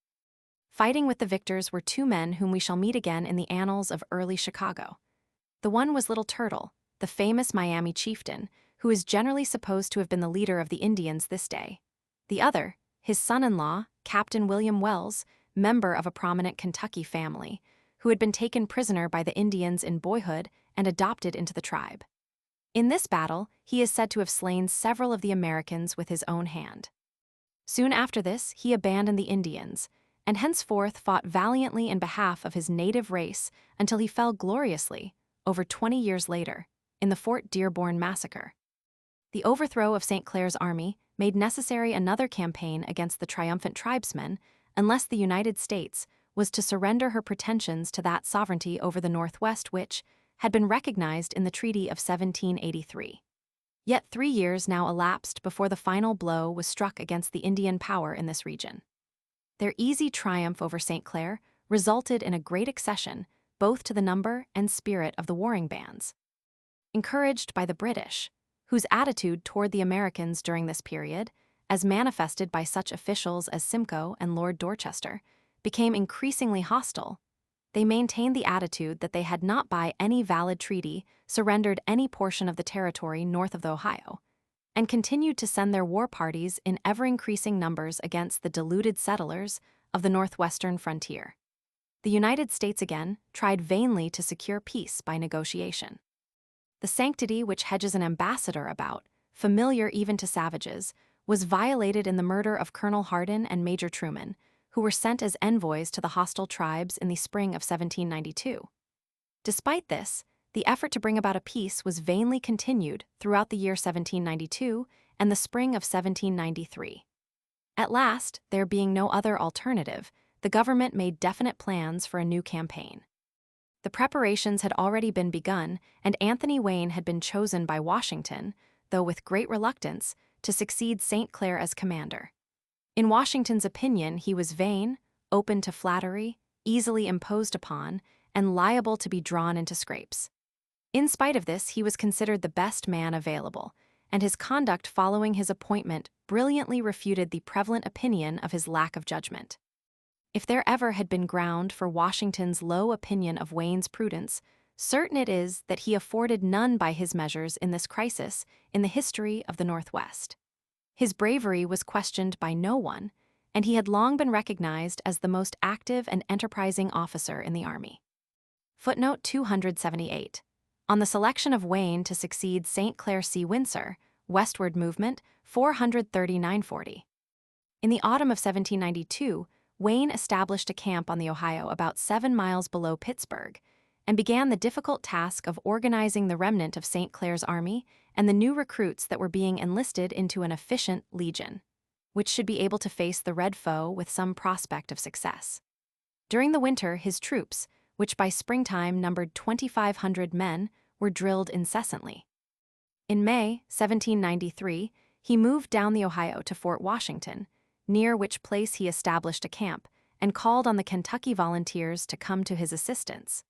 A: Fighting with the victors were 2 men whom we shall meet again in the annals of early Chicago. The one was Little Turtle, the famous Miami chieftain, who is generally supposed to have been the leader of the Indians this day. The other, his son-in-law, Captain William Wells, member of a prominent Kentucky family, who had been taken prisoner by the Indians in boyhood and adopted into the tribe. In this battle, he is said to have slain several of the Americans with his own hand. Soon after this, he abandoned the Indians, and henceforth fought valiantly in behalf of his native race until he fell gloriously, over 20 years later, in the Fort Dearborn massacre. The overthrow of St. Clair's army made necessary another campaign against the triumphant tribesmen, unless the United States was to surrender her pretensions to that sovereignty over the Northwest which had been recognized in the Treaty of 1783. Yet 3 years now elapsed before the final blow was struck against the Indian power in this region. Their easy triumph over St. Clair resulted in a great accession both to the number and spirit of the warring bands. Encouraged by the British, whose attitude toward the Americans during this period, as manifested by such officials as Simcoe and Lord Dorchester, became increasingly hostile, they maintained the attitude that they had not by any valid treaty surrendered any portion of the territory north of the Ohio, and continued to send their war parties in ever-increasing numbers against the deluded settlers of the Northwestern frontier. The United States again tried vainly to secure peace by negotiation. The sanctity which hedges an ambassador about, familiar even to savages, was violated in the murder of Colonel Hardin and Major Truman, who were sent as envoys to the hostile tribes in the spring of 1792. Despite this, the effort to bring about a peace was vainly continued throughout the year 1792 and the spring of 1793. At last, there being no other alternative, the government made definite plans for a new campaign. The preparations had already been begun, and Anthony Wayne had been chosen by Washington, though with great reluctance, to succeed St. Clair as commander. In Washington's opinion, he was vain, open to flattery, easily imposed upon, and liable to be drawn into scrapes. In spite of this, he was considered the best man available, and his conduct following his appointment brilliantly refuted the prevalent opinion of his lack of judgment. If there ever had been ground for Washington's low opinion of Wayne's prudence, certain it is that he afforded none by his measures in this crisis in the history of the Northwest. His bravery was questioned by no one, and he had long been recognized as the most active and enterprising officer in the Army. Footnote 278. On the selection of Wayne to succeed St. Clair C. Winsor, westward movement, 43940. In the autumn of 1792, Wayne established a camp on the Ohio about 7 miles below Pittsburgh and began the difficult task of organizing the remnant of St. Clair's army and the new recruits that were being enlisted into an efficient legion, which should be able to face the Red foe with some prospect of success. During the winter, his troops, which by springtime numbered 2,500 men, were drilled incessantly. In May 1793, he moved down the Ohio to Fort Washington, near which place he established a camp and called on the Kentucky volunteers to come to his assistance.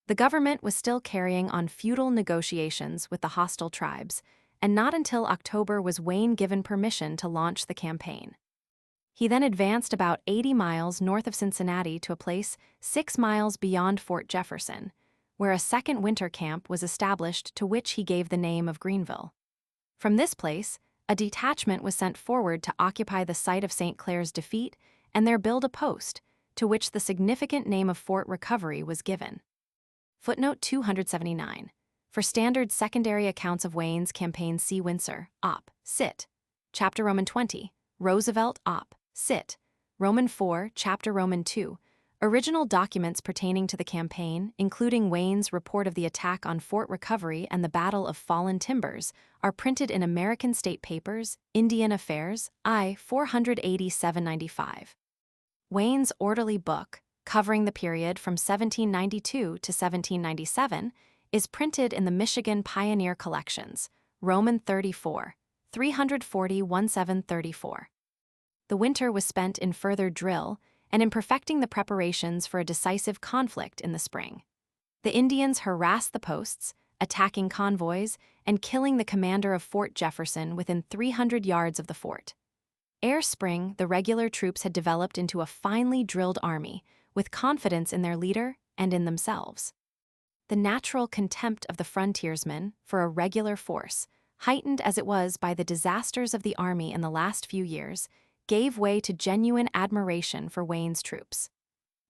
A: The government was still carrying on feudal negotiations with the hostile tribes, and not until October was Wayne given permission to launch the campaign. He then advanced about 80 miles north of Cincinnati to a place 6 miles beyond Fort Jefferson, where a second winter camp was established to which he gave the name of Greenville. From this place, a detachment was sent forward to occupy the site of St. Clair's defeat and there build a post, to which the significant name of Fort Recovery was given. Footnote 279. For standard secondary accounts of Wayne's campaign, see Winsor, Op. Cit. Chapter Roman 20, Roosevelt, Op. Cit. Roman 4, Chapter Roman 2. Original documents pertaining to the campaign, including Wayne's report of the attack on Fort Recovery and the Battle of Fallen Timbers, are printed in American State Papers, Indian Affairs, I. 48795. Wayne's orderly book, covering the period from 1792 to 1797, is printed in the Michigan Pioneer Collections, Roman 34, 340-1734. The winter was spent in further drill and in perfecting the preparations for a decisive conflict in the spring. The Indians harassed the posts, attacking convoys, and killing the commander of Fort Jefferson within 300 yards of the fort. Ere spring, the regular troops had developed into a finely drilled army, with confidence in their leader and in themselves. The natural contempt of the frontiersmen for a regular force, heightened as it was by the disasters of the army in the last few years, gave way to genuine admiration for Wayne's troops.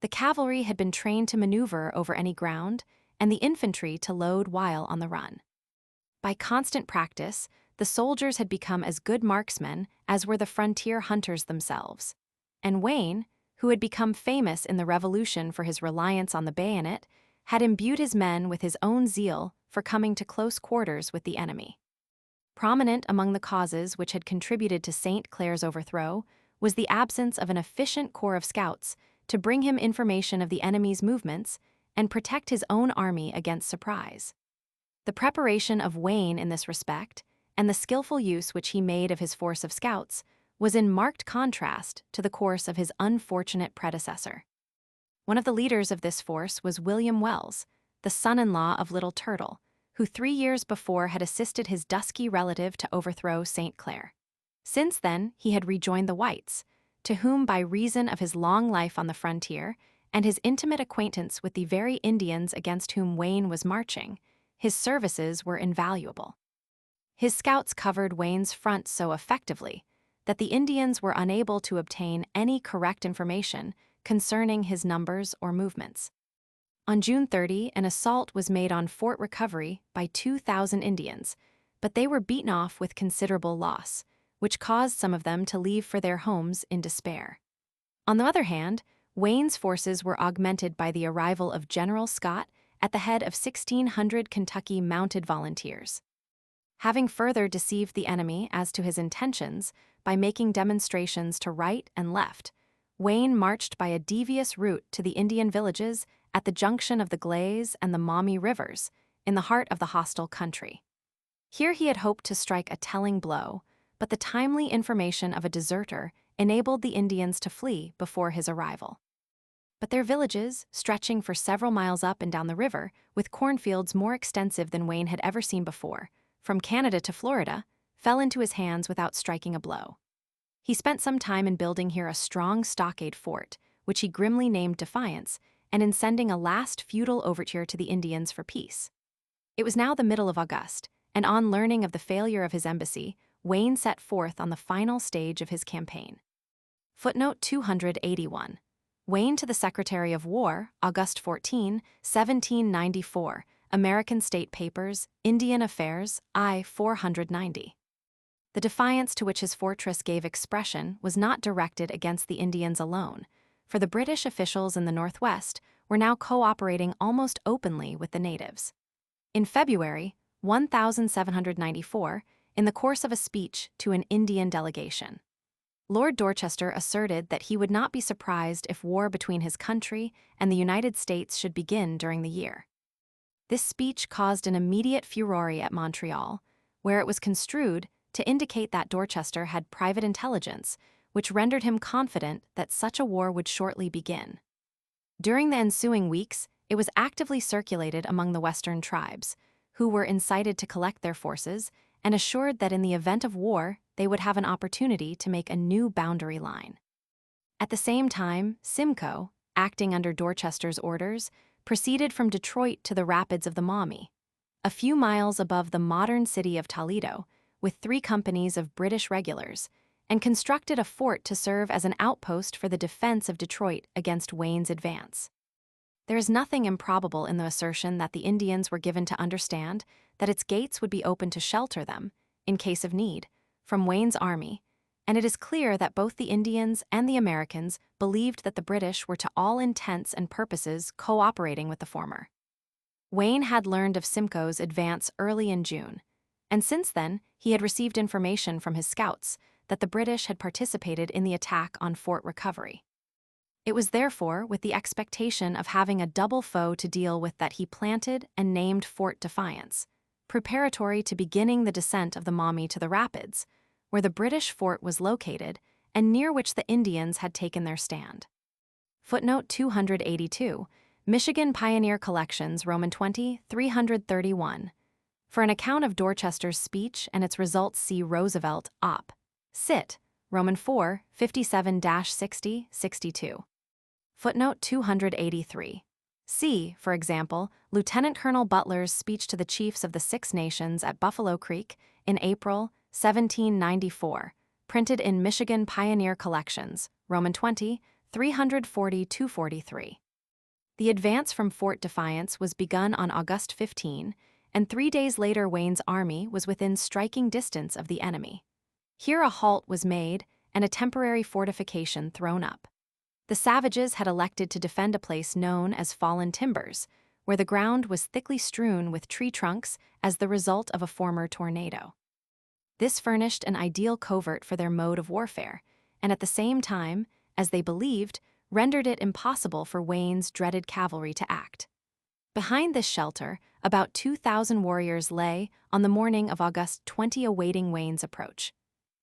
A: The cavalry had been trained to maneuver over any ground, and the infantry to load while on the run. By constant practice, the soldiers had become as good marksmen as were the frontier hunters themselves. And Wayne, who had become famous in the Revolution for his reliance on the bayonet, had imbued his men with his own zeal for coming to close quarters with the enemy. Prominent among the causes which had contributed to St. Clair's overthrow was the absence of an efficient corps of scouts to bring him information of the enemy's movements and protect his own army against surprise. The preparation of Wayne in this respect, and the skillful use which he made of his force of scouts, was in marked contrast to the course of his unfortunate predecessor. One of the leaders of this force was William Wells, the son-in-law of Little Turtle, who 3 years before had assisted his dusky relative to overthrow St. Clair. Since then, he had rejoined the whites, to whom, by reason of his long life on the frontier and his intimate acquaintance with the very Indians against whom Wayne was marching, his services were invaluable. His scouts covered Wayne's front so effectively that the Indians were unable to obtain any correct information concerning his numbers or movements. On June 30, an assault was made on Fort Recovery by 2,000 Indians, but they were beaten off with considerable loss, which caused some of them to leave for their homes in despair. On the other hand, Wayne's forces were augmented by the arrival of General Scott at the head of 1,600 Kentucky mounted volunteers. Having further deceived the enemy as to his intentions by making demonstrations to right and left, Wayne marched by a devious route to the Indian villages at the junction of the Glaze and the Maumee rivers, in the heart of the hostile country. Here he had hoped to strike a telling blow, but the timely information of a deserter enabled the Indians to flee before his arrival. But their villages, stretching for several miles up and down the river, with cornfields more extensive than Wayne had ever seen before, from Canada to Florida, fell into his hands without striking a blow. He spent some time in building here a strong stockade fort, which he grimly named Defiance, and in sending a last futile overture to the Indians for peace. It was now the middle of August, and on learning of the failure of his embassy, Wayne set forth on the final stage of his campaign. Footnote 281. Wayne to the Secretary of War, August 14, 1794, American State Papers, Indian Affairs, I 490. The defiance to which his fortress gave expression was not directed against the Indians alone, for the British officials in the Northwest were now cooperating almost openly with the natives. In February 1794, in the course of a speech to an Indian delegation, Lord Dorchester asserted that he would not be surprised if war between his country and the United States should begin during the year. This speech caused an immediate furore at Montreal, where it was construed to indicate that Dorchester had private intelligence, which rendered him confident that such a war would shortly begin. During the ensuing weeks, it was actively circulated among the Western tribes, who were incited to collect their forces and assured that in the event of war, they would have an opportunity to make a new boundary line. At the same time, Simcoe, acting under Dorchester's orders, proceeded from Detroit to the rapids of the Maumee, a few miles above the modern city of Toledo, with 3 companies of British regulars, and constructed a fort to serve as an outpost for the defense of Detroit against Wayne's advance. There is nothing improbable in the assertion that the Indians were given to understand that its gates would be open to shelter them, in case of need, from Wayne's army, and it is clear that both the Indians and the Americans believed that the British were to all intents and purposes cooperating with the former. Wayne had learned of Simcoe's advance early in June, and since then he had received information from his scouts that the British had participated in the attack on Fort Recovery. It was therefore with the expectation of having a double foe to deal with that he planted and named Fort Defiance, preparatory to beginning the descent of the Maumee to the rapids, where the British fort was located and near which the Indians had taken their stand. Footnote 282, Michigan Pioneer Collections, Roman 20, 331. For an account of Dorchester's speech and its results, see Roosevelt, Op. Cit. Roman 4, 57-60, 62. Footnote 283. See, for example, Lieutenant Colonel Butler's speech to the chiefs of the Six Nations at Buffalo Creek in April 1794, printed in Michigan Pioneer Collections, Roman 20, 340-43. The advance from Fort Defiance was begun on August 15, and 3 days later Wayne's army was within striking distance of the enemy. Here a halt was made and a temporary fortification thrown up. The savages had elected to defend a place known as Fallen Timbers, where the ground was thickly strewn with tree trunks as the result of a former tornado. This furnished an ideal covert for their mode of warfare, and at the same time, as they believed, rendered it impossible for Wayne's dreaded cavalry to act. Behind this shelter, about 2,000 warriors lay on the morning of August 20, awaiting Wayne's approach.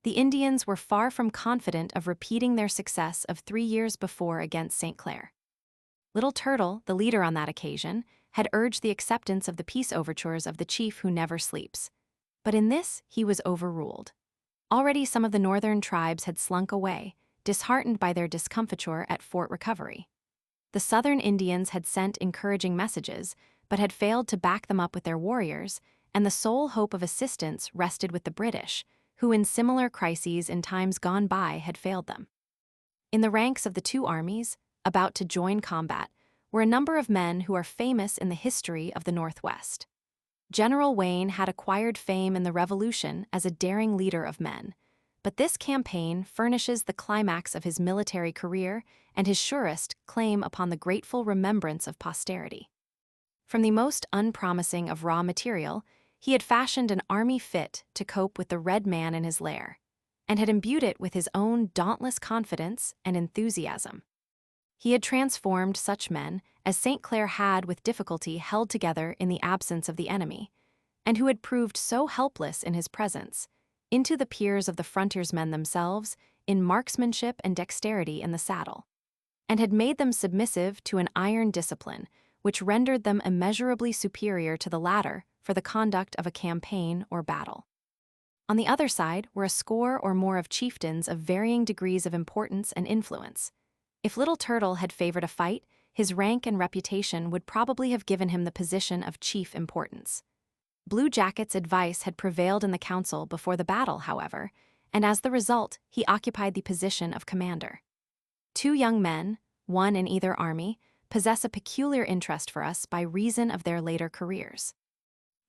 A: The Indians were far from confident of repeating their success of 3 years before against St. Clair. Little Turtle, the leader on that occasion, had urged the acceptance of the peace overtures of the chief who never sleeps. But in this he was overruled. Already some of the northern tribes had slunk away, disheartened by their discomfiture at Fort Recovery. The southern Indians had sent encouraging messages, but had failed to back them up with their warriors, and the sole hope of assistance rested with the British, who in similar crises in times gone by had failed them. In the ranks of the two armies, about to join combat, were a number of men who are famous in the history of the Northwest. General Wayne had acquired fame in the Revolution as a daring leader of men, but this campaign furnishes the climax of his military career and his surest claim upon the grateful remembrance of posterity. From the most unpromising of raw material, he had fashioned an army fit to cope with the red man in his lair, and had imbued it with his own dauntless confidence and enthusiasm. He had transformed such men as St. Clair had with difficulty held together in the absence of the enemy, and who had proved so helpless in his presence, into the peers of the frontiersmen themselves in marksmanship and dexterity in the saddle. and had made them submissive to an iron discipline, which rendered them immeasurably superior to the latter for the conduct of a campaign or battle. On the other side were a score or more of chieftains of varying degrees of importance and influence. If Little Turtle had favored a fight, his rank and reputation would probably have given him the position of chief importance. Blue Jacket's advice had prevailed in the council before the battle, however, and as the result, he occupied the position of commander. Two young men, one in either army, possess a peculiar interest for us by reason of their later careers.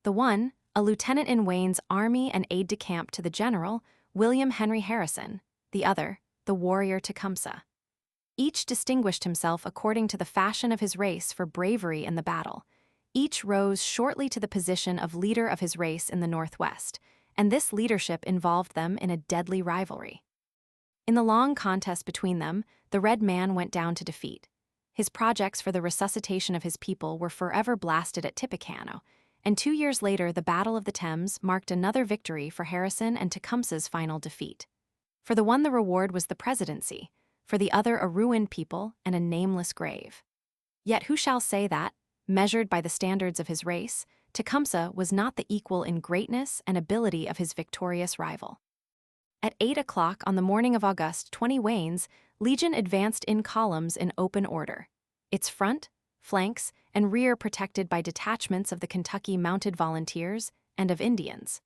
A: The one, a lieutenant in Wayne's army and aide-de-camp to the general, William Henry Harrison; the other, the warrior Tecumseh. Each distinguished himself according to the fashion of his race for bravery in the battle. Each rose shortly to the position of leader of his race in the Northwest, and this leadership involved them in a deadly rivalry. In the long contest between them, the red man went down to defeat. His projects for the resuscitation of his people were forever blasted at Tippecanoe, and 2 years later the Battle of the Thames marked another victory for Harrison and Tecumseh's final defeat. For the one the reward was the presidency, for the other a ruined people and a nameless grave. Yet who shall say that, measured by the standards of his race, Tecumseh was not the equal in greatness and ability of his victorious rival. At 8 o'clock on the morning of August 20, Wayne's legion advanced in columns in open order, its front, flanks, and rear protected by detachments of the Kentucky Mounted Volunteers and of Indians.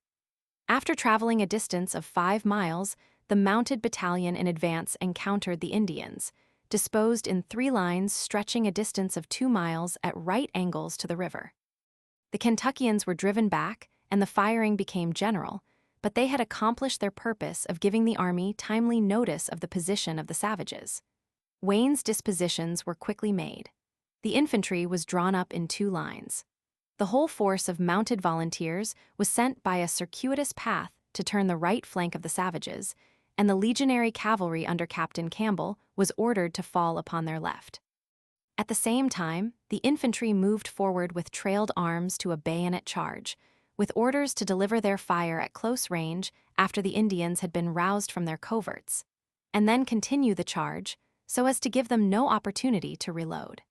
A: After traveling a distance of 5 miles, the mounted battalion in advance encountered the Indians, disposed in 3 lines stretching a distance of 2 miles at right angles to the river. The Kentuckians were driven back, and the firing became general, but they had accomplished their purpose of giving the army timely notice of the position of the savages. Wayne's dispositions were quickly made. The infantry was drawn up in 2 lines. The whole force of mounted volunteers was sent by a circuitous path to turn the right flank of the savages, and the legionary cavalry under Captain Campbell was ordered to fall upon their left. At the same time, the infantry moved forward with trailed arms to a bayonet charge, with orders to deliver their fire at close range after the Indians had been roused from their coverts, and then continue the charge so as to give them no opportunity to reload.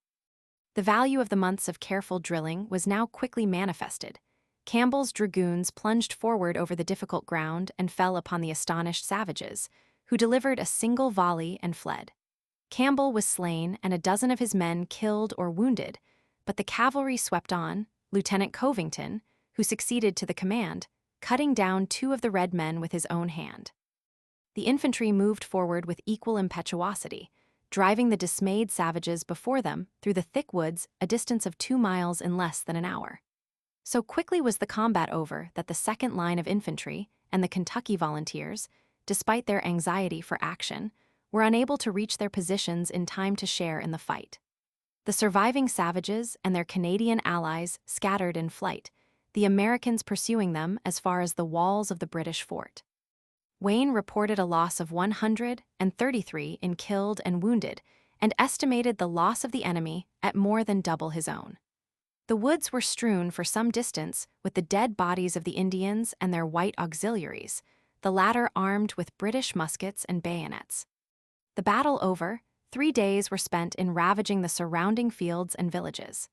A: The value of the months of careful drilling was now quickly manifested. Campbell's dragoons plunged forward over the difficult ground and fell upon the astonished savages, who delivered a single volley and fled. Campbell was slain and a dozen of his men killed or wounded, but the cavalry swept on, Lieutenant Covington, who succeeded to the command, cutting down 2 of the red men with his own hand. The infantry moved forward with equal impetuosity, driving the dismayed savages before them through the thick woods a distance of 2 miles in less than an hour. So quickly was the combat over that the second line of infantry and the Kentucky volunteers, despite their anxiety for action, were unable to reach their positions in time to share in the fight. The surviving savages and their Canadian allies scattered in flight, the Americans pursuing them as far as the walls of the British fort. Wayne reported a loss of 133 in killed and wounded, and estimated the loss of the enemy at more than double his own. The woods were strewn for some distance with the dead bodies of the Indians and their white auxiliaries, the latter armed with British muskets and bayonets. The battle over, 3 days were spent in ravaging the surrounding fields and villages.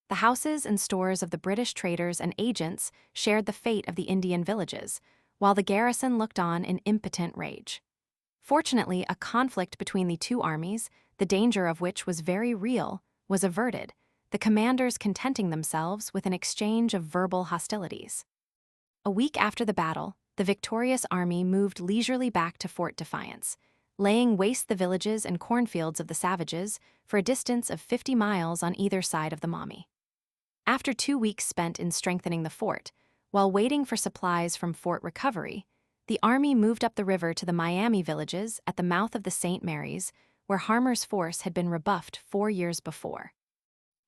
A: The houses and stores of the British traders and agents shared the fate of the Indian villages, while the garrison looked on in impotent rage. Fortunately, a conflict between the 2 armies, the danger of which was very real, was averted, the commanders contenting themselves with an exchange of verbal hostilities. A week after the battle, the victorious army moved leisurely back to Fort Defiance, laying waste the villages and cornfields of the savages for a distance of 50 miles on either side of the Maumee. After 2 weeks spent in strengthening the fort, while waiting for supplies from Fort Recovery, the army moved up the river to the Miami villages at the mouth of the St. Mary's, where Harmer's force had been rebuffed 4 years before.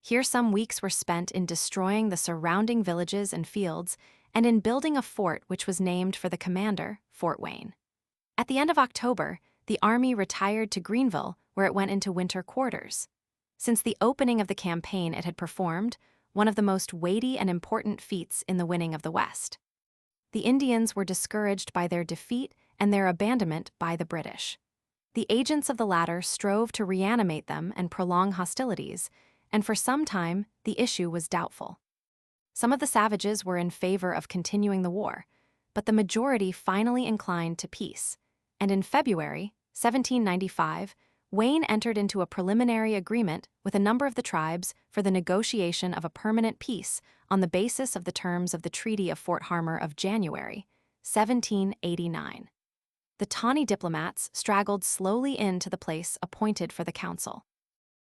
A: Here some weeks were spent in destroying the surrounding villages and fields and in building a fort which was named for the commander, Fort Wayne. At the end of October, the army retired to Greenville, where it went into winter quarters. Since the opening of the campaign, it had performed one of the most weighty and important feats in the winning of the West. The Indians were discouraged by their defeat and their abandonment by the British. The agents of the latter strove to reanimate them and prolong hostilities, and for some time the issue was doubtful. Some of the savages were in favor of continuing the war, but the majority finally inclined to peace, and in February 1795, Wayne entered into a preliminary agreement with a number of the tribes for the negotiation of a permanent peace on the basis of the terms of the Treaty of Fort Harmar of January 1789. The tawny diplomats straggled slowly into the place appointed for the council.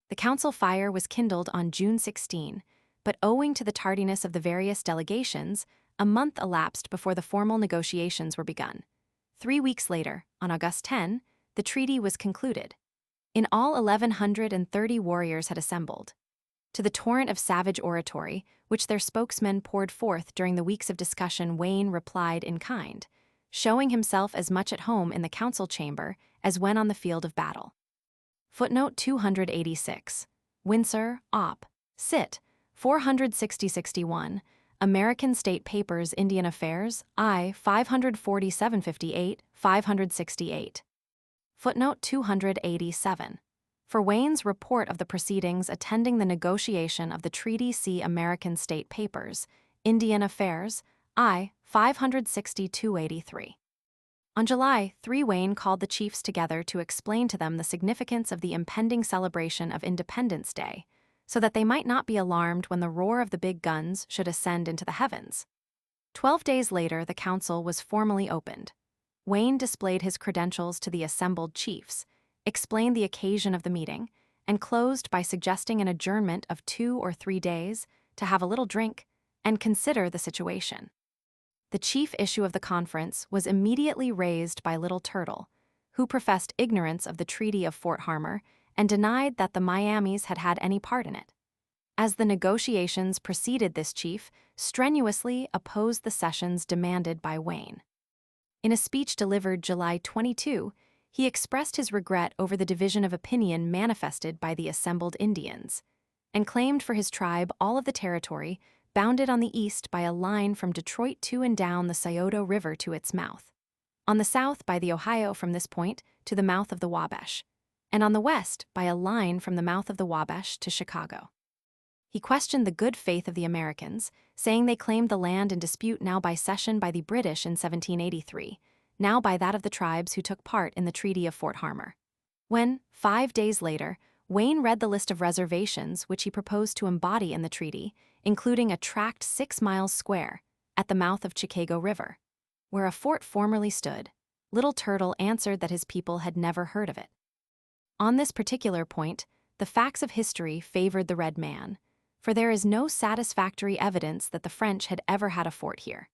A: The council fire was kindled on June 16, but owing to the tardiness of the various delegations, a month elapsed before the formal negotiations were begun. 3 weeks later, on August 10, the treaty was concluded. In all, 1,130 warriors had assembled. To the torrent of savage oratory, which their spokesmen poured forth during the weeks of discussion, Wayne replied in kind, showing himself as much at home in the council chamber as when on the field of battle. Footnote 286. Windsor, Op. Cit. 460-61, American State Papers, Indian Affairs, I. 547-58, 568. Footnote 287. For Wayne's report of the proceedings attending the negotiation of the treaty, see American State Papers, Indian Affairs, I. 560-283. On July 3, Wayne called the chiefs together to explain to them the significance of the impending celebration of Independence Day, so that they might not be alarmed when the roar of the big guns should ascend into the heavens. 12 days later, the council was formally opened. Wayne displayed his credentials to the assembled chiefs, explained the occasion of the meeting, and closed by suggesting an adjournment of 2 or 3 days to have a little drink and consider the situation. The chief issue of the conference was immediately raised by Little Turtle, who professed ignorance of the Treaty of Fort Harmar and denied that the Miamis had had any part in it. As the negotiations proceeded, this chief strenuously opposed the cessions demanded by Wayne. In a speech delivered July 22, he expressed his regret over the division of opinion manifested by the assembled Indians, and claimed for his tribe all of the territory bounded on the east by a line from Detroit to and down the Scioto River to its mouth, on the south by the Ohio from this point to the mouth of the Wabash, and on the west by a line from the mouth of the Wabash to Chicago. He questioned the good faith of the Americans, saying they claimed the land in dispute now by cession by the British in 1783, now by that of the tribes who took part in the Treaty of Fort Harmar. When, 5 days later, Wayne read the list of reservations which he proposed to embody in the treaty, including a tract 6 miles square at the mouth of Chicago River, where a fort formerly stood, Little Turtle answered that his people had never heard of it. On this particular point, the facts of history favored the red man, for there is no satisfactory evidence that the French had ever had a fort here.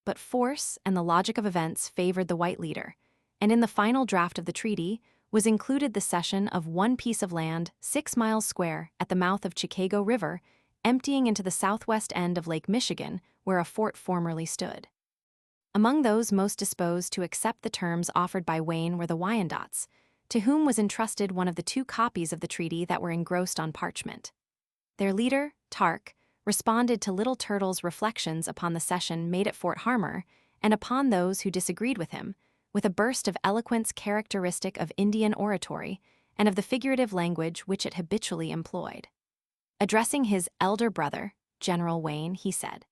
A: But force and the logic of events favored the white leader, and in the final draft of the treaty was included the cession of one piece of land 6 miles square at the mouth of Chicago River, emptying into the southwest end of Lake Michigan, where a fort formerly stood. Among those most disposed to accept the terms offered by Wayne were the Wyandots, to whom was entrusted one of the 2 copies of the treaty that were engrossed on parchment. Their leader, Tark, responded to Little Turtle's reflections upon the cession made at Fort Harmar and upon those who disagreed with him, with a burst of eloquence characteristic of Indian oratory and of the figurative language which it habitually employed. Addressing his elder brother, General Wayne, he said,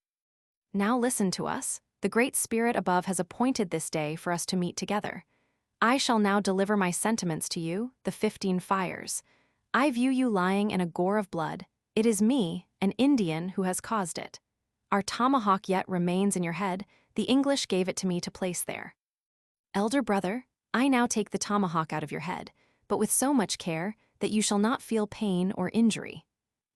A: "Now listen to us. The Great Spirit above has appointed this day for us to meet together. I shall now deliver my sentiments to you, the 15 Fires. I view you lying in a gore of blood. It is me, an Indian, who has caused it. Our tomahawk yet remains in your head. The English gave it to me to place there. Elder brother, I now take the tomahawk out of your head, but with so much care that you shall not feel pain or injury.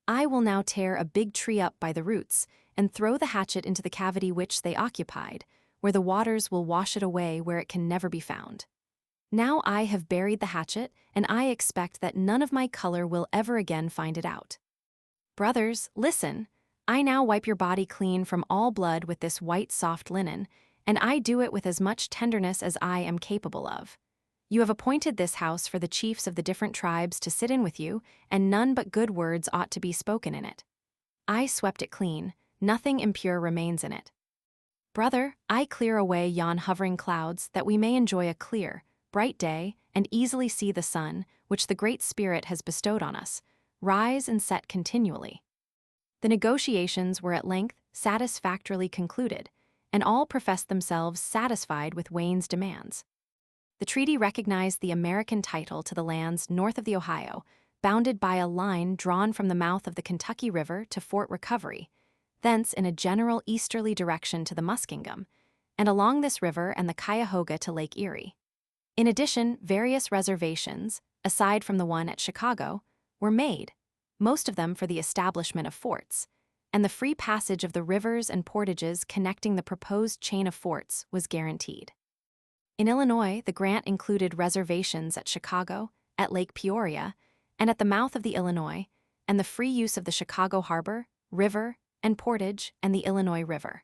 A: I will now tear a big tree up by the roots and throw the hatchet into the cavity which they occupied, where the waters will wash it away where it can never be found. Now I have buried the hatchet, and I expect that none of my color will ever again find it out. Brothers, listen. I now wipe your body clean from all blood with this white soft linen, and I do it with as much tenderness as I am capable of. You have appointed this house for the chiefs of the different tribes to sit in with you, and none but good words ought to be spoken in it. I swept it clean, nothing impure remains in it. Brother, I clear away yon hovering clouds that we may enjoy a clear, bright day, and and easily see the sun, which the Great Spirit has bestowed on us, rise and set continually. The negotiations were at length satisfactorily concluded, and all professed themselves satisfied with Wayne's demands. The treaty recognized the American title to the lands north of the Ohio, bounded by a line drawn from the mouth of the Kentucky River to Fort Recovery, thence in a general easterly direction to the Muskingum, and along this river and the Cuyahoga to Lake Erie. In addition, various reservations, aside from the one at Chicago, were made, most of them for the establishment of forts, and the free passage of the rivers and portages connecting the proposed chain of forts was guaranteed. In Illinois, the grant included reservations at Chicago, at Lake Peoria, and at the mouth of the Illinois, and the free use of the Chicago Harbor, River, and Portage, and the Illinois River.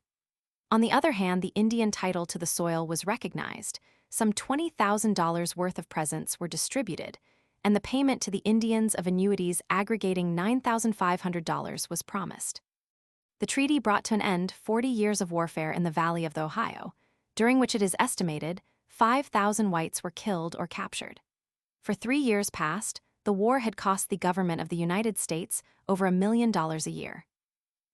A: On the other hand, the Indian title to the soil was recognized, some $20,000 worth of presents were distributed, and the payment to the Indians of annuities aggregating $9,500 was promised. The treaty brought to an end 40 years of warfare in the Valley of the Ohio, during which it is estimated 5,000 whites were killed or captured. For 3 years past, the war had cost the government of the United States over $1 million a year.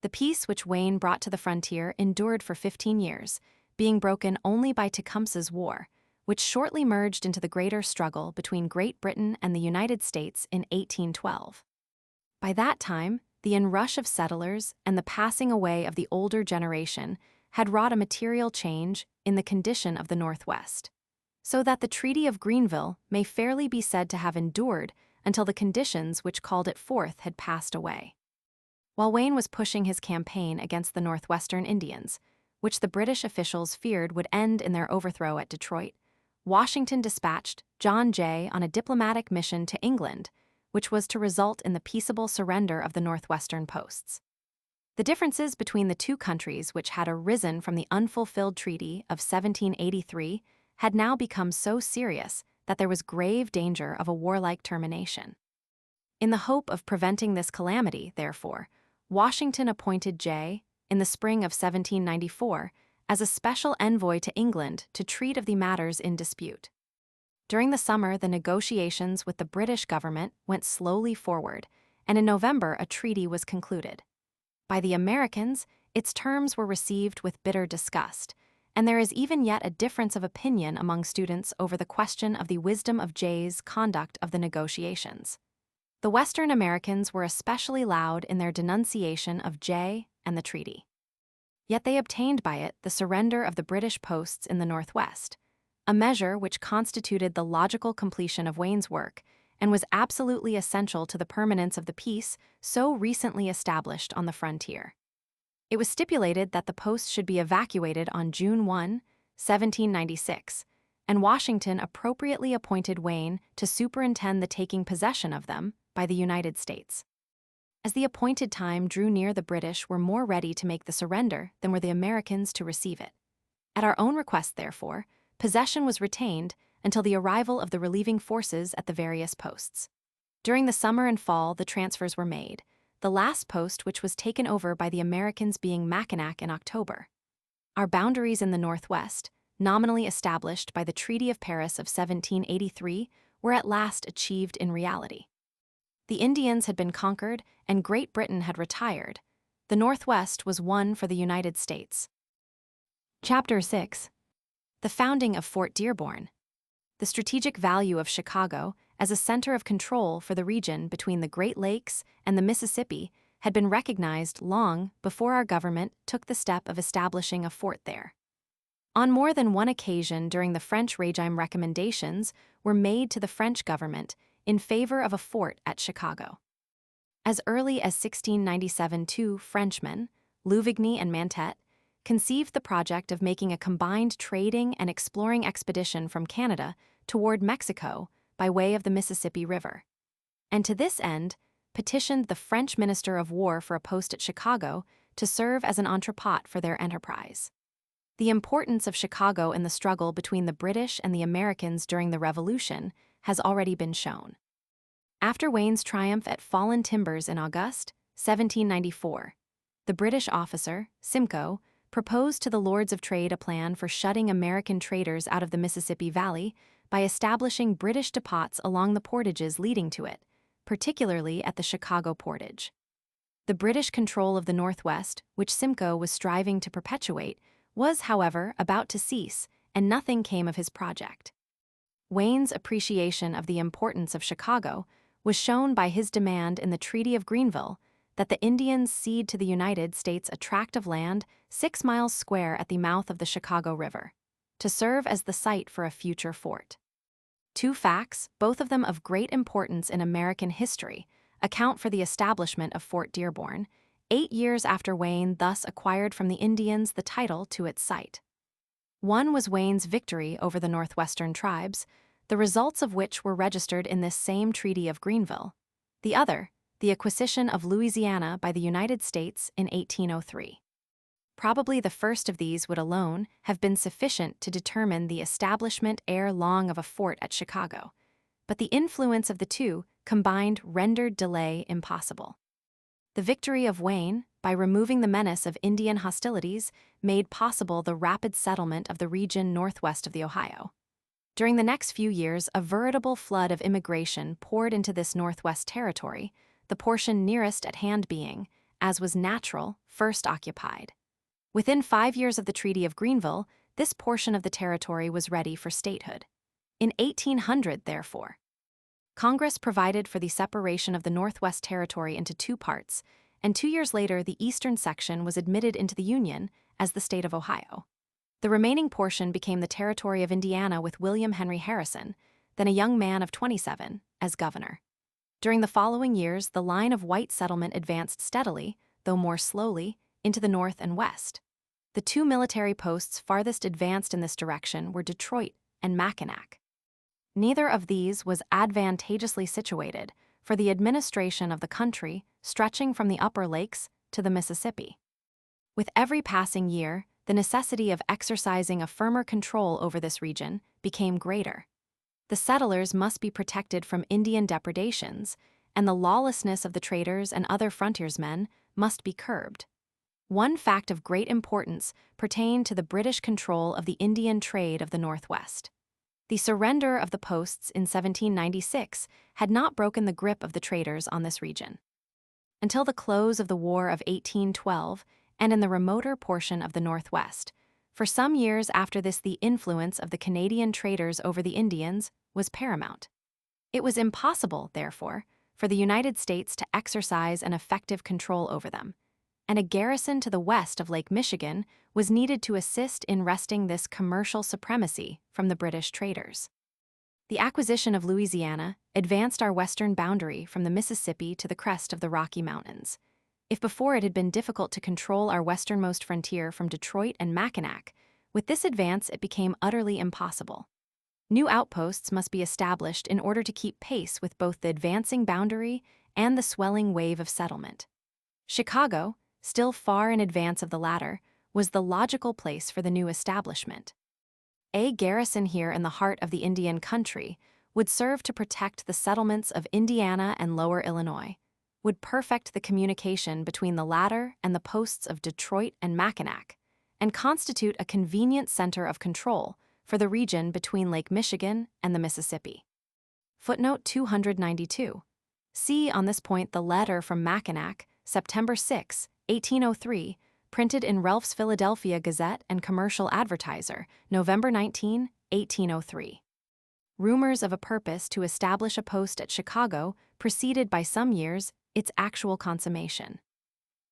A: The peace which Wayne brought to the frontier endured for 15 years, being broken only by Tecumseh's War, which shortly merged into the greater struggle between Great Britain and the United States in 1812. By that time, the inrush of settlers and the passing away of the older generation had wrought a material change in the condition of the Northwest, so that the Treaty of Greenville may fairly be said to have endured until the conditions which called it forth had passed away. While Wayne was pushing his campaign against the Northwestern Indians, which the British officials feared would end in their overthrow at Detroit, Washington dispatched John Jay on a diplomatic mission to England, which was to result in the peaceable surrender of the Northwestern posts. The differences between the two countries which had arisen from the unfulfilled treaty of 1783 had now become so serious that there was grave danger of a warlike termination. In the hope of preventing this calamity, therefore, Washington appointed Jay, in the spring of 1794, as a special envoy to England to treat of the matters in dispute. During the summer, the negotiations with the British government went slowly forward, and in November a treaty was concluded. By the Americans, its terms were received with bitter disgust, and there is even yet a difference of opinion among students over the question of the wisdom of Jay's conduct of the negotiations. The Western Americans were especially loud in their denunciation of Jay and the treaty. Yet they obtained by it the surrender of the British posts in the Northwest, a measure which constituted the logical completion of Wayne's work and was absolutely essential to the permanence of the peace so recently established on the frontier. It was stipulated that the posts should be evacuated on June 1, 1796, and Washington appropriately appointed Wayne to superintend the taking possession of them by the United States. As the appointed time drew near, the British were more ready to make the surrender than were the Americans to receive it. At our own request, therefore, possession was retained until the arrival of the relieving forces at the various posts. During the summer and fall, the transfers were made, the last post which was taken over by the Americans being Mackinac in October. Our boundaries in the Northwest, nominally established by the Treaty of Paris of 1783, were at last achieved in reality. The Indians had been conquered and Great Britain had retired. The Northwest was won for the United States. Chapter 6. The founding of Fort Dearborn. The strategic value of Chicago as a center of control for the region between the Great Lakes and the Mississippi had been recognized long before our government took the step of establishing a fort there. On more than one occasion during the French regime, recommendations were made to the French government in favor of a fort at Chicago. As early as 1697, two Frenchmen, Louvigny and Mantet, conceived the project of making a combined trading and exploring expedition from Canada toward Mexico by way of the Mississippi River, and to this end petitioned the French Minister of War for a post at Chicago to serve as an entrepot for their enterprise. The importance of Chicago in the struggle between the British and the Americans during the Revolution has already been shown. After Wayne's triumph at Fallen Timbers in August 1794, the British officer, Simcoe, proposed to the Lords of Trade a plan for shutting American traders out of the Mississippi Valley by establishing British depots along the portages leading to it, particularly at the Chicago Portage. The British control of the Northwest, which Simcoe was striving to perpetuate, was, however, about to cease, and nothing came of his project. Wayne's appreciation of the importance of Chicago was shown by his demand in the Treaty of Greenville that the Indians cede to the United States a tract of land 6 miles square at the mouth of the Chicago River, to serve as the site for a future fort. Two facts, both of them of great importance in American history, account for the establishment of Fort Dearborn, 8 years after Wayne thus acquired from the Indians the title to its site. One was Wayne's victory over the Northwestern tribes, the results of which were registered in this same Treaty of Greenville. The other, the acquisition of Louisiana by the United States in 1803. Probably the first of these would alone have been sufficient to determine the establishment ere long of a fort at Chicago, but the influence of the two combined rendered delay impossible. The victory of Wayne, by removing the menace of Indian hostilities, made possible the rapid settlement of the region northwest of the Ohio. During the next few years, a veritable flood of immigration poured into this Northwest territory, the portion nearest at hand being, as was natural, first occupied. Within 5 years of the Treaty of Greenville, this portion of the territory was ready for statehood. In 1800, therefore, Congress provided for the separation of the Northwest Territory into 2 parts, and 2 years later the eastern section was admitted into the Union as the state of Ohio. The remaining portion became the territory of Indiana with William Henry Harrison, then a young man of 27, as governor. During the following years, the line of white settlement advanced steadily, though more slowly, into the north and west. The 2 military posts farthest advanced in this direction were Detroit and Mackinac. Neither of these was advantageously situated for the administration of the country stretching from the upper lakes to the Mississippi. With every passing year, the necessity of exercising a firmer control over this region became greater. The settlers must be protected from Indian depredations, and the lawlessness of the traders and other frontiersmen must be curbed. One fact of great importance pertained to the British control of the Indian trade of the Northwest. The surrender of the posts in 1796 had not broken the grip of the traders on this region. Until the close of the War of 1812, and in the remoter portion of the Northwest, for some years after this the influence of the Canadian traders over the Indians was paramount. It was impossible, therefore, for the United States to exercise an effective control over them, and a garrison to the west of Lake Michigan was needed to assist in wresting this commercial supremacy from the British traders. The acquisition of Louisiana advanced our western boundary from the Mississippi to the crest of the Rocky Mountains. If before it had been difficult to control our westernmost frontier from Detroit and Mackinac, with this advance it became utterly impossible. New outposts must be established in order to keep pace with both the advancing boundary and the swelling wave of settlement. Chicago, still far in advance of the latter, was the logical place for the new establishment. A garrison here in the heart of the Indian country would serve to protect the settlements of Indiana and Lower Illinois, would perfect the communication between the latter and the posts of Detroit and Mackinac, and constitute a convenient center of control for the region between Lake Michigan and the Mississippi. Footnote 292. See on this point the letter from Mackinac, September 6, 1803, printed in Relph's Philadelphia Gazette and Commercial Advertiser, November 19, 1803. Rumors of a purpose to establish a post at Chicago preceded by some years its actual consummation.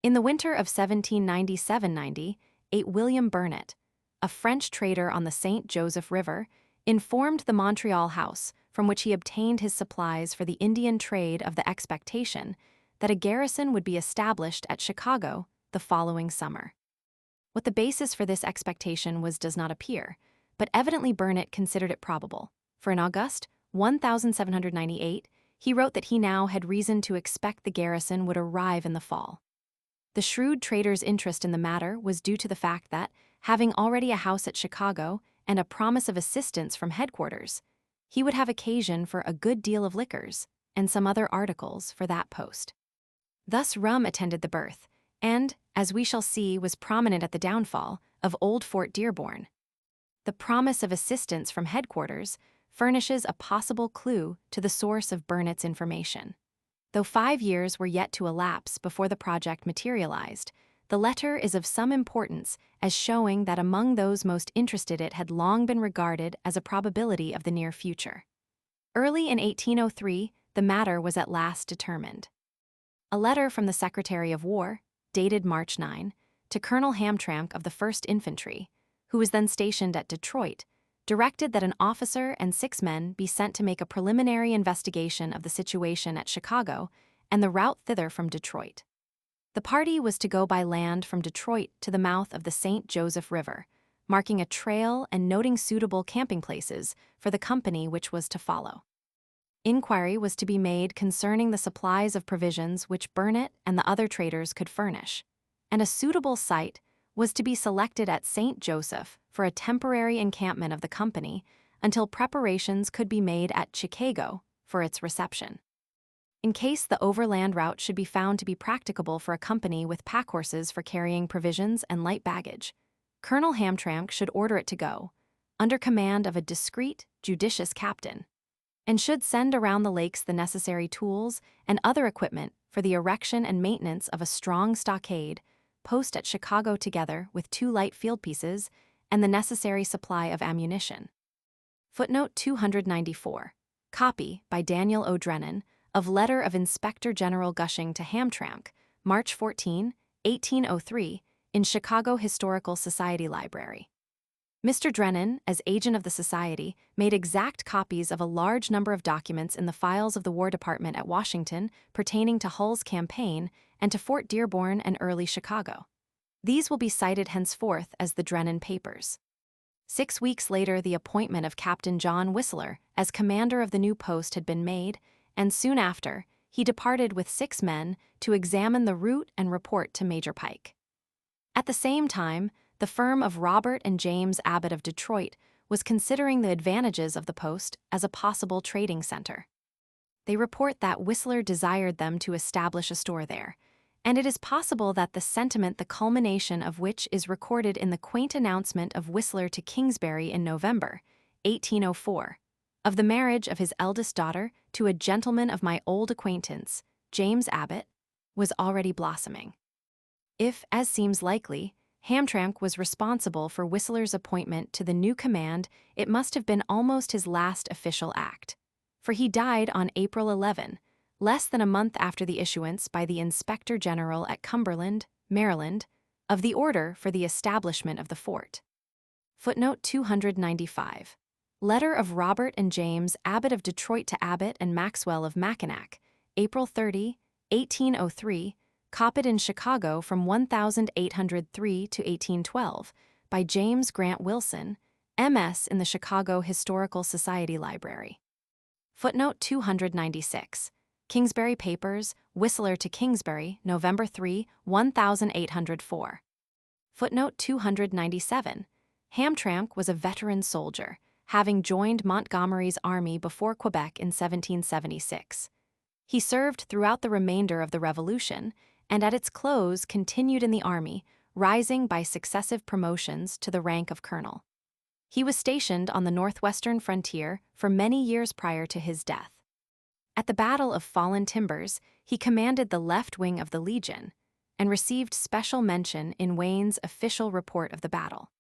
A: In the winter of 1797-90, William Burnet, a French trader on the St. Joseph River, informed the Montreal House, from which he obtained his supplies for the Indian trade, of the expectation that a garrison would be established at Chicago the following summer. What the basis for this expectation was does not appear, but evidently Burnet considered it probable, for in August 1798 he wrote that he now had reason to expect the garrison would arrive in the fall. The shrewd trader's interest in the matter was due to the fact that, having already a house at Chicago and a promise of assistance from headquarters, he would have occasion for a good deal of liquors and some other articles for that post. Thus rum attended the birth, and, as we shall see, was prominent at the downfall, of old Fort Dearborn. The promise of assistance from headquarters furnishes a possible clue to the source of Burnett's information. Though 5 years were yet to elapse before the project materialized, the letter is of some importance as showing that among those most interested it had long been regarded as a probability of the near future. Early in 1803, the matter was at last determined. A letter from the Secretary of War, dated March 9, to Colonel Hamtramck of the 1st Infantry, who was then stationed at Detroit, directed that an officer and 6 men be sent to make a preliminary investigation of the situation at Chicago and the route thither from Detroit. The party was to go by land from Detroit to the mouth of the St. Joseph River, marking a trail and noting suitable camping places for the company which was to follow. Inquiry was to be made concerning the supplies of provisions which Burnett and the other traders could furnish, and a suitable site was to be selected at St. Joseph for a temporary encampment of the company until preparations could be made at Chicago for its reception. In case the overland route should be found to be practicable for a company with pack horses for carrying provisions and light baggage, Colonel Hamtramck should order it to go, under command of a discreet, judicious captain, and should send around the lakes the necessary tools and other equipment for the erection and maintenance of a strong stockade, post at Chicago together with 2 light field pieces and the necessary supply of ammunition. Footnote 294. Copy, by Daniel O. Drennan, of Letter of Inspector General Gushing to Hamtramck, March 14, 1803, in Chicago Historical Society Library. Mr. Drennan, as agent of the Society, made exact copies of a large number of documents in the files of the War Department at Washington pertaining to Hull's campaign and to Fort Dearborn and early Chicago. These will be cited henceforth as the Drennan Papers. 6 weeks later, the appointment of Captain John Whistler as commander of the new post had been made, and soon after, he departed with 6 men to examine the route and report to Major Pike. At the same time, the firm of Robert and James Abbott of Detroit was considering the advantages of the post as a possible trading center. They report that Whistler desired them to establish a store there, and it is possible that the sentiment the culmination of which is recorded in the quaint announcement of Whistler to Kingsbury in November, 1804, of the marriage of his eldest daughter to a gentleman of my old acquaintance, James Abbott, was already blossoming. If, as seems likely, Hamtramck was responsible for Whistler's appointment to the new command, it must have been almost his last official act, for he died on April 11, less than a month after the issuance by the Inspector General at Cumberland, Maryland, of the order for the establishment of the fort. Footnote 295. Letter of Robert and James Abbott of Detroit to Abbott and Maxwell of Mackinac, April 30, 1803, copied in Chicago from 1803 to 1812, by James Grant Wilson, M.S. in the Chicago Historical Society Library. Footnote 296. Kingsbury Papers, Whistler to Kingsbury, November 3, 1804. Footnote 297. Hamtramck was a veteran soldier, having joined Montgomery's army before Quebec in 1776. He served throughout the remainder of the Revolution, and at its close continued in the army, rising by successive promotions to the rank of colonel. He was stationed on the Northwestern frontier for many years prior to his death. At the Battle of Fallen Timbers, he commanded the left wing of the Legion and received special mention in Wayne's official report of the battle.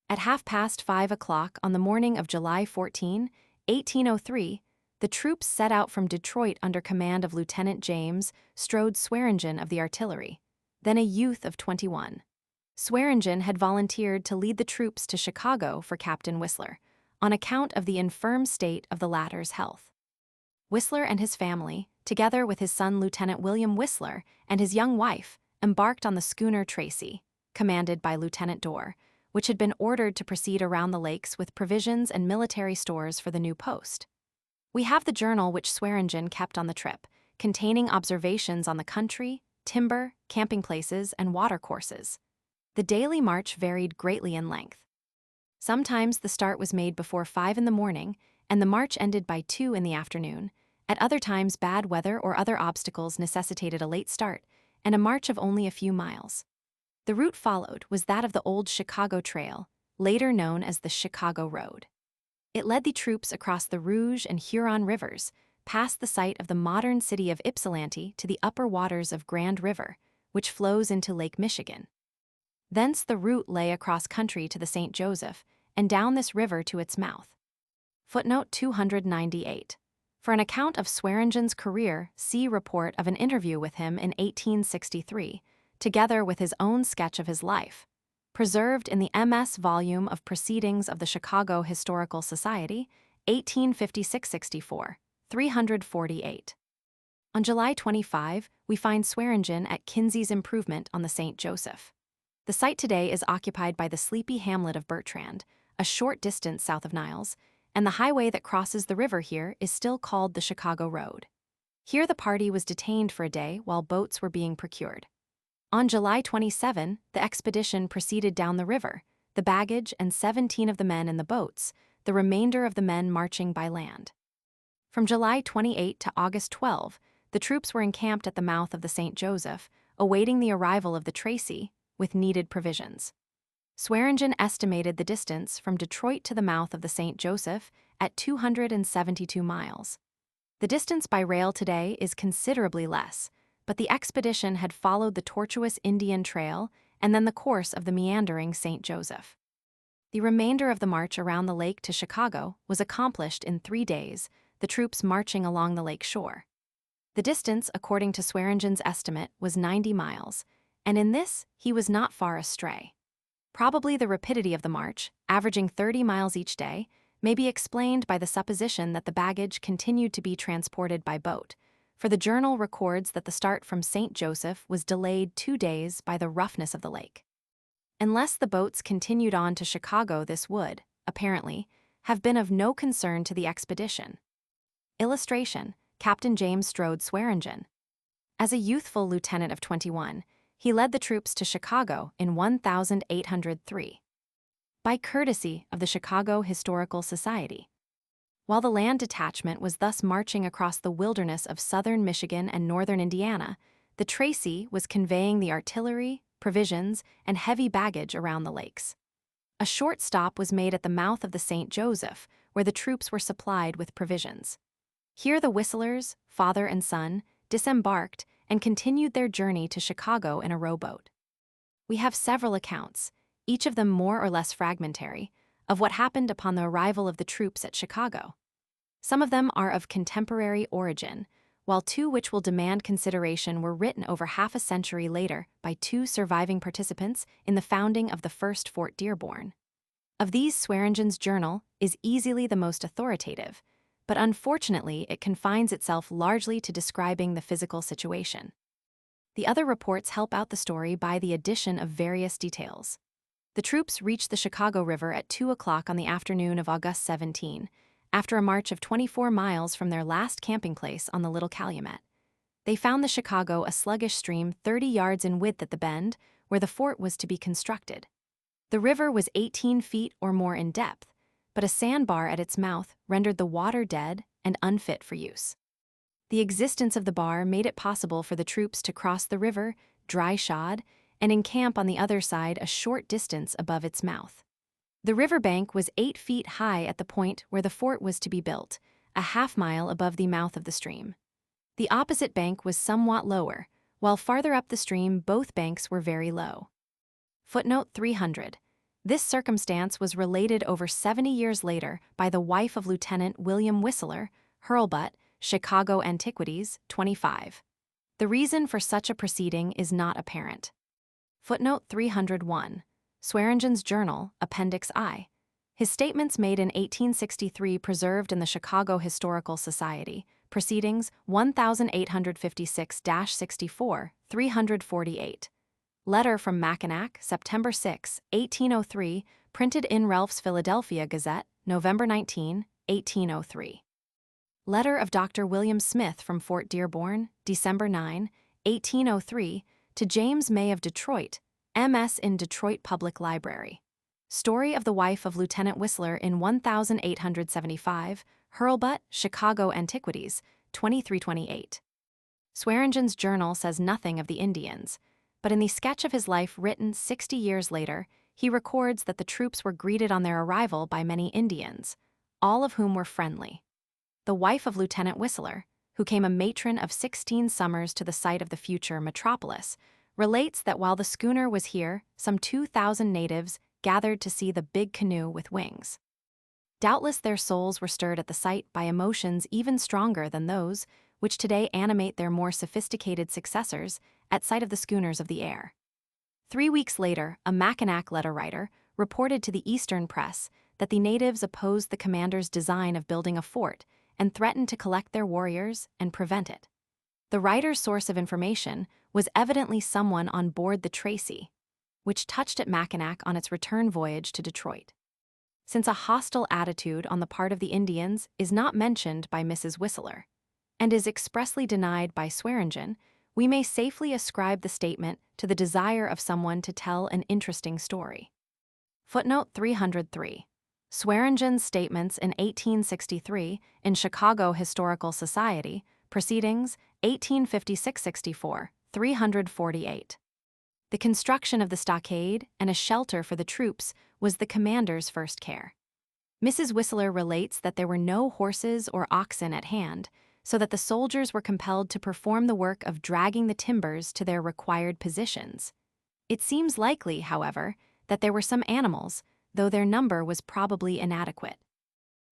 A: At 5:30 on the morning of July 14, 1803, the troops set out from Detroit under command of Lieutenant James Strode Swearingen of the artillery, then a youth of 21. Swearingen had volunteered to lead the troops to Chicago for Captain Whistler, on account of the infirm state of the latter's health. Whistler and his family, together with his son Lieutenant William Whistler and his young wife, embarked on the schooner Tracy, commanded by Lieutenant Dorr, which had been ordered to proceed around the lakes with provisions and military stores for the new post. We have the journal which Swearingen kept on the trip, containing observations on the country, timber, camping places, and watercourses. The daily march varied greatly in length. Sometimes the start was made before 5 in the morning, and the march ended by 2 in the afternoon. At other times, bad weather or other obstacles necessitated a late start, and a march of only a few miles. The route followed was that of the old Chicago Trail, later known as the Chicago Road. It led the troops across the Rouge and Huron rivers, past the site of the modern city of Ypsilanti to the upper waters of Grand River, which flows into Lake Michigan. Thence the route lay across country to the St. Joseph, and down this river to its mouth. Footnote 298. For an account of Swearengen's career, see report of an interview with him in 1863, together with his own sketch of his life, preserved in the MS volume of Proceedings of the Chicago Historical Society, 1856-64, 348. On July 25, we find Swearengen at Kinsey's Improvement on the St. Joseph. The site today is occupied by the sleepy hamlet of Bertrand, a short distance south of Niles, and the highway that crosses the river here is still called the Chicago Road. Here the party was detained for a day while boats were being procured. On July 27, the expedition proceeded down the river, the baggage and 17 of the men in the boats, the remainder of the men marching by land. From July 28 to August 12, the troops were encamped at the mouth of the St. Joseph, awaiting the arrival of the Tracy, with needed provisions. Swearengen estimated the distance from Detroit to the mouth of the St. Joseph at 272 miles. The distance by rail today is considerably less, but the expedition had followed the tortuous Indian Trail and then the course of the meandering St. Joseph. The remainder of the march around the lake to Chicago was accomplished in 3 days, the troops marching along the lake shore. The distance, according to Swearengen's estimate, was 90 miles, and in this he was not far astray. Probably the rapidity of the march, averaging 30 miles each day, may be explained by the supposition that the baggage continued to be transported by boat, for the journal records that the start from St. Joseph was delayed 2 days by the roughness of the lake. Unless the boats continued on to Chicago, this would, apparently, have been of no concern to the expedition. Illustration: Captain James Strode Swearengen. As a youthful lieutenant of 21, he led the troops to Chicago in 1803. By courtesy of the Chicago Historical Society. While the land detachment was thus marching across the wilderness of southern Michigan and northern Indiana, the Tracy was conveying the artillery, provisions, and heavy baggage around the lakes. A short stop was made at the mouth of the St. Joseph, where the troops were supplied with provisions. Here the Whistlers, father and son, disembarked and continued their journey to Chicago in a rowboat. We have several accounts, each of them more or less fragmentary, of what happened upon the arrival of the troops at Chicago. Some of them are of contemporary origin, while 2 which will demand consideration were written over half a century later by 2 surviving participants in the founding of the first Fort Dearborn. Of these, Swearengen's journal is easily the most authoritative, but unfortunately it confines itself largely to describing the physical situation. The other reports help out the story by the addition of various details. The troops reached the Chicago River at 2 o'clock on the afternoon of August 17, after a march of 24 miles from their last camping place on the Little Calumet. They found the Chicago a sluggish stream 30 yards in width at the bend, where the fort was to be constructed. The river was 18 feet or more in depth, but a sandbar at its mouth rendered the water dead and unfit for use. The existence of the bar made it possible for the troops to cross the river, dry-shod, and encamp on the other side a short distance above its mouth. The riverbank was 8 feet high at the point where the fort was to be built, a half-mile above the mouth of the stream. The opposite bank was somewhat lower, while farther up the stream both banks were very low. Footnote 300. This circumstance was related over 70 years later by the wife of Lieutenant William Whistler, Hurlbut, Chicago Antiquities, 25. The reason for such a proceeding is not apparent. Footnote 301. Swearengen's Journal, Appendix I. His statements made in 1863 preserved in the Chicago Historical Society, Proceedings 1856-64, 348. Letter from Mackinac, September 6, 1803, printed in Ralph's Philadelphia Gazette, November 19, 1803. Letter of Dr. William Smith from Fort Dearborn, December 9, 1803, to James May of Detroit, MS in Detroit Public Library. Story of the wife of Lieutenant Whistler in 1875, Hurlbut, Chicago Antiquities, 2328. Swearengen's journal says nothing of the Indians, but in the sketch of his life written 60 years later, he records that the troops were greeted on their arrival by many Indians, all of whom were friendly. The wife of Lieutenant Whistler, who came a matron of 16 summers to the site of the future metropolis, relates that while the schooner was here, some 2,000 natives gathered to see the big canoe with wings. Doubtless their souls were stirred at the sight by emotions even stronger than those which today animate their more sophisticated successors at sight of the schooners of the air. 3 weeks later, a Mackinac letter writer reported to the Eastern press that the natives opposed the commander's design of building a fort and threatened to collect their warriors and prevent it. The writer's source of information was evidently someone on board the Tracy, which touched at Mackinac on its return voyage to Detroit. Since a hostile attitude on the part of the Indians is not mentioned by Mrs. Whistler, and is expressly denied by Swearingen, we may safely ascribe the statement to the desire of someone to tell an interesting story. Footnote 303. Swearingen's statements in 1863 in Chicago Historical Society, Proceedings, 1856-64, 348. The construction of the stockade and a shelter for the troops was the commander's first care. Mrs. Whistler relates that there were no horses or oxen at hand, so that the soldiers were compelled to perform the work of dragging the timbers to their required positions. It seems likely, however, that there were some animals, though their number was probably inadequate.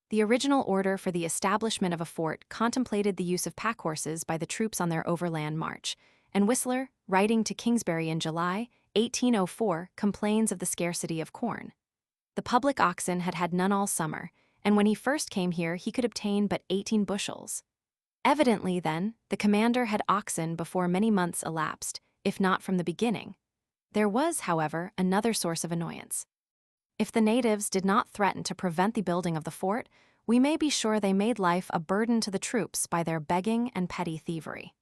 A: The original order for the establishment of a fort contemplated the use of pack horses by the troops on their overland march, and Whistler, writing to Kingsbury in July 1804, complains of the scarcity of corn. The public oxen had had none all summer, and when he first came here he could obtain but 18 bushels. Evidently, then, the commander had oxen before many months elapsed, if not from the beginning. There was, however, another source of annoyance. If the natives did not threaten to prevent the building of the fort, we may be sure they made life a burden to the troops by their begging and petty thievery.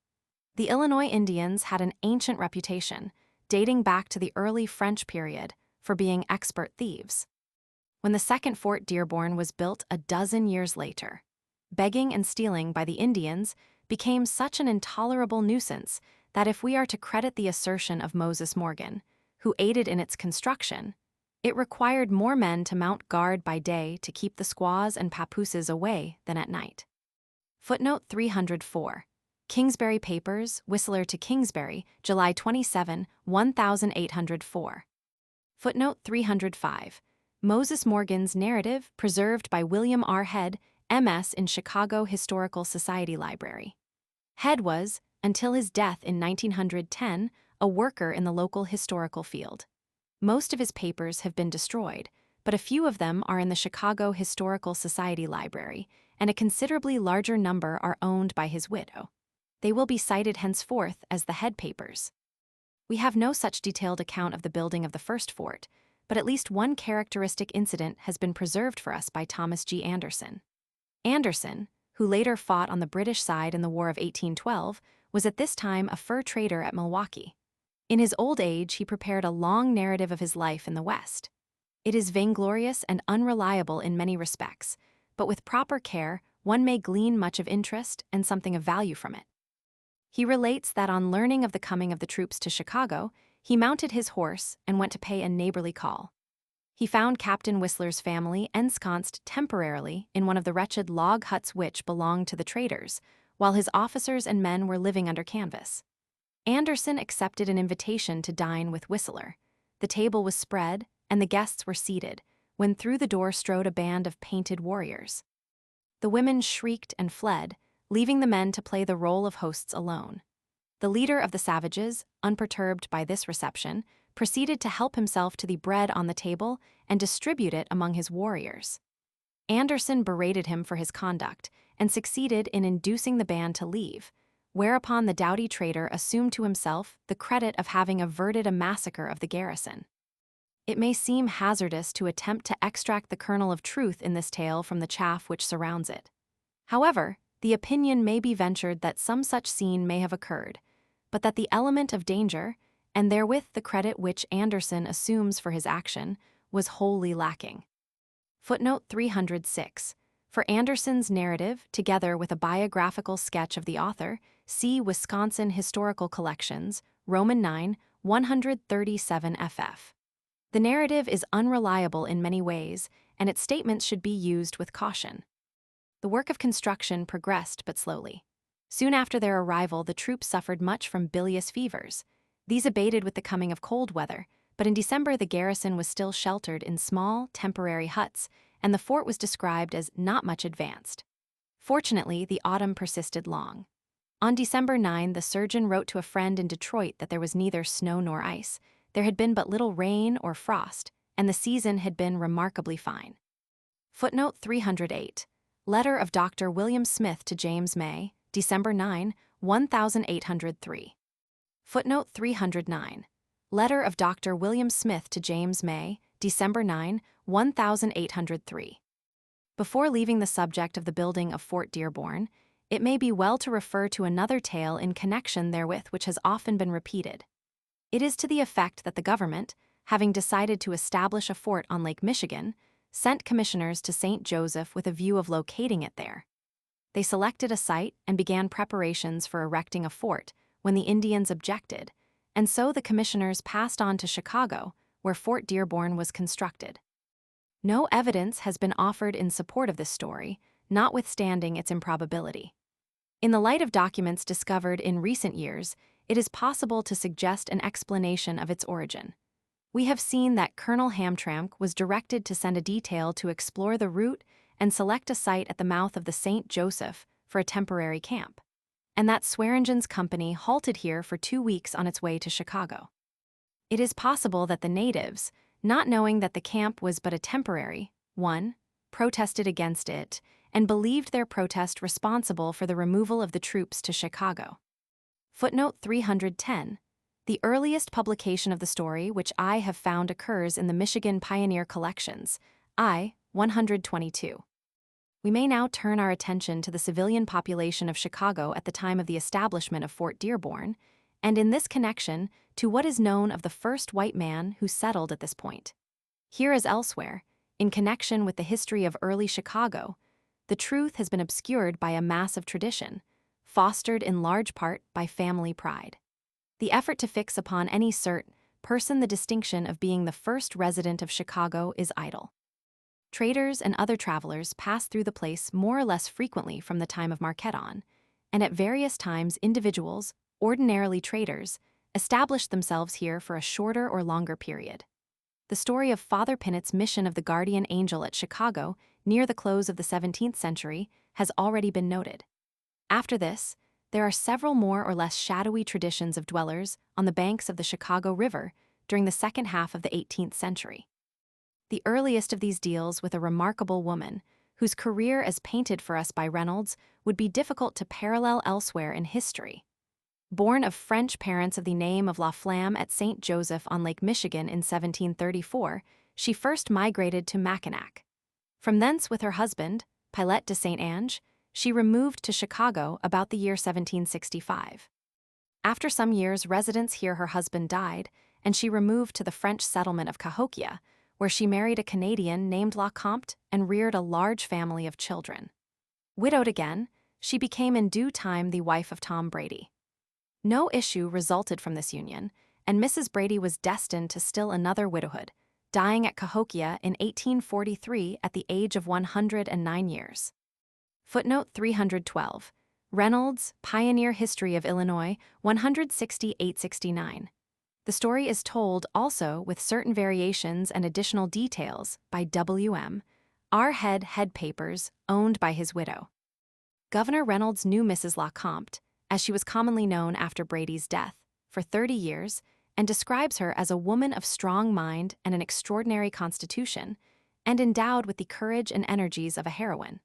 A: The Illinois Indians had an ancient reputation, dating back to the early French period, for being expert thieves. When the second Fort Dearborn was built a dozen years later, begging and stealing by the Indians became such an intolerable nuisance that if we are to credit the assertion of Moses Morgan, who aided in its construction, it required more men to mount guard by day to keep the squaws and papooses away than at night. Footnote 304. Kingsbury Papers, Whistler to Kingsbury, July 27, 1804. Footnote 305. Moses Morgan's narrative preserved by William R. Head, M.S. in Chicago Historical Society Library. Head was, until his death in 1910, a worker in the local historical field. Most of his papers have been destroyed, but a few of them are in the Chicago Historical Society Library, and a considerably larger number are owned by his widow. They will be cited henceforth as the Head Papers. We have no such detailed account of the building of the first fort, but at least one characteristic incident has been preserved for us by Thomas G. Anderson. Anderson, who later fought on the British side in the War of 1812, was at this time a fur trader at Milwaukee. In his old age, he prepared a long narrative of his life in the West. It is vainglorious and unreliable in many respects, but with proper care, one may glean much of interest and something of value from it. He relates that on learning of the coming of the troops to Chicago, he mounted his horse and went to pay a neighborly call. He found Captain Whistler's family ensconced temporarily in one of the wretched log huts which belonged to the traders, while his officers and men were living under canvas. Anderson accepted an invitation to dine with Whistler. The table was spread, and the guests were seated, when through the door strode a band of painted warriors. The women shrieked and fled, leaving the men to play the role of hosts alone. The leader of the savages, unperturbed by this reception, proceeded to help himself to the bread on the table and distribute it among his warriors. Anderson berated him for his conduct and succeeded in inducing the band to leave, whereupon the doughty trader assumed to himself the credit of having averted a massacre of the garrison. It may seem hazardous to attempt to extract the kernel of truth in this tale from the chaff which surrounds it. However, the opinion may be ventured that some such scene may have occurred, but that the element of danger, and therewith the credit which Anderson assumes for his action, was wholly lacking. Footnote 306. For Anderson's narrative, together with a biographical sketch of the author, see Wisconsin Historical Collections, Roman 9, 137 ff. The narrative is unreliable in many ways, and its statements should be used with caution. The work of construction progressed but slowly. Soon after their arrival, the troops suffered much from bilious fevers. These abated with the coming of cold weather, but in December the garrison was still sheltered in small, temporary huts, and the fort was described as not much advanced. Fortunately, the autumn persisted long. On December 9, the surgeon wrote to a friend in Detroit that there was neither snow nor ice, there had been but little rain or frost, and the season had been remarkably fine. Footnote 308. Letter of Dr. William Smith to James May, December 9, 1803. Footnote 309. Letter of Dr. William Smith to James May, December 9, 1803. Before leaving the subject of the building of Fort Dearborn, it may be well to refer to another tale in connection therewith which has often been repeated. It is to the effect that the government, having decided to establish a fort on Lake Michigan, sent commissioners to St. Joseph with a view of locating it there. They selected a site and began preparations for erecting a fort when the Indians objected, and so the commissioners passed on to Chicago, where Fort Dearborn was constructed. No evidence has been offered in support of this story, notwithstanding its improbability. In the light of documents discovered in recent years, it is possible to suggest an explanation of its origin. We have seen that Colonel Hamtramck was directed to send a detail to explore the route and select a site at the mouth of the St. Joseph for a temporary camp, and that Swearengen's company halted here for 2 weeks on its way to Chicago. It is possible that the natives, not knowing that the camp was but a temporary one, protested against it and believed their protest responsible for the removal of the troops to Chicago. Footnote 310. The earliest publication of the story which I have found occurs in the Michigan Pioneer Collections, I. 122. We may now turn our attention to the civilian population of Chicago at the time of the establishment of Fort Dearborn, and in this connection, to what is known of the first white man who settled at this point. Here as elsewhere, in connection with the history of early Chicago, the truth has been obscured by a mass of tradition, fostered in large part by family pride. The effort to fix upon any certain person the distinction of being the first resident of Chicago is idle. Traders and other travelers pass through the place more or less frequently from the time of Marquette on, and at various times individuals, ordinarily traders, established themselves here for a shorter or longer period. The story of Father Pinet's mission of the guardian angel at Chicago near the close of the 17th century has already been noted. After this, there are several more or less shadowy traditions of dwellers on the banks of the Chicago River during the second half of the 18th century. The earliest of these deals with a remarkable woman, whose career as painted for us by Reynolds would be difficult to parallel elsewhere in history. Born of French parents of the name of La Flamme at St. Joseph on Lake Michigan in 1734, she first migrated to Mackinac. From thence with her husband, Pilette de Saint Ange, she removed to Chicago about the year 1765. After some years' residence here her husband died, and she removed to the French settlement of Cahokia, where she married a Canadian named Lecomte and reared a large family of children. Widowed again, she became in due time the wife of Tom Brady. No issue resulted from this union, and Mrs. Brady was destined to still another widowhood, dying at Cahokia in 1843 at the age of 109 years. Footnote 312. Reynolds, Pioneer History of Illinois, 160-869. The story is told also with certain variations and additional details by W.M. R. Head Papers, owned by his widow. Governor Reynolds knew Mrs. Lecomte, as she was commonly known after Brady's death, for 30 years, and describes her as a woman of strong mind and an extraordinary constitution, and endowed with the courage and energies of a heroine.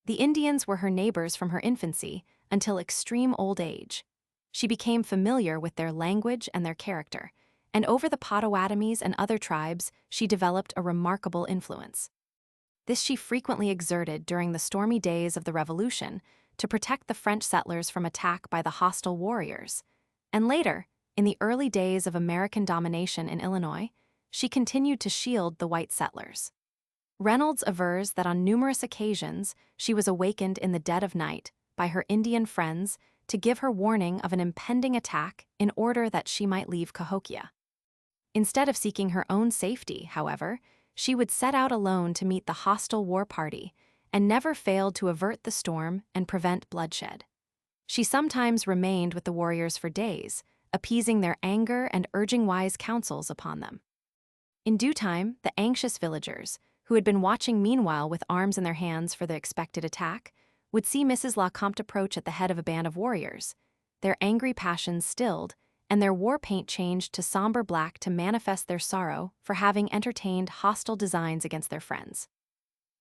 A: The Indians were her neighbors from her infancy until extreme old age. She became familiar with their language and their character, and over the Potawatomis and other tribes she developed a remarkable influence. This she frequently exerted during the stormy days of the Revolution to protect the French settlers from attack by the hostile warriors, and later, in the early days of American domination in Illinois, she continued to shield the white settlers. Reynolds avers that on numerous occasions she was awakened in the dead of night by her Indian friends to give her warning of an impending attack in order that she might leave Cahokia. Instead of seeking her own safety, however, she would set out alone to meet the hostile war party and never failed to avert the storm and prevent bloodshed. She sometimes remained with the warriors for days, appeasing their anger and urging wise counsels upon them. In due time, the anxious villagers, who had been watching meanwhile with arms in their hands for the expected attack, would see Mrs. Lecomte approach at the head of a band of warriors, their angry passions stilled, and their war paint changed to somber black to manifest their sorrow for having entertained hostile designs against their friends.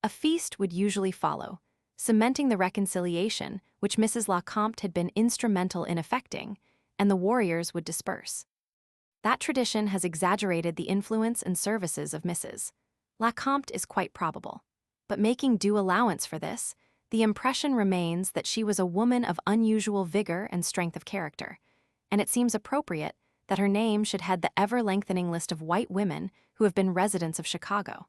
A: A feast would usually follow, cementing the reconciliation which Mrs. Lecomte had been instrumental in effecting, and the warriors would disperse. That tradition has exaggerated the influence and services of Mrs. Lecomte is quite probable, but making due allowance for this, the impression remains that she was a woman of unusual vigor and strength of character, and it seems appropriate that her name should head the ever-lengthening list of white women who have been residents of Chicago.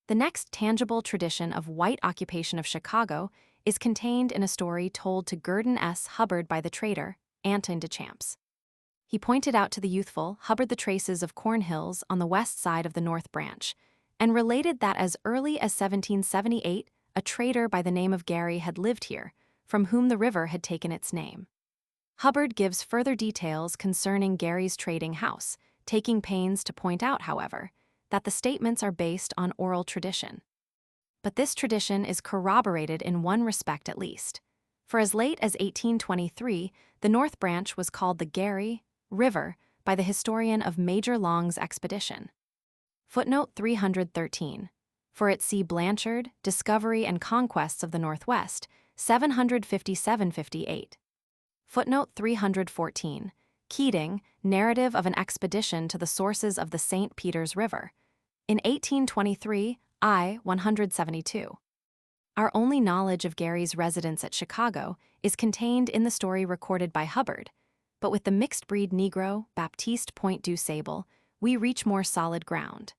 A: The next tangible tradition of white occupation of Chicago is contained in a story told to Gurdon S. Hubbard by the trader, Anton de Champs. He pointed out to the youthful Hubbard the traces of corn hills on the west side of the North Branch, and related that as early as 1778, a trader by the name of Gary had lived here, from whom the river had taken its name. Hubbard gives further details concerning Gary's trading house, taking pains to point out, however, that the statements are based on oral tradition. But this tradition is corroborated in one respect at least. For as late as 1823, the North Branch was called the Gary River by the historian of Major Long's expedition. Footnote 313. For it see Blanchard, Discovery and Conquests of the Northwest, 757-58. Footnote 314. Keating, Narrative of an Expedition to the Sources of the St. Peter's River. In 1823, I. 172. Our only knowledge of Gary's residence at Chicago is contained in the story recorded by Hubbard, but with the mixed-breed Negro, Baptiste Point du Sable, we reach more solid ground.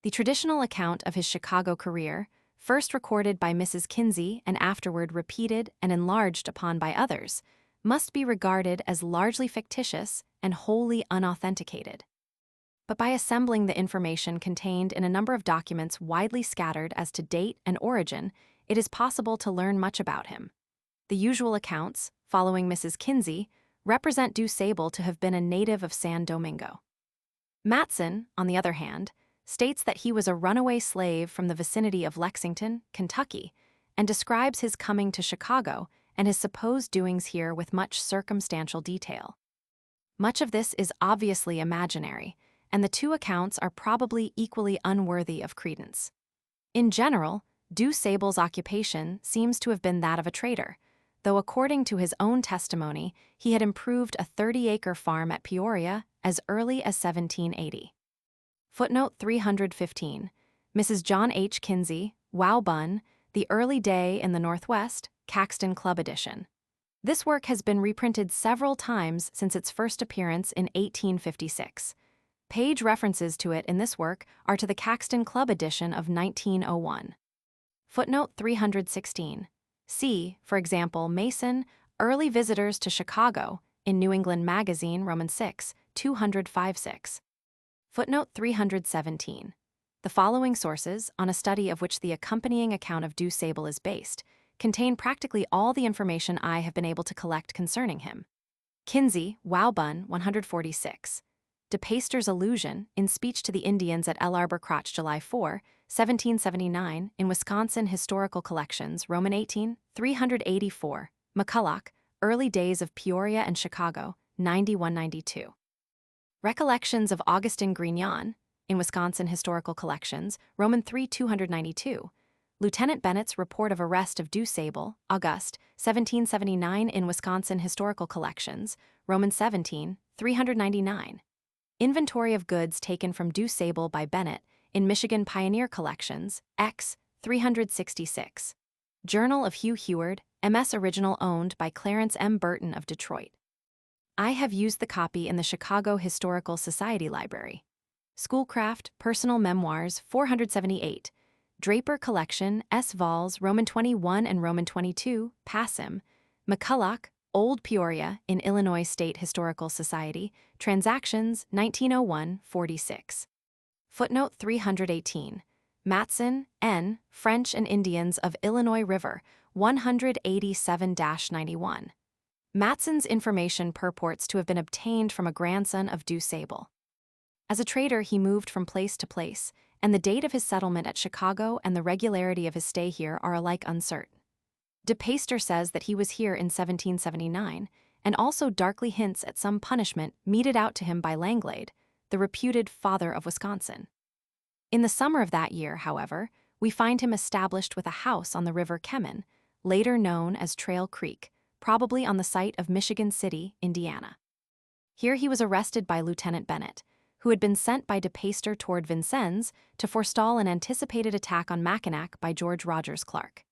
A: The traditional account of his Chicago career, first recorded by Mrs. Kinsey and afterward repeated and enlarged upon by others, must be regarded as largely fictitious and wholly unauthenticated. But by assembling the information contained in a number of documents widely scattered as to date and origin, it is possible to learn much about him. The usual accounts, following Mrs. Kinsey, represent Du Sable to have been a native of San Domingo. Matson, on the other hand, states that he was a runaway slave from the vicinity of Lexington, Kentucky, and describes his coming to Chicago and his supposed doings here with much circumstantial detail. Much of this is obviously imaginary, and the two accounts are probably equally unworthy of credence. In general, Du Sable's occupation seems to have been that of a trader, though according to his own testimony, he had improved a 30-acre farm at Peoria as early as 1780. Footnote 315. Mrs. John H. Kinsey, Wow Bun, The Early Day in the Northwest, Caxton Club edition. This work has been reprinted several times since its first appearance in 1856. Page references to it in this work are to the Caxton Club edition of 1901. Footnote 316. See, for example, Mason, Early Visitors to Chicago, in New England Magazine, Roman 6, 205-6. Footnote 317. The following sources, on a study of which the accompanying account of Du Sable is based, contain practically all the information I have been able to collect concerning him. Kinsey, Wow Bun, 146. De Peyster's allusion, in speech to the Indians at El Arbor Crotch, July 4, 1779, in Wisconsin Historical Collections, Roman 18, 384. McCulloch, Early Days of Peoria and Chicago, 9192. Recollections of Augustin Grignon, in Wisconsin Historical Collections, Roman 3, 292. Lieutenant Bennett's report of arrest of Du Sable, August, 1779, in Wisconsin Historical Collections, Roman 17, 399. Inventory of goods taken from Du Sable by Bennett, in Michigan Pioneer Collections, X, 366. Journal of Hugh Heward, MS original owned by Clarence M. Burton of Detroit. I have used the copy in the Chicago Historical Society Library. Schoolcraft, Personal Memoirs, 478. Draper Collection, S. Vols, Roman 21 and Roman 22, Passim. McCulloch, Old Peoria, in Illinois State Historical Society, Transactions, 1901, 46. Footnote 318. Matson, N., French and Indians of Illinois River, 187-91. Matson's information purports to have been obtained from a grandson of DuSable. As a trader, he moved from place to place, and the date of his settlement at Chicago and the regularity of his stay here are alike uncertain. De Peyster says that he was here in 1779, and also darkly hints at some punishment meted out to him by Langlade, the reputed father of Wisconsin. In the summer of that year, however, we find him established with a house on the River Kemen, later known as Trail Creek, probably on the site of Michigan City, Indiana. Here he was arrested by Lieutenant Bennett, who had been sent by De Peyster toward Vincennes to forestall an anticipated attack on Mackinac by George Rogers Clark.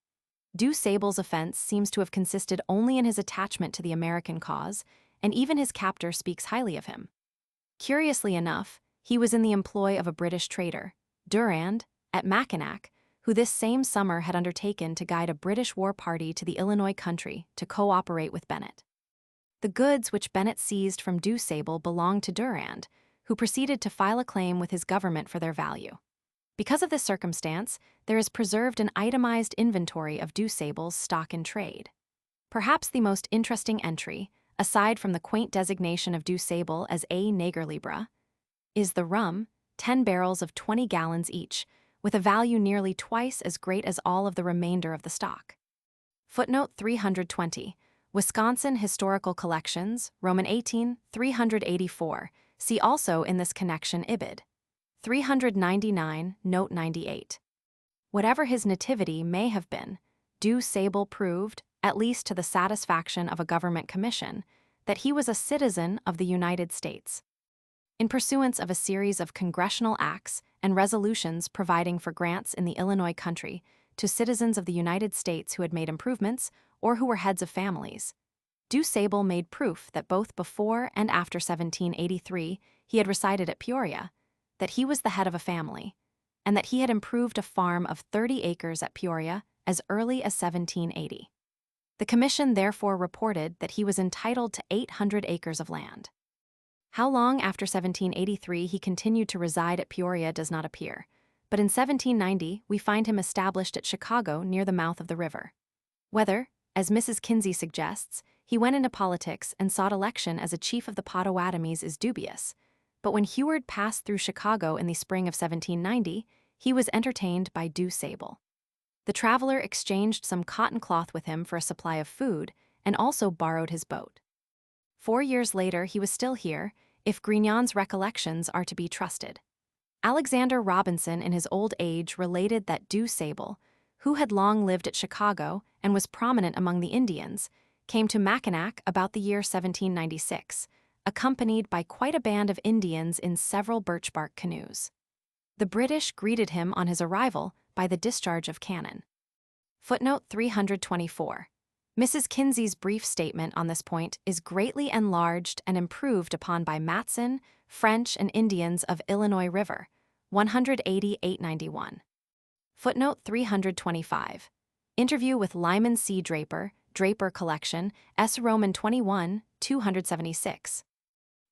A: DuSable's offense seems to have consisted only in his attachment to the American cause, and even his captor speaks highly of him. Curiously enough, he was in the employ of a British trader, Durand, at Mackinac, who this same summer had undertaken to guide a British war party to the Illinois country to cooperate with Bennett. The goods which Bennett seized from DuSable belonged to Durand, who proceeded to file a claim with his government for their value. Because of this circumstance, there is preserved an itemized inventory of DuSable's stock in trade. Perhaps the most interesting entry, aside from the quaint designation of DuSable as A. Nagerlibra, is the rum, 10 barrels of 20 gallons each, with a value nearly twice as great as all of the remainder of the stock. Footnote 320, Wisconsin Historical Collections, Roman 18, 384, see also in this connection Ibid. 399, note 98. Whatever his nativity may have been, DuSable proved, at least to the satisfaction of a government commission, that he was a citizen of the United States. In pursuance of a series of congressional acts and resolutions providing for grants in the Illinois country to citizens of the United States who had made improvements or who were heads of families, DuSable made proof that both before and after 1783 he had resided at Peoria, that he was the head of a family, and that he had improved a farm of 30 acres at Peoria as early as 1780. The commission therefore reported that he was entitled to 800 acres of land. How long after 1783 he continued to reside at Peoria does not appear, but in 1790 we find him established at Chicago near the mouth of the river. Whether, as Mrs. Kinsey suggests, he went into politics and sought election as a chief of the Potawatomis is dubious, but when Heward passed through Chicago in the spring of 1790, he was entertained by DuSable. The traveler exchanged some cotton cloth with him for a supply of food and also borrowed his boat. 4 years later he was still here, if Grignon's recollections are to be trusted. Alexander Robinson in his old age related that DuSable, who had long lived at Chicago and was prominent among the Indians, came to Mackinac about the year 1796, accompanied by quite a band of Indians in several birch-bark canoes. The British greeted him on his arrival by the discharge of cannon. Footnote 324. Mrs. Kinsey's brief statement on this point is greatly enlarged and improved upon by Matson, French and Indians of Illinois River, 188-91. Footnote 325. Interview with Lyman C. Draper, Draper Collection, S. Roman 21, 276.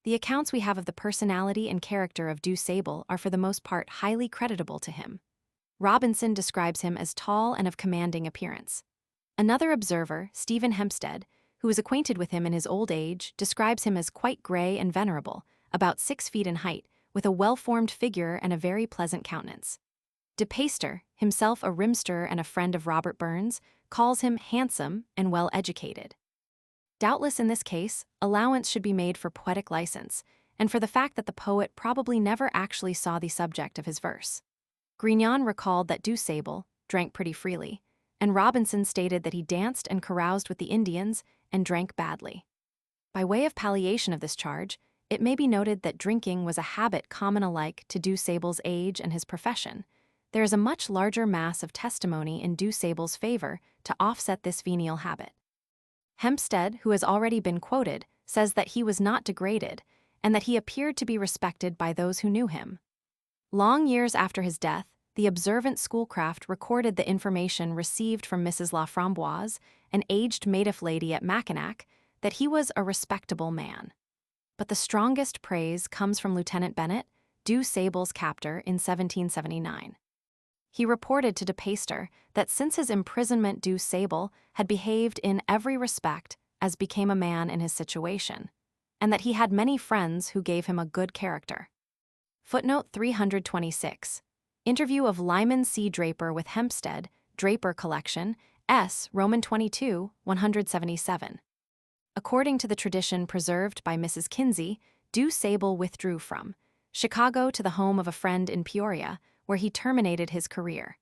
A: The accounts we have of the personality and character of DuSable are for the most part highly creditable to him. Robinson describes him as tall and of commanding appearance. Another observer, Stephen Hempstead, who was acquainted with him in his old age, describes him as quite gray and venerable, about 6 feet in height, with a well-formed figure and a very pleasant countenance. De Peyster, himself a rimster and a friend of Robert Burns, calls him handsome and well-educated. Doubtless in this case, allowance should be made for poetic license, and for the fact that the poet probably never actually saw the subject of his verse. Grignon recalled that DuSable drank pretty freely, and Robinson stated that he danced and caroused with the Indians and drank badly. By way of palliation of this charge, it may be noted that drinking was a habit common alike to DuSable's age and his profession. There is a much larger mass of testimony in DuSable's favor to offset this venial habit. Hempstead, who has already been quoted, says that he was not degraded, and that he appeared to be respected by those who knew him. Long years after his death, the observant Schoolcraft recorded the information received from Mrs. Laframboise, an aged maidif lady at Mackinac, that he was a respectable man. But the strongest praise comes from Lieutenant Bennett, DuSable's captor in 1779. He reported to De Peyster that since his imprisonment Du Sable had behaved in every respect as became a man in his situation, and that he had many friends who gave him a good character. Footnote 326. Interview of Lyman C. Draper with Hempstead, Draper Collection, S. Roman 22, 177. According to the tradition preserved by Mrs. Kinsey, Du Sable withdrew from Chicago to the home of a friend in Peoria, where he terminated his career.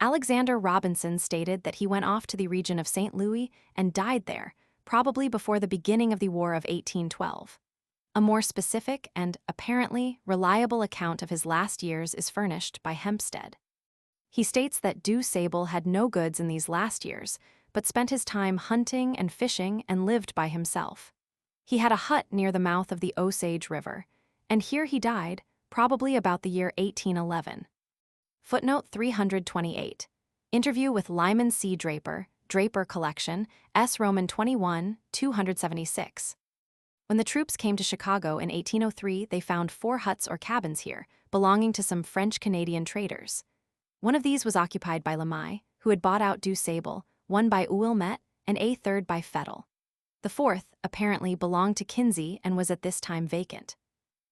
A: Alexander Robinson stated that he went off to the region of St. Louis and died there, probably before the beginning of the War of 1812. A more specific and, apparently, reliable account of his last years is furnished by Hempstead. He states that Du Sable had no goods in these last years, but spent his time hunting and fishing and lived by himself. He had a hut near the mouth of the Osage River, and here he died, probably about the year 1811. Footnote 328. Interview with Lyman C. Draper, Draper Collection, S. Roman 21, 276. When the troops came to Chicago in 1803, they found 4 huts or cabins here, belonging to some French-Canadian traders. One of these was occupied by Lemay, who had bought out Du Sable, one by Ouillet, and a third by Fettel. The fourth, apparently, belonged to Kinsey and was at this time vacant.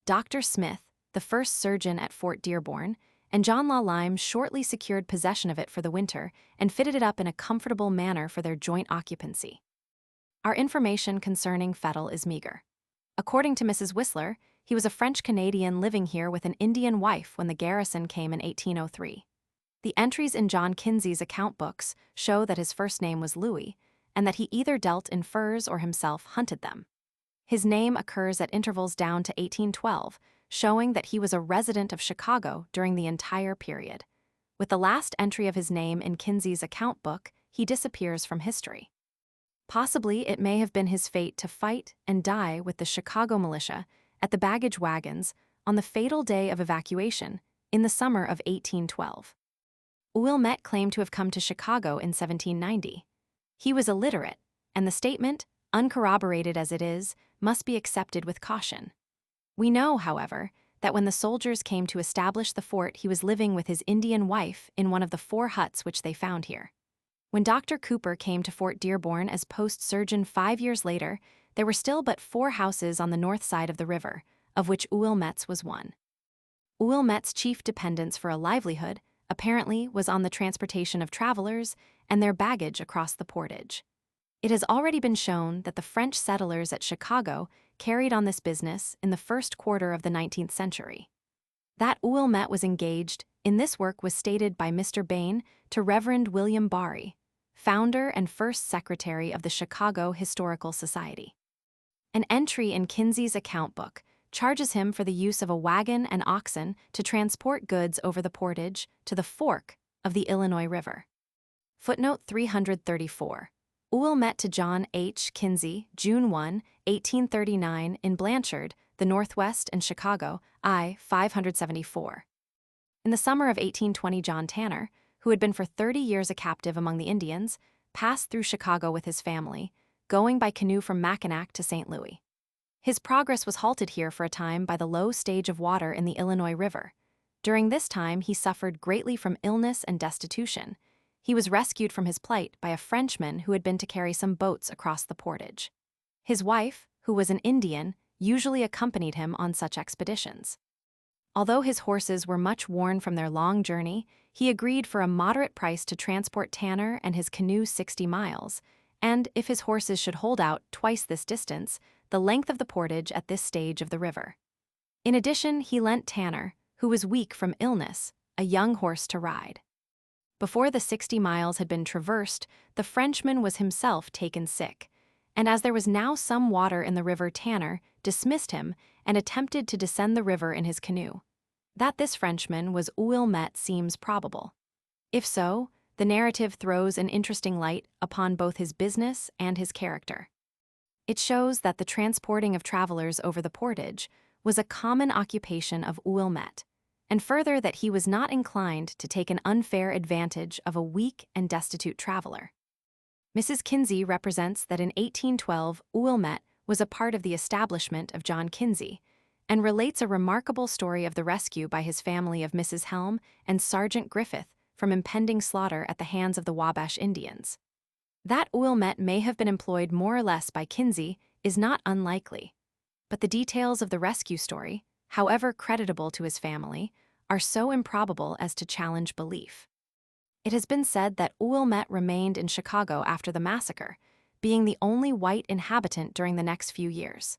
A: Dr. Smith, the first surgeon at Fort Dearborn, and John Law Lyme shortly secured possession of it for the winter and fitted it up in a comfortable manner for their joint occupancy. Our information concerning Fettel is meager. According to Mrs. Whistler, he was a French-Canadian living here with an Indian wife when the garrison came in 1803. The entries in John Kinsey's account books show that his first name was Louis, and that he either dealt in furs or himself hunted them. His name occurs at intervals down to 1812, showing that he was a resident of Chicago during the entire period. With the last entry of his name in Kinsey's account book, he disappears from history. Possibly it may have been his fate to fight and die with the Chicago militia at the baggage wagons on the fatal day of evacuation in the summer of 1812. Ouillet claimed to have come to Chicago in 1790. He was illiterate, and the statement, uncorroborated as it is, must be accepted with caution. We know, however, that when the soldiers came to establish the fort, he was living with his Indian wife in one of the 4 huts which they found here. When Dr. Cooper came to Fort Dearborn as post surgeon 5 years later, there were still but 4 houses on the north side of the river, of which Ouillet's was one. Ouillet's chief dependence for a livelihood, apparently, was on the transportation of travelers and their baggage across the portage. It has already been shown that the French settlers at Chicago carried on this business in the first quarter of the 19th century. That Ouillet was engaged in this work was stated by Mr. Bain to Reverend William Barry, founder and first secretary of the Chicago Historical Society. An entry in Kinsey's account book charges him for the use of a wagon and oxen to transport goods over the portage to the fork of the Illinois River. Footnote 334. Ouillet to John H. Kinsey, June 1, 1839, in Blanchard, the Northwest and Chicago, I. 574. In the summer of 1820, John Tanner, who had been for 30 years a captive among the Indians, passed through Chicago with his family, going by canoe from Mackinac to St. Louis. His progress was halted here for a time by the low stage of water in the Illinois River. During this time, he suffered greatly from illness and destitution. He was rescued from his plight by a Frenchman who had been to carry some boats across the portage. His wife, who was an Indian, usually accompanied him on such expeditions. Although his horses were much worn from their long journey, he agreed for a moderate price to transport Tanner and his canoe 60 miles, and, if his horses should hold out twice this distance, the length of the portage at this stage of the river. In addition, he lent Tanner, who was weak from illness, a young horse to ride. Before the 60 miles had been traversed, the Frenchman was himself taken sick, and as there was now some water in the river, Tanner dismissed him and attempted to descend the river in his canoe. That this Frenchman was Ouillet seems probable. If so, the narrative throws an interesting light upon both his business and his character. It shows that the transporting of travelers over the portage was a common occupation of Ouillet, and further that he was not inclined to take an unfair advantage of a weak and destitute traveler. Mrs. Kinsey represents that in 1812 Ouillet was a part of the establishment of John Kinsey, and relates a remarkable story of the rescue by his family of Mrs. Helm and Sergeant Griffith from impending slaughter at the hands of the Wabash Indians. That Ouimet may have been employed more or less by Kinsey is not unlikely, but the details of the rescue story, however creditable to his family, are so improbable as to challenge belief. It has been said that Ouimet remained in Chicago after the massacre, being the only white inhabitant during the next few years.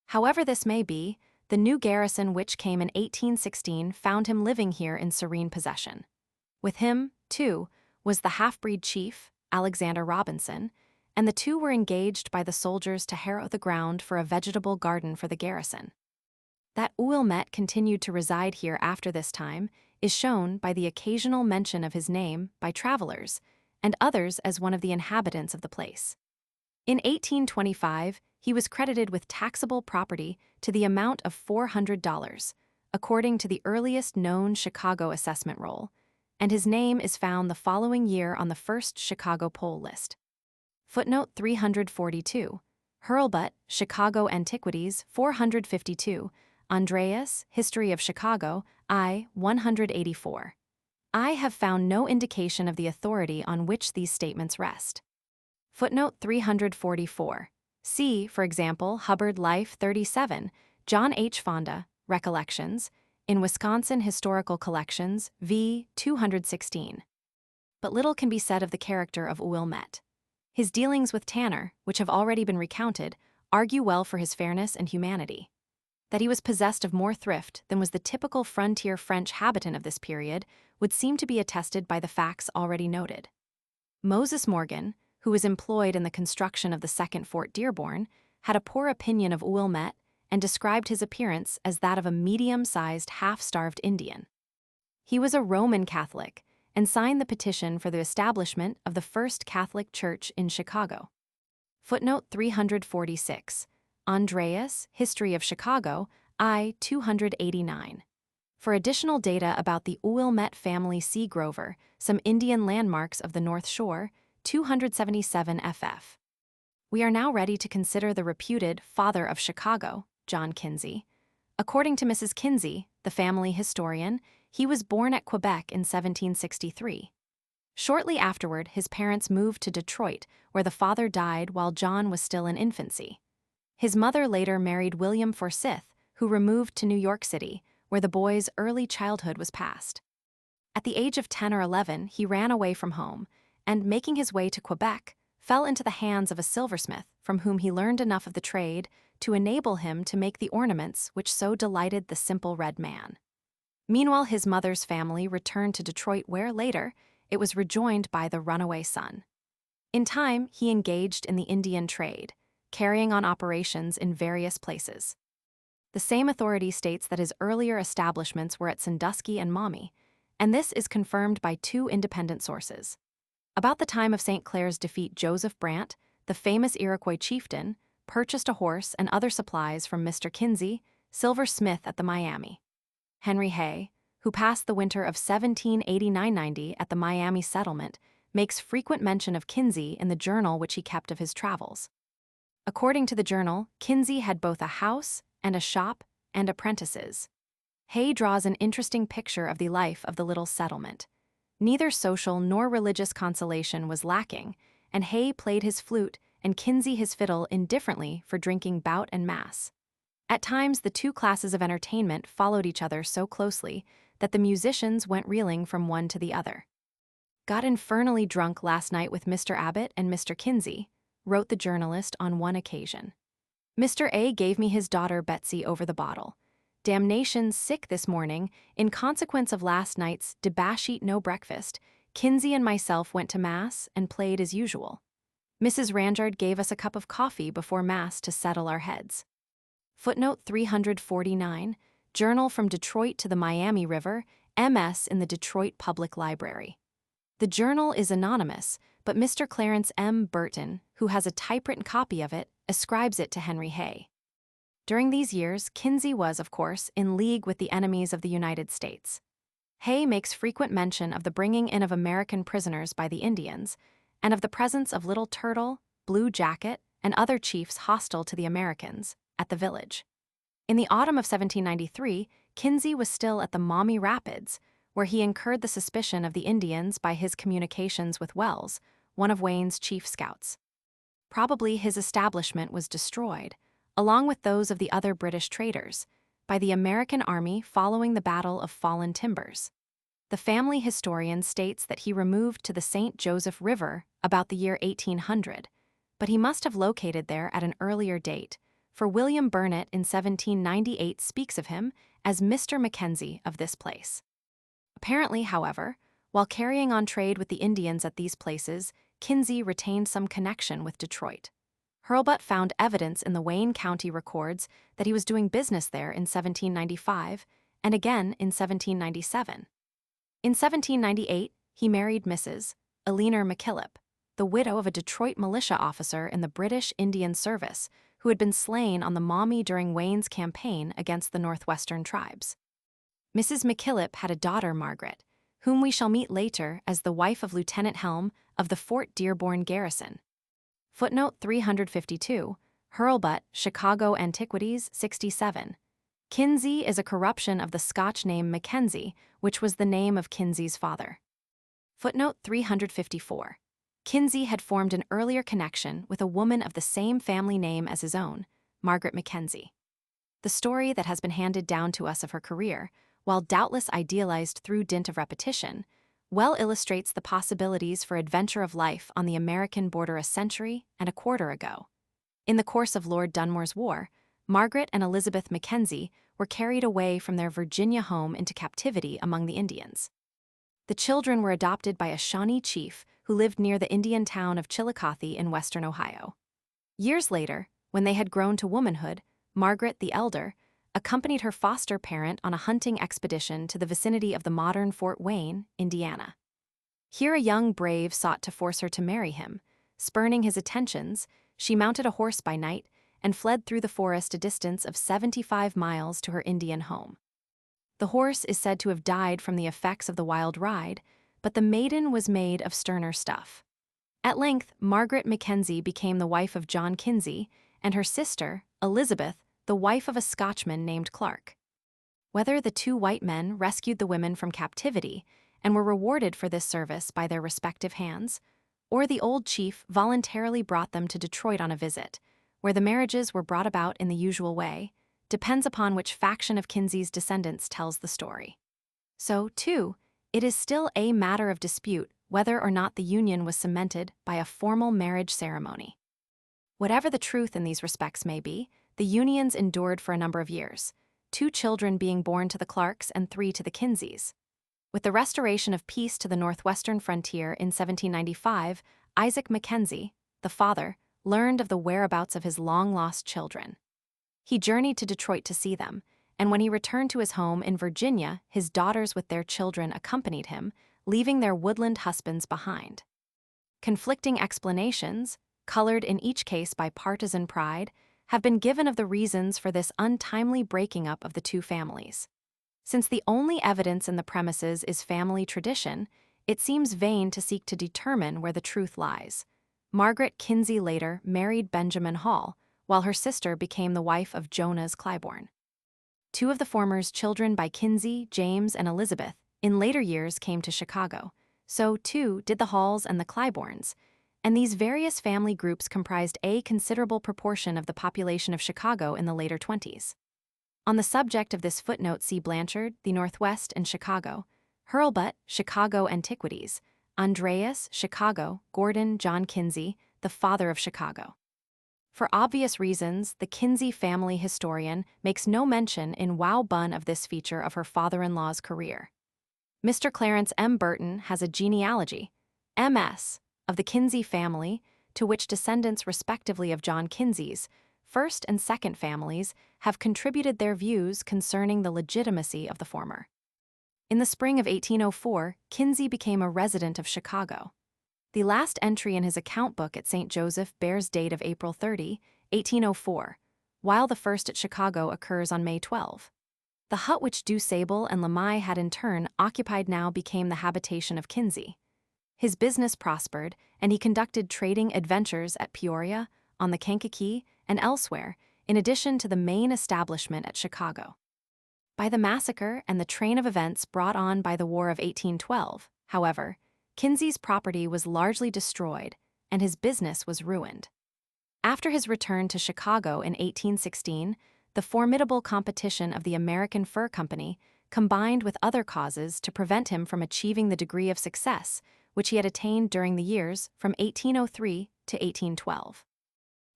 A: However this may be, the new garrison which came in 1816 found him living here in serene possession. With him, too, was the half-breed chief, Alexander Robinson, and the two were engaged by the soldiers to harrow the ground for a vegetable garden for the garrison. That Ouimet continued to reside here after this time is shown by the occasional mention of his name by travelers, and others as one of the inhabitants of the place. In 1825, he was credited with taxable property to the amount of $400, according to the earliest known Chicago assessment roll, and his name is found the following year on the first Chicago poll list. Footnote 342. Hurlbut, Chicago Antiquities, 452. Andreas, History of Chicago, I. 184. I have found no indication of the authority on which these statements rest. Footnote 344. See, for example, Hubbard Life 37, John H. Fonda, Recollections, in Wisconsin Historical Collections, v. 216. But little can be said of the character of Ouimet. His dealings with Tanner, which have already been recounted, argue well for his fairness and humanity. That he was possessed of more thrift than was the typical frontier French habitant of this period would seem to be attested by the facts already noted. Moses Morgan, who was employed in the construction of the second Fort Dearborn, had a poor opinion of Ouimet and described his appearance as that of a medium-sized, half-starved Indian. He was a Roman Catholic and signed the petition for the establishment of the first Catholic church in Chicago. Footnote 346. Andreas, History of Chicago, I. 289. For additional data about the Ouimet family sea grover, some Indian landmarks of the North Shore, 277 ff. We are now ready to consider the reputed father of Chicago, John Kinsey. According to Mrs. Kinsey, the family historian, he was born at Quebec in 1763. Shortly afterward, his parents moved to Detroit, where the father died while John was still in infancy. His mother later married William Forsyth, who removed to New York City, where the boy's early childhood was passed. At the age of 10 or 11, he ran away from home, and, making his way to Quebec, fell into the hands of a silversmith from whom he learned enough of the trade to enable him to make the ornaments which so delighted the simple red man. Meanwhile, his mother's family returned to Detroit where, later, it was rejoined by the runaway son. In time, he engaged in the Indian trade, carrying on operations in various places. The same authority states that his earlier establishments were at Sandusky and Maumee, and this is confirmed by two independent sources. About the time of St. Clair's defeat, Joseph Brant, the famous Iroquois chieftain, purchased a horse and other supplies from Mr. Kinsey, silver smith at the Miami. Henry Hay, who passed the winter of 1789-90 at the Miami settlement, makes frequent mention of Kinsey in the journal which he kept of his travels. According to the journal, Kinsey had both a house and a shop and apprentices. Hay draws an interesting picture of the life of the little settlement. Neither social nor religious consolation was lacking, and Hay played his flute and Kinsey his fiddle indifferently for drinking bout and mass. At times, the two classes of entertainment followed each other so closely that the musicians went reeling from one to the other. "Got infernally drunk last night with Mr. Abbott and Mr. Kinsey," wrote the journalist on one occasion. "Mr. A gave me his daughter Betsy over the bottle. Damnation sick this morning in consequence of last night's debauch no breakfast. Kinsey and myself went to Mass and played as usual. Mrs. Ranjard gave us a cup of coffee before Mass to settle our heads." Footnote 349, Journal from Detroit to the Miami River, MS in the Detroit Public Library. The journal is anonymous, but Mr. Clarence M. Burton, who has a typewritten copy of it, ascribes it to Henry Hay. During these years, Kinsey was, of course, in league with the enemies of the United States. Hay makes frequent mention of the bringing in of American prisoners by the Indians, and of the presence of Little Turtle, Blue Jacket, and other chiefs hostile to the Americans, at the village. In the autumn of 1793, Kinsey was still at the Maumee Rapids, where he incurred the suspicion of the Indians by his communications with Wells, one of Wayne's chief scouts. Probably his establishment was destroyed, along with those of the other British traders, by the American Army following the Battle of Fallen Timbers. The family historian states that he removed to the St. Joseph River about the year 1800, but he must have located there at an earlier date, for William Burnet in 1798 speaks of him as Mr. Mackenzie of this place. Apparently, however, while carrying on trade with the Indians at these places, Kinsey retained some connection with Detroit. Hurlbut found evidence in the Wayne County records that he was doing business there in 1795 and again in 1797. In 1798, he married Mrs. Eleanor McKillip, the widow of a Detroit militia officer in the British Indian Service who had been slain on the Maumee during Wayne's campaign against the Northwestern tribes. Mrs. McKillip had a daughter, Margaret, whom we shall meet later as the wife of Lieutenant Helm of the Fort Dearborn garrison. Footnote 352, Hurlbut, Chicago Antiquities, 67. Kinsey is a corruption of the Scotch name Mackenzie, which was the name of Kinsey's father. Footnote 354. Kinsey had formed an earlier connection with a woman of the same family name as his own, Margaret Mackenzie. The story that has been handed down to us of her career, while doubtless idealized through dint of repetition, well illustrates the possibilities for adventure of life on the American border a century and a quarter ago. In the course of Lord Dunmore's War, Margaret and Elizabeth Mackenzie were carried away from their Virginia home into captivity among the Indians. The children were adopted by a Shawnee chief who lived near the Indian town of Chillicothe in western Ohio. Years later, when they had grown to womanhood, Margaret the elder accompanied her foster parent on a hunting expedition to the vicinity of the modern Fort Wayne, Indiana. Here a young brave sought to force her to marry him. Spurning his attentions, she mounted a horse by night and fled through the forest a distance of 75 miles to her Indian home. The horse is said to have died from the effects of the wild ride, but the maiden was made of sterner stuff. At length, Margaret Mackenzie became the wife of John Kinsey, and her sister, Elizabeth, the wife of a Scotchman named Clark. Whether the two white men rescued the women from captivity and were rewarded for this service by their respective hands, or the old chief voluntarily brought them to Detroit on a visit, where the marriages were brought about in the usual way, depends upon which faction of Kinsey's descendants tells the story. So, too, it is still a matter of dispute whether or not the union was cemented by a formal marriage ceremony. Whatever the truth in these respects may be, the unions endured for a number of years, 2 children being born to the Clarks and 3 to the Kinseys. With the restoration of peace to the Northwestern frontier in 1795, Isaac Mackenzie, the father, learned of the whereabouts of his long-lost children. He journeyed to Detroit to see them, and when he returned to his home in Virginia, his daughters with their children accompanied him, leaving their woodland husbands behind. Conflicting explanations, colored in each case by partisan pride, have been given of the reasons for this untimely breaking up of the two families. Since the only evidence in the premises is family tradition, it seems vain to seek to determine where the truth lies. Margaret Kinsey later married Benjamin Hall, while her sister became the wife of Jonas Claiborne. 2 of the former's children by Kinsey, James, and Elizabeth, in later years came to Chicago. So, too, did the Halls and the Claibornes, and these various family groups comprised a considerable proportion of the population of Chicago in the later 20s. On the subject of this footnote, see Blanchard, The Northwest and Chicago, Hurlbut, Chicago Antiquities, Andreas, Chicago, Gordon, John Kinsey, the father of Chicago. For obvious reasons, the Kinsey family historian makes no mention in Wow Bun of this feature of her father-in-law's career. Mr. Clarence M. Burton has a genealogy, MS, of the Kinsey family, to which descendants respectively of John Kinsey's first and second families have contributed their views concerning the legitimacy of the former. In the spring of 1804, Kinsey became a resident of Chicago. The last entry in his account book at St. Joseph bears date of April 30, 1804, while the first at Chicago occurs on May 12. The hut which Du Sable and Lamai had in turn occupied now became the habitation of Kinsey. His business prospered, and he conducted trading adventures at Peoria, on the Kankakee, and elsewhere, in addition to the main establishment at Chicago. By the massacre and the train of events brought on by the War of 1812, however, Kinsey's property was largely destroyed and his business was ruined. After his return to Chicago in 1816, the formidable competition of the American Fur Company combined with other causes to prevent him from achieving the degree of success which he had attained during the years from 1803 to 1812.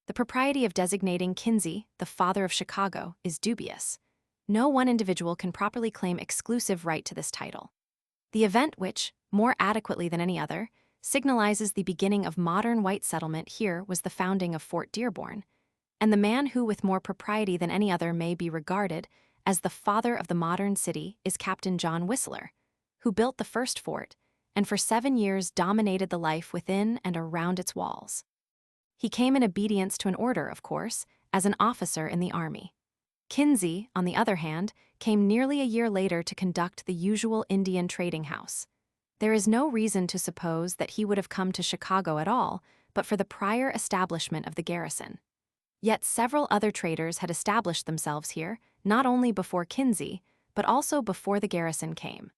A: The propriety of designating Kinsey the father of Chicago is dubious. No one individual can properly claim exclusive right to this title. The event which, more adequately than any other, signalizes the beginning of modern white settlement here was the founding of Fort Dearborn, and the man who with more propriety than any other may be regarded as the father of the modern city is Captain John Whistler, who built the first fort and for 7 years dominated the life within and around its walls. He came in obedience to an order, of course, as an officer in the army. Kinsey, on the other hand, came nearly a year later to conduct the usual Indian trading house. There is no reason to suppose that he would have come to Chicago at all, but for the prior establishment of the garrison. Yet several other traders had established themselves here, not only before Kinsey, but also before the garrison came.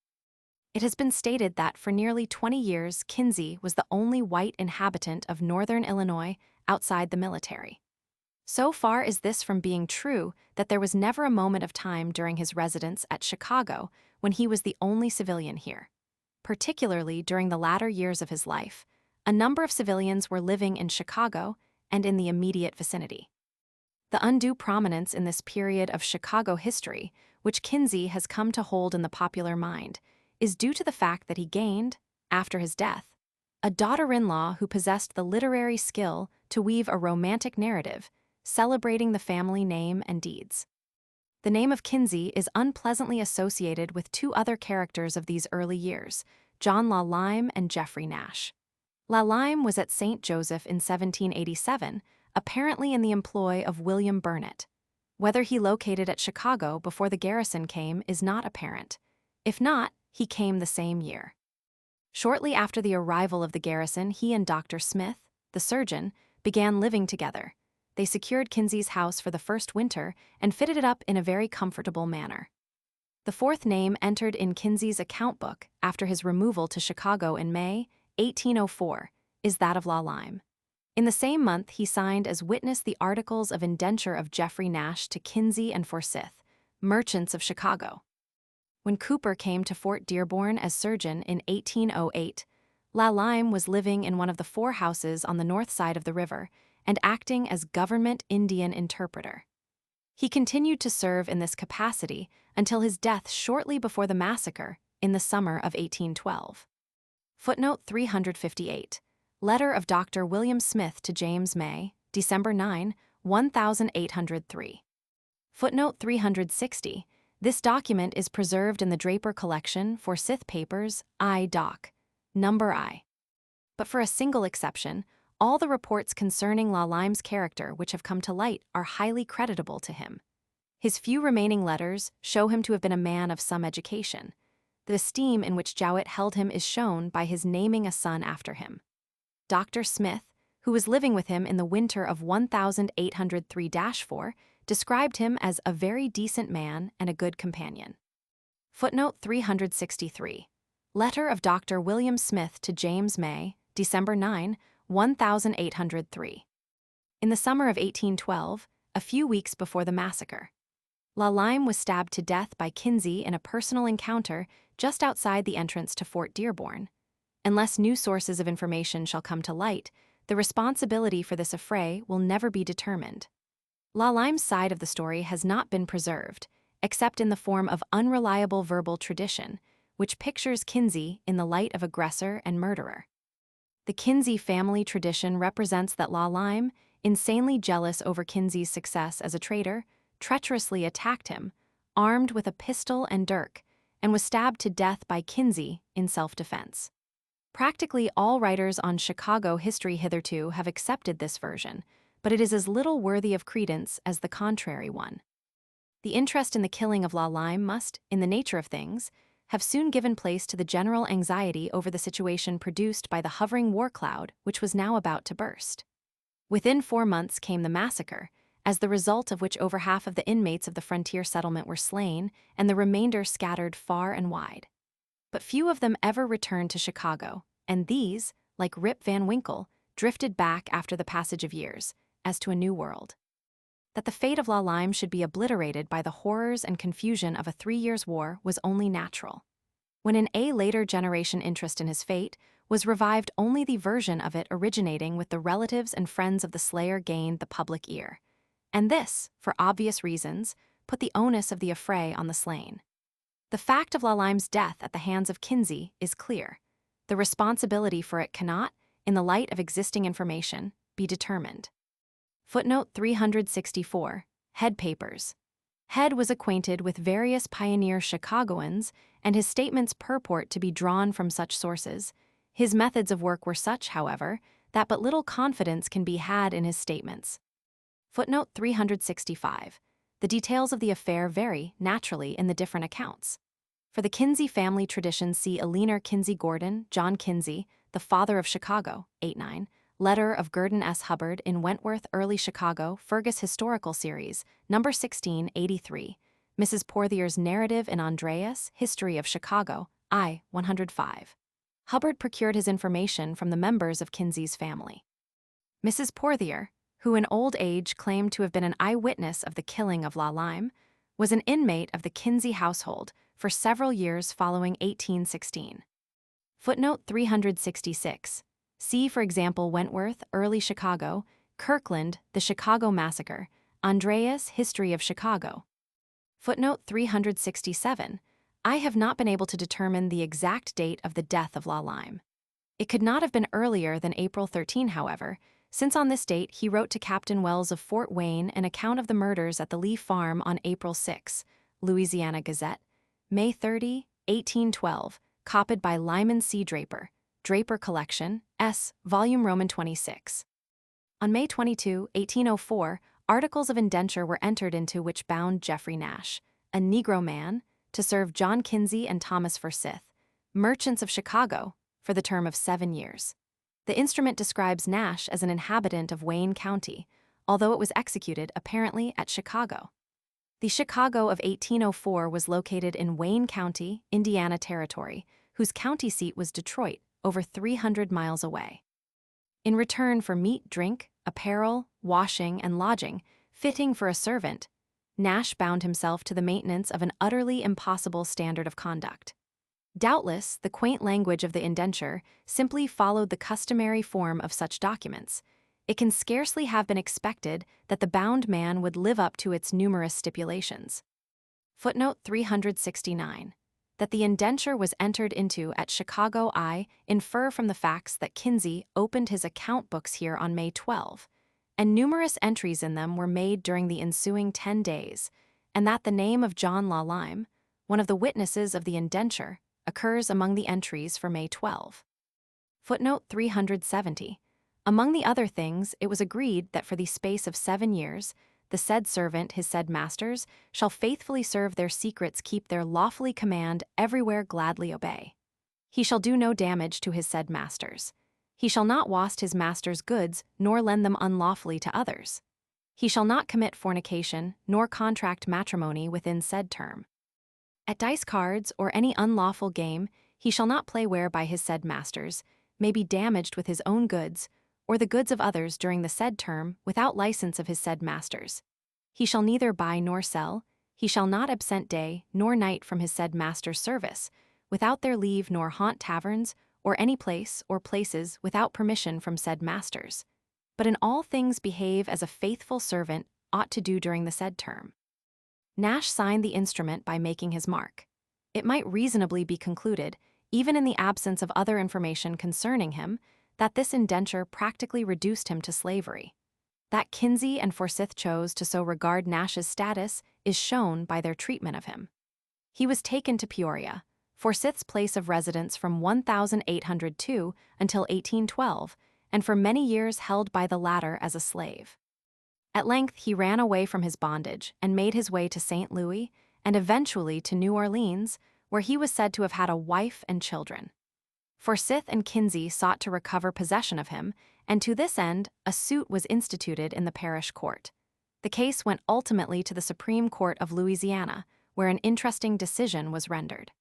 A: It has been stated that for nearly 20 years, Kinsey was the only white inhabitant of northern Illinois outside the military. So far is this from being true that there was never a moment of time during his residence at Chicago when he was the only civilian here. Particularly during the latter years of his life, a number of civilians were living in Chicago and in the immediate vicinity. The undue prominence in this period of Chicago history, which Kinsey has come to hold in the popular mind, is due to the fact that he gained, after his death, a daughter-in-law who possessed the literary skill to weave a romantic narrative, celebrating the family name and deeds. The name of Kinsey is unpleasantly associated with two other characters of these early years, John Lime and Jeffrey Nash. Lime was at St. Joseph in 1787, apparently in the employ of William Burnet. Whether he located at Chicago before the garrison came is not apparent. If not, he came the same year. Shortly after the arrival of the garrison, he and Dr. Smith, the surgeon, began living together. They secured Kinsey's house for the first winter and fitted it up in a very comfortable manner. The fourth name entered in Kinsey's account book after his removal to Chicago in May 1804 is that of Lime. In the same month, he signed as witness the articles of indenture of Jeffrey Nash to Kinsey and Forsyth, merchants of Chicago. When Cooper came to Fort Dearborn as surgeon in 1808, Lime was living in one of the 4 houses on the north side of the river and acting as government Indian interpreter. He continued to serve in this capacity until his death shortly before the massacre in the summer of 1812. Footnote 358. Letter of Dr. William Smith to James May, December 9, 1803. Footnote 360. This document is preserved in the Draper Collection, Forsyth Papers, I. Doc. Number I. But for a single exception, all the reports concerning Lime's character which have come to light are highly creditable to him. His few remaining letters show him to have been a man of some education. The esteem in which Jowett held him is shown by his naming a son after him. Dr. Smith, who was living with him in the winter of 1803-4, described him as a very decent man and a good companion. Footnote 363. Letter of Dr. William Smith to James May, December 9, 1803. In the summer of 1812, a few weeks before the massacre, Lime was stabbed to death by Kinsey in a personal encounter just outside the entrance to Fort Dearborn. Unless new sources of information shall come to light, the responsibility for this affray will never be determined. Lime's side of the story has not been preserved, except in the form of unreliable verbal tradition, which pictures Kinsey in the light of aggressor and murderer. The Kinsey family tradition represents that Lime, insanely jealous over Kinsey's success as a trader, treacherously attacked him, armed with a pistol and dirk, and was stabbed to death by Kinsey in self-defense. Practically all writers on Chicago history hitherto have accepted this version, but it is as little worthy of credence as the contrary one. The interest in the killing of Lime must, in the nature of things, have soon given place to the general anxiety over the situation produced by the hovering war cloud which was now about to burst. Within 4 months came the massacre, as the result of which over half of the inmates of the frontier settlement were slain and the remainder scattered far and wide. But few of them ever returned to Chicago, and these, like Rip Van Winkle, drifted back after the passage of years, as to a new world. That the fate of La Lime should be obliterated by the horrors and confusion of a 3 years' war was only natural. When in a later generation interest in his fate was revived, only the version of it originating with the relatives and friends of the slayer gained the public ear. And this, for obvious reasons, put the onus of the affray on the slain. The fact of La Lime's death at the hands of Kinsey is clear. The responsibility for it cannot, in the light of existing information, be determined. Footnote 364, Head Papers. Head was acquainted with various pioneer Chicagoans, and his statements purport to be drawn from such sources. His methods of work were such, however, that but little confidence can be had in his statements. Footnote 365. The details of the affair vary, naturally, in the different accounts. For the Kinsey family tradition, see Eleanor Kinsey Gordon, John Kinsey, the father of Chicago, 8-9, letter of Gurdon S. Hubbard in Wentworth, Early Chicago, Fergus Historical Series, number 1683, Mrs. Porthier's Narrative in Andreas, History of Chicago, I. 105. Hubbard procured his information from the members of Kinsey's family. Mrs. Porthier, who in old age claimed to have been an eyewitness of the killing of La Lime, was an inmate of the Kinsey household for several years following 1816. Footnote 366. See, for example, Wentworth, Early Chicago, Kirkland, The Chicago Massacre, Andreas, History of Chicago. Footnote 367. I have not been able to determine the exact date of the death of La Lime. It could not have been earlier than April 13, however, since on this date he wrote to Captain Wells of Fort Wayne an account of the murders at the Lee Farm on April 6, Louisiana Gazette, May 30, 1812, copied by Lyman C. Draper, Draper Collection, S. Volume Roman 26. On May 22, 1804, articles of indenture were entered into which bound Jeffrey Nash, a Negro man, to serve John Kinsey and Thomas Forsyth, merchants of Chicago, for the term of 7 years. The instrument describes Nash as an inhabitant of Wayne County, although it was executed apparently at Chicago. The Chicago of 1804 was located in Wayne County, Indiana Territory, whose county seat was Detroit, over 300 miles away. In return for meat, drink, apparel, washing, and lodging, fitting for a servant, Nash bound himself to the maintenance of an utterly impossible standard of conduct. Doubtless, the quaint language of the indenture simply followed the customary form of such documents. It can scarcely have been expected that the bound man would live up to its numerous stipulations. Footnote 369. That the indenture was entered into at Chicago, I infer from the facts that Kinsey opened his account books here on May 12, and numerous entries in them were made during the ensuing 10 days, and that the name of John La Lime, one of the witnesses of the indenture, occurs among the entries for May 12. Footnote 370. Among the other things, it was agreed that for the space of 7 years, the said servant, his said masters, shall faithfully serve their secrets, keep their lawfully command, everywhere gladly obey. He shall do no damage to his said masters. He shall not waste his master's goods, nor lend them unlawfully to others. He shall not commit fornication, nor contract matrimony within said term. At dice cards or any unlawful game, he shall not play whereby his said masters may be damaged with his own goods, or the goods of others during the said term, without license of his said masters. He shall neither buy nor sell, he shall not absent day nor night from his said master's service, without their leave, nor haunt taverns, or any place or places without permission from said masters, but in all things behave as a faithful servant ought to do during the said term. Nash signed the instrument by making his mark. It might reasonably be concluded, even in the absence of other information concerning him, that this indenture practically reduced him to slavery. That Kinsey and Forsyth chose to so regard Nash's status is shown by their treatment of him. He was taken to Peoria, Forsyth's place of residence from 1802 until 1812, and for many years held by the latter as a slave. At length he ran away from his bondage and made his way to St. Louis and eventually to New Orleans, where he was said to have had a wife and children. Forsyth and Kinsey sought to recover possession of him, and to this end a suit was instituted in the parish court. The case went ultimately to the Supreme Court of Louisiana, where an interesting decision was rendered.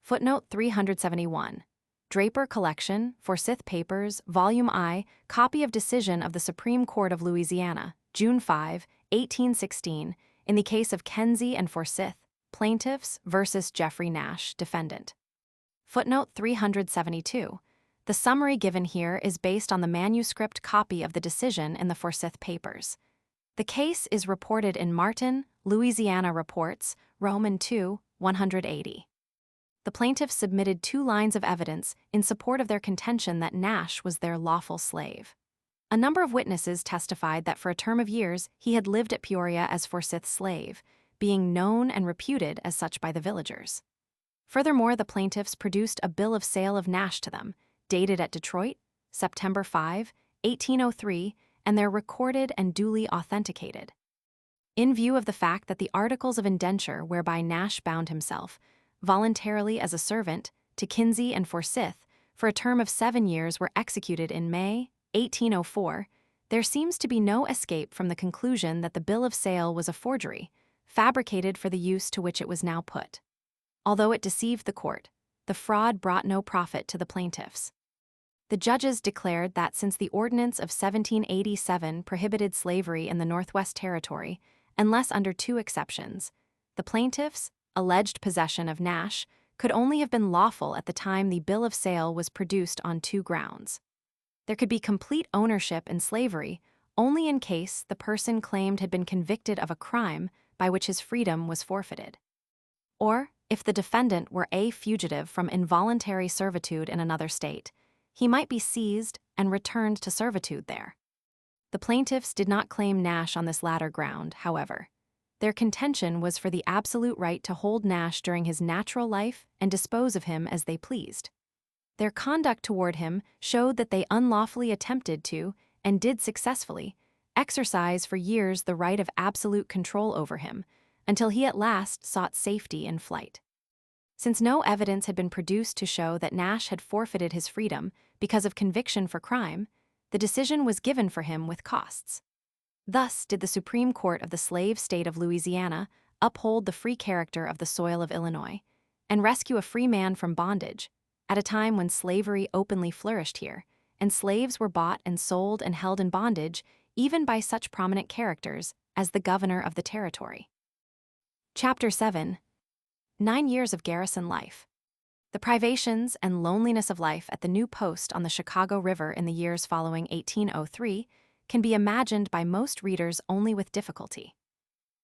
A: Footnote 371. Draper Collection, Forsyth Papers, Volume I, copy of decision of the Supreme Court of Louisiana, June 5, 1816, in the case of Kenzie and Forsyth, plaintiffs versus Jeffrey Nash, defendant. Footnote 372. The summary given here is based on the manuscript copy of the decision in the Forsyth Papers. The case is reported in Martin, Louisiana Reports, Roman II, 180. The plaintiffs submitted 2 lines of evidence in support of their contention that Nash was their lawful slave. A number of witnesses testified that for a term of years he had lived at Peoria as Forsyth's slave, being known and reputed as such by the villagers. Furthermore, the plaintiffs produced a bill of sale of Nash to them, dated at Detroit, September 5, 1803, and they're recorded and duly authenticated. In view of the fact that the articles of indenture whereby Nash bound himself, voluntarily as a servant, to Kinsey and Forsyth, for a term of 7 years were executed in May, 1804, there seems to be no escape from the conclusion that the bill of sale was a forgery, fabricated for the use to which it was now put. Although it deceived the court, the fraud brought no profit to the plaintiffs. The judges declared that since the Ordinance of 1787 prohibited slavery in the Northwest Territory, unless under 2 exceptions, the plaintiffs' alleged possession of Nash could only have been lawful at the time the bill of sale was produced on 2 grounds. There could be complete ownership in slavery only in case the person claimed had been convicted of a crime by which his freedom was forfeited, or if the defendant were a fugitive from involuntary servitude in another state, he might be seized and returned to servitude there. The plaintiffs did not claim Nash on this latter ground, however. Their contention was for the absolute right to hold Nash during his natural life and dispose of him as they pleased. Their conduct toward him showed that they unlawfully attempted to, and did successfully, exercise for years the right of absolute control over him, until he at last sought safety in flight. Since no evidence had been produced to show that Nash had forfeited his freedom because of conviction for crime, the decision was given for him with costs. Thus did the Supreme Court of the slave state of Louisiana uphold the free character of the soil of Illinois and rescue a free man from bondage, at a time when slavery openly flourished here, and slaves were bought and sold and held in bondage even by such prominent characters as the governor of the territory. Chapter 7. 9 years of garrison life. The privations and loneliness of life at the new post on the Chicago River in the years following 1803 can be imagined by most readers only with difficulty.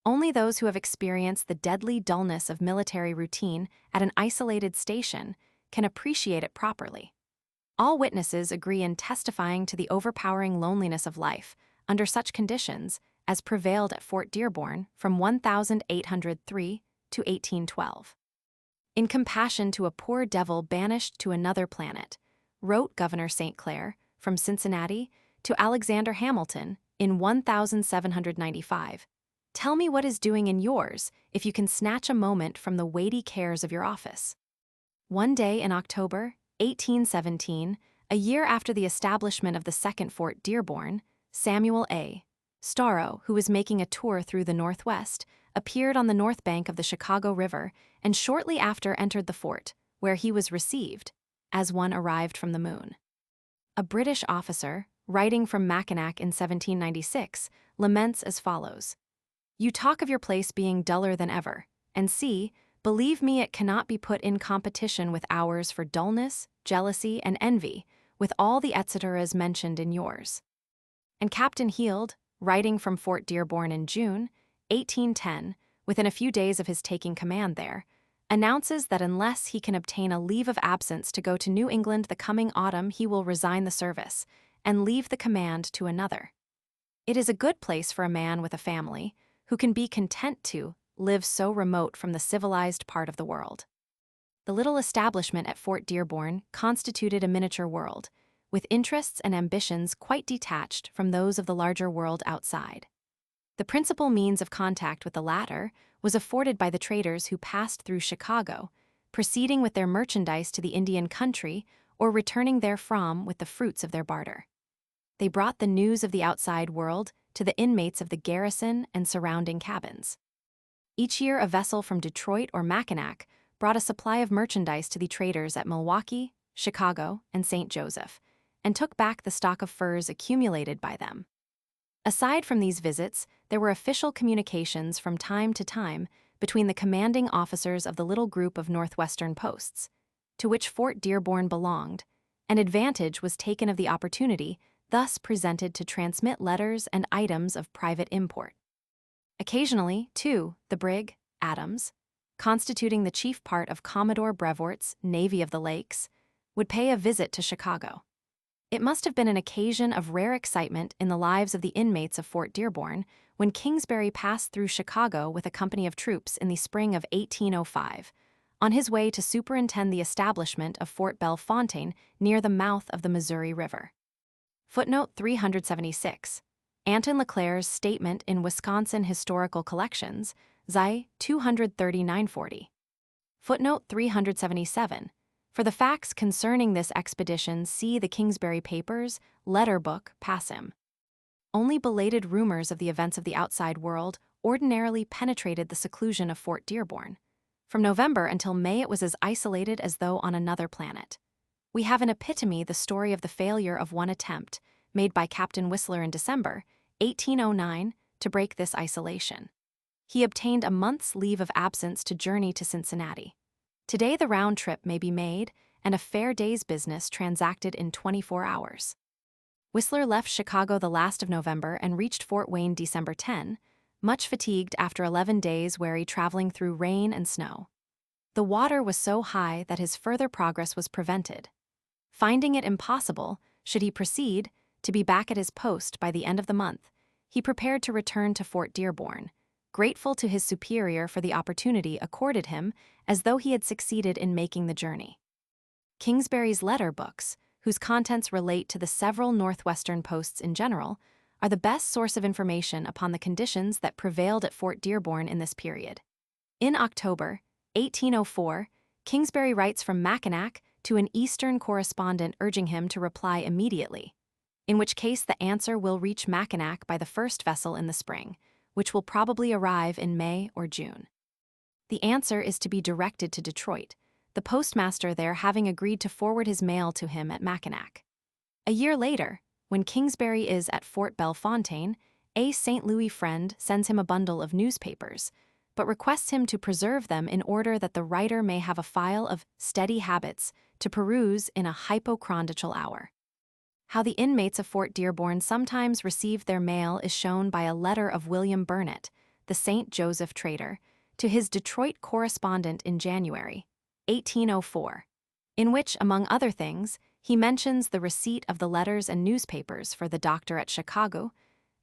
A: Only those who have experienced the deadly dullness of military routine at an isolated station can appreciate it properly. All witnesses agree in testifying to the overpowering loneliness of life under such conditions as prevailed at Fort Dearborn from 1803 to 1812. In compassion to a poor devil banished to another planet, wrote Governor St. Clair from Cincinnati to Alexander Hamilton in 1795, "Tell me what is doing in yours if you can snatch a moment from the weighty cares of your office." One day in October 1817, a year after the establishment of the second Fort Dearborn, Samuel A. Starrow, who was making a tour through the Northwest, appeared on the north bank of the Chicago River and shortly after entered the fort, where he was received as one arrived from the moon. A British officer, writing from Mackinac in 1796, laments as follows: "You talk of your place being duller than ever, and see, believe me, it cannot be put in competition with ours for dullness, jealousy, and envy, with all the etceteras mentioned in yours." And Captain Heald, writing from Fort Dearborn in June 1810, within a few days of his taking command there, announces that unless he can obtain a leave of absence to go to New England the coming autumn, he will resign the service and leave the command to another. It is a good place for a man with a family who can be content to live so remote from the civilized part of the world. The little establishment at Fort Dearborn constituted a miniature world, with interests and ambitions quite detached from those of the larger world outside. The principal means of contact with the latter was afforded by the traders who passed through Chicago, proceeding with their merchandise to the Indian country or returning therefrom with the fruits of their barter. they brought the news of the outside world to the inmates of the garrison and surrounding cabins. Each year, a vessel from Detroit or Mackinac brought a supply of merchandise to the traders at Milwaukee, Chicago, and St. Joseph, and took back the stock of furs accumulated by them. Aside from these visits, there were official communications from time to time between the commanding officers of the little group of Northwestern posts, to which Fort Dearborn belonged, and advantage was taken of the opportunity thus presented to transmit letters and items of private import. Occasionally, too, the brig, Adams, constituting the chief part of Commodore Brevoort's Navy of the Lakes, would pay a visit to Chicago. It must have been an occasion of rare excitement in the lives of the inmates of Fort Dearborn when Kingsbury passed through Chicago with a company of troops in the spring of 1805, on his way to superintend the establishment of Fort Bellefontaine near the mouth of the Missouri River. Footnote 376. Anton LeClaire's statement in Wisconsin Historical Collections, Zi 23940. Footnote 377. For the facts concerning this expedition, see the Kingsbury Papers, Letter Book, Passim. Only belated rumors of the events of the outside world ordinarily penetrated the seclusion of Fort Dearborn. From November until May, it was as isolated as though on another planet. We have an epitome the story of the failure of one attempt, made by Captain Whistler in December 1809, to break this isolation. He obtained a month's leave of absence to journey to Cincinnati. Today the round trip may be made, and a fair day's business transacted in 24 hours. Whistler left Chicago the last of November and reached Fort Wayne December 10, much fatigued after 11 days' weary traveling through rain and snow. The water was so high that his further progress was prevented. Finding it impossible, should he proceed, to be back at his post by the end of the month, he prepared to return to Fort Dearborn, grateful to his superior for the opportunity accorded him as though he had succeeded in making the journey. Kingsbury's letter books, whose contents relate to the several Northwestern posts in general, are the best source of information upon the conditions that prevailed at Fort Dearborn in this period. In October 1804, Kingsbury writes from Mackinac to an Eastern correspondent urging him to reply immediately, in which case the answer will reach Mackinac by the first vessel in the spring, which will probably arrive in May or June. The answer is to be directed to Detroit, the postmaster there having agreed to forward his mail to him at Mackinac. A year later, when Kingsbury is at Fort Bellefontaine, a St. Louis friend sends him a bundle of newspapers, but requests him to preserve them in order that the writer may have a file of steady habits to peruse in a hypochondrial hour. How the inmates of Fort Dearborn sometimes received their mail is shown by a letter of William Burnett, the St. Joseph trader, to his Detroit correspondent in January 1804, in which, among other things, he mentions the receipt of the letters and newspapers for the doctor at Chicago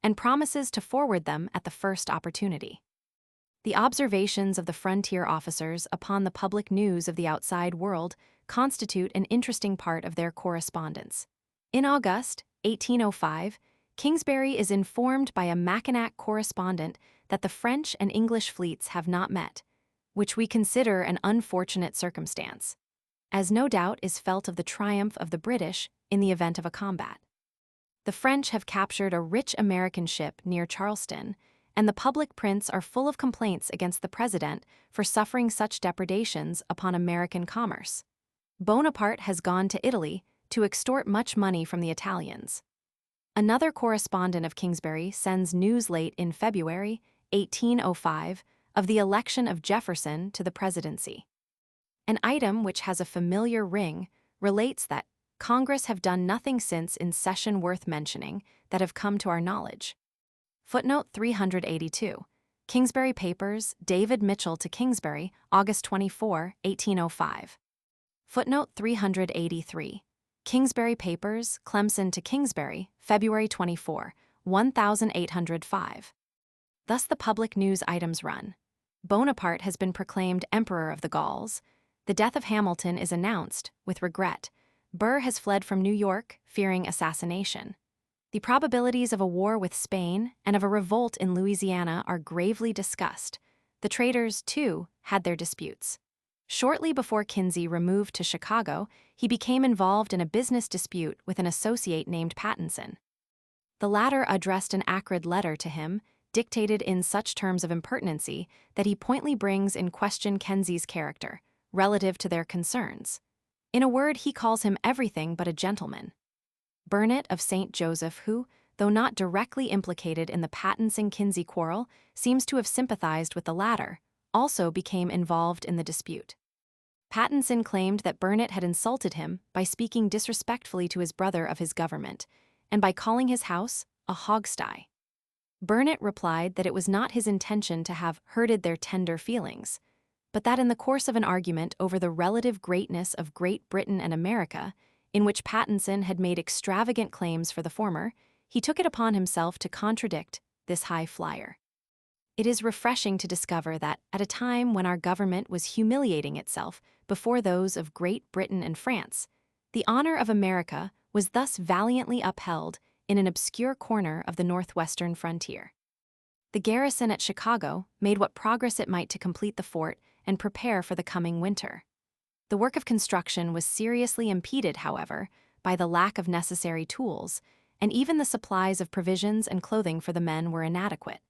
A: and promises to forward them at the first opportunity. The observations of the frontier officers upon the public news of the outside world constitute an interesting part of their correspondence. In August 1805, Kingsbury is informed by a Mackinac correspondent that the French and English fleets have not met, which we consider an unfortunate circumstance, as no doubt is felt of the triumph of the British in the event of a combat. The French have captured a rich American ship near Charleston, and the public prints are full of complaints against the president for suffering such depredations upon American commerce. Bonaparte has gone to Italy to extort much money from the Italians. Another correspondent of Kingsbury sends news late in February 1805 of the election of Jefferson to the presidency. An item which has a familiar ring relates that Congress have done nothing since in session worth mentioning that have come to our knowledge. Footnote 382. Kingsbury Papers, David Mitchell to Kingsbury, August 24, 1805. Footnote 383. Kingsbury Papers, Clemson to Kingsbury, February 24, 1805. Thus the public news items run. Bonaparte has been proclaimed Emperor of the Gauls. The death of Hamilton is announced, with regret. Burr has fled from New York, fearing assassination. The probabilities of a war with Spain and of a revolt in Louisiana are gravely discussed. The traders, too, had their disputes. Shortly before Kinsey removed to Chicago, he became involved in a business dispute with an associate named Pattinson. The latter addressed an acrid letter to him, dictated in such terms of impertinency that he pointedly brings in question Kenzie's character, relative to their concerns. In a word, he calls him everything but a gentleman. Burnet of St. Joseph, who, though not directly implicated in the Pattinson-Kinsey quarrel, seems to have sympathized with the latter, also became involved in the dispute. Pattinson claimed that Burnet had insulted him by speaking disrespectfully to his brother of his government, and by calling his house a hog-sty. Burnet replied that it was not his intention to have hurted their tender feelings, but that in the course of an argument over the relative greatness of Great Britain and America, in which Pattinson had made extravagant claims for the former, he took it upon himself to contradict this high flyer. It is refreshing to discover that, at a time when our government was humiliating itself before those of Great Britain and France, the honor of America was thus valiantly upheld in an obscure corner of the Northwestern frontier. The garrison at Chicago made what progress it might to complete the fort and prepare for the coming winter. The work of construction was seriously impeded, however, by the lack of necessary tools, and even the supplies of provisions and clothing for the men were inadequate.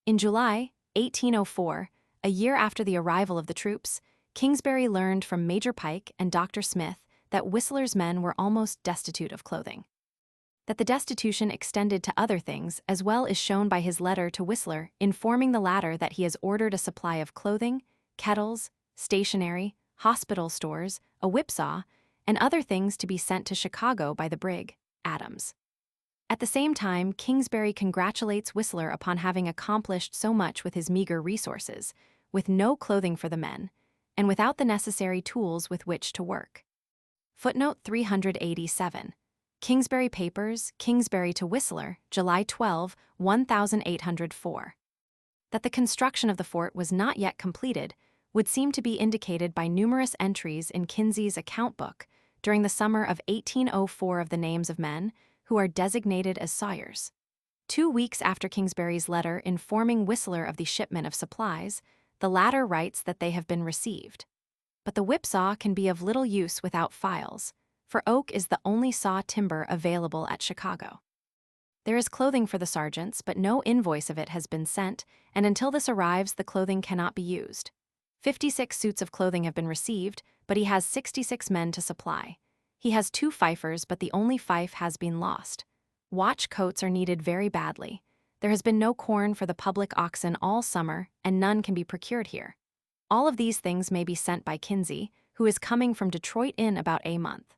A: In July 1804, a year after the arrival of the troops, Kingsbury learned from Major Pike and Dr. Smith that Whistler's men were almost destitute of clothing. That the destitution extended to other things as well is shown by his letter to Whistler informing the latter that he has ordered a supply of clothing, kettles, stationery, hospital stores, a whipsaw, and other things to be sent to Chicago by the brig Adams. At the same time, Kingsbury congratulates Whistler upon having accomplished so much with his meager resources, with no clothing for the men, and without the necessary tools with which to work. Footnote 387. Kingsbury Papers, Kingsbury to Whistler, July 12, 1804. That the construction of the fort was not yet completed would seem to be indicated by numerous entries in Kinsey's account book during the summer of 1804 of the names of men who are designated as sawyers. 2 weeks after Kingsbury's letter informing Whistler of the shipment of supplies, the latter writes that they have been received. But the whipsaw can be of little use without files, for oak is the only saw timber available at Chicago. There is clothing for the sergeants, but no invoice of it has been sent, and until this arrives, the clothing cannot be used. 56 suits of clothing have been received, but he has 66 men to supply. He has 2 fifers, but the only fife has been lost. Watch coats are needed very badly. There has been no corn for the public oxen all summer, and none can be procured here. All of these things may be sent by Kinsey, who is coming from Detroit in about a month.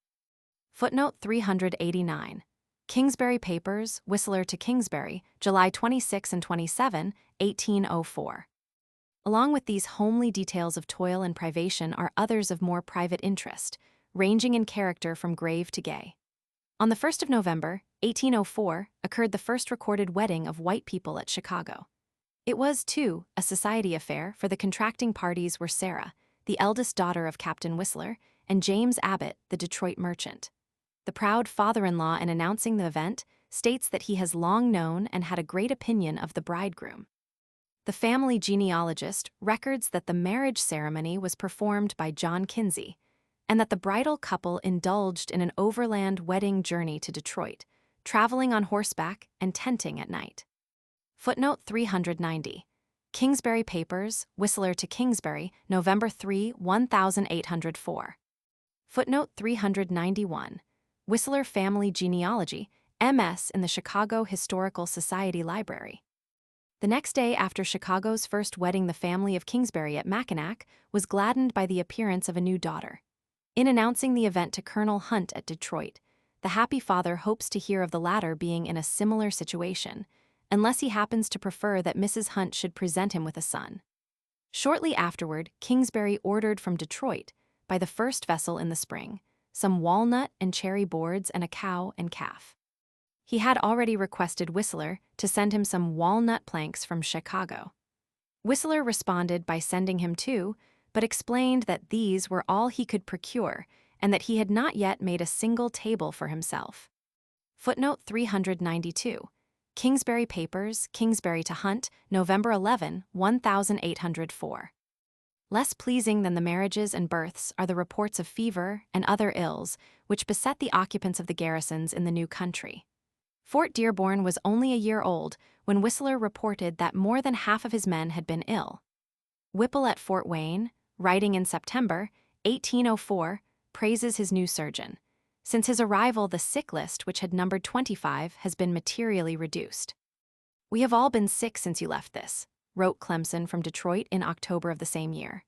A: Footnote 389. Kingsbury Papers, Whistler to Kingsbury, July 26 and 27, 1804. Along with these homely details of toil and privation are others of more private interest, ranging in character from grave to gay. On the 1st of November, 1804, occurred the first recorded wedding of white people at Chicago. It was, too, a society affair, for the contracting parties were Sarah, the eldest daughter of Captain Whistler, and James Abbott, the Detroit merchant. The proud father-in-law, in announcing the event, states that he has long known and had a great opinion of the bridegroom. The family genealogist records that the marriage ceremony was performed by John Kinsey, and that the bridal couple indulged in an overland wedding journey to Detroit, traveling on horseback and tenting at night. Footnote 390. Kingsbury Papers, Whistler to Kingsbury, November 3, 1804. Footnote 391. Whistler Family Genealogy, MS in the Chicago Historical Society Library. The next day after Chicago's first wedding, the family of Kingsbury at Mackinac was gladdened by the appearance of a new daughter. In announcing the event to Colonel Hunt at Detroit, the happy father hopes to hear of the latter being in a similar situation, unless he happens to prefer that Mrs. Hunt should present him with a son. Shortly afterward, Kingsbury ordered from Detroit, by the first vessel in the spring, some walnut and cherry boards and a cow and calf. He had already requested Whistler to send him some walnut planks from Chicago. Whistler responded by sending him 2, but explained that these were all he could procure and that he had not yet made a single table for himself. Footnote 392. Kingsbury Papers, Kingsbury to Hunt, November 11, 1804. Less pleasing than the marriages and births are the reports of fever and other ills which beset the occupants of the garrisons in the new country. Fort Dearborn was only a year old when Whistler reported that more than half of his men had been ill. Whipple at Fort Wayne, writing in September 1804, praises his new surgeon. Since his arrival, the sick list, which had numbered 25, has been materially reduced. "We have all been sick since you left this," wrote Clemson from Detroit in October of the same year.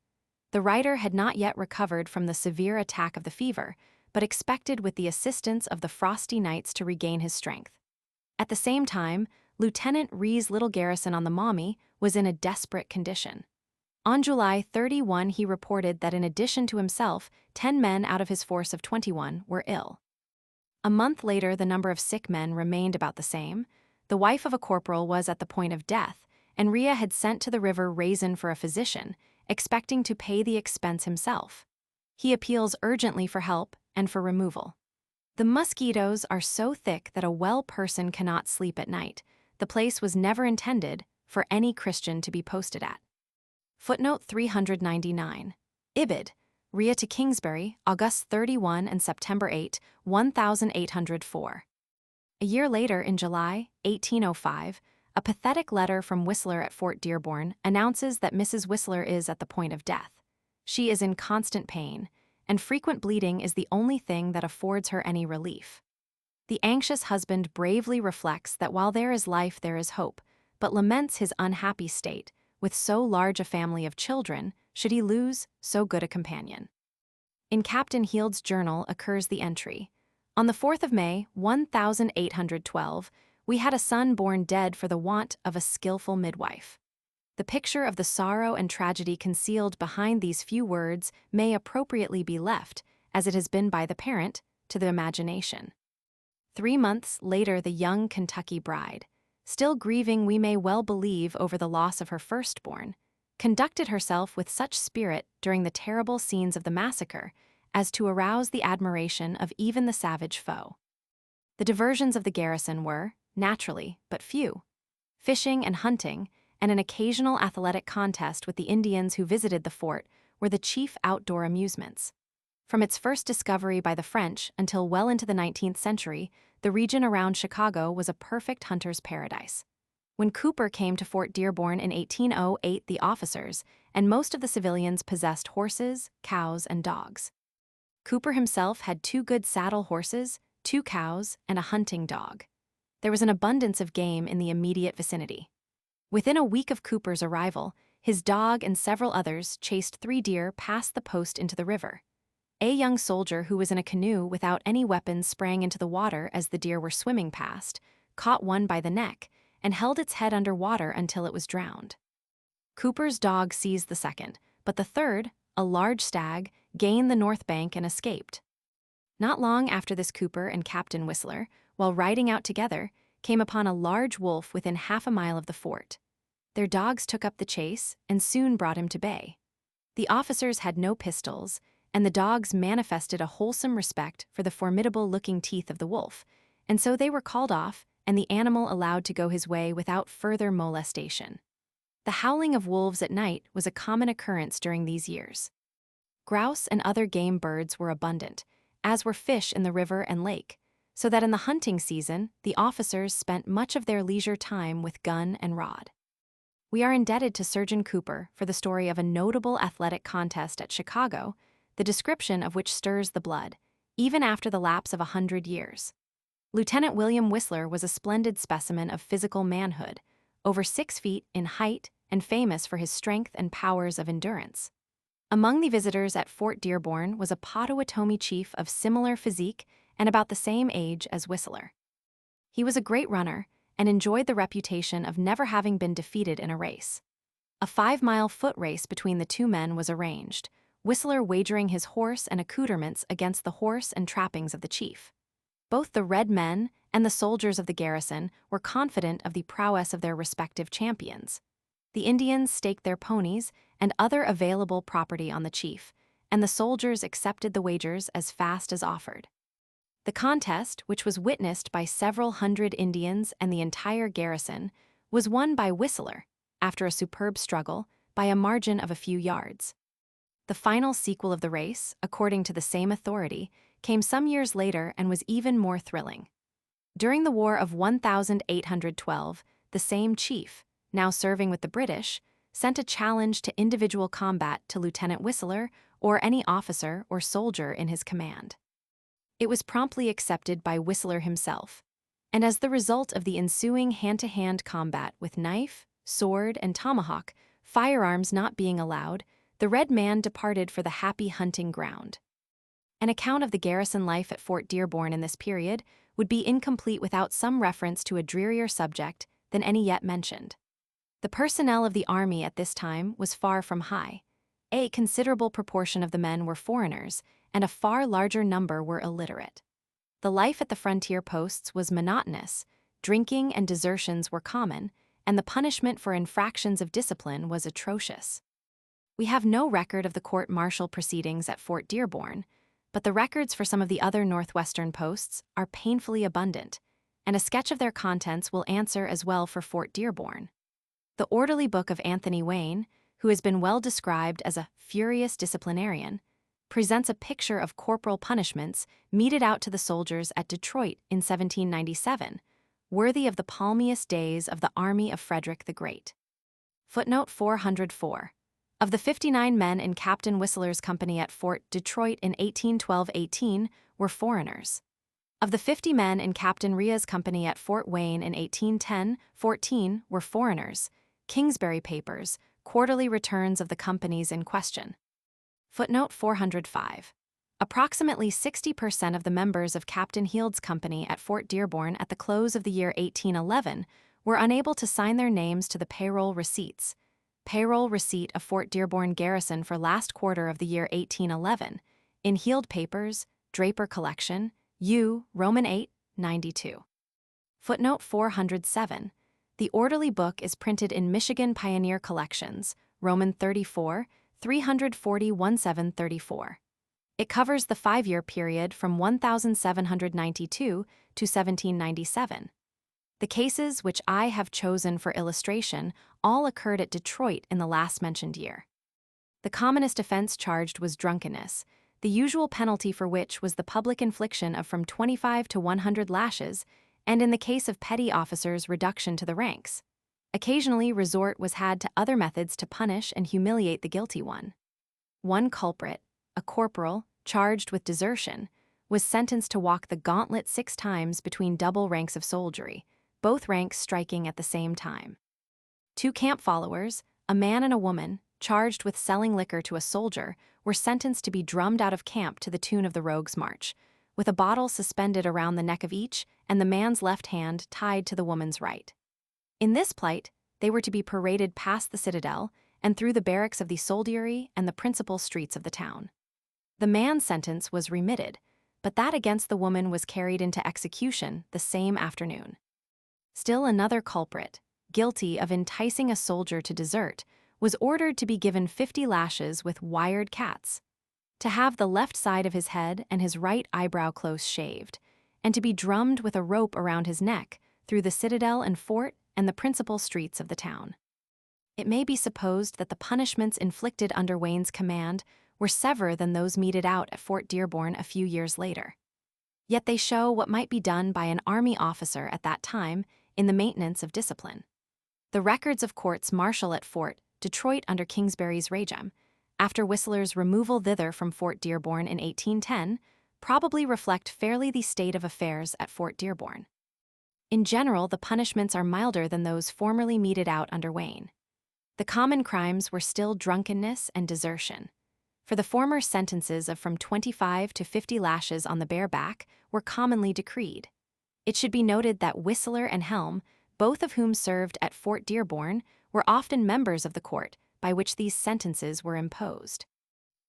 A: The writer had not yet recovered from the severe attack of the fever, but expected with the assistance of the frosty nights to regain his strength. At the same time, Lieutenant Ree's little garrison on the Maumee was in a desperate condition. On July 31, he reported that in addition to himself, 10 men out of his force of 21 were ill. A month later, the number of sick men remained about the same. The wife of a corporal was at the point of death, and Rhea had sent to the river Raisin for a physician, expecting to pay the expense himself. He appeals urgently for help and for removal. "The mosquitoes are so thick that a well person cannot sleep at night. The place was never intended for any Christian to be posted at." Footnote 399. Ibid. Rhea to Kingsbury, August 31 and September 8, 1804. A year later, in July 1805, a pathetic letter from Whistler at Fort Dearborn announces that Mrs. Whistler is at the point of death. She is in constant pain, and frequent bleeding is the only thing that affords her any relief. The anxious husband bravely reflects that while there is life, there is hope, but laments his unhappy state, with so large a family of children, should he lose so good a companion. In Captain Heald's journal occurs the entry, "On the 4th of May, 1812, we had a son born dead for the want of a skillful midwife." The picture of the sorrow and tragedy concealed behind these few words may appropriately be left, as it has been by the parent, to the imagination. 3 months later, the young Kentucky bride, still grieving we may well believe over the loss of her firstborn, conducted herself with such spirit during the terrible scenes of the massacre as to arouse the admiration of even the savage foe. The diversions of the garrison were, naturally, but few. Fishing and hunting, and an occasional athletic contest with the Indians who visited the fort were the chief outdoor amusements. From its first discovery by the French until well into the 19th century, the region around Chicago was a perfect hunter's paradise. When Cooper came to Fort Dearborn in 1808, the officers and most of the civilians possessed horses, cows, and dogs. Cooper himself had 2 good saddle horses, 2 cows, and a hunting dog. There was an abundance of game in the immediate vicinity. Within a week of Cooper's arrival, his dog and several others chased 3 deer past the post into the river. A young soldier who was in a canoe without any weapons sprang into the water as the deer were swimming past, caught one by the neck, and held its head under water until it was drowned. Cooper's dog seized the second, but the third, a large stag, gained the north bank and escaped. Not long after this, Cooper and Captain Whistler, while riding out together, came upon a large wolf within half a mile of the fort. Their dogs took up the chase and soon brought him to bay. The officers had no pistols, and the dogs manifested a wholesome respect for the formidable-looking teeth of the wolf, and so they were called off and the animal allowed to go his way without further molestation. The howling of wolves at night was a common occurrence during these years. Grouse and other game birds were abundant, as were fish in the river and lake, so that in the hunting season, the officers spent much of their leisure time with gun and rod. We are indebted to Surgeon Cooper for the story of a notable athletic contest at Chicago, the description of which stirs the blood, even after the lapse of 100 years. Lieutenant William Whistler was a splendid specimen of physical manhood, over 6 feet in height and famous for his strength and powers of endurance. Among the visitors at Fort Dearborn was a Potawatomi chief of similar physique and about the same age as Whistler. He was a great runner and enjoyed the reputation of never having been defeated in a race. A 5-mile foot race between the 2 men was arranged, Whistler wagering his horse and accoutrements against the horse and trappings of the chief. Both the red men and the soldiers of the garrison were confident of the prowess of their respective champions. The Indians staked their ponies and other available property on the chief, and the soldiers accepted the wagers as fast as offered. The contest, which was witnessed by several hundred Indians and the entire garrison, was won by Whistler, after a superb struggle, by a margin of a few yards. The final sequel of the race, according to the same authority, came some years later and was even more thrilling. During the War of 1812, the same chief, now serving with the British, sent a challenge to individual combat to Lieutenant Whistler or any officer or soldier in his command. It was promptly accepted by Whistler himself, and as the result of the ensuing hand-to-hand combat with knife, sword, and tomahawk, firearms not being allowed, the red man departed for the happy hunting ground. An account of the garrison life at Fort Dearborn in this period would be incomplete without some reference to a drearier subject than any yet mentioned. The personnel of the army at this time was far from high. A considerable proportion of the men were foreigners, and a far larger number were illiterate. The life at the frontier posts was monotonous, drinking and desertions were common, and the punishment for infractions of discipline was atrocious. We have no record of the court-martial proceedings at Fort Dearborn, but the records for some of the other Northwestern posts are painfully abundant, and a sketch of their contents will answer as well for Fort Dearborn. The orderly book of Anthony Wayne, who has been well described as a furious disciplinarian, presents a picture of corporal punishments meted out to the soldiers at Detroit in 1797, worthy of the palmiest days of the army of Frederick the Great. Footnote 404. Of the 59 men in Captain Whistler's company at Fort Detroit in 1812-18 were foreigners. Of the 50 men in Captain Rhea's company at Fort Wayne in 1810-14 were foreigners. Kingsbury Papers, quarterly returns of the companies in question. Footnote 405. Approximately 60% of the members of Captain Heald's company at Fort Dearborn at the close of the year 1811 were unable to sign their names to the payroll receipts. Payroll receipt of Fort Dearborn garrison for last quarter of the year 1811, in Heald Papers, Draper Collection, U, Roman 8, 92. Footnote 407. The orderly book is printed in Michigan Pioneer Collections, Roman 34, 340-1734. It covers the 5-year period from 1792 to 1797. The cases which I have chosen for illustration all occurred at Detroit in the last mentioned year. The commonest offense charged was drunkenness, the usual penalty for which was the public infliction of from 25 to 100 lashes, and in the case of petty officers, reduction to the ranks. Occasionally, resort was had to other methods to punish and humiliate the guilty one. One culprit, a corporal, charged with desertion, was sentenced to walk the gauntlet 6 times between double ranks of soldiery, both ranks striking at the same time. 2 camp followers, a man and a woman, charged with selling liquor to a soldier, were sentenced to be drummed out of camp to the tune of the Rogue's March, with a bottle suspended around the neck of each and the man's left hand tied to the woman's right. In this plight, they were to be paraded past the citadel and through the barracks of the soldiery and the principal streets of the town. The man's sentence was remitted, but that against the woman was carried into execution the same afternoon. Still another culprit, guilty of enticing a soldier to desert, was ordered to be given 50 lashes with wired cats, to have the left side of his head and his right eyebrow close shaved, and to be drummed with a rope around his neck through the citadel and fort and the principal streets of the town. It may be supposed that the punishments inflicted under Wayne's command were severer than those meted out at Fort Dearborn a few years later. Yet they show what might be done by an army officer at that time in the maintenance of discipline. The records of courts martial at Fort Detroit under Kingsbury's regime, after Whistler's removal thither from Fort Dearborn in 1810, probably reflect fairly the state of affairs at Fort Dearborn. In general, the punishments are milder than those formerly meted out under Wayne. The common crimes were still drunkenness and desertion. For the former, sentences of from 25 to 50 lashes on the bare back were commonly decreed. It should be noted that Whistler and Helm, both of whom served at Fort Dearborn, were often members of the court by which these sentences were imposed.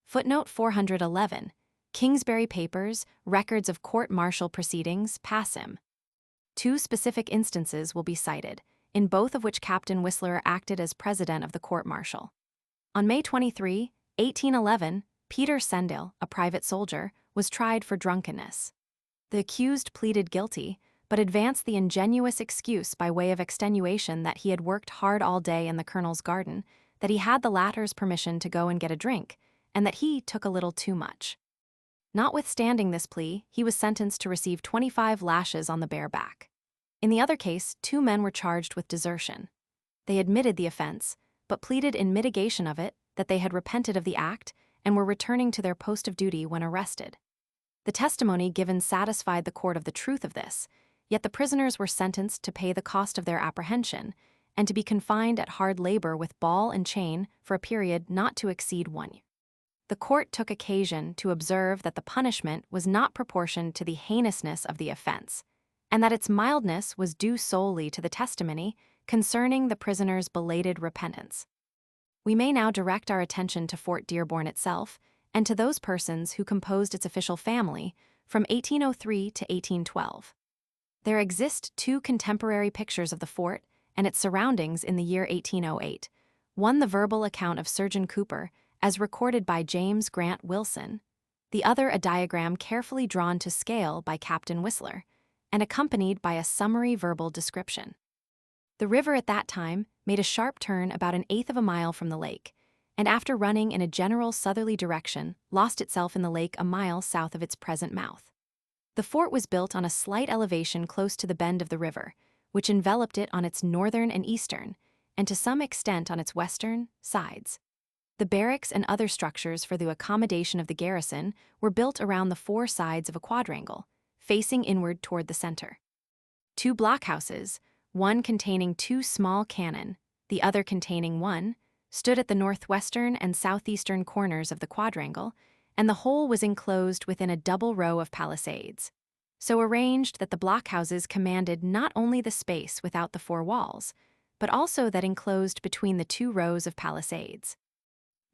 A: Footnote 411. Kingsbury Papers, Records of Court-Martial Proceedings, Passim. 2 specific instances will be cited, in both of which Captain Whistler acted as president of the court-martial. On May 23, 1811, Peter Sendale, a private soldier, was tried for drunkenness. The accused pleaded guilty, but advanced the ingenuous excuse by way of extenuation that he had worked hard all day in the colonel's garden, that he had the latter's permission to go and get a drink, and that he took a little too much. Notwithstanding this plea, he was sentenced to receive 25 lashes on the bare back. In the other case, 2 men were charged with desertion. They admitted the offense, but pleaded in mitigation of it that they had repented of the act and were returning to their post of duty when arrested. The testimony given satisfied the court of the truth of this, yet the prisoners were sentenced to pay the cost of their apprehension and to be confined at hard labor with ball and chain for a period not to exceed 1 year. The court took occasion to observe that the punishment was not proportioned to the heinousness of the offense, and that its mildness was due solely to the testimony concerning the prisoner's belated repentance. We may now direct our attention to Fort Dearborn itself and to those persons who composed its official family from 1803 to 1812. There exist 2 contemporary pictures of the fort and its surroundings in the year 1808, one the verbal account of Surgeon Cooper, as recorded by James Grant Wilson, the other a diagram carefully drawn to scale by Captain Whistler, and accompanied by a summary verbal description. The river at that time made a sharp turn about 1/8 of a mile from the lake, and after running in a general southerly direction, lost itself in the lake a mile south of its present mouth. The fort was built on a slight elevation close to the bend of the river, which enveloped it on its northern and eastern, and to some extent on its western, sides. The barracks and other structures for the accommodation of the garrison were built around the 4 sides of a quadrangle, facing inward toward the center. 2 blockhouses, one containing 2 small cannon, the other containing 1, stood at the northwestern and southeastern corners of the quadrangle, and the whole was enclosed within a double row of palisades, so arranged that the blockhouses commanded not only the space without the 4 walls, but also that enclosed between the 2 rows of palisades.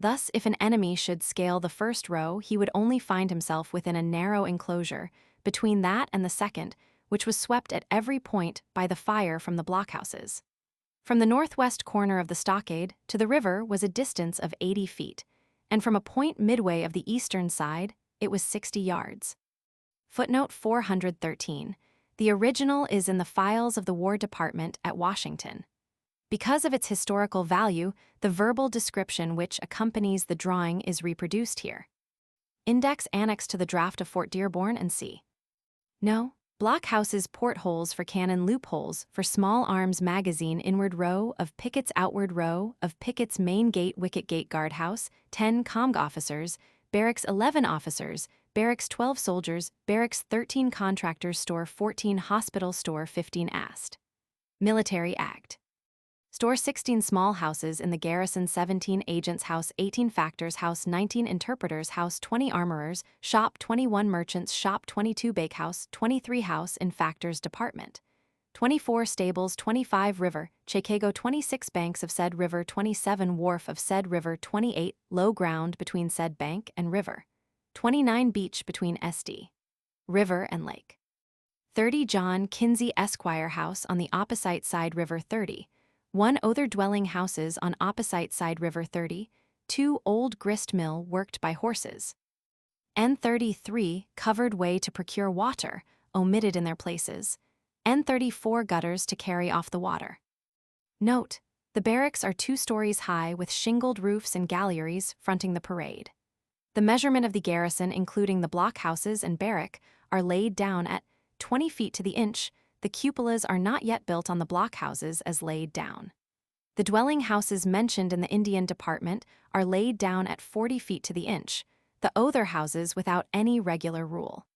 A: Thus, if an enemy should scale the first row, he would only find himself within a narrow enclosure between that and the second, which was swept at every point by the fire from the blockhouses. From the northwest corner of the stockade to the river was a distance of 80 feet, and from a point midway of the eastern side, it was 60 yards. Footnote 413. The original is in the files of the War Department at Washington. Because of its historical value, the verbal description which accompanies the drawing is reproduced here. Index annexed to the draft of Fort Dearborn and c. No. Blockhouses portholes for cannon loopholes for small arms magazine inward row of pickets outward row of pickets main gate wicket gate guardhouse 10 comm officers, barracks 11 officers, barracks 12 soldiers, barracks 13 contractors store 14 hospital store 15 ast. Military Act. Store 16 small houses in the garrison 17 agents house 18 factors house 19 interpreters house 20 armorers, shop 21 merchants shop 22 bakehouse 23 house in factors department, 24 stables 25 river, Chicago 26 banks of said river 27 wharf of said river 28 low ground between said bank and river, 29 beach between SD, river and lake, 30 John Kinsey Esquire house on the opposite side river 30, 1 other dwelling houses on opposite side river 30, 2 old grist mill worked by horses. N33 covered way to procure water, omitted in their places. N34 gutters to carry off the water. Note, the barracks are 2 stories high with shingled roofs and galleries fronting the parade. The measurement of the garrison including the blockhouses and barrack are laid down at 20 feet to the inch. The cupolas are not yet built on the blockhouses as laid down. The dwelling houses mentioned in the Indian Department are laid down at 40 feet to the inch, the other houses without any regular rule.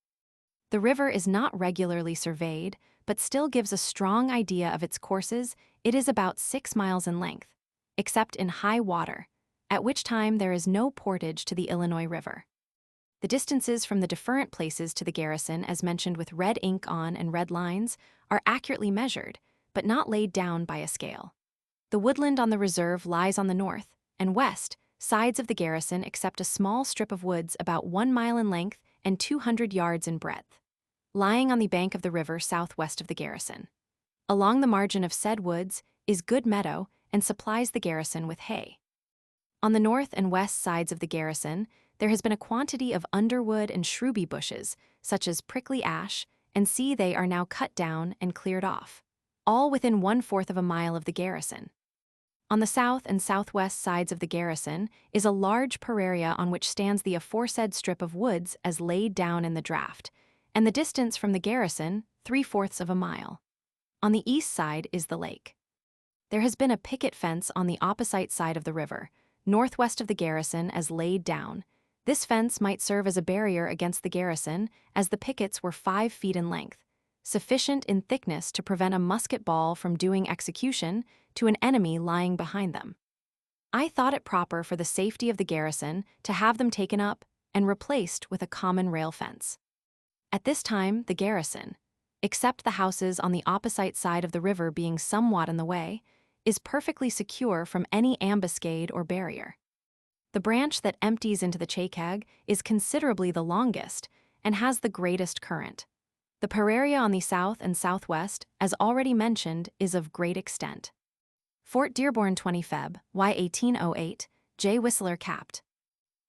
A: The river is not regularly surveyed, but still gives a strong idea of its courses. It is about 6 miles in length, except in high water, at which time there is no portage to the Illinois River. The distances from the different places to the garrison, as mentioned with red ink on and red lines, are accurately measured, but not laid down by a scale. The woodland on the reserve lies on the north and west sides of the garrison except a small strip of woods about 1 mile in length and 200 yards in breadth, lying on the bank of the river southwest of the garrison. Along the margin of said woods is good meadow and supplies the garrison with hay. On the north and west sides of the garrison, there has been a quantity of underwood and shrubby bushes, such as prickly ash, and see they are now cut down and cleared off, all within 1/4 of a mile of the garrison. On the south and southwest sides of the garrison is a large prairie on which stands the aforesaid strip of woods as laid down in the draft, and the distance from the garrison, 3/4 of a mile. On the east side is the lake. There has been a picket fence on the opposite side of the river, northwest of the garrison as laid down. This fence might serve as a barrier against the garrison, as the pickets were 5 feet in length, sufficient in thickness to prevent a musket ball from doing execution to an enemy lying behind them. I thought it proper for the safety of the garrison to have them taken up and replaced with a common rail fence. At this time, the garrison, except the houses on the opposite side of the river being somewhat in the way, is perfectly secure from any ambuscade or barrier. The branch that empties into the Chacag is considerably the longest and has the greatest current. The prairie on the south and southwest, as already mentioned, is of great extent. Fort Dearborn 20 Feb. Y 1808, J. Whistler capt.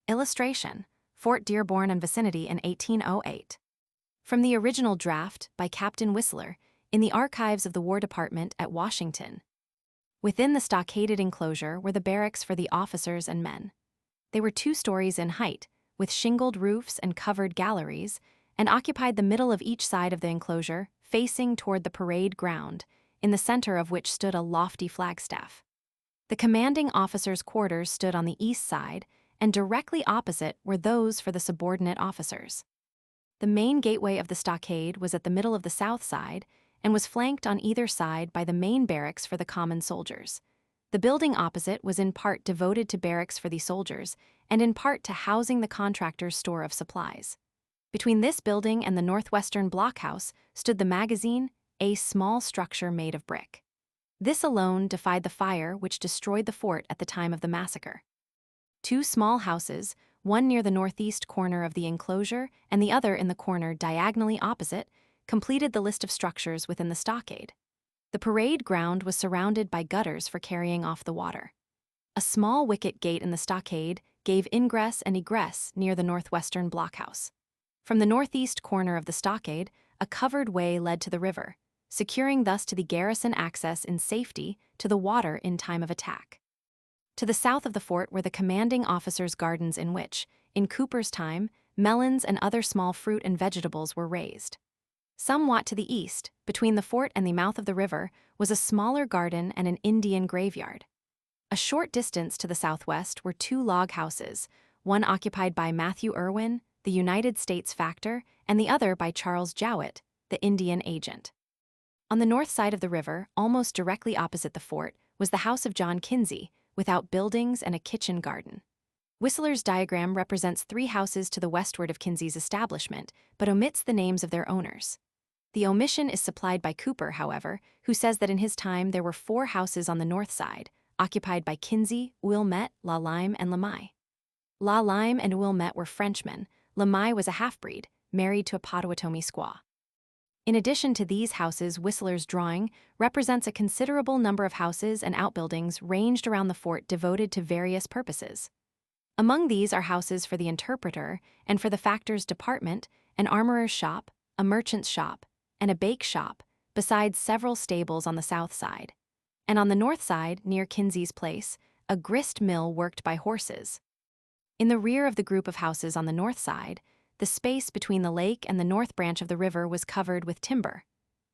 A: Illustration: Fort Dearborn and vicinity in 1808. From the original draft by Captain Whistler in the archives of the War Department at Washington. Within the stockaded enclosure were the barracks for the officers and men. They were 2 stories in height, with shingled roofs and covered galleries, and occupied the middle of each side of the enclosure, facing toward the parade ground, in the center of which stood a lofty flagstaff. The commanding officers' quarters stood on the east side, and directly opposite were those for the subordinate officers. The main gateway of the stockade was at the middle of the south side, and was flanked on either side by the main barracks for the common soldiers. The building opposite was in part devoted to barracks for the soldiers, and in part to housing the contractor's store of supplies. Between this building and the Northwestern blockhouse stood the magazine, a small structure made of brick. This alone defied the fire which destroyed the fort at the time of the massacre. 2 small houses, one near the northeast corner of the enclosure and the other in the corner diagonally opposite, completed the list of structures within the stockade. The parade ground was surrounded by gutters for carrying off the water. A small wicket gate in the stockade gave ingress and egress near the Northwestern blockhouse. From the northeast corner of the stockade, a covered way led to the river, securing thus to the garrison access in safety to the water in time of attack. To the south of the fort were the commanding officers' gardens in which, in Cooper's time, melons and other small fruit and vegetables were raised. Somewhat to the east, between the fort and the mouth of the river, was a smaller garden and an Indian graveyard. A short distance to the southwest were 2 log houses, one occupied by Matthew Irwin, the United States factor, and the other by Charles Jowett, the Indian agent. On the north side of the river, almost directly opposite the fort, was the house of John Kinsey, without buildings and a kitchen garden. Whistler's diagram represents 3 houses to the westward of Kinsey's establishment, but omits the names of their owners. The omission is supplied by Cooper, however, who says that in his time there were 4 houses on the north side, occupied by Kinsey, Wilmette, Lalime, and Lamai. Lalime and Wilmette were Frenchmen. Lamai was a half-breed, married to a Potawatomi squaw. In addition to these houses, Whistler's drawing represents a considerable number of houses and outbuildings ranged around the fort devoted to various purposes. Among these are houses for the interpreter and for the factor's department, an armorer's shop, a merchant's shop, and a bake shop, besides several stables on the south side. And on the north side, near Kinsey's place, a grist mill worked by horses. In the rear of the group of houses on the north side, the space between the lake and the north branch of the river was covered with timber.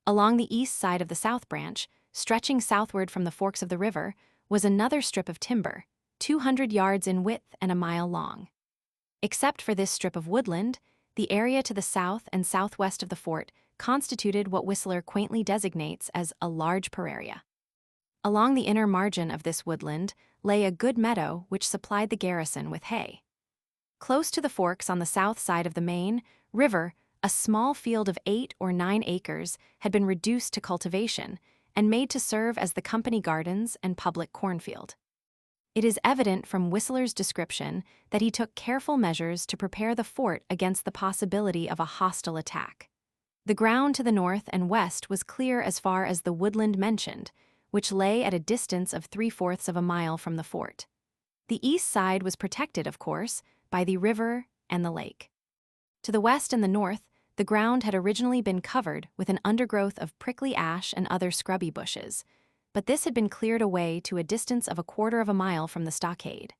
A: Along the east side of the south branch, stretching southward from the forks of the river, was another strip of timber, 200 yards in width and a mile long. Except for this strip of woodland, the area to the south and southwest of the fort constituted what Whistler quaintly designates as a large prairie. Along the inner margin of this woodland lay a good meadow which supplied the garrison with hay. Close to the forks on the south side of the main river, a small field of 8 or 9 acres had been reduced to cultivation and made to serve as the company gardens and public cornfield. It is evident from Whistler's description that he took careful measures to prepare the fort against the possibility of a hostile attack. The ground to the north and west was clear as far as the woodland mentioned, which lay at a distance of 3/4 of a mile from the fort. The east side was protected, of course, by the river and the lake. To the west and the north, the ground had originally been covered with an undergrowth of prickly ash and other scrubby bushes, but this had been cleared away to a distance of 1/4 of a mile from the stockade.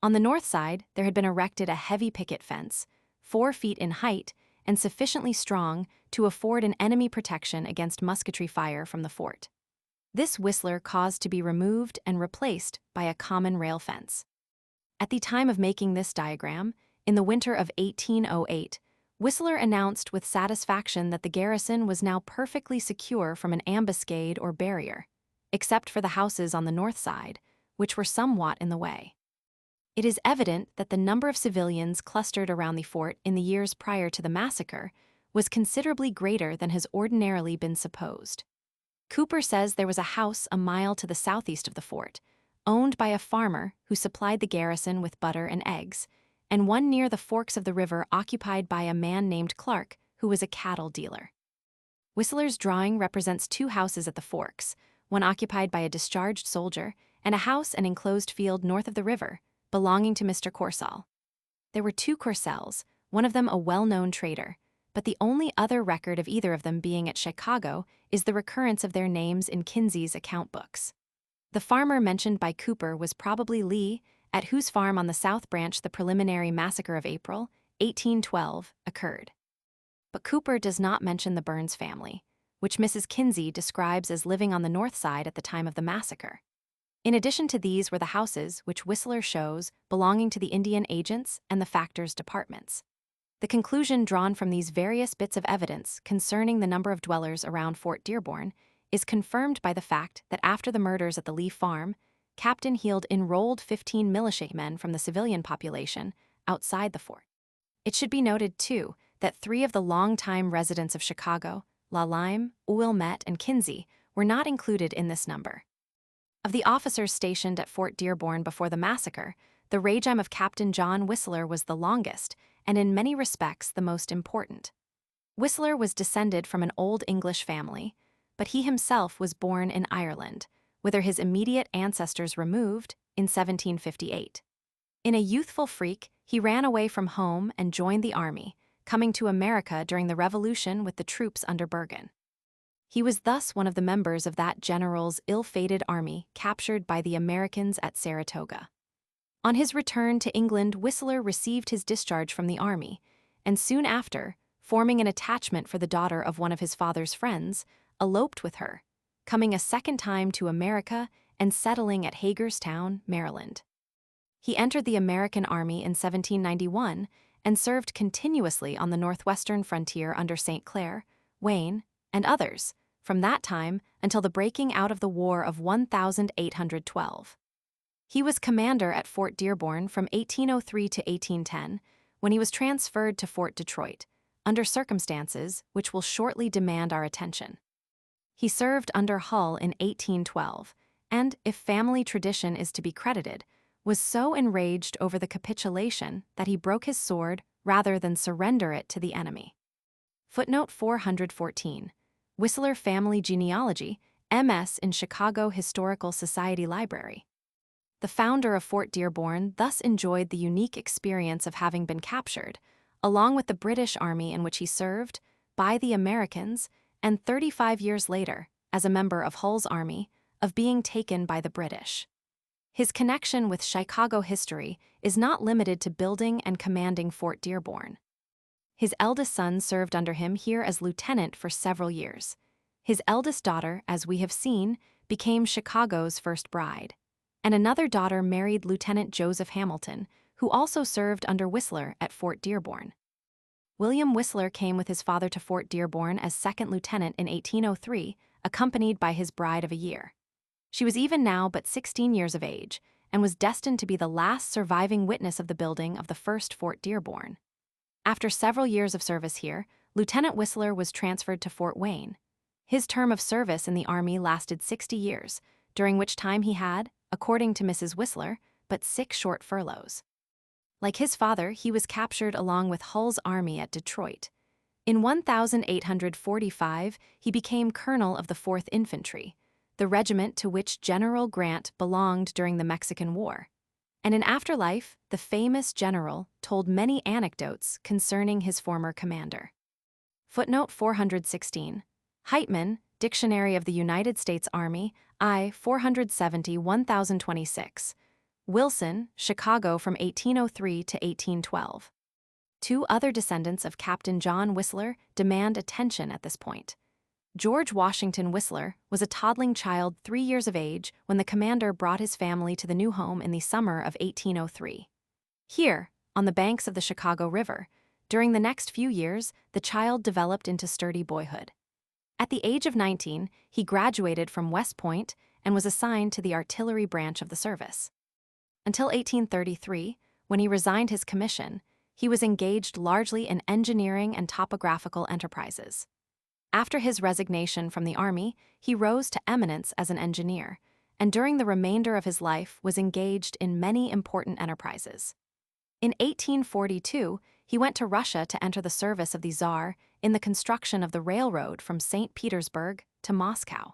A: On the north side, there had been erected a heavy picket fence, 4 feet in height and sufficiently strong to afford an enemy protection against musketry fire from the fort. This Whistler caused to be removed and replaced by a common rail fence. At the time of making this diagram, in the winter of 1808, Whistler announced with satisfaction that the garrison was now perfectly secure from an ambuscade or barrier, except for the houses on the north side, which were somewhat in the way. It is evident that the number of civilians clustered around the fort in the years prior to the massacre was considerably greater than has ordinarily been supposed. Cooper says there was a house a mile to the southeast of the fort, owned by a farmer who supplied the garrison with butter and eggs, and one near the forks of the river occupied by a man named Clark, who was a cattle dealer. Whistler's drawing represents 2 houses at the forks, one occupied by a discharged soldier, and a house and enclosed field north of the river, belonging to Mr. Corsall. There were 2 Corsells, one of them a well-known trader, but the only other record of either of them being at Chicago is the recurrence of their names in Kinsey's account books. The farmer mentioned by Cooper was probably Lee, at whose farm on the South Branch the preliminary massacre of April, 1812, occurred. But Cooper does not mention the Burns family, which Mrs. Kinsey describes as living on the north side at the time of the massacre. In addition to these were the houses which Whistler shows belonging to the Indian agents and the factors' departments. The conclusion drawn from these various bits of evidence concerning the number of dwellers around Fort Dearborn is confirmed by the fact that after the murders at the Lee farm, Captain Heald enrolled 15 militiamen from the civilian population outside the fort. It should be noted, too, that 3 of the longtime residents of Chicago, Lalime, Wilmette, and Kinsey, were not included in this number. Of the officers stationed at Fort Dearborn before the massacre, the regime of Captain John Whistler was the longest, and in many respects the most important. Whistler was descended from an Old English family, but he himself was born in Ireland, whither his immediate ancestors removed in 1758. In a youthful freak, he ran away from home and joined the army, coming to America during the Revolution with the troops under Bergen. He was thus one of the members of that general's ill-fated army captured by the Americans at Saratoga. On his return to England, Whistler received his discharge from the army, and soon after, forming an attachment for the daughter of one of his father's friends, eloped with her, coming a second time to America and settling at Hagerstown, Maryland. He entered the American Army in 1791 and served continuously on the Northwestern frontier under St. Clair, Wayne, and others, from that time until the breaking out of the War of 1812. He was commander at Fort Dearborn from 1803 to 1810, when he was transferred to Fort Detroit, under circumstances which will shortly demand our attention. He served under Hull in 1812, and, if family tradition is to be credited, was so enraged over the capitulation that he broke his sword rather than surrender it to the enemy. Footnote 414. Whistler Family Genealogy, MS in Chicago Historical Society Library. The founder of Fort Dearborn thus enjoyed the unique experience of having been captured, along with the British Army in which he served, by the Americans, and 35 years later, as a member of Hull's army, of being taken by the British. His connection with Chicago history is not limited to building and commanding Fort Dearborn. His eldest son served under him here as lieutenant for several years. His eldest daughter, as we have seen, became Chicago's first bride, and another daughter married Lieutenant Joseph Hamilton, who also served under Whistler at Fort Dearborn. William Whistler came with his father to Fort Dearborn as second lieutenant in 1803, accompanied by his bride of a year. She was even now but 16 years of age, and was destined to be the last surviving witness of the building of the first Fort Dearborn. After several years of service here, Lieutenant Whistler was transferred to Fort Wayne. His term of service in the Army lasted 60 years, during which time he had, according to Mrs. Whistler, but 6 short furloughs. Like his father, he was captured along with Hull's army at Detroit. In 1845, he became colonel of the 4th Infantry, the regiment to which General Grant belonged during the Mexican War. And in afterlife, the famous general told many anecdotes concerning his former commander. Footnote 416. Heitman, Dictionary of the United States Army, I 470 1026. Wilson, Chicago from 1803 to 1812. Two other descendants of Captain John Whistler demand attention at this point. George Washington Whistler was a toddling child 3 years of age when the commander brought his family to the new home in the summer of 1803. Here, on the banks of the Chicago River, during the next few years, the child developed into sturdy boyhood. At the age of 19, he graduated from West Point and was assigned to the artillery branch of the service. Until 1833, when he resigned his commission, he was engaged largely in engineering and topographical enterprises. After his resignation from the Army, he rose to eminence as an engineer, and during the remainder of his life was engaged in many important enterprises. In 1842, he went to Russia to enter the service of the Tsar in the construction of the railroad from St. Petersburg to Moscow.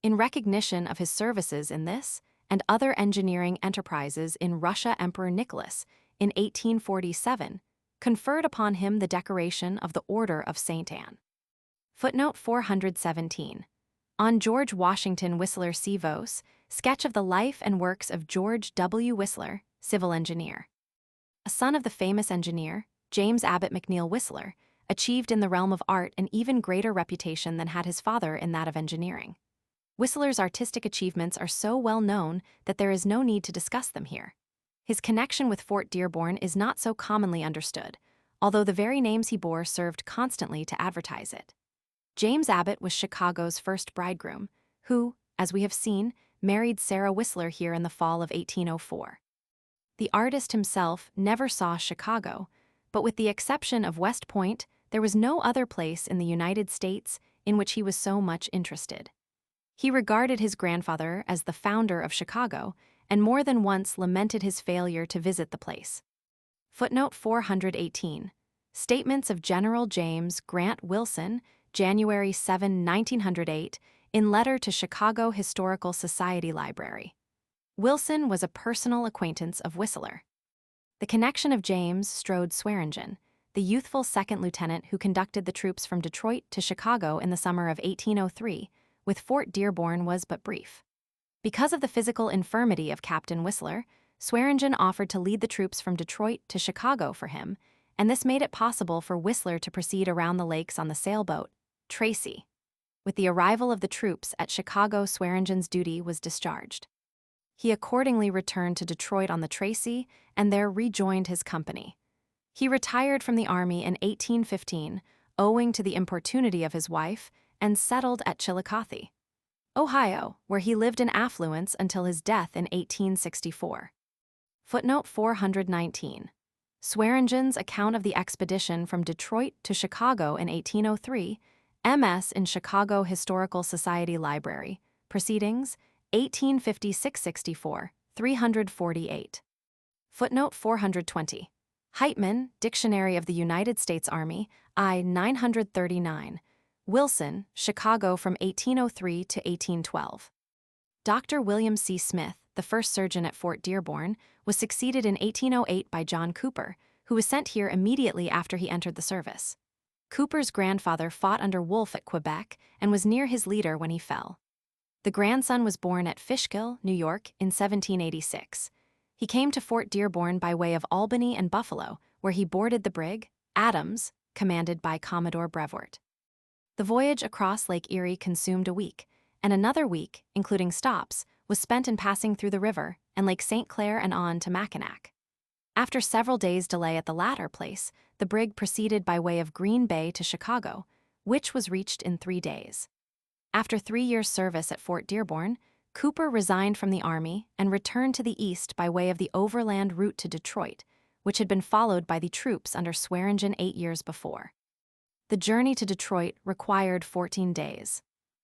A: In recognition of his services in this and other engineering enterprises in Russia, Emperor Nicholas, in 1847, conferred upon him the decoration of the Order of St. Anne. Footnote 417. On George Washington Whistler C. Vos, sketch of the life and works of George W. Whistler, civil engineer. A son of the famous engineer, James Abbott McNeill Whistler, achieved in the realm of art an even greater reputation than had his father in that of engineering. Whistler's artistic achievements are so well known that there is no need to discuss them here. His connection with Fort Dearborn is not so commonly understood, although the very names he bore served constantly to advertise it. James Abbott was Chicago's first bridegroom, who, as we have seen, married Sarah Whistler here in the fall of 1804. The artist himself never saw Chicago, but with the exception of West Point, there was no other place in the United States in which he was so much interested. He regarded his grandfather as the founder of Chicago and more than once lamented his failure to visit the place. Footnote 418. Statements of General James Grant Wilson, January 7, 1908, in letter to Chicago Historical Society Library. Wilson was a personal acquaintance of Whistler. The connection of James Strode Swearingen, the youthful second lieutenant who conducted the troops from Detroit to Chicago in the summer of 1803, with Fort Dearborn was but brief. Because of the physical infirmity of Captain Whistler, Swearingen offered to lead the troops from Detroit to Chicago for him, and this made it possible for Whistler to proceed around the lakes on the sailboat, Tracy. With the arrival of the troops at Chicago, Swearingen's duty was discharged. He accordingly returned to Detroit on the Tracy and there rejoined his company. He retired from the Army in 1815, owing to the importunity of his wife, and settled at Chillicothe, Ohio, where he lived in affluence until his death in 1864. Footnote 419. Swearingen's account of the expedition from Detroit to Chicago in 1803, MS in Chicago Historical Society Library, Proceedings, 1856-64, 348. Footnote 420. Heitman, Dictionary of the United States Army, I 939. Wilson, Chicago from 1803 to 1812. Dr. William C. Smith, the first surgeon at Fort Dearborn, was succeeded in 1808 by John Cooper, who was sent here immediately after he entered the service. Cooper's grandfather fought under Wolfe at Quebec and was near his leader when he fell. The grandson was born at Fishkill, New York, in 1786. He came to Fort Dearborn by way of Albany and Buffalo, where he boarded the brig, Adams, commanded by Commodore Brevoort. The voyage across Lake Erie consumed a week, and another week, including stops, was spent in passing through the river and Lake St. Clair and on to Mackinac. After several days' delay at the latter place, the brig proceeded by way of Green Bay to Chicago, which was reached in 3 days. After 3 years' service at Fort Dearborn, Cooper resigned from the Army and returned to the east by way of the overland route to Detroit, which had been followed by the troops under Swearingen 8 years before. The journey to Detroit required 14 days.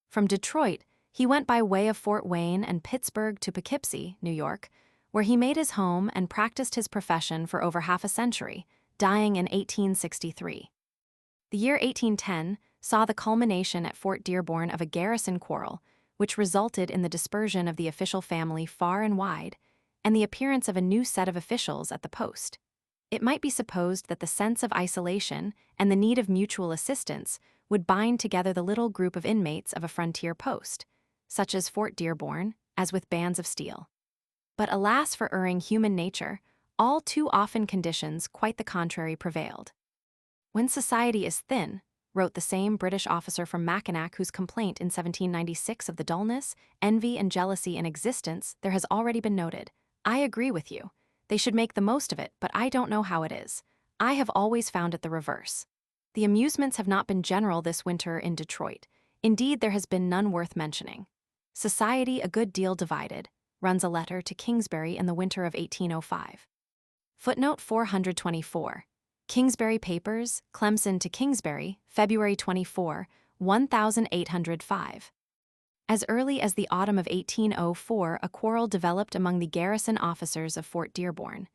A: From Detroit, he went by way of Fort Wayne and Pittsburgh to Poughkeepsie, New York, where he made his home and practiced his profession for over half a century, dying in 1863. The year 1810 saw the culmination at Fort Dearborn of a garrison quarrel, which resulted in the dispersion of the official family far and wide, and the appearance of a new set of officials at the post. It might be supposed that the sense of isolation and the need of mutual assistance would bind together the little group of inmates of a frontier post, such as Fort Dearborn, as with bands of steel. But alas for erring human nature, all too often conditions quite the contrary prevailed. When society is thin, wrote the same British officer from Mackinac whose complaint in 1796 of the dullness, envy, and jealousy in existence there has already been noted, I agree with you. They should make the most of it, but I don't know how it is. I have always found it the reverse. The amusements have not been general this winter in Detroit. Indeed, there has been none worth mentioning. Society a good deal divided, runs a letter to Kingsbury in the winter of 1805. Footnote 424. Kingsbury Papers, Clemson to Kingsbury, February 24, 1805. As early as the autumn of 1804, a quarrel developed among the garrison officers of Fort Dearborn.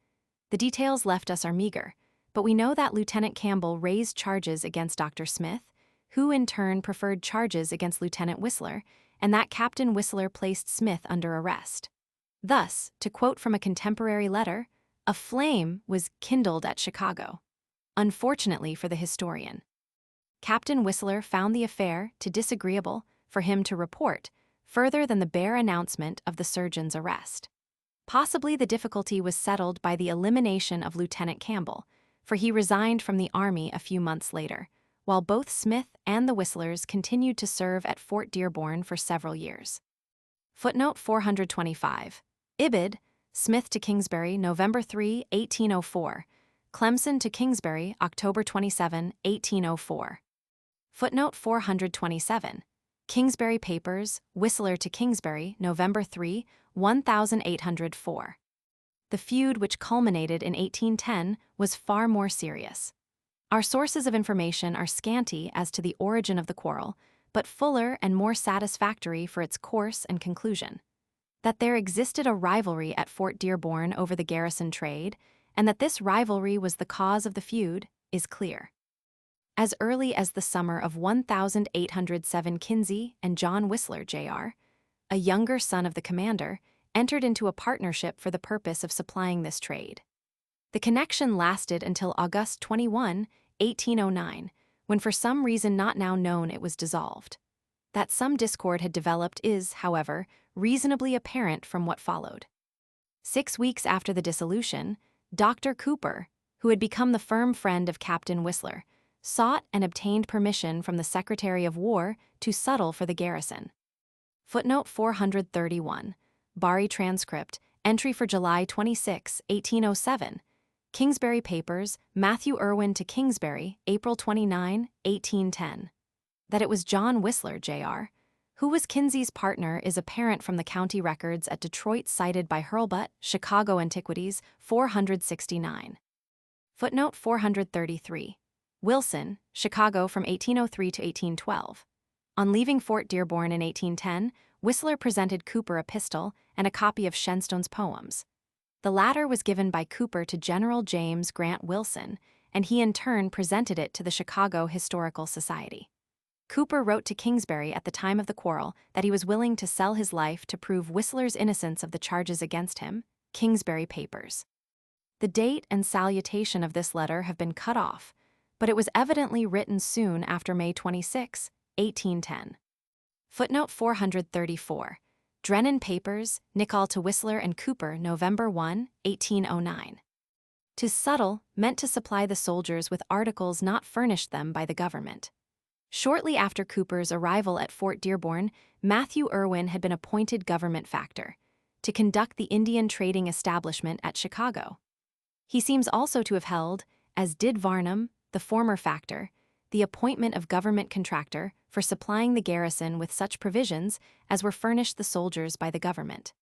A: The details left us are meager, but we know that Lieutenant Campbell raised charges against Dr. Smith, who in turn preferred charges against Lieutenant Whistler, and that Captain Whistler placed Smith under arrest. Thus, to quote from a contemporary letter, a flame was kindled at Chicago. Unfortunately for the historian, Captain Whistler found the affair too disagreeable for him to report further than the bare announcement of the surgeon's arrest. Possibly the difficulty was settled by the elimination of Lieutenant Campbell, for he resigned from the army a few months later, while both Smith and the Whistlers continued to serve at Fort Dearborn for several years. Footnote 425. Ibid, Smith to Kingsbury, November 3, 1804. Clemson to Kingsbury, October 27, 1804. Footnote 427. Kingsbury Papers, Whistler to Kingsbury, November 3, 1804. The feud which culminated in 1810 was far more serious. Our sources of information are scanty as to the origin of the quarrel, but fuller and more satisfactory for its course and conclusion. That there existed a rivalry at Fort Dearborn over the garrison trade, and that this rivalry was the cause of the feud, is clear. As early as the summer of 1807, Kinsey and John Whistler, Jr., a younger son of the commander, entered into a partnership for the purpose of supplying this trade. The connection lasted until August 21, 1809, when for some reason not now known it was dissolved. That some discord had developed is, however, reasonably apparent from what followed. 6 weeks after the dissolution, Dr. Cooper, who had become the firm friend of Captain Whistler, sought and obtained permission from the Secretary of War to settle for the garrison. Footnote 431. Bari Transcript, entry for July 26, 1807. Kingsbury Papers, Matthew Irwin to Kingsbury, April 29, 1810. That it was John Whistler, Jr., who was Kinsey's partner, is apparent from the county records at Detroit cited by Hurlbut, Chicago Antiquities, 469. Footnote 433. Wilson, Chicago from 1803 to 1812. On leaving Fort Dearborn in 1810, Whistler presented Cooper a pistol and a copy of Shenstone's poems. The latter was given by Cooper to General James Grant Wilson, and he in turn presented it to the Chicago Historical Society. Cooper wrote to Kingsbury at the time of the quarrel that he was willing to sell his life to prove Whistler's innocence of the charges against him, Kingsbury Papers. The date and salutation of this letter have been cut off, but it was evidently written soon after May 26, 1810. Footnote 434. Drennan Papers, Nicol to Whistler and Cooper, November 1, 1809. To settle meant to supply the soldiers with articles not furnished them by the government. Shortly after Cooper's arrival at Fort Dearborn, Matthew Irwin had been appointed government factor to conduct the Indian trading establishment at Chicago. He seems also to have held, as did Varnum, the former factor, the appointment of government contractor for supplying the garrison with such provisions as were furnished the soldiers by the government.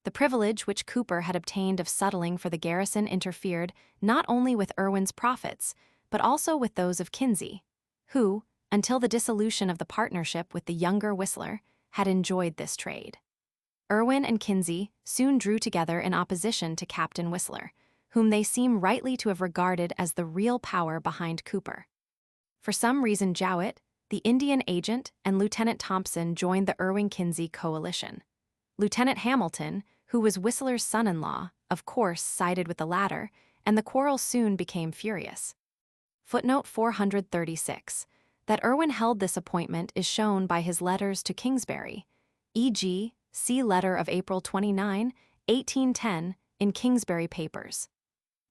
A: The privilege which Cooper had obtained of settling for the garrison interfered not only with Irwin's profits, but also with those of Kinsey, who, until the dissolution of the partnership with the younger Whistler, had enjoyed this trade. Irwin and Kinsey soon drew together in opposition to Captain Whistler, whom they seem rightly to have regarded as the real power behind Cooper. For some reason Jowett, the Indian agent, and Lieutenant Thompson joined the Irwin-Kinsey coalition. Lieutenant Hamilton, who was Whistler's son-in-law, of course sided with the latter, and the quarrel soon became furious. Footnote 436. That Irwin held this appointment is shown by his letters to Kingsbury, e.g., see letter of April 29, 1810, in Kingsbury Papers.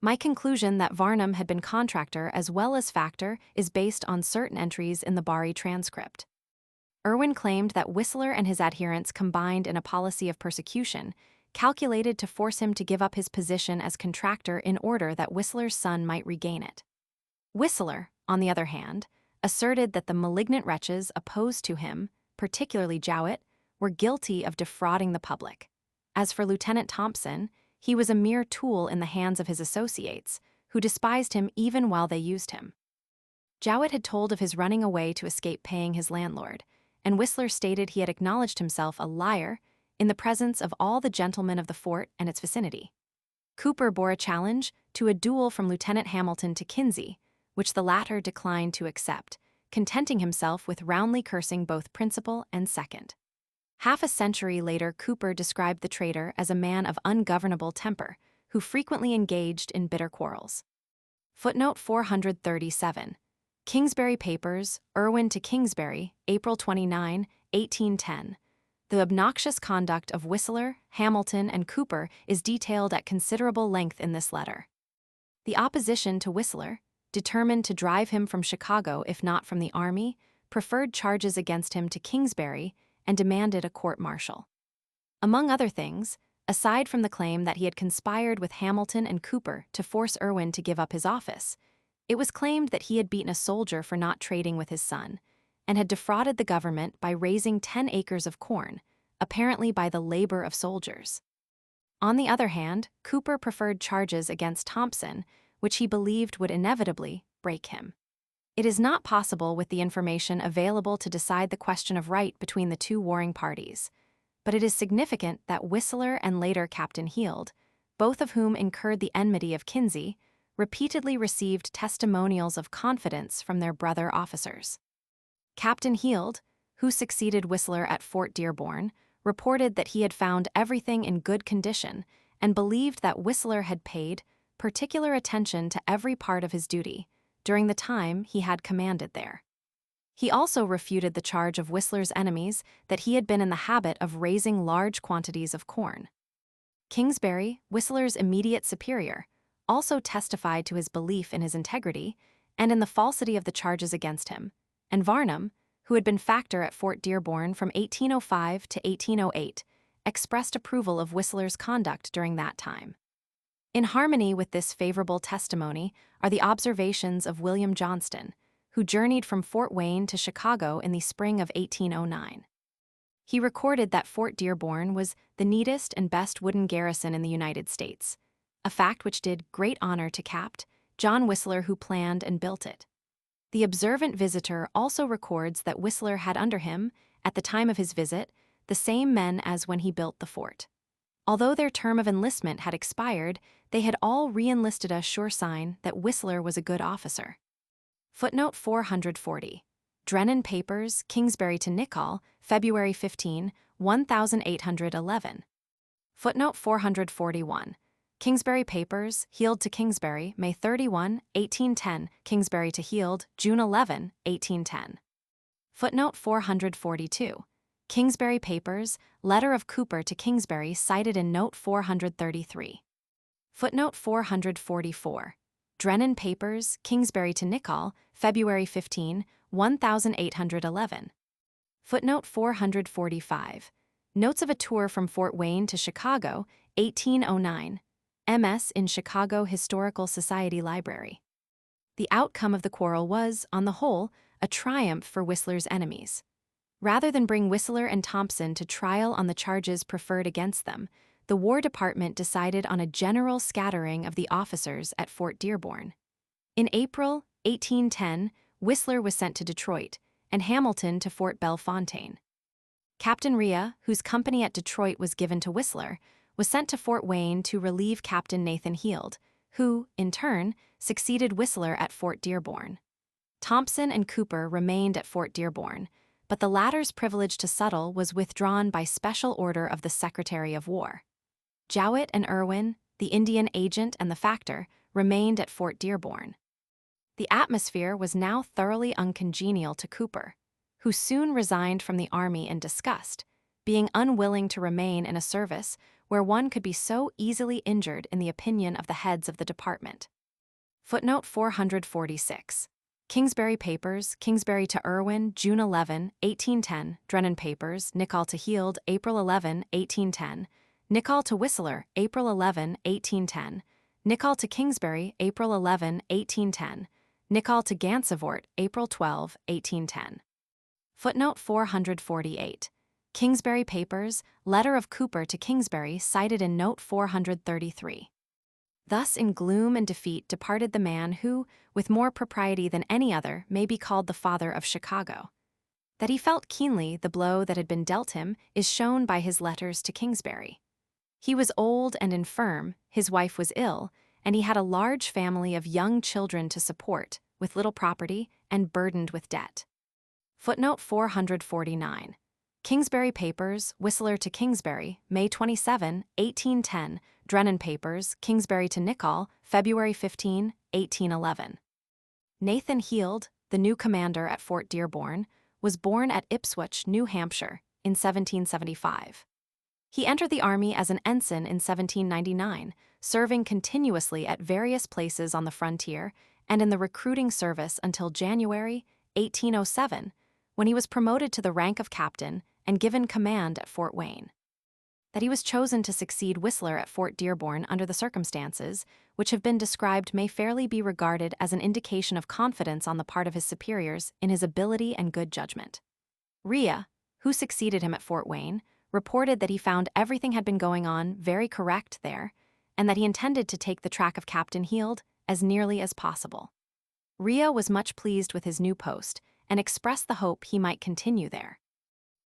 A: My conclusion that Varnum had been contractor as well as factor is based on certain entries in the Bari transcript. Irwin claimed that Whistler and his adherents combined in a policy of persecution, calculated to force him to give up his position as contractor in order that Whistler's son might regain it. Whistler, on the other hand, asserted that the malignant wretches opposed to him, particularly Jowett, were guilty of defrauding the public. As for Lieutenant Thompson, he was a mere tool in the hands of his associates, who despised him even while they used him. Jowett had told of his running away to escape paying his landlord, and Whistler stated he had acknowledged himself a liar in the presence of all the gentlemen of the fort and its vicinity. Cooper bore a challenge to a duel from Lieutenant Hamilton to Kinsey, which the latter declined to accept, contenting himself with roundly cursing both principal and second. Half a century later, Cooper described the traitor as a man of ungovernable temper, who frequently engaged in bitter quarrels. Footnote 437. Kingsbury Papers, Irwin to Kingsbury, April 29, 1810. The obnoxious conduct of Whistler, Hamilton, and Cooper is detailed at considerable length in this letter. The opposition to Whistler, determined to drive him from Chicago if not from the army, preferred charges against him to Kingsbury and demanded a court-martial. Among other things, aside from the claim that he had conspired with Hamilton and Cooper to force Irwin to give up his office, it was claimed that he had beaten a soldier for not trading with his son, and had defrauded the government by raising 10 acres of corn, apparently by the labor of soldiers. On the other hand, Cooper preferred charges against Thompson, which he believed would inevitably break him. It is not possible with the information available to decide the question of right between the two warring parties, but it is significant that Whistler and later Captain Heald, both of whom incurred the enmity of Kinsey, repeatedly received testimonials of confidence from their brother officers. Captain Heald, who succeeded Whistler at Fort Dearborn, reported that he had found everything in good condition and believed that Whistler had paid particular attention to every part of his duty during the time he had commanded there. He also refuted the charge of Whistler's enemies that he had been in the habit of raising large quantities of corn. Kingsbury, Whistler's immediate superior, also testified to his belief in his integrity and in the falsity of the charges against him, and Varnum, who had been factor at Fort Dearborn from 1805 to 1808, expressed approval of Whistler's conduct during that time. In harmony with this favorable testimony are the observations of William Johnston, who journeyed from Fort Wayne to Chicago in the spring of 1809. He recorded that Fort Dearborn was the neatest and best wooden garrison in the United States, a fact which did great honor to Capt. John Whistler, who planned and built it. The observant visitor also records that Whistler had under him, at the time of his visit, the same men as when he built the fort. Although their term of enlistment had expired, they had all re-enlisted, a sure sign that Whistler was a good officer. Footnote 440. Drennan Papers, Kingsbury to Nichol, February 15, 1811. Footnote 441. Kingsbury Papers, Heald to Kingsbury, May 31, 1810, Kingsbury to Heald, June 11, 1810. Footnote 442. Kingsbury Papers, Letter of Cooper to Kingsbury cited in Note 433. Footnote 444. Drennan Papers, Kingsbury to Nichol, February 15, 1811. Footnote 445. Notes of a tour from Fort Wayne to Chicago, 1809. MS in Chicago Historical Society Library. The outcome of the quarrel was, on the whole, a triumph for Whistler's enemies. Rather than bring Whistler and Thompson to trial on the charges preferred against them, the War Department decided on a general scattering of the officers at Fort Dearborn. In April 1810, Whistler was sent to Detroit, and Hamilton to Fort Bellefontaine. Captain Rhea, whose company at Detroit was given to Whistler, was sent to Fort Wayne to relieve Captain Nathan Heald, who, in turn, succeeded Whistler at Fort Dearborn. Thompson and Cooper remained at Fort Dearborn, but the latter's privilege to settle was withdrawn by special order of the Secretary of War. Jowett and Irwin, the Indian agent and the factor, remained at Fort Dearborn. The atmosphere was now thoroughly uncongenial to Cooper, who soon resigned from the army in disgust, being unwilling to remain in a service where one could be so easily injured in the opinion of the heads of the department. Footnote 446. Kingsbury Papers, Kingsbury to Irwin, June 11, 1810, Drennan Papers, Nicol to Heald, April 11, 1810, Nicol to Whistler, April 11, 1810, Nicol to Kingsbury, April 11, 1810, Nicol to Gansevoort, April 12, 1810. Footnote 448. Kingsbury Papers, Letter of Cooper to Kingsbury cited in Note 433. Thus in gloom and defeat departed the man who, with more propriety than any other, may be called the father of Chicago. That he felt keenly the blow that had been dealt him is shown by his letters to Kingsbury. He was old and infirm, his wife was ill, and he had a large family of young children to support, with little property, and burdened with debt. Footnote 449. Kingsbury Papers, Whistler to Kingsbury, May 27, 1810, Drennan Papers, Kingsbury to Nicol, February 15, 1811. Nathan Heald, the new commander at Fort Dearborn, was born at Ipswich, New Hampshire, in 1775. He entered the army as an ensign in 1799, serving continuously at various places on the frontier and in the recruiting service until January 1807, when he was promoted to the rank of captain and given command at Fort Wayne. That he was chosen to succeed Whistler at Fort Dearborn under the circumstances, which have been described, may fairly be regarded as an indication of confidence on the part of his superiors in his ability and good judgment. Rhea, who succeeded him at Fort Wayne, reported that he found everything had been going on very correct there, and that he intended to take the track of Captain Heald as nearly as possible. Rhea was much pleased with his new post and expressed the hope he might continue there.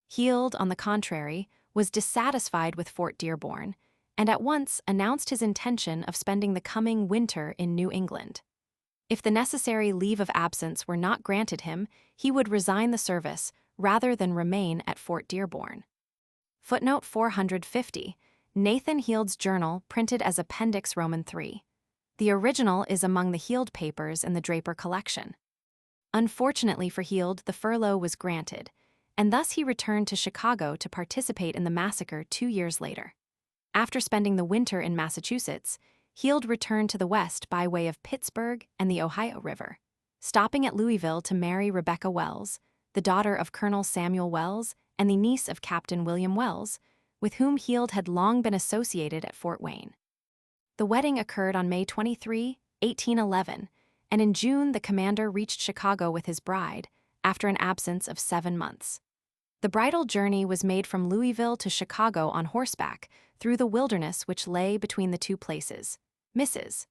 A: Heald, on the contrary, was dissatisfied with Fort Dearborn, and at once announced his intention of spending the coming winter in New England. If the necessary leave of absence were not granted him, he would resign the service rather than remain at Fort Dearborn. Footnote 450. Nathan Heald's journal printed as Appendix Roman III. The original is among the Heald papers in the Draper collection. Unfortunately for Heald, the furlough was granted, and thus he returned to Chicago to participate in the massacre 2 years later. After spending the winter in Massachusetts, Heald returned to the west by way of Pittsburgh and the Ohio River, stopping at Louisville to marry Rebecca Wells, the daughter of Colonel Samuel Wells and the niece of Captain William Wells, with whom Heald had long been associated at Fort Wayne. The wedding occurred on May 23, 1811, and in June the commander reached Chicago with his bride, after an absence of 7 months. The bridal journey was made from Louisville to Chicago on horseback through the wilderness which lay between the two places. Mrs.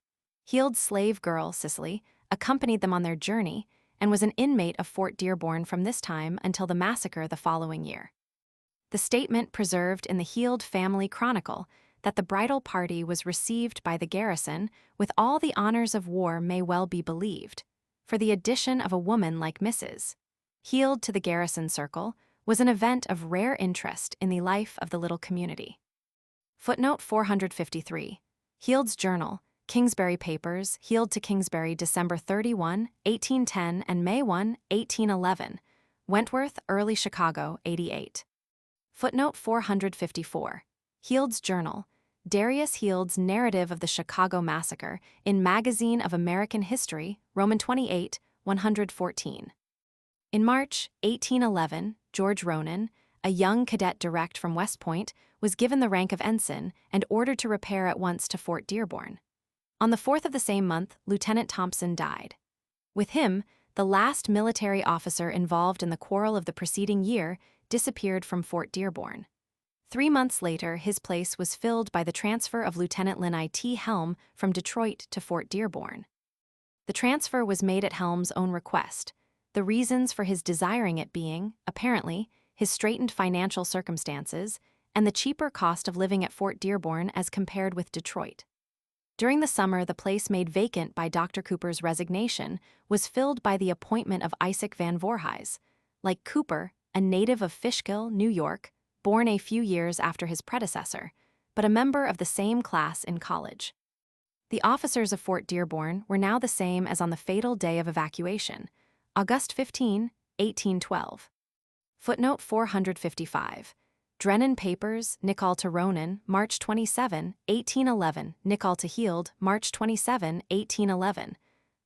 A: Heald's slave girl, Cicely, accompanied them on their journey and was an inmate of Fort Dearborn from this time until the massacre the following year. The statement preserved in the Heald Family Chronicle that the bridal party was received by the garrison with all the honors of war may well be believed, for the addition of a woman like Mrs. Heald to the garrison circle was an event of rare interest in the life of the little community. Footnote 453. Heald's journal, Kingsbury Papers, Heald to Kingsbury, December 31, 1810 and May 1, 1811, Wentworth, Early Chicago, 88. Footnote 454. Heald's journal, Darius Heald's Narrative of the Chicago Massacre in Magazine of American History, Roman 28, 114. In March 1811, George Ronan, a young cadet direct from West Point, was given the rank of ensign and ordered to repair at once to Fort Dearborn. On the 4th of the same month, Lieutenant Thompson died. With him, the last military officer involved in the quarrel of the preceding year disappeared from Fort Dearborn. 3 months later, his place was filled by the transfer of Lieutenant Lenni T. Helm from Detroit to Fort Dearborn. The transfer was made at Helm's own request, the reasons for his desiring it being, apparently, his straitened financial circumstances and the cheaper cost of living at Fort Dearborn as compared with Detroit. During the summer, the place made vacant by Dr. Cooper's resignation was filled by the appointment of Isaac Van Voorhis. Like Cooper, a native of Fishkill, New York, born a few years after his predecessor, but a member of the same class in college. The officers of Fort Dearborn were now the same as on the fatal day of evacuation, August 15, 1812. Footnote 455. Drennan Papers, Nicol to Ronan, March 27, 1811, Nicol to Heald, March 27, 1811.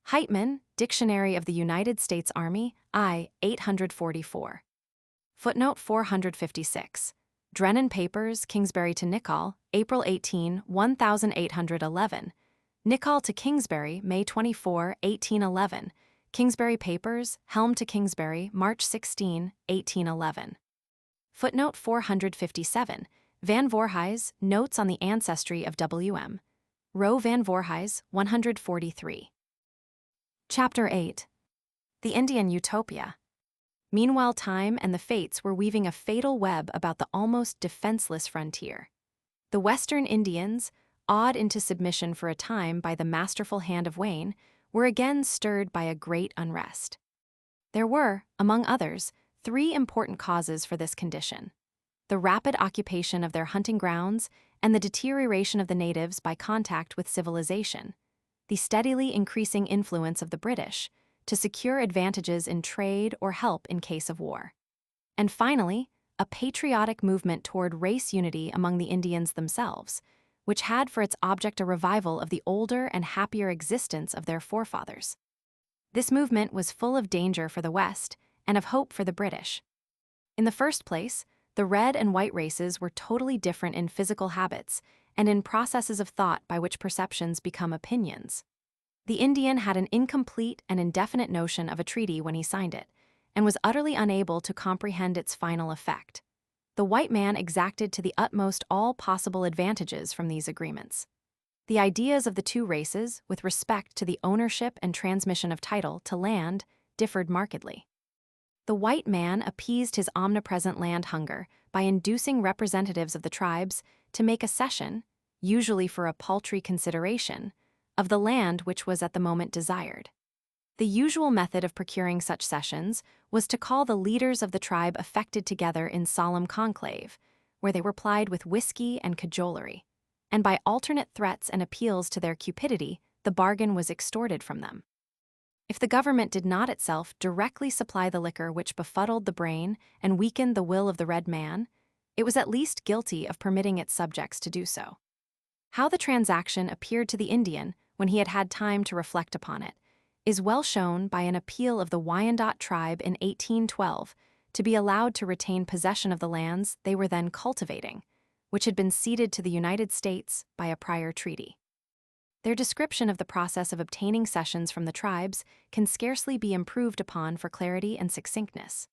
A: Heitman, Dictionary of the United States Army, I, 844. Footnote 456. Drennan Papers, Kingsbury to Nicol, April 18, 1811. Nicol to Kingsbury, May 24, 1811. Kingsbury Papers, Helm to Kingsbury, March 16, 1811. Footnote 457. Van Voorhis, Notes on the Ancestry of W.M. Roe Van Voorhis, 143. Chapter 8. The Indian Utopia. Meanwhile, time and the fates were weaving a fatal web about the almost defenseless frontier. The Western Indians, awed into submission for a time by the masterful hand of Wayne, were again stirred by a great unrest. There were, among others, 3 important causes for this condition: the rapid occupation of their hunting grounds and the deterioration of the natives by contact with civilization, the steadily increasing influence of the British to secure advantages in trade or help in case of war, and finally, a patriotic movement toward race unity among the Indians themselves, which had for its object a revival of the older and happier existence of their forefathers. This movement was full of danger for the West and of hope for the British. In the first place, the red and white races were totally different in physical habits and in processes of thought by which perceptions become opinions. The Indian had an incomplete and indefinite notion of a treaty when he signed it, and was utterly unable to comprehend its final effect. The white man exacted to the utmost all possible advantages from these agreements. The ideas of the two races, with respect to the ownership and transmission of title to land, differed markedly. The white man appeased his omnipresent land hunger by inducing representatives of the tribes to make a cession, usually for a paltry consideration, of the land which was at the moment desired. The usual method of procuring such cessions was to call the leaders of the tribe affected together in solemn conclave, where they were plied with whiskey and cajolery, and by alternate threats and appeals to their cupidity, the bargain was extorted from them. If the government did not itself directly supply the liquor which befuddled the brain and weakened the will of the red man, it was at least guilty of permitting its subjects to do so. How the transaction appeared to the Indian when he had had time to reflect upon it is well shown by an appeal of the Wyandot tribe in 1812 to be allowed to retain possession of the lands they were then cultivating, which had been ceded to the United States by a prior treaty. Their description of the process of obtaining cessions from the tribes can scarcely be improved upon for clarity and succinctness.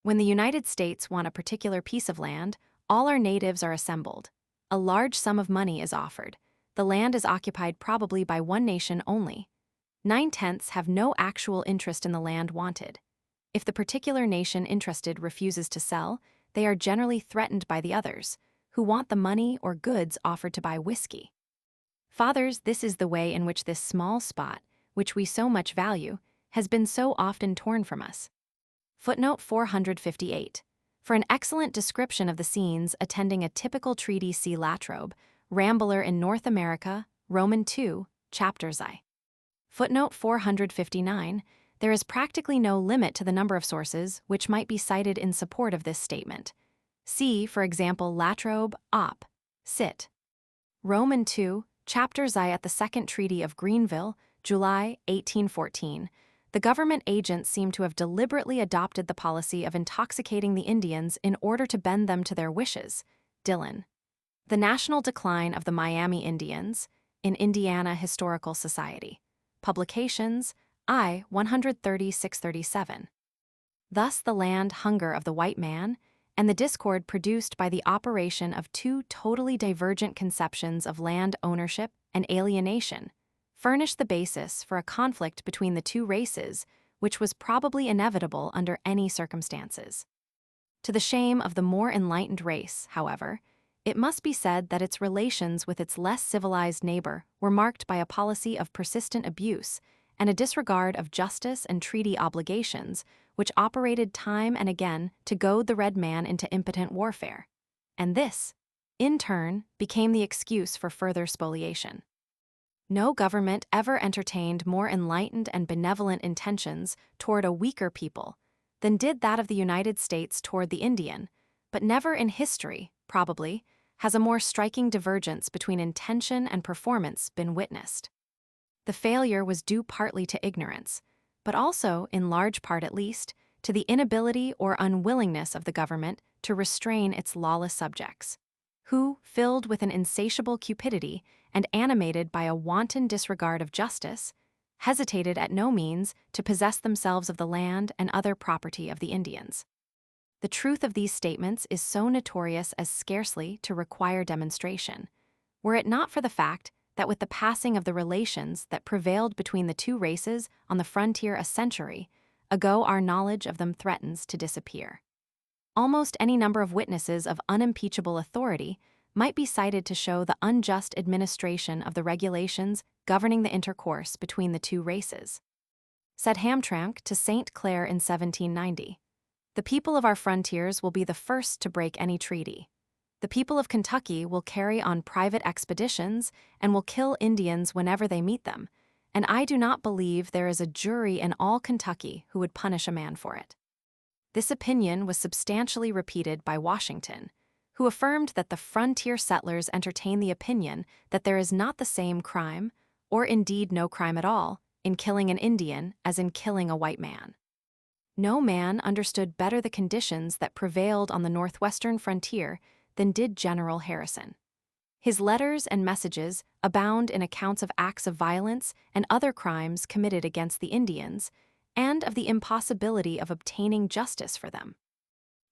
A: When the United States want a particular piece of land, all our natives are assembled. A large sum of money is offered. The land is occupied probably by one nation only. 9/10 have no actual interest in the land wanted. If the particular nation interested refuses to sell, they are generally threatened by the others, who want the money or goods offered to buy whiskey. Fathers, this is the way in which this small spot, which we so much value, has been so often torn from us. Footnote 458. For an excellent description of the scenes attending a typical treaty, see Latrobe, Rambler in North America, Roman II, chapters I. Footnote 459. There is practically no limit to the number of sources which might be cited in support of this statement. See, for example, Latrobe, Op. Cit. Roman II, chapters I at the Second Treaty of Greenville, July 1814. The government agents seem to have deliberately adopted the policy of intoxicating the Indians in order to bend them to their wishes. Dillon. The National Decline of the Miami Indians, in Indiana Historical Society. Publications, I. 130-637. Thus the land hunger of the white man and the discord produced by the operation of two totally divergent conceptions of land ownership and alienation furnished the basis for a conflict between the two races which was probably inevitable under any circumstances. To the shame of the more enlightened race, however, it must be said that its relations with its less civilized neighbor were marked by a policy of persistent abuse and a disregard of justice and treaty obligations which operated time and again to goad the red man into impotent warfare. And this, in turn, became the excuse for further spoliation. No government ever entertained more enlightened and benevolent intentions toward a weaker people than did that of the United States toward the Indian, but never in history, probably, has a more striking divergence between intention and performance been witnessed. The failure was due partly to ignorance, but also, in large part at least, to the inability or unwillingness of the government to restrain its lawless subjects, who, filled with an insatiable cupidity and animated by a wanton disregard of justice, hesitated at no means to possess themselves of the land and other property of the Indians. The truth of these statements is so notorious as scarcely to require demonstration, were it not for the fact that with the passing of the relations that prevailed between the two races on the frontier a century ago, our knowledge of them threatens to disappear. Almost any number of witnesses of unimpeachable authority might be cited to show the unjust administration of the regulations governing the intercourse between the two races. Said Hamtramck to St. Clair in 1790, "The people of our frontiers will be the first to break any treaty. The people of Kentucky will carry on private expeditions and will kill Indians whenever they meet them, and I do not believe there is a jury in all Kentucky who would punish a man for it." This opinion was substantially repeated by Washington, who affirmed that the frontier settlers entertain the opinion that there is not the same crime, or indeed no crime at all, in killing an Indian as in killing a white man. No man understood better the conditions that prevailed on the Northwestern frontier than did General Harrison. His letters and messages abound in accounts of acts of violence and other crimes committed against the Indians, and of the impossibility of obtaining justice for them.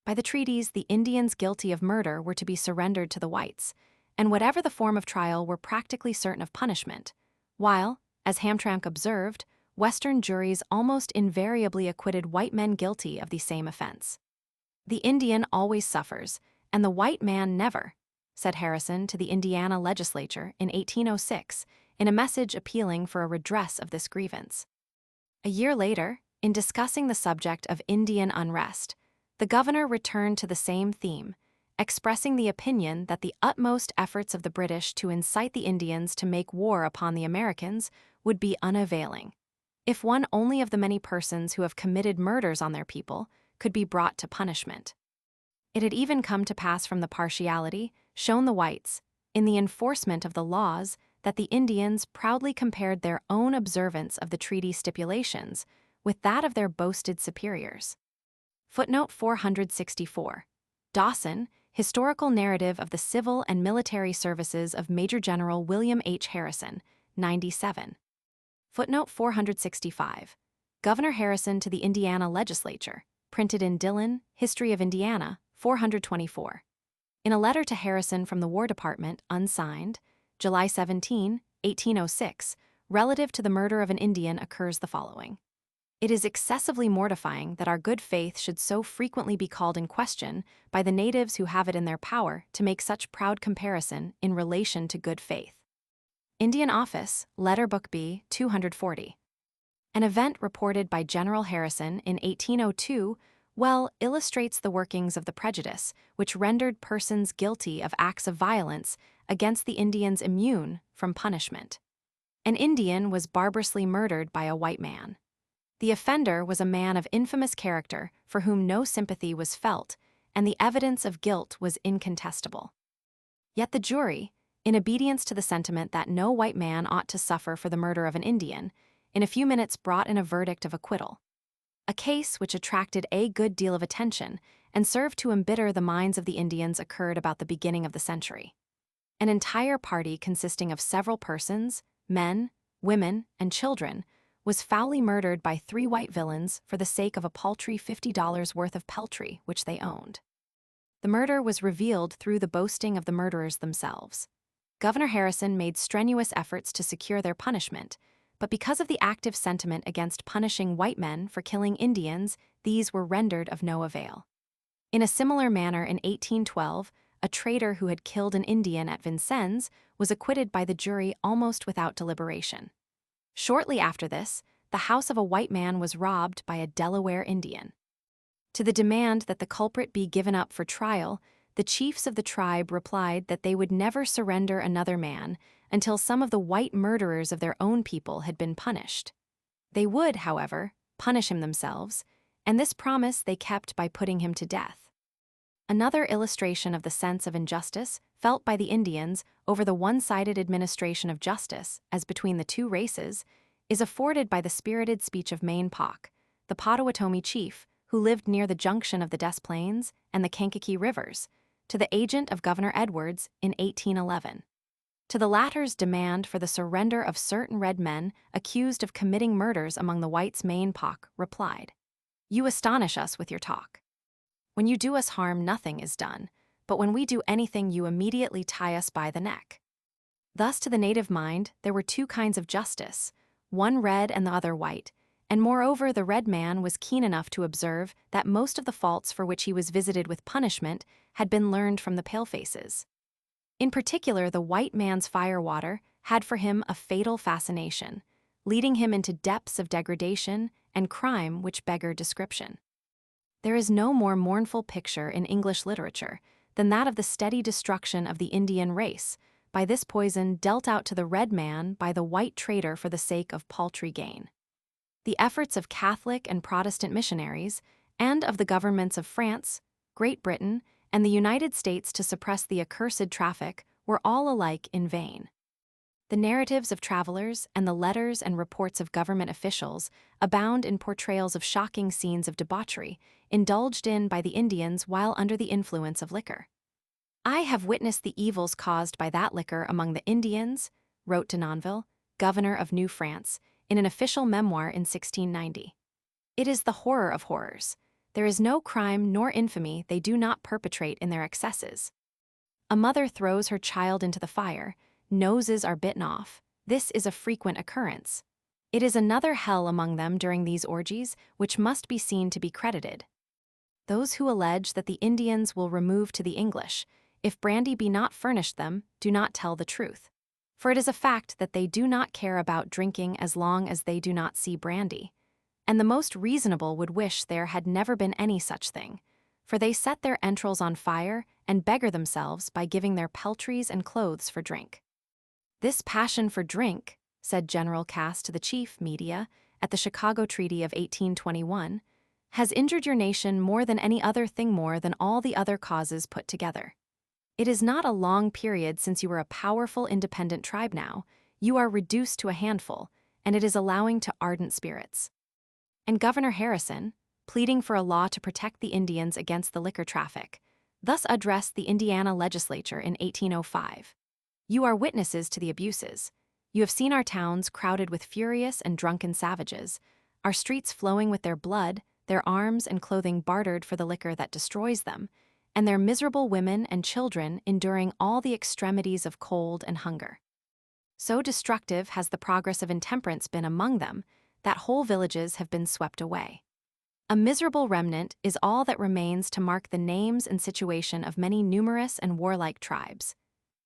A: By the treaties, the Indians guilty of murder were to be surrendered to the whites, and whatever the form of trial were practically certain of punishment, while, as Hamtramck observed, Western juries almost invariably acquitted white men guilty of the same offense. "The Indian always suffers, and the white man never," said Harrison to the Indiana legislature in 1806 in a message appealing for a redress of this grievance. A year later, in discussing the subject of Indian unrest, the governor returned to the same theme, expressing the opinion that the utmost efforts of the British to incite the Indians to make war upon the Americans would be unavailing, if one only of the many persons who have committed murders on their people could be brought to punishment. It had even come to pass from the partiality shown the whites, in the enforcement of the laws, that the Indians proudly compared their own observance of the treaty stipulations with that of their boasted superiors. Footnote 464. Dawson, Historical Narrative of the Civil and Military Services of Major General William H. Harrison, 97. Footnote 465. Governor Harrison to the Indiana Legislature, printed in Dillon, History of Indiana, 424. In a letter to Harrison from the War Department, unsigned, July 17, 1806, relative to the murder of an Indian occurs the following. "It is excessively mortifying that our good faith should so frequently be called in question by the natives who have it in their power to make such proud comparison in relation to good faith." Indian Office, Letter Book B, 240. An event reported by General Harrison in 1802 well illustrates the workings of the prejudice which rendered persons guilty of acts of violence against the Indians immune from punishment. An Indian was barbarously murdered by a white man. The offender was a man of infamous character for whom no sympathy was felt, and the evidence of guilt was incontestable. Yet the jury, in obedience to the sentiment that no white man ought to suffer for the murder of an Indian, in a few minutes brought in a verdict of acquittal. A case which attracted a good deal of attention and served to embitter the minds of the Indians occurred about the beginning of the century. An entire party consisting of several persons, men, women, and children, was foully murdered by 3 white villains for the sake of a paltry $50 worth of peltry which they owned. The murder was revealed through the boasting of the murderers themselves. Governor Harrison made strenuous efforts to secure their punishment, but because of the active sentiment against punishing white men for killing Indians, these were rendered of no avail. In a similar manner, in 1812, a trader who had killed an Indian at Vincennes was acquitted by the jury almost without deliberation. Shortly after this, the house of a white man was robbed by a Delaware Indian. To the demand that the culprit be given up for trial, the chiefs of the tribe replied that they would never surrender another man until some of the white murderers of their own people had been punished. They would, however, punish him themselves, and this promise they kept by putting him to death. Another illustration of the sense of injustice felt by the Indians over the one-sided administration of justice as between the two races is afforded by the spirited speech of Maine Pock, the Potawatomi chief who lived near the junction of the Des Plaines and the Kankakee Rivers, to the agent of Governor Edwards in 1811. To the latter's demand for the surrender of certain red men accused of committing murders among the whites, Maine Pock replied, "You astonish us with your talk. When you do us harm, nothing is done, but when we do anything, you immediately tie us by the neck." Thus, to the native mind, there were two kinds of justice, one red and the other white, and moreover the red man was keen enough to observe that most of the faults for which he was visited with punishment had been learned from the palefaces. In particular, the white man's firewater had for him a fatal fascination, leading him into depths of degradation and crime which beggar description. There is no more mournful picture in English literature than that of the steady destruction of the Indian race by this poison dealt out to the red man by the white trader for the sake of paltry gain. The efforts of Catholic and Protestant missionaries, and of the governments of France, Great Britain, and the United States to suppress the accursed traffic were all alike in vain. The narratives of travelers and the letters and reports of government officials abound in portrayals of shocking scenes of debauchery indulged in by the Indians while under the influence of liquor. "I have witnessed the evils caused by that liquor among the Indians," wrote de Nonville, governor of New France, in an official memoir in 1690. "It is the horror of horrors. There is no crime nor infamy they do not perpetrate in their excesses. A mother throws her child into the fire, noses are bitten off. This is a frequent occurrence. It is another hell among them during these orgies, which must be seen to be credited. Those who allege that the Indians will remove to the English, if brandy be not furnished them, do not tell the truth. For it is a fact that they do not care about drinking as long as they do not see brandy. And the most reasonable would wish there had never been any such thing, for they set their entrails on fire and beggar themselves by giving their peltries and clothes for drink. This passion for drink," said General Cass to the chief media at the Chicago Treaty of 1821, "has injured your nation more than any other thing, more than all the other causes put together. It is not a long period since you were a powerful independent tribe. Now you are reduced to a handful, and it is allowing to ardent spirits." And Governor Harrison, pleading for a law to protect the Indians against the liquor traffic, thus addressed the Indiana legislature in 1805. "You are witnesses to the abuses. You have seen our towns crowded with furious and drunken savages, our streets flowing with their blood, their arms and clothing bartered for the liquor that destroys them, and their miserable women and children enduring all the extremities of cold and hunger. So destructive has the progress of intemperance been among them that whole villages have been swept away. A miserable remnant is all that remains to mark the names and situation of many numerous and warlike tribes.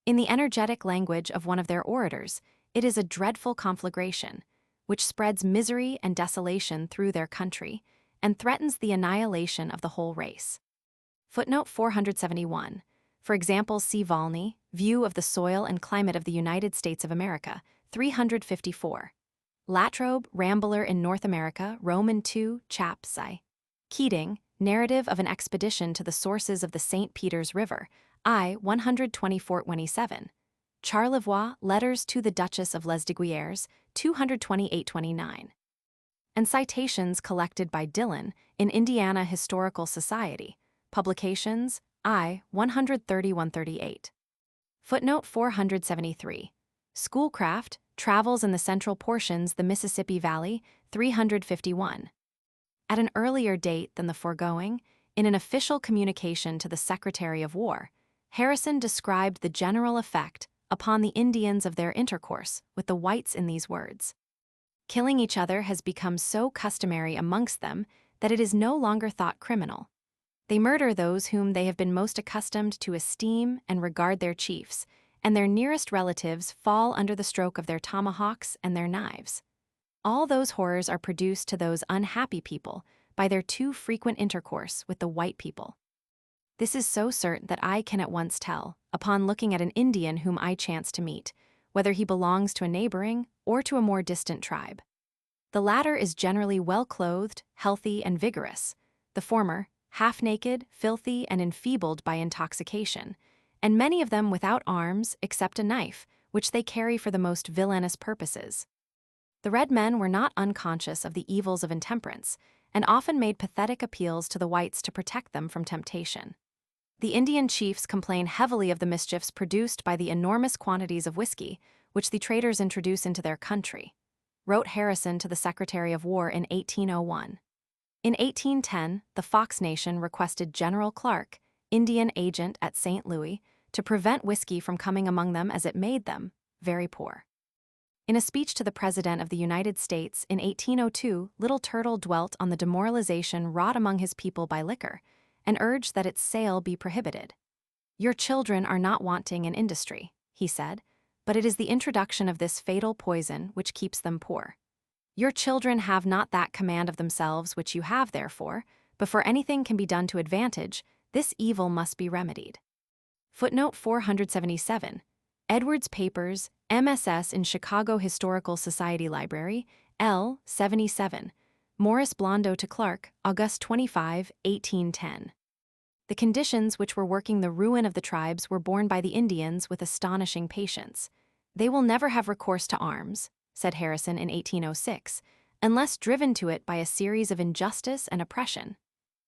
A: In the energetic language of one of their orators, it is a dreadful conflagration, which spreads misery and desolation through their country, and threatens the annihilation of the whole race." Footnote 471. For example, see Volney, View of the Soil and Climate of the United States of America, 354. Latrobe, Rambler in North America, Roman II, Chap. Sci. Keating, Narrative of an Expedition to the Sources of the St. Peter's River, I. 124-27. Charlevoix, Letters to the Duchess of Lesdiguières, 228-29. And citations collected by Dillon in Indiana Historical Society, Publications, I. 130-138. Footnote 473. Schoolcraft, Travels in the Central Portions the Mississippi Valley, 351. At an earlier date than the foregoing, in an official communication to the Secretary of War, Harrison described the general effect upon the Indians of their intercourse with the whites in these words: "Killing each other has become so customary amongst them that it is no longer thought criminal. They murder those whom they have been most accustomed to esteem and regard their chiefs, and their nearest relatives fall under the stroke of their tomahawks and their knives. All those horrors are produced to those unhappy people by their too frequent intercourse with the white people." This is so certain that I can at once tell, upon looking at an Indian whom I chance to meet, whether he belongs to a neighboring or to a more distant tribe. The latter is generally well-clothed, healthy, and vigorous. The former, half-naked, filthy, and enfeebled by intoxication, and many of them without arms except a knife, which they carry for the most villainous purposes. The red men were not unconscious of the evils of intemperance, and often made pathetic appeals to the whites to protect them from temptation. The Indian chiefs complain heavily of the mischiefs produced by the enormous quantities of whiskey which the traders introduce into their country, wrote Harrison to the Secretary of War in 1801. In 1810, the Fox Nation requested General Clark, Indian agent at St. Louis, to prevent whiskey from coming among them as it made them very poor. In a speech to the President of the United States in 1802, Little Turtle dwelt on the demoralization wrought among his people by liquor, and urged that its sale be prohibited. "Your children are not wanting in industry," he said, "but it is the introduction of this fatal poison which keeps them poor. Your children have not that command of themselves which you have, therefore, before anything can be done to advantage, this evil must be remedied." Footnote 477. Edwards Papers, MSS in Chicago Historical Society Library, L. 77. Morris Blondo to Clark, August 25, 1810. The conditions which were working the ruin of the tribes were borne by the Indians with astonishing patience. "They will never have recourse to arms," said Harrison in 1806, "unless driven to it by a series of injustice and oppression."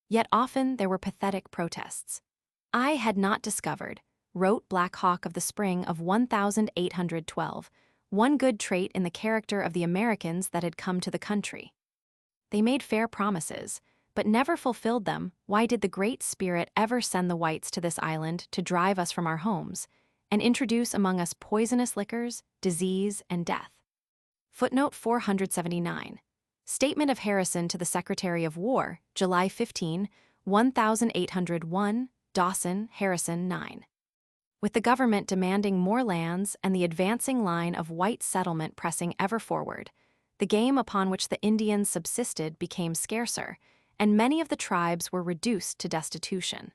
A: Yet often there were pathetic protests. "I had not discovered," wrote Black Hawk of the spring of 1812, "one good trait in the character of the Americans that had come to the country. They made fair promises, but never fulfilled them. Why did the Great Spirit ever send the whites to this island to drive us from our homes, and introduce among us poisonous liquors, disease, and death?" Footnote 479. Statement of Harrison to the Secretary of War, July 15, 1801, Dawson, Harrison 9. With the government demanding more lands and the advancing line of white settlement pressing ever forward, the game upon which the Indians subsisted became scarcer, and many of the tribes were reduced to destitution.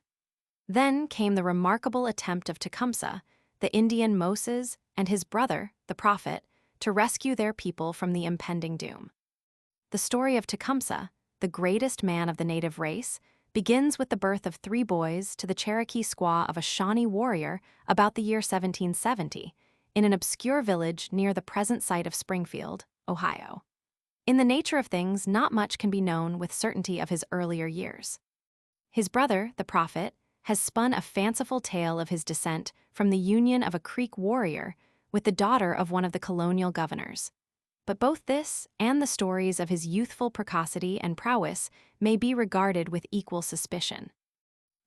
A: Then came the remarkable attempt of Tecumseh, the Indian Moses, and his brother, the Prophet, to rescue their people from the impending doom. The story of Tecumseh, the greatest man of the native race, begins with the birth of 3 boys to the Cherokee squaw of a Shawnee warrior about the year 1770, in an obscure village near the present site of Springfield, Ohio. In the nature of things, not much can be known with certainty of his earlier years. His brother, the Prophet, has spun a fanciful tale of his descent from the union of a Creek warrior with the daughter of one of the colonial governors. But both this and the stories of his youthful precocity and prowess may be regarded with equal suspicion.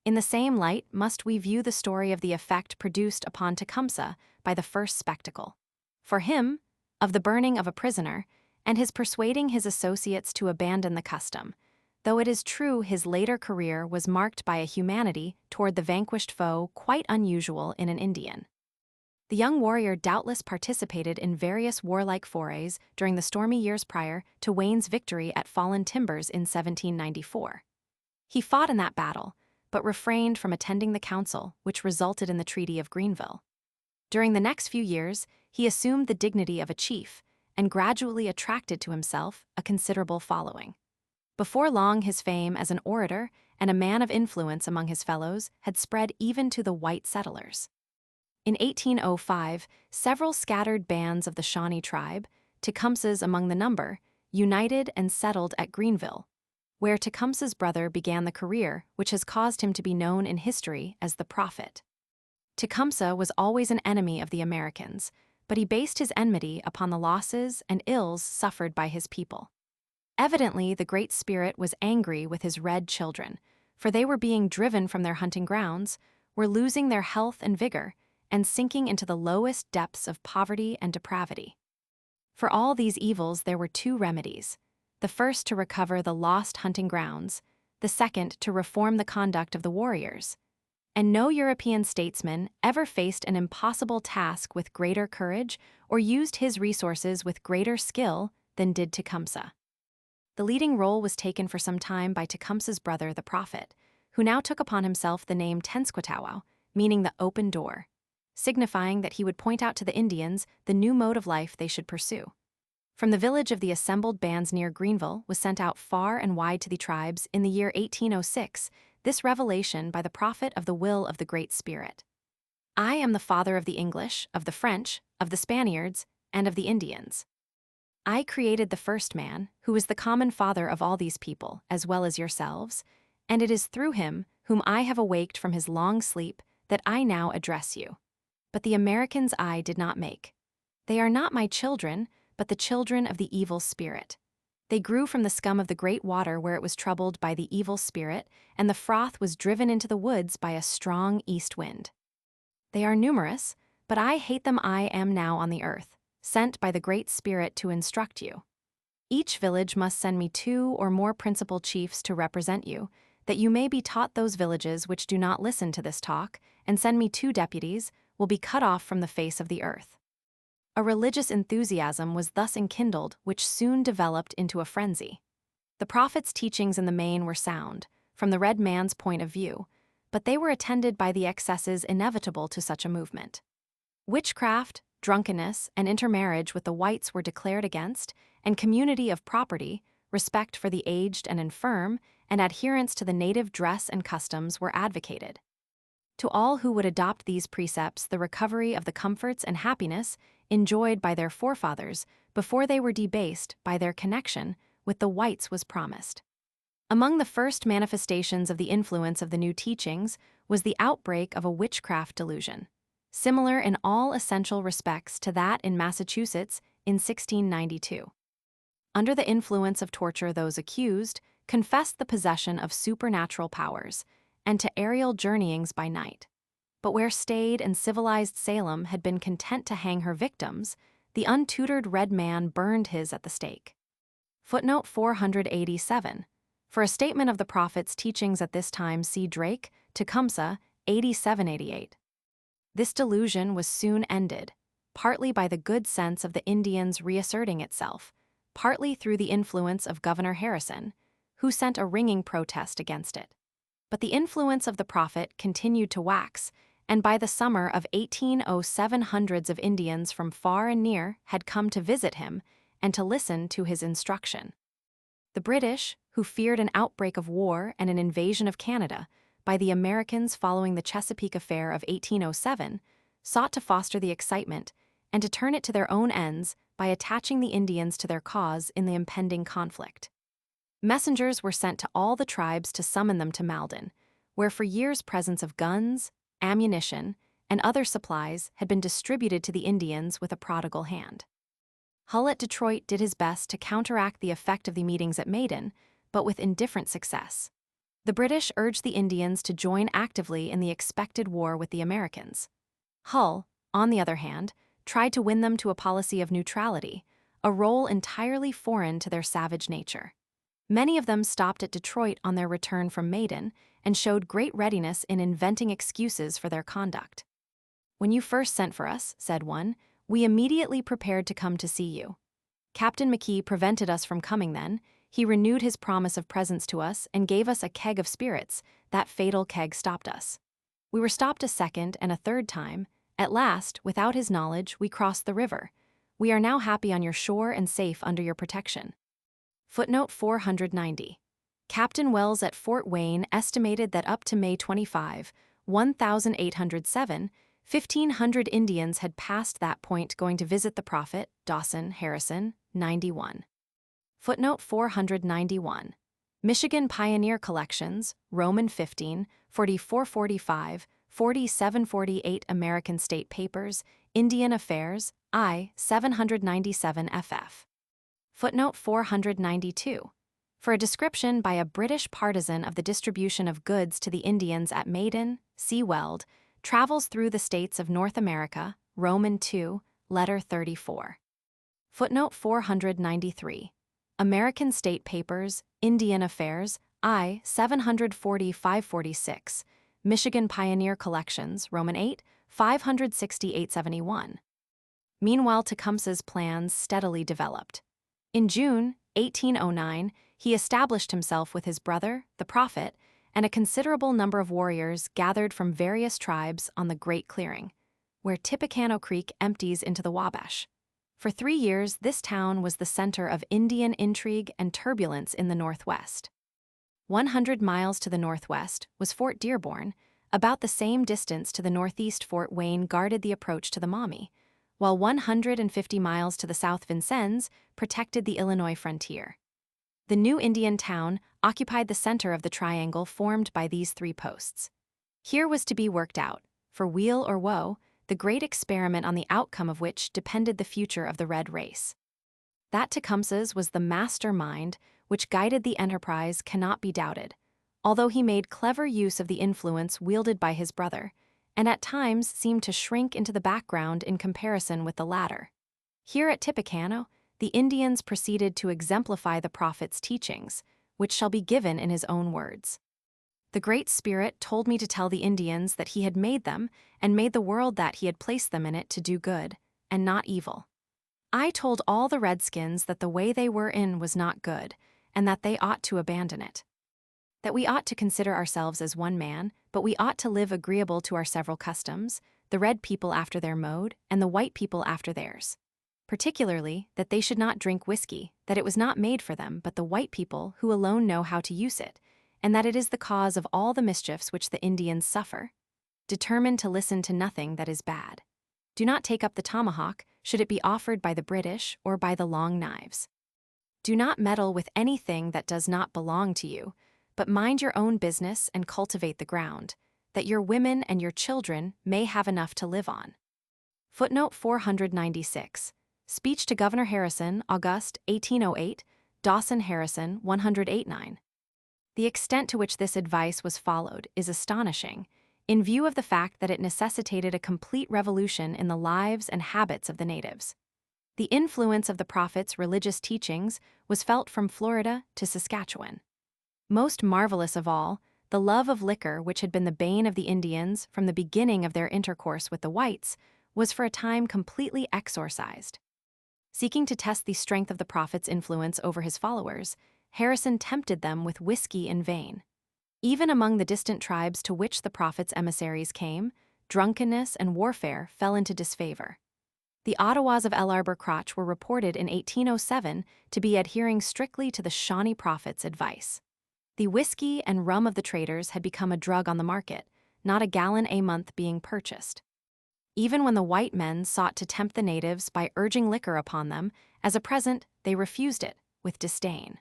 A: In the same light must we view the story of the effect produced upon Tecumseh by the first spectacle. For him, of the burning of a prisoner, and his persuading his associates to abandon the custom, though it is true his later career was marked by a humanity toward the vanquished foe quite unusual in an Indian. The young warrior doubtless participated in various warlike forays during the stormy years prior to Wayne's victory at Fallen Timbers in 1794. He fought in that battle, but refrained from attending the council which resulted in the Treaty of Greenville. During the next few years, he assumed the dignity of a chief and gradually attracted to himself a considerable following. Before long, his fame as an orator and a man of influence among his fellows had spread even to the white settlers. In 1805, several scattered bands of the Shawnee tribe, Tecumseh's among the number, united and settled at Greenville, where Tecumseh's brother began the career which has caused him to be known in history as the Prophet. Tecumseh was always an enemy of the Americans, but he based his enmity upon the losses and ills suffered by his people. Evidently, the Great Spirit was angry with his red children, for they were being driven from their hunting grounds, were losing their health and vigor, and sinking into the lowest depths of poverty and depravity. For all these evils there were 2 remedies: the first to recover the lost hunting grounds, the second to reform the conduct of the warriors. And no European statesman ever faced an impossible task with greater courage or used his resources with greater skill than did Tecumseh. The leading role was taken for some time by Tecumseh's brother, the Prophet, who now took upon himself the name Tenskwatawa, meaning the open door, signifying that he would point out to the Indians the new mode of life they should pursue. From the village of the assembled bands near Greenville was sent out far and wide to the tribes in the year 1806 this revelation by the prophet of the will of the Great Spirit. I am the father of the English, of the French, of the Spaniards, and of the Indians. I created the first man, who is the common father of all these people, as well as yourselves, and it is through him, whom I have awaked from his long sleep, that I now address you. But the Americans I did not make. They are not my children, but the children of the evil spirit. They grew from the scum of the great water where it was troubled by the evil spirit, and the froth was driven into the woods by a strong east wind. They are numerous, but I hate them. I am now on the earth, sent by the Great Spirit to instruct you. Each village must send me 2 or more principal chiefs to represent you, that you may be taught. Those villages which do not listen to this talk, and send me 2 deputies, will be cut off from the face of the earth. A religious enthusiasm was thus enkindled, which soon developed into a frenzy. The prophet's teachings in the main were sound, from the red man's point of view, but they were attended by the excesses inevitable to such a movement. Witchcraft, drunkenness, and intermarriage with the whites were declared against, and community of property, respect for the aged and infirm, and adherence to the native dress and customs were advocated. To all who would adopt these precepts, the recovery of the comforts and happiness enjoyed by their forefathers before they were debased by their connection with the whites was promised. Among the first manifestations of the influence of the new teachings was the outbreak of a witchcraft delusion, similar in all essential respects to that in Massachusetts in 1692. Under the influence of torture, those accused confessed the possession of supernatural powers and to aerial journeyings by night. But where staid and civilized Salem had been content to hang her victims, the untutored red man burned his at the stake. Footnote 487. For a statement of the prophet's teachings at this time, see Drake, Tecumseh, 8788. This delusion was soon ended, partly by the good sense of the Indians reasserting itself, partly through the influence of Governor Harrison, who sent a ringing protest against it. But the influence of the prophet continued to wax, and by the summer of 1807 hundreds of Indians from far and near had come to visit him and to listen to his instruction. The British, who feared an outbreak of war and an invasion of Canada by the Americans following the Chesapeake Affair of 1807, sought to foster the excitement and to turn it to their own ends by attaching the Indians to their cause in the impending conflict. Messengers were sent to all the tribes to summon them to Malden, where for years presents of guns, ammunition, and other supplies had been distributed to the Indians with a prodigal hand. Hull at Detroit did his best to counteract the effect of the meetings at Maiden, but with indifferent success. The British urged the Indians to join actively in the expected war with the Americans. Hull, on the other hand, tried to win them to a policy of neutrality, a role entirely foreign to their savage nature. Many of them stopped at Detroit on their return from Maiden and showed great readiness in inventing excuses for their conduct. "When you first sent for us," said one, "we immediately prepared to come to see you. Captain McKee prevented us from coming then. He renewed his promise of presents to us and gave us a keg of spirits. That fatal keg stopped us. We were stopped a second and a third time. At last, without his knowledge, we crossed the river. We are now happy on your shore and safe under your protection." Footnote 490. Captain Wells at Fort Wayne estimated that up to May 25, 1807, 1,500 Indians had passed that point going to visit the prophet. Dawson, Harrison, 91. Footnote 491. Michigan Pioneer Collections, Roman 15, 4445, 4748 American State Papers, Indian Affairs, I, 797 ff. Footnote 492. For a description by a British partisan of the distribution of goods to the Indians at Maiden, see Weld, Travels Through the States of North America, Roman 2, Letter 34. Footnote 493. American State Papers, Indian Affairs, I, 740-546, Michigan Pioneer Collections, Roman 8, 560-871. Meanwhile, Tecumseh's plans steadily developed. In June 1809, he established himself with his brother, the prophet, and a considerable number of warriors gathered from various tribes on the Great Clearing, where Tippecanoe Creek empties into the Wabash. For 3 years, this town was the center of Indian intrigue and turbulence in the Northwest. 100 miles to the northwest was Fort Dearborn. About the same distance to the northeast, Fort Wayne guarded the approach to the Maumee, while 150 miles to the south, Vincennes protected the Illinois frontier. The new Indian town occupied the center of the triangle formed by these 3 posts. Here was to be worked out, for weal or woe, the great experiment on the outcome of which depended the future of the red race. That Tecumseh's was the mastermind which guided the enterprise cannot be doubted, although he made clever use of the influence wielded by his brother, and at times seemed to shrink into the background in comparison with the latter. Here at Tippecanoe, the Indians proceeded to exemplify the prophet's teachings, which shall be given in his own words. The Great Spirit told me to tell the Indians that he had made them and made the world that he had placed them in it to do good, and not evil. I told all the redskins that the way they were in was not good, and that they ought to abandon it. That we ought to consider ourselves as one man, but we ought to live agreeable to our several customs, the red people after their mode, and the white people after theirs. Particularly, that they should not drink whiskey, that it was not made for them, but the white people who alone know how to use it, and that it is the cause of all the mischiefs which the Indians suffer. Determined to listen to nothing that is bad. Do not take up the tomahawk, should it be offered by the British or by the long knives. Do not meddle with anything that does not belong to you, but mind your own business and cultivate the ground, that your women and your children may have enough to live on. Footnote 496. Speech to Governor Harrison, August 1808, Dawson Harrison, 108-9. The extent to which this advice was followed is astonishing, in view of the fact that it necessitated a complete revolution in the lives and habits of the natives. The influence of the prophet's religious teachings was felt from Florida to Saskatchewan. Most marvelous of all, the love of liquor, which had been the bane of the Indians from the beginning of their intercourse with the whites, was for a time completely exorcised. Seeking to test the strength of the prophet's influence over his followers, Harrison tempted them with whiskey in vain. Even among the distant tribes to which the prophet's emissaries came, drunkenness and warfare fell into disfavor. The Ottawas of El Arbor Crotch were reported in 1807 to be adhering strictly to the Shawnee prophet's advice. The whiskey and rum of the traders had become a drug on the market, not a gallon a month being purchased. Even when the white men sought to tempt the natives by urging liquor upon them, as a present, they refused it, with disdain.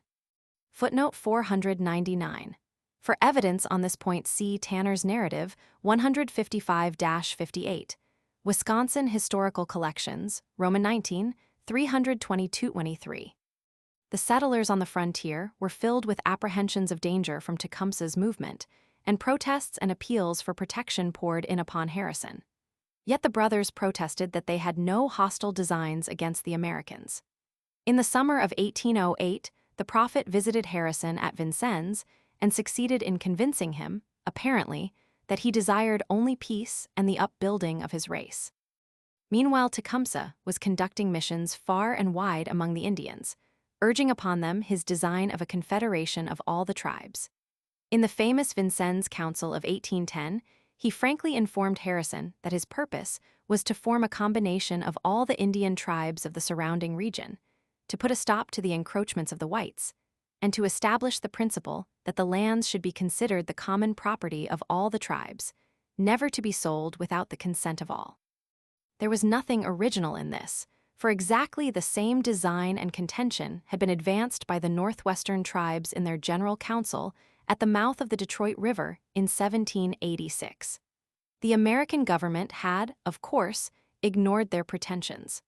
A: Footnote 499. For evidence on this point, see Tanner's Narrative, 155-58. Wisconsin Historical Collections, Roman 19, 322-23. The settlers on the frontier were filled with apprehensions of danger from Tecumseh's movement, and protests and appeals for protection poured in upon Harrison. Yet the brothers protested that they had no hostile designs against the Americans. In the summer of 1808, the prophet visited Harrison at Vincennes and succeeded in convincing him, apparently, that he desired only peace and the upbuilding of his race. Meanwhile, Tecumseh was conducting missions far and wide among the Indians, urging upon them his design of a confederation of all the tribes. In the famous Vincennes Council of 1810, he frankly informed Harrison that his purpose was to form a combination of all the Indian tribes of the surrounding region, to put a stop to the encroachments of the whites, and to establish the principle that the lands should be considered the common property of all the tribes, never to be sold without the consent of all. There was nothing original in this, for exactly the same design and contention had been advanced by the Northwestern tribes in their General Council at the mouth of the Detroit River in 1786. The American government had, of course, ignored their pretensions.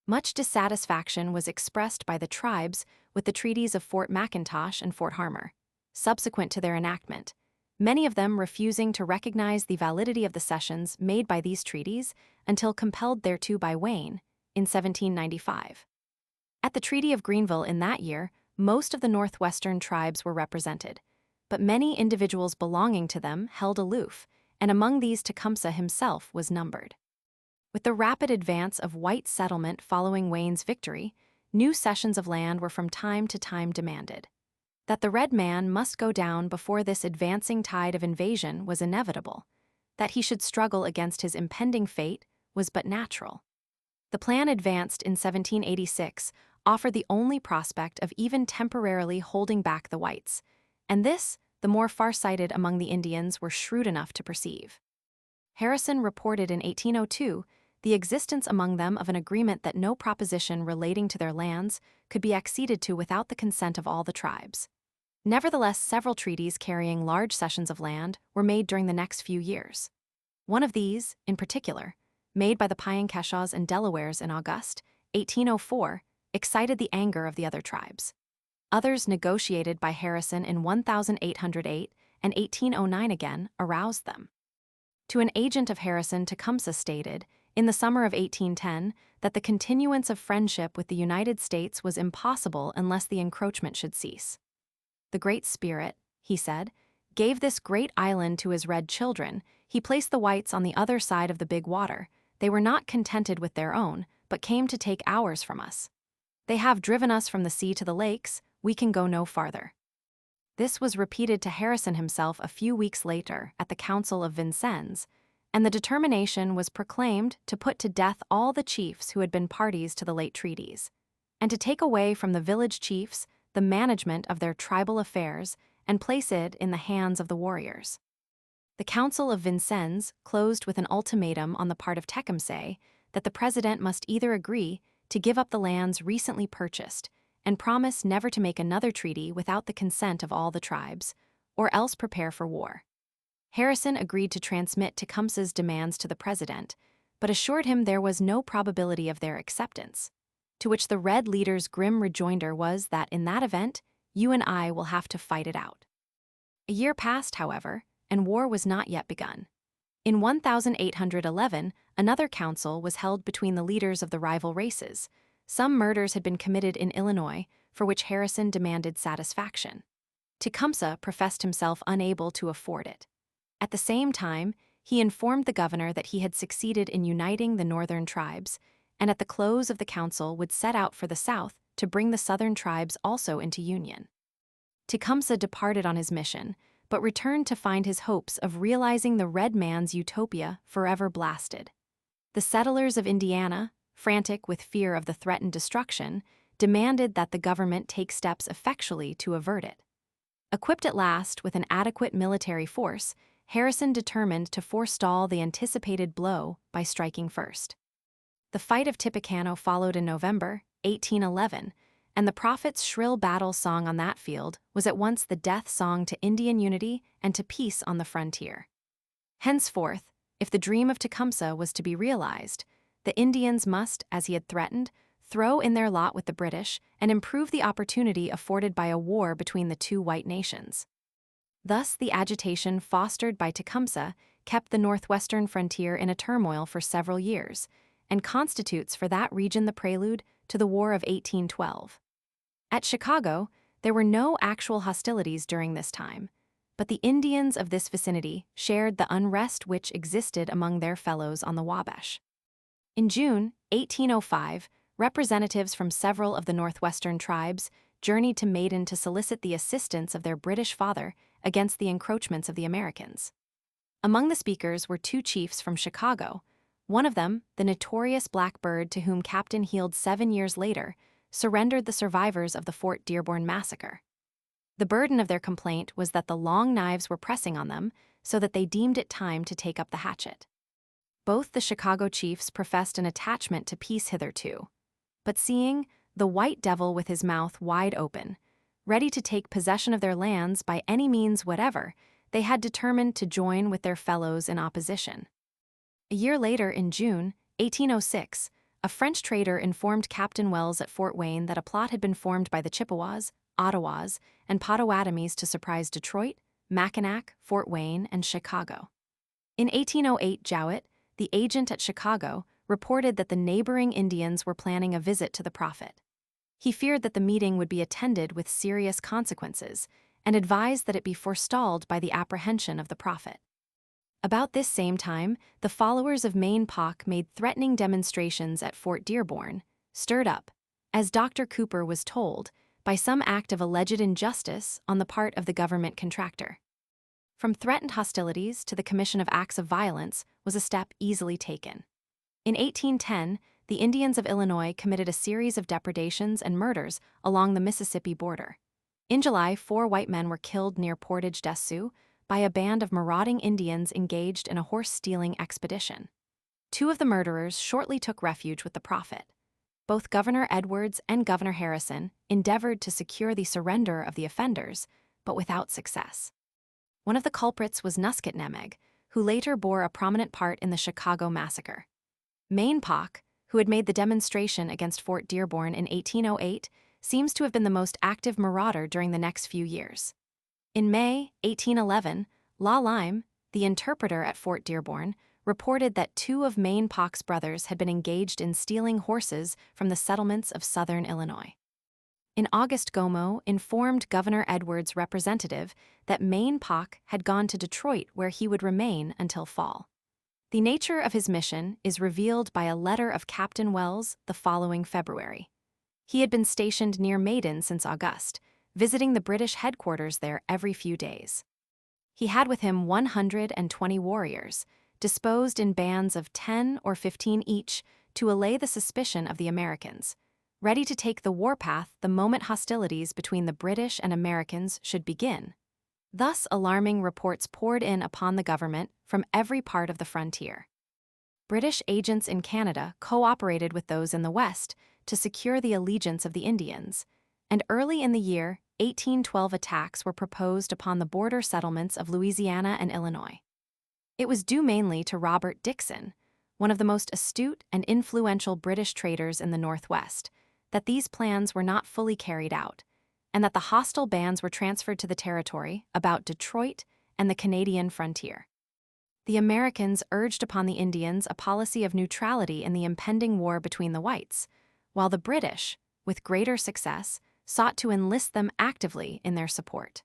A: Much dissatisfaction was expressed by the tribes with the treaties of Fort McIntosh and Fort Harmar, subsequent to their enactment, many of them refusing to recognize the validity of the cessions made by these treaties until compelled thereto by Wayne in 1795. At the Treaty of Greenville in that year, most of the Northwestern tribes were represented, but many individuals belonging to them held aloof, and among these Tecumseh himself was numbered. With the rapid advance of white settlement following Wayne's victory, new cessions of land were from time to time demanded. That the red man must go down before this advancing tide of invasion was inevitable. That he should struggle against his impending fate was but natural. The plan advanced in 1786 offered the only prospect of even temporarily holding back the whites, and this the more far-sighted among the Indians were shrewd enough to perceive. Harrison reported in 1802 the existence among them of an agreement that no proposition relating to their lands could be acceded to without the consent of all the tribes. Nevertheless, several treaties carrying large cessions of land were made during the next few years. One of these, in particular, made by the Piankeshaws and Delawares in August 1804, excited the anger of the other tribes. Others negotiated by Harrison in 1808 and 1809 again aroused them. To an agent of Harrison, Tecumseh stated, in the summer of 1810, that the continuance of friendship with the United States was impossible unless the encroachment should cease. The Great Spirit, he said, gave this great island to his red children. He placed the whites on the other side of the big water. They were not contented with their own, but came to take ours from us. They have driven us from the sea to the lakes. We can go no farther. This was repeated to Harrison himself a few weeks later at the Council of Vincennes, and the determination was proclaimed to put to death all the chiefs who had been parties to the late treaties, and to take away from the village chiefs the management of their tribal affairs and place it in the hands of the warriors. The Council of Vincennes closed with an ultimatum on the part of Tecumseh that the president must either agree to give up the lands recently purchased and promise never to make another treaty without the consent of all the tribes, or else prepare for war. Harrison agreed to transmit Tecumseh's demands to the president, but assured him there was no probability of their acceptance, to which the Red leader's grim rejoinder was that in that event, you and I will have to fight it out. A year passed, however, and war was not yet begun. In 1811, another council was held between the leaders of the rival races. Some murders had been committed in Illinois, for which Harrison demanded satisfaction. Tecumseh professed himself unable to afford it. At the same time, he informed the governor that he had succeeded in uniting the northern tribes, and at the close of the council would set out for the south to bring the southern tribes also into union. Tecumseh departed on his mission, but returned to find his hopes of realizing the red man's utopia forever blasted. The settlers of Indiana, frantic with fear of the threatened destruction, demanded that the government take steps effectually to avert it. Equipped at last with an adequate military force, Harrison determined to forestall the anticipated blow by striking first. The fight of Tippecanoe followed in November 1811, and the prophet's shrill battle song on that field was at once the death song to Indian unity and to peace on the frontier. Henceforth, if the dream of Tecumseh was to be realized, the Indians must, as he had threatened, throw in their lot with the British and improve the opportunity afforded by a war between the two white nations. Thus, the agitation fostered by Tecumseh kept the Northwestern frontier in a turmoil for several years, and constitutes for that region the prelude to the War of 1812. At Chicago, there were no actual hostilities during this time, but the Indians of this vicinity shared the unrest which existed among their fellows on the Wabash. In June 1805, representatives from several of the Northwestern tribes journeyed to Maiden to solicit the assistance of their British father against the encroachments of the Americans. Among the speakers were two chiefs from Chicago, one of them, the notorious Blackbird to whom Captain Heald 7 years later surrendered the survivors of the Fort Dearborn massacre. The burden of their complaint was that the long knives were pressing on them, so that they deemed it time to take up the hatchet. Both the Chicago chiefs professed an attachment to peace hitherto, but seeing the white devil with his mouth wide open, ready to take possession of their lands by any means whatever, they had determined to join with their fellows in opposition. A year later, in June 1806, a French trader informed Captain Wells at Fort Wayne that a plot had been formed by the Chippewas, Ottawas, and Potawatomis to surprise Detroit, Mackinac, Fort Wayne, and Chicago. In 1808, Jowett, the agent at Chicago, reported that the neighboring Indians were planning a visit to the prophet. He feared that the meeting would be attended with serious consequences and advised that it be forestalled by the apprehension of the prophet. About this same time, the followers of Maine Pock made threatening demonstrations at Fort Dearborn, stirred up, as Dr. Cooper was told, by some act of alleged injustice on the part of the government contractor. From threatened hostilities to the commission of acts of violence was a step easily taken. In 1810, the Indians of Illinois committed a series of depredations and murders along the Mississippi border. In July, 4 white men were killed near Portage des Sioux by a band of marauding Indians engaged in a horse-stealing expedition. 2 of the murderers shortly took refuge with the Prophet. Both Governor Edwards and Governor Harrison endeavored to secure the surrender of the offenders, but without success. One of the culprits was Nusketnemeg, who later bore a prominent part in the Chicago massacre. Mainpock, who had made the demonstration against Fort Dearborn in 1808, seems to have been the most active marauder during the next few years. In May 1811, La Lime, the interpreter at Fort Dearborn, reported that 2 of Mainpock's brothers had been engaged in stealing horses from the settlements of southern Illinois. In August, Gomo informed Governor Edwards' representative that Mainpock had gone to Detroit, where he would remain until fall. The nature of his mission is revealed by a letter of Captain Wells the following February. He had been stationed near Maiden since August, visiting the British headquarters there every few days. He had with him 120 warriors, disposed in bands of 10 or 15 each to allay the suspicion of the Americans, ready to take the warpath the moment hostilities between the British and Americans should begin. Thus, alarming reports poured in upon the government from every part of the frontier. British agents in Canada cooperated with those in the West to secure the allegiance of the Indians, and early in the year, 1812 attacks were proposed upon the border settlements of Louisiana and Illinois. It was due mainly to Robert Dixon, one of the most astute and influential British traders in the Northwest, that these plans were not fully carried out, and that the hostile bands were transferred to the territory about Detroit and the Canadian frontier. The Americans urged upon the Indians a policy of neutrality in the impending war between the whites, while the British, with greater success, sought to enlist them actively in their support.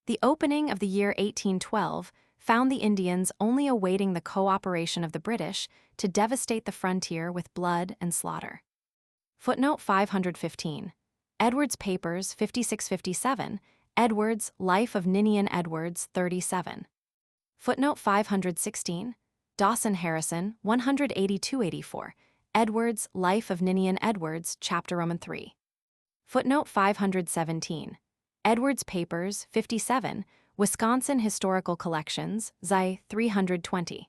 A: The opening of the year 1812 found the Indians only awaiting the cooperation of the British to devastate the frontier with blood and slaughter. Footnote 515. Edwards' Papers 5657, Edwards' Life of Ninian Edwards 37. Footnote 516. Dawson Harrison 182-84, Edwards' Life of Ninian Edwards, Chapter Roman 3. Footnote 517. Edwards' Papers 57, Wisconsin Historical Collections, Xi 320.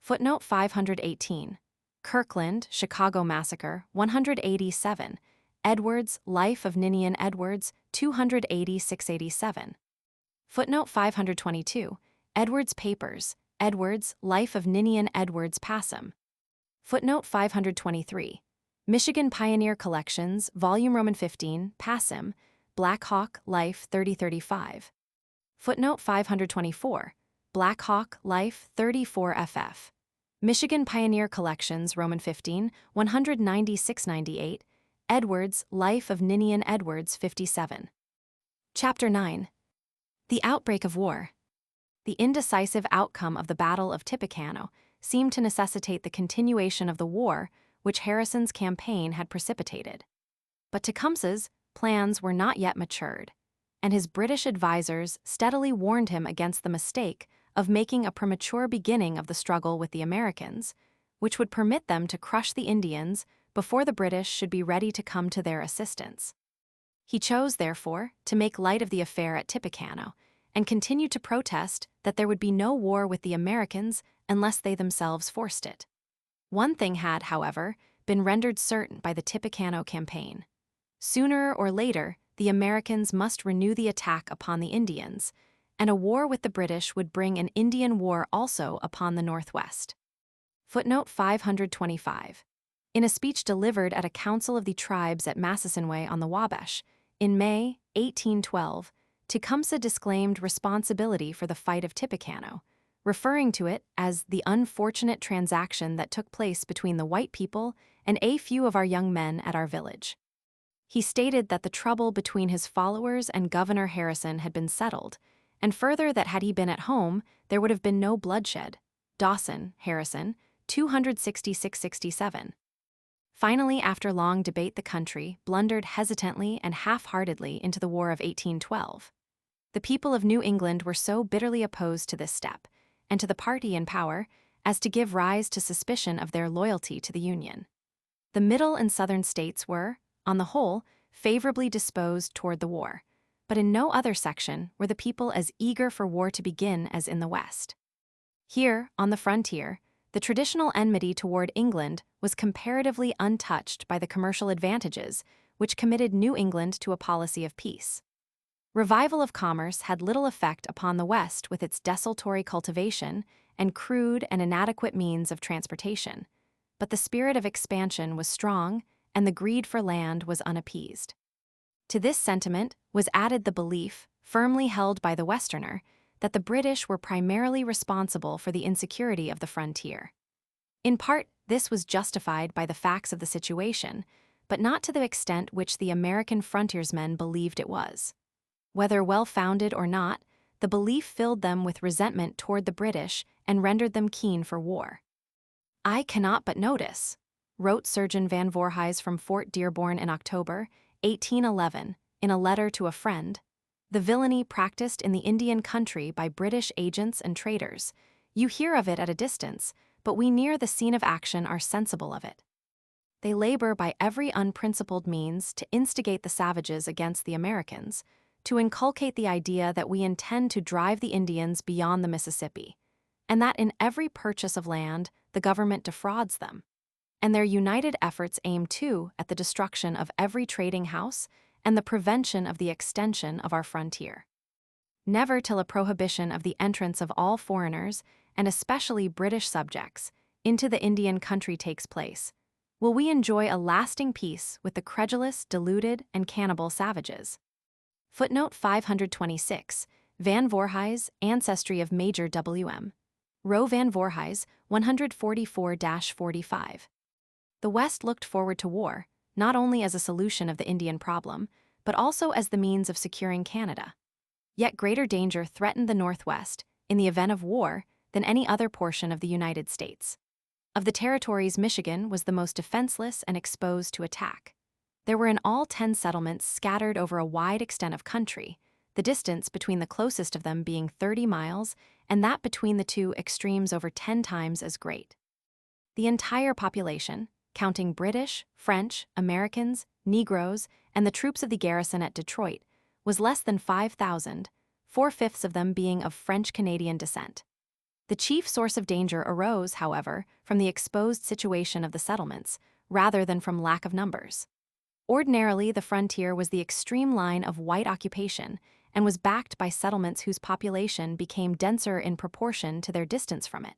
A: Footnote 518. Kirkland, Chicago Massacre 187, Edwards' Life of Ninian Edwards 280-687. Footnote 522. Edwards' Papers, Edwards' Life of Ninian Edwards Passam. Footnote 523. Michigan Pioneer Collections, Volume Roman 15, Passam, Black Hawk Life 3035. Footnote 524. Black Hawk Life 34FF. Michigan Pioneer Collections, Roman 15, 196-98, Edwards' Life of Ninian Edwards 57. Chapter 9. The Outbreak of War. The indecisive outcome of the Battle of Tippecanoe seemed to necessitate the continuation of the war which Harrison's campaign had precipitated. But Tecumseh's plans were not yet matured, and his British advisers steadily warned him against the mistake of making a premature beginning of the struggle with the Americans, which would permit them to crush the Indians before the British should be ready to come to their assistance. He chose, therefore, to make light of the affair at Tippecanoe and continued to protest that there would be no war with the Americans unless they themselves forced it. One thing had, however, been rendered certain by the Tippecanoe campaign. Sooner or later, the Americans must renew the attack upon the Indians, and a war with the British would bring an Indian war also upon the Northwest. Footnote 525. In a speech delivered at a council of the tribes at Massasoit on the Wabash, in May 1812, Tecumseh disclaimed responsibility for the fight of Tippecanoe, referring to it as the unfortunate transaction that took place between the white people and a few of our young men at our village. He stated that the trouble between his followers and Governor Harrison had been settled, and further that had he been at home, there would have been no bloodshed. Dawson, Harrison, 266-67. Finally, after long debate, the country blundered hesitantly and half-heartedly into the War of 1812. The people of New England were so bitterly opposed to this step, and to the party in power, as to give rise to suspicion of their loyalty to the Union. The middle and southern states were, on the whole, favorably disposed toward the war, but in no other section were the people as eager for war to begin as in the West. Here, on the frontier, the traditional enmity toward England was comparatively untouched by the commercial advantages which committed New England to a policy of peace. Revival of commerce had little effect upon the West with its desultory cultivation and crude and inadequate means of transportation, but the spirit of expansion was strong and the greed for land was unappeased. To this sentiment was added the belief, firmly held by the Westerner, that the British were primarily responsible for the insecurity of the frontier. In part, this was justified by the facts of the situation, but not to the extent which the American frontiersmen believed it was. Whether well-founded or not, the belief filled them with resentment toward the British and rendered them keen for war. "I cannot but notice," wrote Surgeon Van Voorhis from Fort Dearborn in October 1811 in a letter to a friend, "the villainy practiced in the Indian country by British agents and traders. You hear of it at a distance, but we near the scene of action are sensible of it. They labor by every unprincipled means to instigate the savages against the Americans, to inculcate the idea that we intend to drive the Indians beyond the Mississippi, and that in every purchase of land the government defrauds them. And their united efforts aim too at the destruction of every trading house and the prevention of the extension of our frontier. Never till a prohibition of the entrance of all foreigners, and especially British subjects, into the Indian country takes place, will we enjoy a lasting peace with the credulous, deluded, and cannibal savages." Footnote 526, Van Voorhis, Ancestry of Major W.M. Roe Van Voorhis, 144-45. The West looked forward to war, not only as a solution of the Indian problem, but also as the means of securing Canada. Yet greater danger threatened the Northwest, in the event of war, than any other portion of the United States. Of the territories, Michigan was the most defenseless and exposed to attack. There were in all 10 settlements scattered over a wide extent of country, the distance between the closest of them being 30 miles, and that between the two extremes over 10 times as great. The entire population, counting British, French, Americans, Negroes, and the troops of the garrison at Detroit, was less than 5,000, 4/5 of them being of French-Canadian descent. The chief source of danger arose, however, from the exposed situation of the settlements, rather than from lack of numbers. Ordinarily, the frontier was the extreme line of white occupation and was backed by settlements whose population became denser in proportion to their distance from it.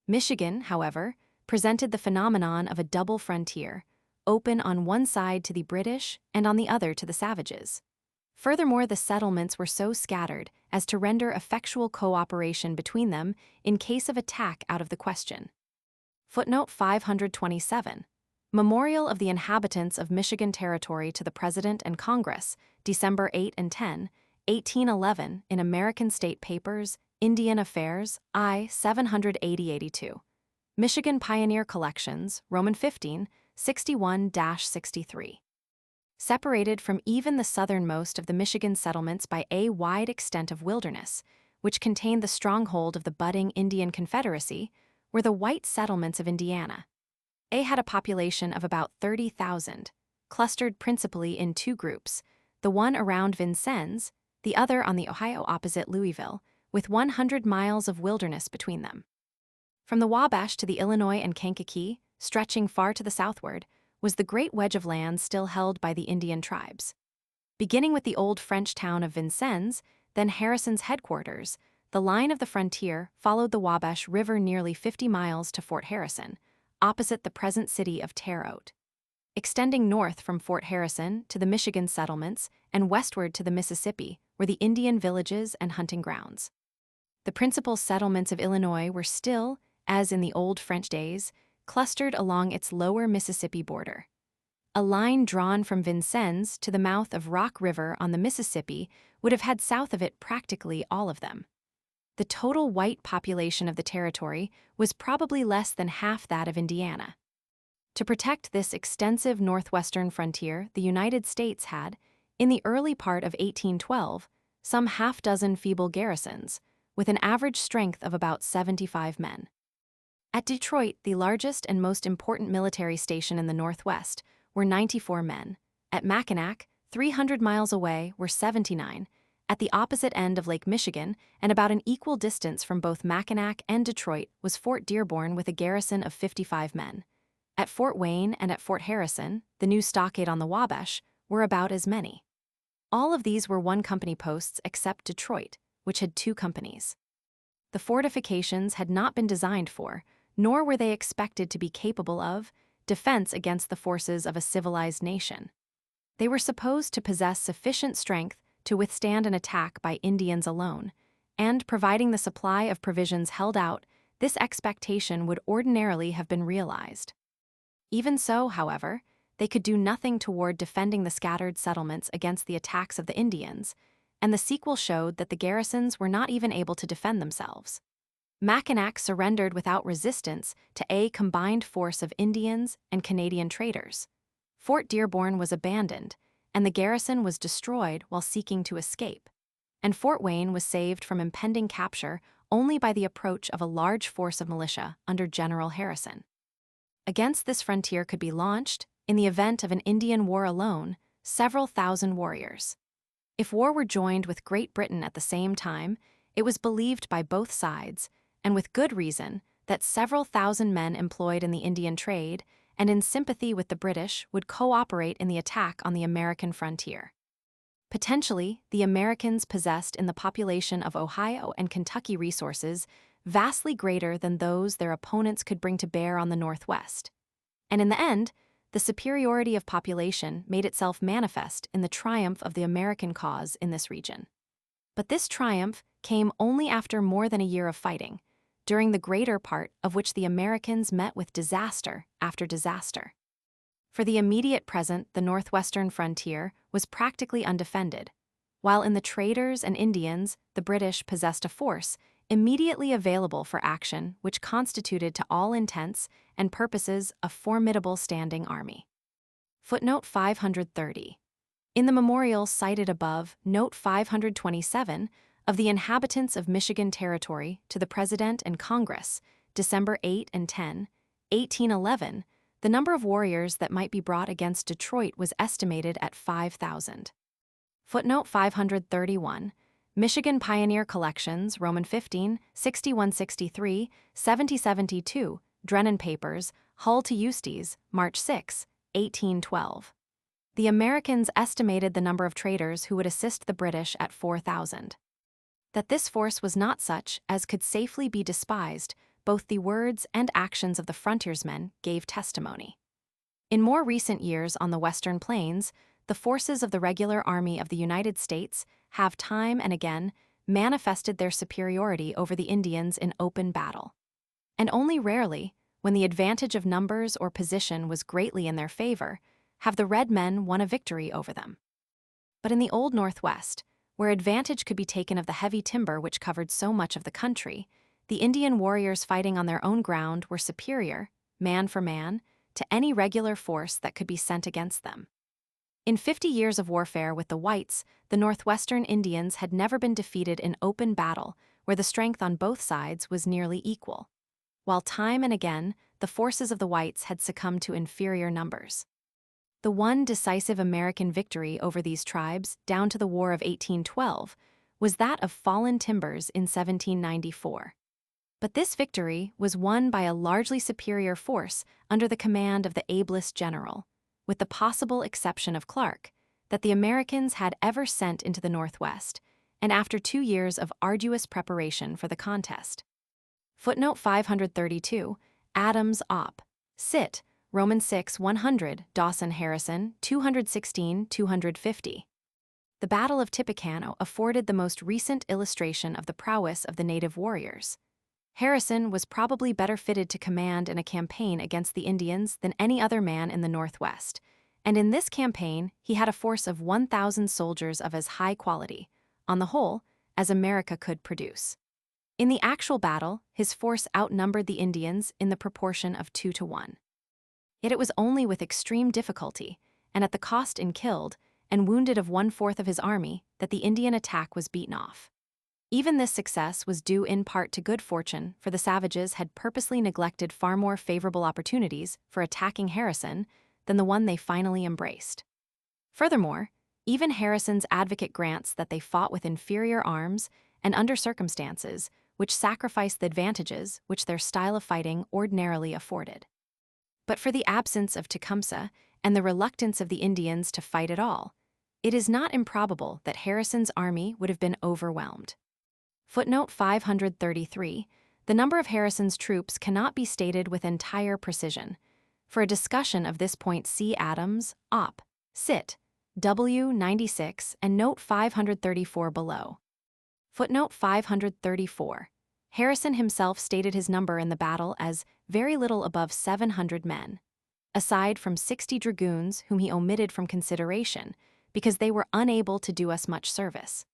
A: Michigan, however, presented the phenomenon of a double frontier, open on one side to the British and on the other to the savages. Furthermore, the settlements were so scattered as to render effectual cooperation between them in case of attack out of the question. Footnote 527. Memorial of the Inhabitants of Michigan Territory to the President and Congress, December 8 and 10, 1811, in American State Papers, Indian Affairs, I. 780-82. Michigan Pioneer Collections, Roman 15, 61-63. Separated from even the southernmost of the Michigan settlements by a wide extent of wilderness, which contained the stronghold of the budding Indian Confederacy, were the white settlements of Indiana. A had a population of about 30,000, clustered principally in two groups, the one around Vincennes, the other on the Ohio opposite Louisville, with 100 miles of wilderness between them. From the Wabash to the Illinois and Kankakee, stretching far to the southward, was the great wedge of land still held by the Indian tribes. Beginning with the old French town of Vincennes, then Harrison's headquarters, the line of the frontier followed the Wabash River nearly 50 miles to Fort Harrison, opposite the present city of Terre Haute. Extending north from Fort Harrison to the Michigan settlements and westward to the Mississippi were the Indian villages and hunting grounds. The principal settlements of Illinois were still, as in the old French days, clustered along its lower Mississippi border. A line drawn from Vincennes to the mouth of Rock River on the Mississippi would have had south of it practically all of them. The total white population of the territory was probably less than half that of Indiana. To protect this extensive northwestern frontier, the United States had, in the early part of 1812, some half-dozen feeble garrisons, with an average strength of about 75 men. At Detroit, the largest and most important military station in the Northwest, were 94 men. At Mackinac, 300 miles away, were 79. At the opposite end of Lake Michigan, and about an equal distance from both Mackinac and Detroit, was Fort Dearborn with a garrison of 55 men. At Fort Wayne and at Fort Harrison, the new stockade on the Wabash, were about as many. All of these were one-company posts except Detroit, which had 2 companies. The fortifications had not been designed for, nor were they expected to be capable of, defense against the forces of a civilized nation. They were supposed to possess sufficient strength to withstand an attack by Indians alone, and providing the supply of provisions held out, this expectation would ordinarily have been realized. Even so, however, they could do nothing toward defending the scattered settlements against the attacks of the Indians, and the sequel showed that the garrisons were not even able to defend themselves. Mackinac surrendered without resistance to a combined force of Indians and Canadian traders. Fort Dearborn was abandoned, and the garrison was destroyed while seeking to escape. And Fort Wayne was saved from impending capture only by the approach of a large force of militia under General Harrison. Against this frontier could be launched, in the event of an Indian war alone, several thousand warriors. If war were joined with Great Britain at the same time, it was believed by both sides, and with good reason, that several thousand men employed in the Indian trade and in sympathy with the British would cooperate in the attack on the American frontier. Potentially, the Americans possessed in the population of Ohio and Kentucky resources vastly greater than those their opponents could bring to bear on the Northwest. And in the end, the superiority of population made itself manifest in the triumph of the American cause in this region. But this triumph came only after more than a year of fighting, during the greater part of which the Americans met with disaster after disaster. For the immediate present, the northwestern frontier was practically undefended, while in the traders and Indians, the British possessed a force immediately available for action which constituted to all intents and purposes a formidable standing army. Footnote 530. In the memorial cited above, note 527, of the inhabitants of Michigan Territory to the President and Congress, December 8 and 10, 1811, the number of warriors that might be brought against Detroit was estimated at 5,000. Footnote 531. Michigan Pioneer Collections, Roman 15, 6163, 7072, Drennan Papers, Hull to Eustis, March 6, 1812. The Americans estimated the number of traders who would assist the British at 4,000. That this force was not such as could safely be despised, both the words and actions of the frontiersmen gave testimony. In more recent years on the Western Plains, the forces of the regular army of the United States have time and again manifested their superiority over the Indians in open battle. And only rarely, when the advantage of numbers or position was greatly in their favor, have the red men won a victory over them. But in the Old Northwest, where advantage could be taken of the heavy timber which covered so much of the country, the Indian warriors fighting on their own ground were superior, man for man, to any regular force that could be sent against them. In 50 years of warfare with the whites, the Northwestern Indians had never been defeated in open battle where the strength on both sides was nearly equal, while time and again the forces of the whites had succumbed to inferior numbers. The one decisive American victory over these tribes down to the War of 1812 was that of Fallen Timbers in 1794. But this victory was won by a largely superior force under the command of the ablest general, with the possible exception of Clark, that the Americans had ever sent into the Northwest, and after 2 years of arduous preparation for the contest. Footnote 532, Adams Op. Cit. Roman 6, 100, Dawson Harrison, 216-250. The Battle of Tippecanoe afforded the most recent illustration of the prowess of the native warriors. Harrison was probably better fitted to command in a campaign against the Indians than any other man in the Northwest, and in this campaign he had a force of 1,000 soldiers of as high quality, on the whole, as America could produce. In the actual battle, his force outnumbered the Indians in the proportion of 2 to 1. Yet it was only with extreme difficulty, and at the cost in killed and wounded of 1/4 of his army, that the Indian attack was beaten off. Even this success was due in part to good fortune, for the savages had purposely neglected far more favorable opportunities for attacking Harrison than the one they finally embraced. Furthermore, even Harrison's advocate grants that they fought with inferior arms and under circumstances which sacrificed the advantages which their style of fighting ordinarily afforded. But for the absence of Tecumseh and the reluctance of the Indians to fight at all, it is not improbable that Harrison's army would have been overwhelmed. Footnote 533, the number of Harrison's troops cannot be stated with entire precision. For a discussion of this point, see Adams, Op. Cit. W. 96 and note 534 below. Footnote 534. Harrison himself stated his number in the battle as very little above 700 men, aside from 60 dragoons whom he omitted from consideration because they were unable to do us much service.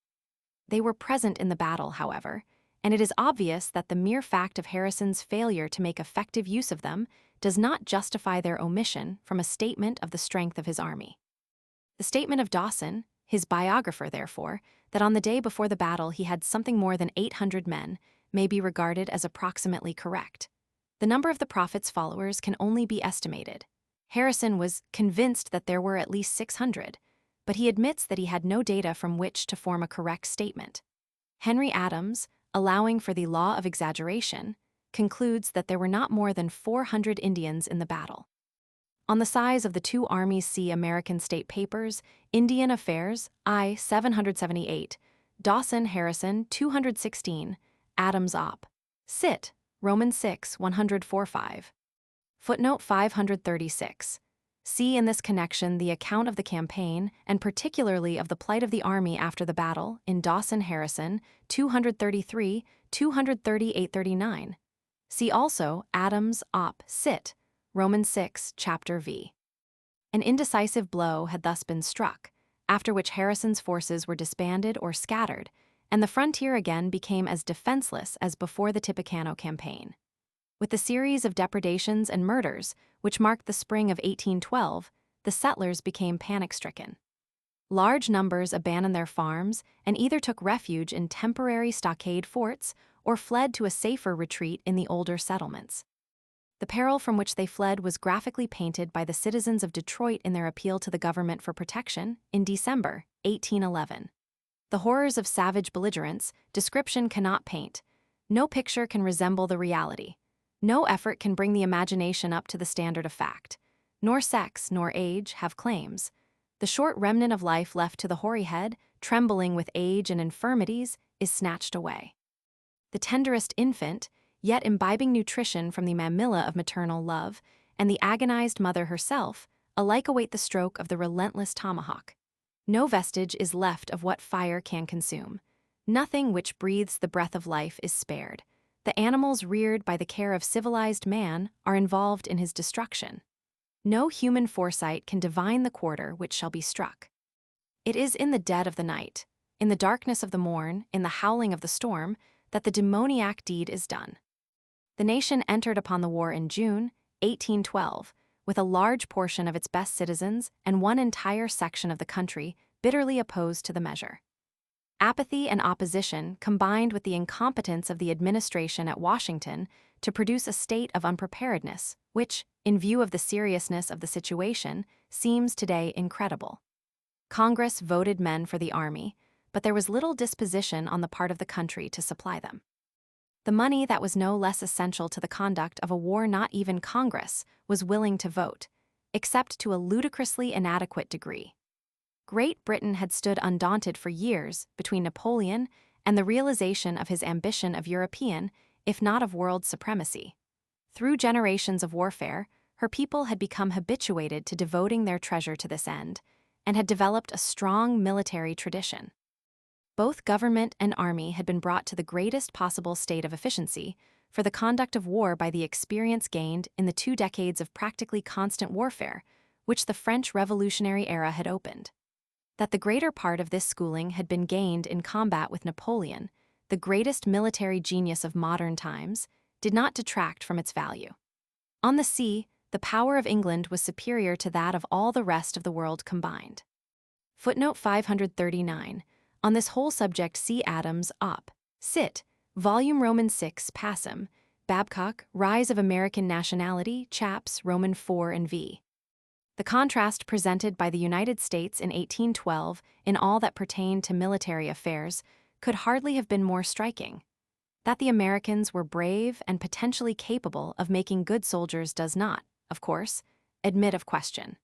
A: They were present in the battle, however, and it is obvious that the mere fact of Harrison's failure to make effective use of them does not justify their omission from a statement of the strength of his army. The statement of Dawson, his biographer, therefore, that on the day before the battle he had something more than 800 men, may be regarded as approximately correct. The number of the prophet's followers can only be estimated. Harrison was convinced that there were at least 600, but he admits that he had no data from which to form a correct statement. Henry Adams, allowing for the law of exaggeration, concludes that there were not more than 400 Indians in the battle. On the size of the two armies, see American State Papers, Indian Affairs, I. 778, Dawson Harrison 216, Adams Op. Cit. Roman 6 145. Footnote 536. See in this connection the account of the campaign, and particularly of the plight of the army after the battle, in Dawson Harrison 233, 238-39. See also Adams Op. Cit. Roman 6, Chapter V. An indecisive blow had thus been struck, after which Harrison's forces were disbanded or scattered, and the frontier again became as defenseless as before the Tippecanoe campaign. With the series of depredations and murders which marked the spring of 1812, the settlers became panic-stricken. Large numbers abandoned their farms and either took refuge in temporary stockade forts or fled to a safer retreat in the older settlements. The peril from which they fled was graphically painted by the citizens of Detroit in their appeal to the government for protection in December 1811. The horrors of savage belligerence description cannot paint. No picture can resemble the reality. No effort can bring the imagination up to the standard of fact. Nor sex nor age have claims. The short remnant of life left to the hoary head, trembling with age and infirmities, is snatched away. The tenderest infant, yet imbibing nutrition from the mamilla of maternal love, and the agonized mother herself, alike await the stroke of the relentless tomahawk. No vestige is left of what fire can consume. Nothing which breathes the breath of life is spared. The animals reared by the care of civilized man are involved in his destruction. No human foresight can divine the quarter which shall be struck. It is in the dead of the night, in the darkness of the morn, in the howling of the storm, that the demoniac deed is done. The nation entered upon the war in June 1812, with a large portion of its best citizens and one entire section of the country bitterly opposed to the measure. Apathy and opposition combined with the incompetence of the administration at Washington to produce a state of unpreparedness, which, in view of the seriousness of the situation, seems today incredible. Congress voted men for the army, but there was little disposition on the part of the country to supply them. The money that was no less essential to the conduct of a war not even Congress was willing to vote, except to a ludicrously inadequate degree. Great Britain had stood undaunted for years between Napoleon and the realization of his ambition of European, if not of world supremacy. Through generations of warfare, her people had become habituated to devoting their treasure to this end, and had developed a strong military tradition. Both government and army had been brought to the greatest possible state of efficiency for the conduct of war by the experience gained in the 2 decades of practically constant warfare, which the French Revolutionary era had opened. That the greater part of this schooling had been gained in combat with Napoleon, the greatest military genius of modern times, did not detract from its value. On the sea, the power of England was superior to that of all the rest of the world combined. Footnote 539. On this whole subject see Adams, Op. Cit. Volume Roman 6, Passum. Babcock, Rise of American Nationality, Chaps, Roman 4 and v. The contrast presented by the United States in 1812 in all that pertained to military affairs could hardly have been more striking. That the Americans were brave and potentially capable of making good soldiers does not, of course, admit of question.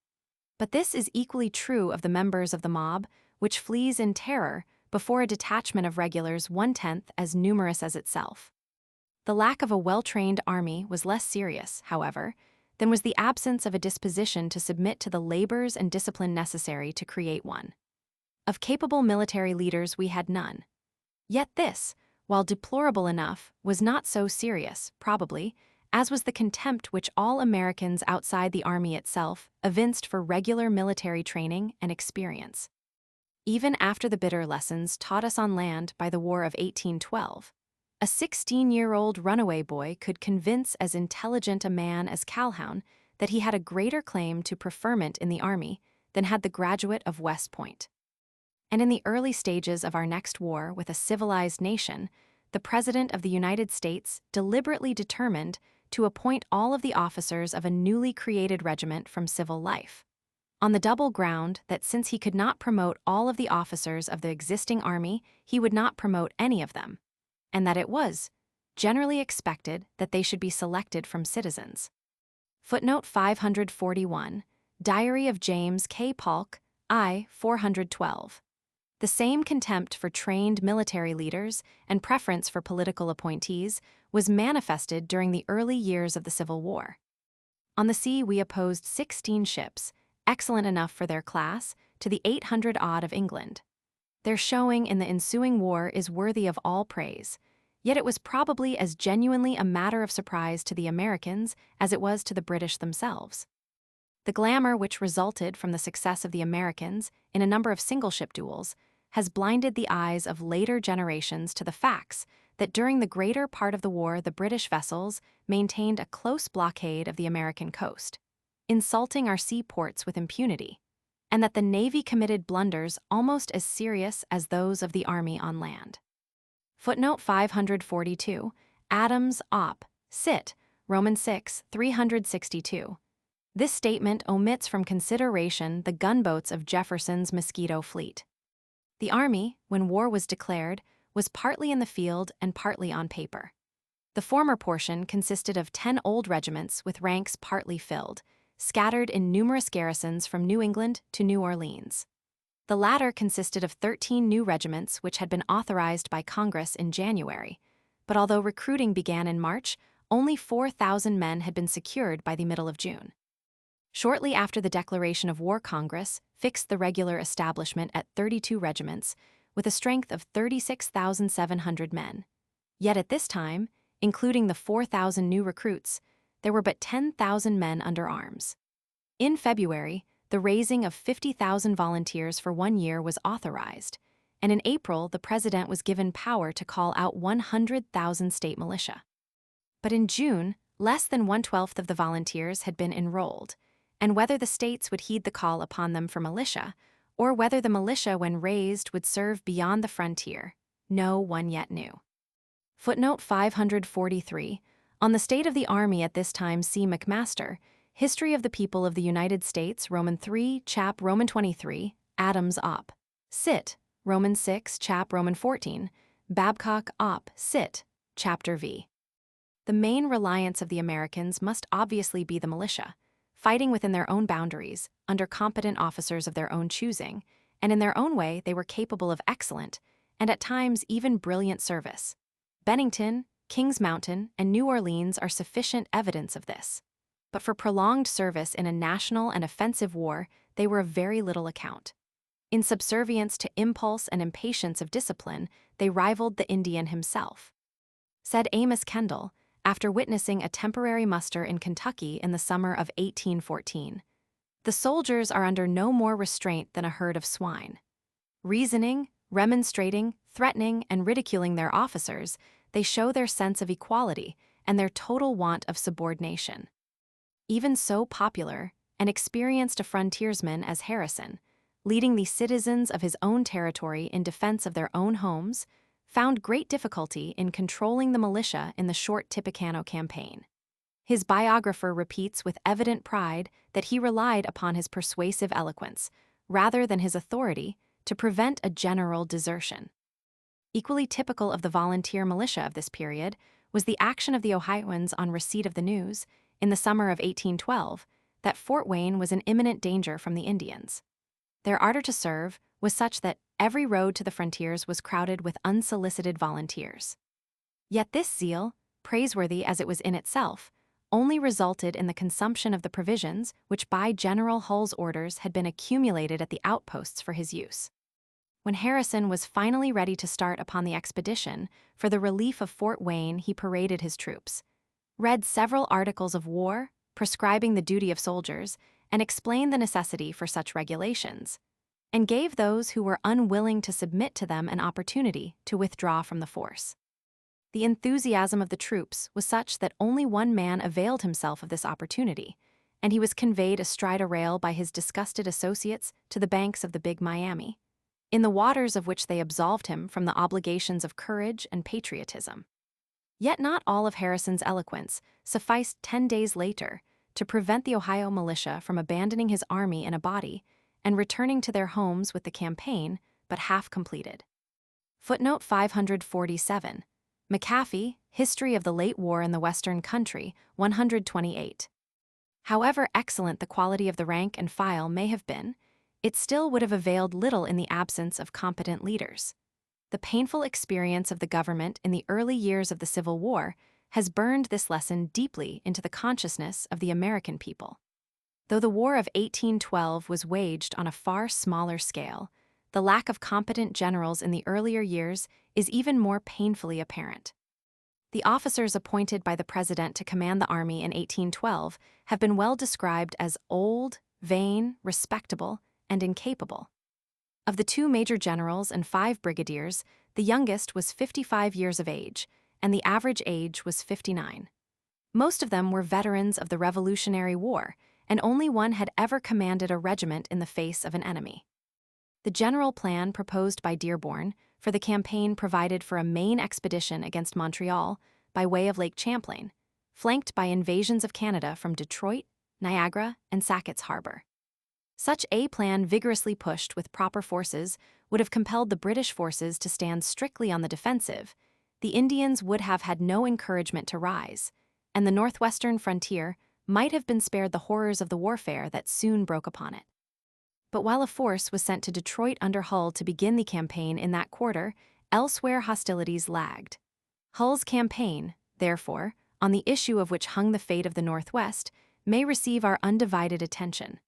A: But this is equally true of the members of the mob, which flees in terror before a detachment of regulars 1/10 as numerous as itself. The lack of a well-trained army was less serious, however, than was the absence of a disposition to submit to the labors and discipline necessary to create one. Of capable military leaders we had none. Yet this, while deplorable enough, was not so serious, probably, as was the contempt which all Americans outside the army itself evinced for regular military training and experience. Even after the bitter lessons taught us on land by the War of 1812, a 16-year-old runaway boy could convince as intelligent a man as Calhoun that he had a greater claim to preferment in the army than had the graduate of West Point. And in the early stages of our next war with a civilized nation, the President of the United States deliberately determined to appoint all of the officers of a newly created regiment from civil life, on the double ground that since he could not promote all of the officers of the existing army, he would not promote any of them, and that it was generally expected that they should be selected from citizens. Footnote 541, Diary of James K. Polk, I. 412. The same contempt for trained military leaders and preference for political appointees was manifested during the early years of the Civil War. On the sea we opposed 16 ships, excellent enough for their class, to the 800-odd of England. Their showing in the ensuing war is worthy of all praise, yet it was probably as genuinely a matter of surprise to the Americans as it was to the British themselves. The glamour which resulted from the success of the Americans in a number of single-ship duels has blinded the eyes of later generations to the facts that during the greater part of the war the British vessels maintained a close blockade of the American coast, insulting our seaports with impunity, and that the Navy committed blunders almost as serious as those of the Army on land. Footnote 542, Adams, Op. Cit. Roman 6, 362. This statement omits from consideration the gunboats of Jefferson's Mosquito fleet. The Army, when war was declared, was partly in the field and partly on paper. The former portion consisted of 10 old regiments with ranks partly filled, scattered in numerous garrisons from New England to New Orleans. The latter consisted of 13 new regiments which had been authorized by Congress in January, but although recruiting began in March, only 4,000 men had been secured by the middle of June. Shortly after the declaration of war, Congress fixed the regular establishment at 32 regiments, with a strength of 36,700 men. Yet at this time, including the 4,000 new recruits, there were but 10,000 men under arms. In February, the raising of 50,000 volunteers for 1 year was authorized, and in April the President was given power to call out 100,000 state militia. But in June, less than 1/12 of the volunteers had been enrolled, and whether the states would heed the call upon them for militia, or whether the militia when raised would serve beyond the frontier, no one yet knew. Footnote 543, on the state of the Army at this time see McMaster, History of the People of the United States, Roman 3, Chap. Roman 23, Adams, Op. Cit. Roman 6, Chap. Roman 14, Babcock, Op. Cit. Chapter v. The main reliance of the Americans must obviously be the militia, fighting within their own boundaries, under competent officers of their own choosing, and in their own way they were capable of excellent, and at times even brilliant service. Bennington, Kings Mountain, and New Orleans are sufficient evidence of this. But for prolonged service in a national and offensive war, they were of very little account. In subservience to impulse and impatience of discipline, they rivaled the Indian himself. Said Amos Kendall, after witnessing a temporary muster in Kentucky in the summer of 1814, "The soldiers are under no more restraint than a herd of swine. Reasoning, remonstrating, threatening, and ridiculing their officers, they show their sense of equality and their total want of subordination." Even so popular and experienced a frontiersman as Harrison, leading the citizens of his own territory in defense of their own homes, found great difficulty in controlling the militia in the short Tippecanoe campaign. His biographer repeats with evident pride that he relied upon his persuasive eloquence, rather than his authority, to prevent a general desertion. Equally typical of the volunteer militia of this period was the action of the Ohioans on receipt of the news, in the summer of 1812, that Fort Wayne was in imminent danger from the Indians. Their ardor to serve was such that every road to the frontiers was crowded with unsolicited volunteers. Yet this zeal, praiseworthy as it was in itself, only resulted in the consumption of the provisions which by General Hull's orders had been accumulated at the outposts for his use. When Harrison was finally ready to start upon the expedition for the relief of Fort Wayne, he paraded his troops, read several articles of war prescribing the duty of soldiers, and explained the necessity for such regulations, and gave those who were unwilling to submit to them an opportunity to withdraw from the force. The enthusiasm of the troops was such that only one man availed himself of this opportunity, and he was conveyed astride a rail by his disgusted associates to the banks of the Big Miami, in the waters of which they absolved him from the obligations of courage and patriotism. Yet not all of Harrison's eloquence sufficed 10 days later to prevent the Ohio militia from abandoning his army in a body and returning to their homes with the campaign but half completed. Footnote 547. McAfee, History of the Late War in the Western Country, 128. However excellent the quality of the rank and file may have been, it still would have availed little in the absence of competent leaders. The painful experience of the government in the early years of the Civil War has burned this lesson deeply into the consciousness of the American people. Though the War of 1812 was waged on a far smaller scale, the lack of competent generals in the earlier years is even more painfully apparent. The officers appointed by the president to command the army in 1812 have been well described as old, vain, respectable, and incapable. Of the 2 major generals and 5 brigadiers, the youngest was 55 years of age, and the average age was 59. Most of them were veterans of the Revolutionary War, and only one had ever commanded a regiment in the face of an enemy. The general plan proposed by Dearborn for the campaign provided for a main expedition against Montreal by way of Lake Champlain, flanked by invasions of Canada from Detroit, Niagara, and Sackett's Harbor. Such a plan, vigorously pushed with proper forces, would have compelled the British forces to stand strictly on the defensive. The Indians would have had no encouragement to rise, and the Northwestern frontier might have been spared the horrors of the warfare that soon broke upon it. But while a force was sent to Detroit under Hull to begin the campaign in that quarter, elsewhere hostilities lagged. Hull's campaign, therefore, on the issue of which hung the fate of the Northwest, may receive our undivided attention.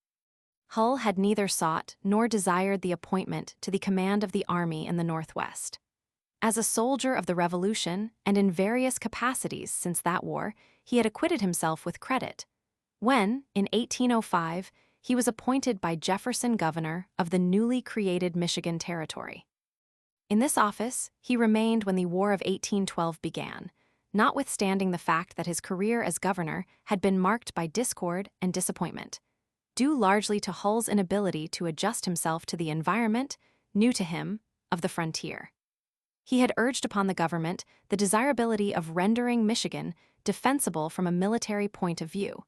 A: Hull had neither sought nor desired the appointment to the command of the army in the Northwest. As a soldier of the Revolution, and in various capacities since that war, he had acquitted himself with credit. When, in 1805, he was appointed by Jefferson governor of the newly created Michigan Territory. In this office, he remained when the War of 1812 began, notwithstanding the fact that his career as governor had been marked by discord and disappointment, due largely to Hull's inability to adjust himself to the environment, new to him, of the frontier. He had urged upon the government the desirability of rendering Michigan defensible from a military point of view,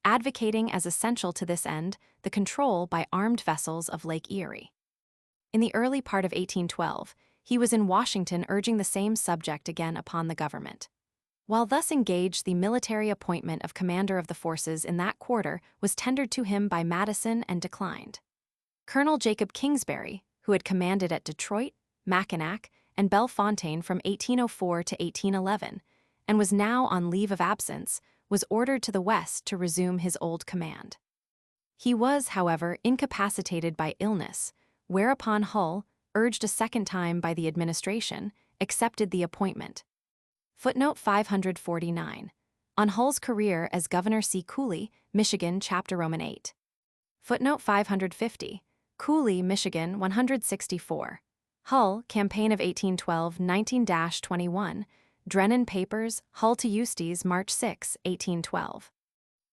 A: advocating as essential to this end the control by armed vessels of Lake Erie. In the early part of 1812, he was in Washington urging the same subject again upon the government. While thus engaged, the military appointment of commander of the forces in that quarter was tendered to him by Madison and declined. Colonel Jacob Kingsbury, who had commanded at Detroit, Mackinac, and Bellefontaine from 1804 to 1811, and was now on leave of absence, was ordered to the west to resume his old command. He was, however, incapacitated by illness, whereupon Hull, urged a second time by the administration, accepted the appointment. Footnote 549. On Hull's career as Governor C. Cooley, Michigan, Chapter Roman 8. Footnote 550. Cooley, Michigan, 164. Hull, Campaign of 1812, 19-21. Drennan Papers, Hull to Eustis, March 6, 1812.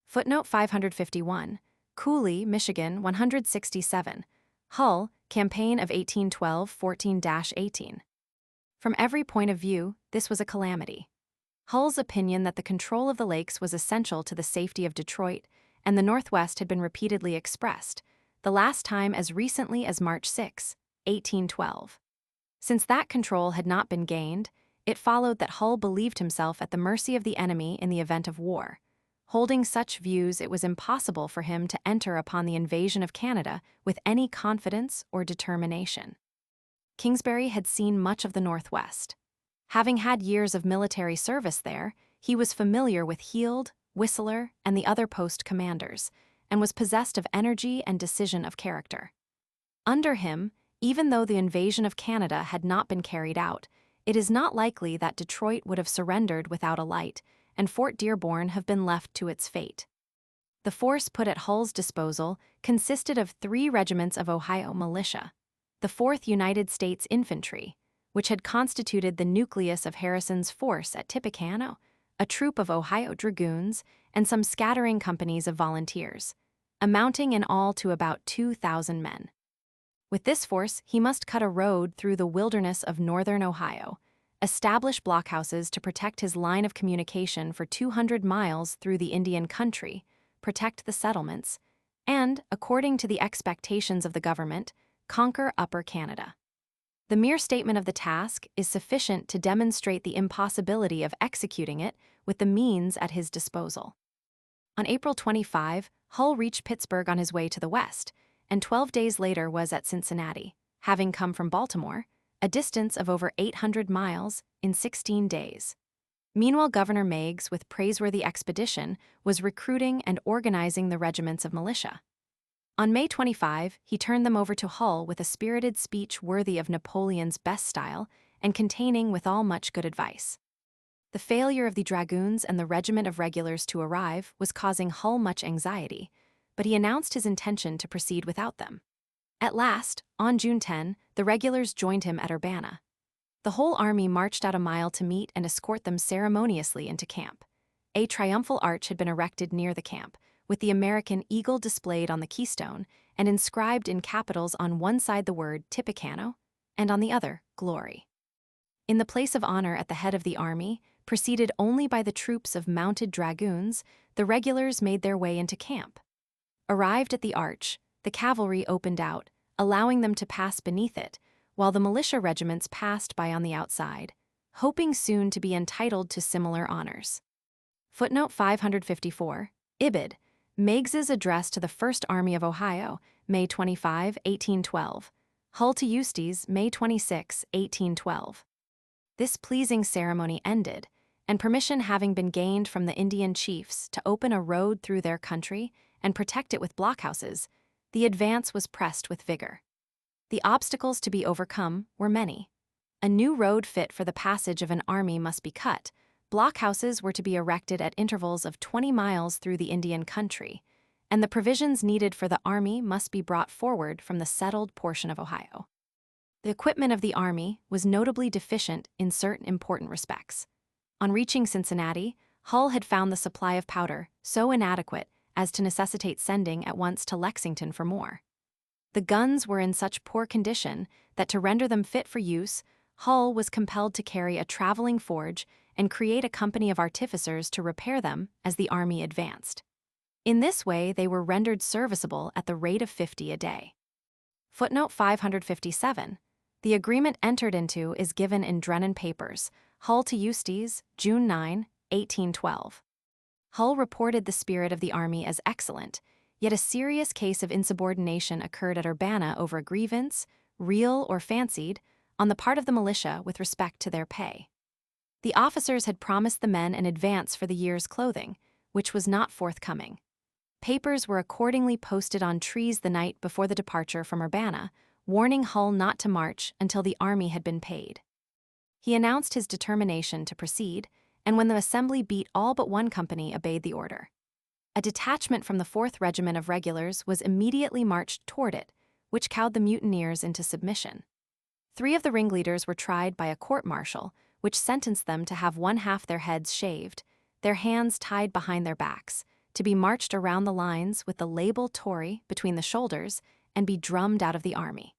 A: Footnote 551. Cooley, Michigan, 167. Hull, Campaign of 1812-14-18. From every point of view, this was a calamity. Hull's opinion that the control of the lakes was essential to the safety of Detroit and the Northwest had been repeatedly expressed, the last time as recently as March 6, 1812. Since that control had not been gained, it followed that Hull believed himself at the mercy of the enemy in the event of war. Holding such views, it was impossible for him to enter upon the invasion of Canada with any confidence or determination. Kingsbury had seen much of the Northwest. Having had years of military service there, he was familiar with Heald, Whistler, and the other post commanders, and was possessed of energy and decision of character. Under him, even though the invasion of Canada had not been carried out, it is not likely that Detroit would have surrendered without a light, and Fort Dearborn have been left to its fate. The force put at Hull's disposal consisted of 3 regiments of Ohio militia, the 4th United States Infantry, which had constituted the nucleus of Harrison's force at Tippecanoe, a troop of Ohio dragoons, and some scattering companies of volunteers, amounting in all to about 2,000 men. With this force, he must cut a road through the wilderness of northern Ohio, establish blockhouses to protect his line of communication for 200 miles through the Indian country, protect the settlements, and, according to the expectations of the government, conquer Upper Canada. The mere statement of the task is sufficient to demonstrate the impossibility of executing it with the means at his disposal. On April 25, Hull reached Pittsburgh on his way to the west, and 12 days later was at Cincinnati, having come from Baltimore, a distance of over 800 miles, in 16 days. Meanwhile, Governor Meigs, with praiseworthy expedition, was recruiting and organizing the regiments of militia. On May 25, he turned them over to Hull with a spirited speech worthy of Napoleon's best style and containing withal much good advice. The failure of the dragoons and the regiment of regulars to arrive was causing Hull much anxiety, but he announced his intention to proceed without them. At last, on June 10, the regulars joined him at Urbana. The whole army marched out a mile to meet and escort them ceremoniously into camp. A triumphal arch had been erected near the camp, with the American eagle displayed on the keystone and inscribed in capitals on one side the word Tippecanoe and on the other, Glory. In the place of honor at the head of the army, preceded only by the troops of mounted dragoons, the regulars made their way into camp. Arrived at the arch, the cavalry opened out, allowing them to pass beneath it, while the militia regiments passed by on the outside, hoping soon to be entitled to similar honors. Footnote 554. Ibid. Meigs's address to the First Army of Ohio, May 25, 1812. Hull to Eustis, May 26, 1812. This pleasing ceremony ended, and permission having been gained from the Indian chiefs to open a road through their country and protect it with blockhouses, the advance was pressed with vigor. The obstacles to be overcome were many. A new road fit for the passage of an army must be cut. Blockhouses were to be erected at intervals of 20 miles through the Indian country, and the provisions needed for the army must be brought forward from the settled portion of Ohio. The equipment of the army was notably deficient in certain important respects. On reaching Cincinnati, Hull had found the supply of powder so inadequate as to necessitate sending at once to Lexington for more. The guns were in such poor condition that to render them fit for use, Hull was compelled to carry a traveling forge and create a company of artificers to repair them as the army advanced. In this way, they were rendered serviceable at the rate of 50 a day. Footnote 557. The agreement entered into is given in Drennan Papers, Hull to Eustis, June 9, 1812. Hull reported the spirit of the army as excellent, yet a serious case of insubordination occurred at Urbana over a grievance, real or fancied, on the part of the militia with respect to their pay. The officers had promised the men an advance for the year's clothing, which was not forthcoming. Papers were accordingly posted on trees the night before the departure from Urbana, warning Hull not to march until the army had been paid. He announced his determination to proceed, and when the assembly beat all but one company obeyed the order. A detachment from the 4th Regiment of Regulars was immediately marched toward it, which cowed the mutineers into submission. 3 of the ringleaders were tried by a court-martial, which sentenced them to have 1/2 their heads shaved, their hands tied behind their backs, to be marched around the lines with the label Tory between the shoulders and be drummed out of the army.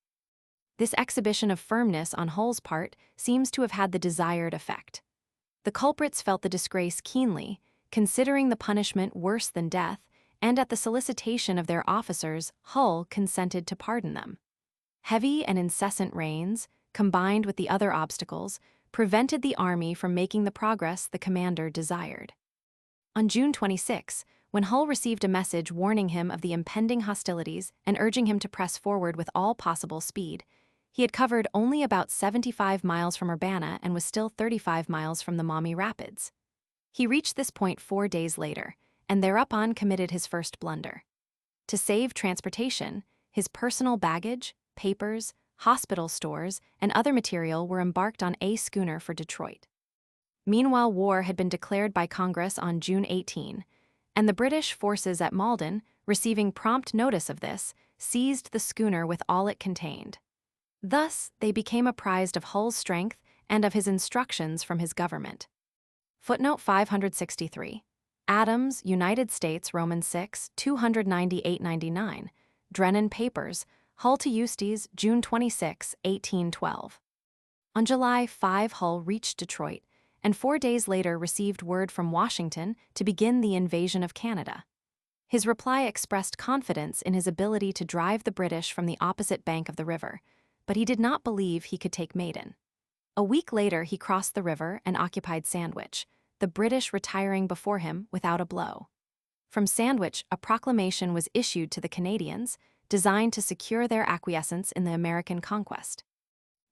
A: This exhibition of firmness on Hull's part seems to have had the desired effect. The culprits felt the disgrace keenly, considering the punishment worse than death, and at the solicitation of their officers, Hull consented to pardon them. Heavy and incessant rains, combined with the other obstacles, prevented the army from making the progress the commander desired. On June 26, when Hull received a message warning him of the impending hostilities and urging him to press forward with all possible speed, he had covered only about 75 miles from Urbana and was still 35 miles from the Maumee Rapids. He reached this point 4 days later, and thereupon committed his first blunder. To save transportation, his personal baggage, papers, hospital stores, and other material were embarked on a schooner for Detroit. Meanwhile, war had been declared by Congress on June 18, and the British forces at Malden, receiving prompt notice of this, seized the schooner with all it contained. Thus, they became apprised of Hull's strength and of his instructions from his government. Footnote 563. Adams, United States, Roman 6, 298-99. Drennan Papers, Hull to Eustis, June 26, 1812. On July 5, Hull reached Detroit, and 4 days later received word from Washington to begin the invasion of Canada. His reply expressed confidence in his ability to drive the British from the opposite bank of the river, but he did not believe he could take Maiden. A week later, he crossed the river and occupied Sandwich, the British retiring before him without a blow. From Sandwich, a proclamation was issued to the Canadians, designed to secure their acquiescence in the American conquest.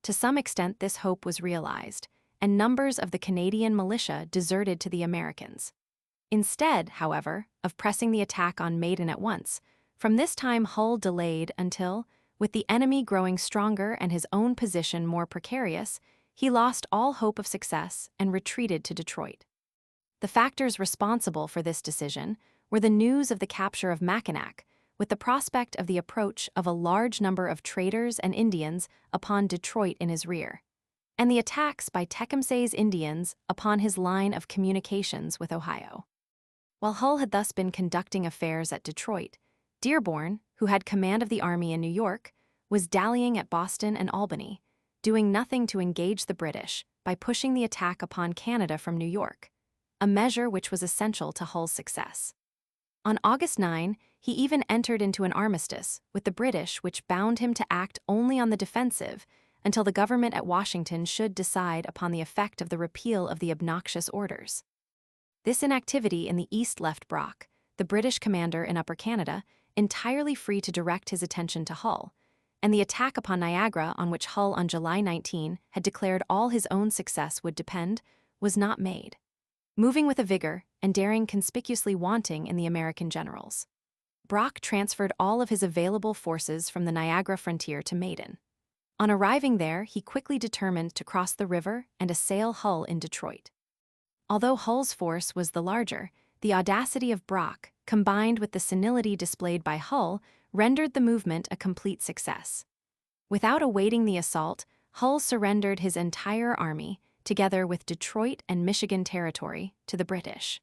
A: To some extent, this hope was realized, and numbers of the Canadian militia deserted to the Americans. Instead, however, of pressing the attack on Maiden at once, from this time Hull delayed until, with the enemy growing stronger and his own position more precarious, he lost all hope of success and retreated to Detroit. The factors responsible for this decision were the news of the capture of Mackinac, with the prospect of the approach of a large number of traders and Indians upon Detroit in his rear, and the attacks by Tecumseh's Indians upon his line of communications with Ohio. While Hull had thus been conducting affairs at Detroit, Dearborn, who had command of the army in New York, was dallying at Boston and Albany, doing nothing to engage the British by pushing the attack upon Canada from New York, a measure which was essential to Hull's success. On August 9, he even entered into an armistice with the British which bound him to act only on the defensive until the government at Washington should decide upon the effect of the repeal of the obnoxious orders. This inactivity in the East left Brock, the British commander in Upper Canada, entirely free to direct his attention to Hull, and the attack upon Niagara, on which Hull on July 19 had declared all his own success would depend, was not made, moving with a vigor and daring conspicuously wanting in the American generals. Brock transferred all of his available forces from the Niagara frontier to Maiden. On arriving there, he quickly determined to cross the river and assail Hull in Detroit. Although Hull's force was the larger, the audacity of Brock, combined with the senility displayed by Hull, rendered the movement a complete success. Without awaiting the assault, Hull surrendered his entire army, together with Detroit and Michigan Territory, to the British.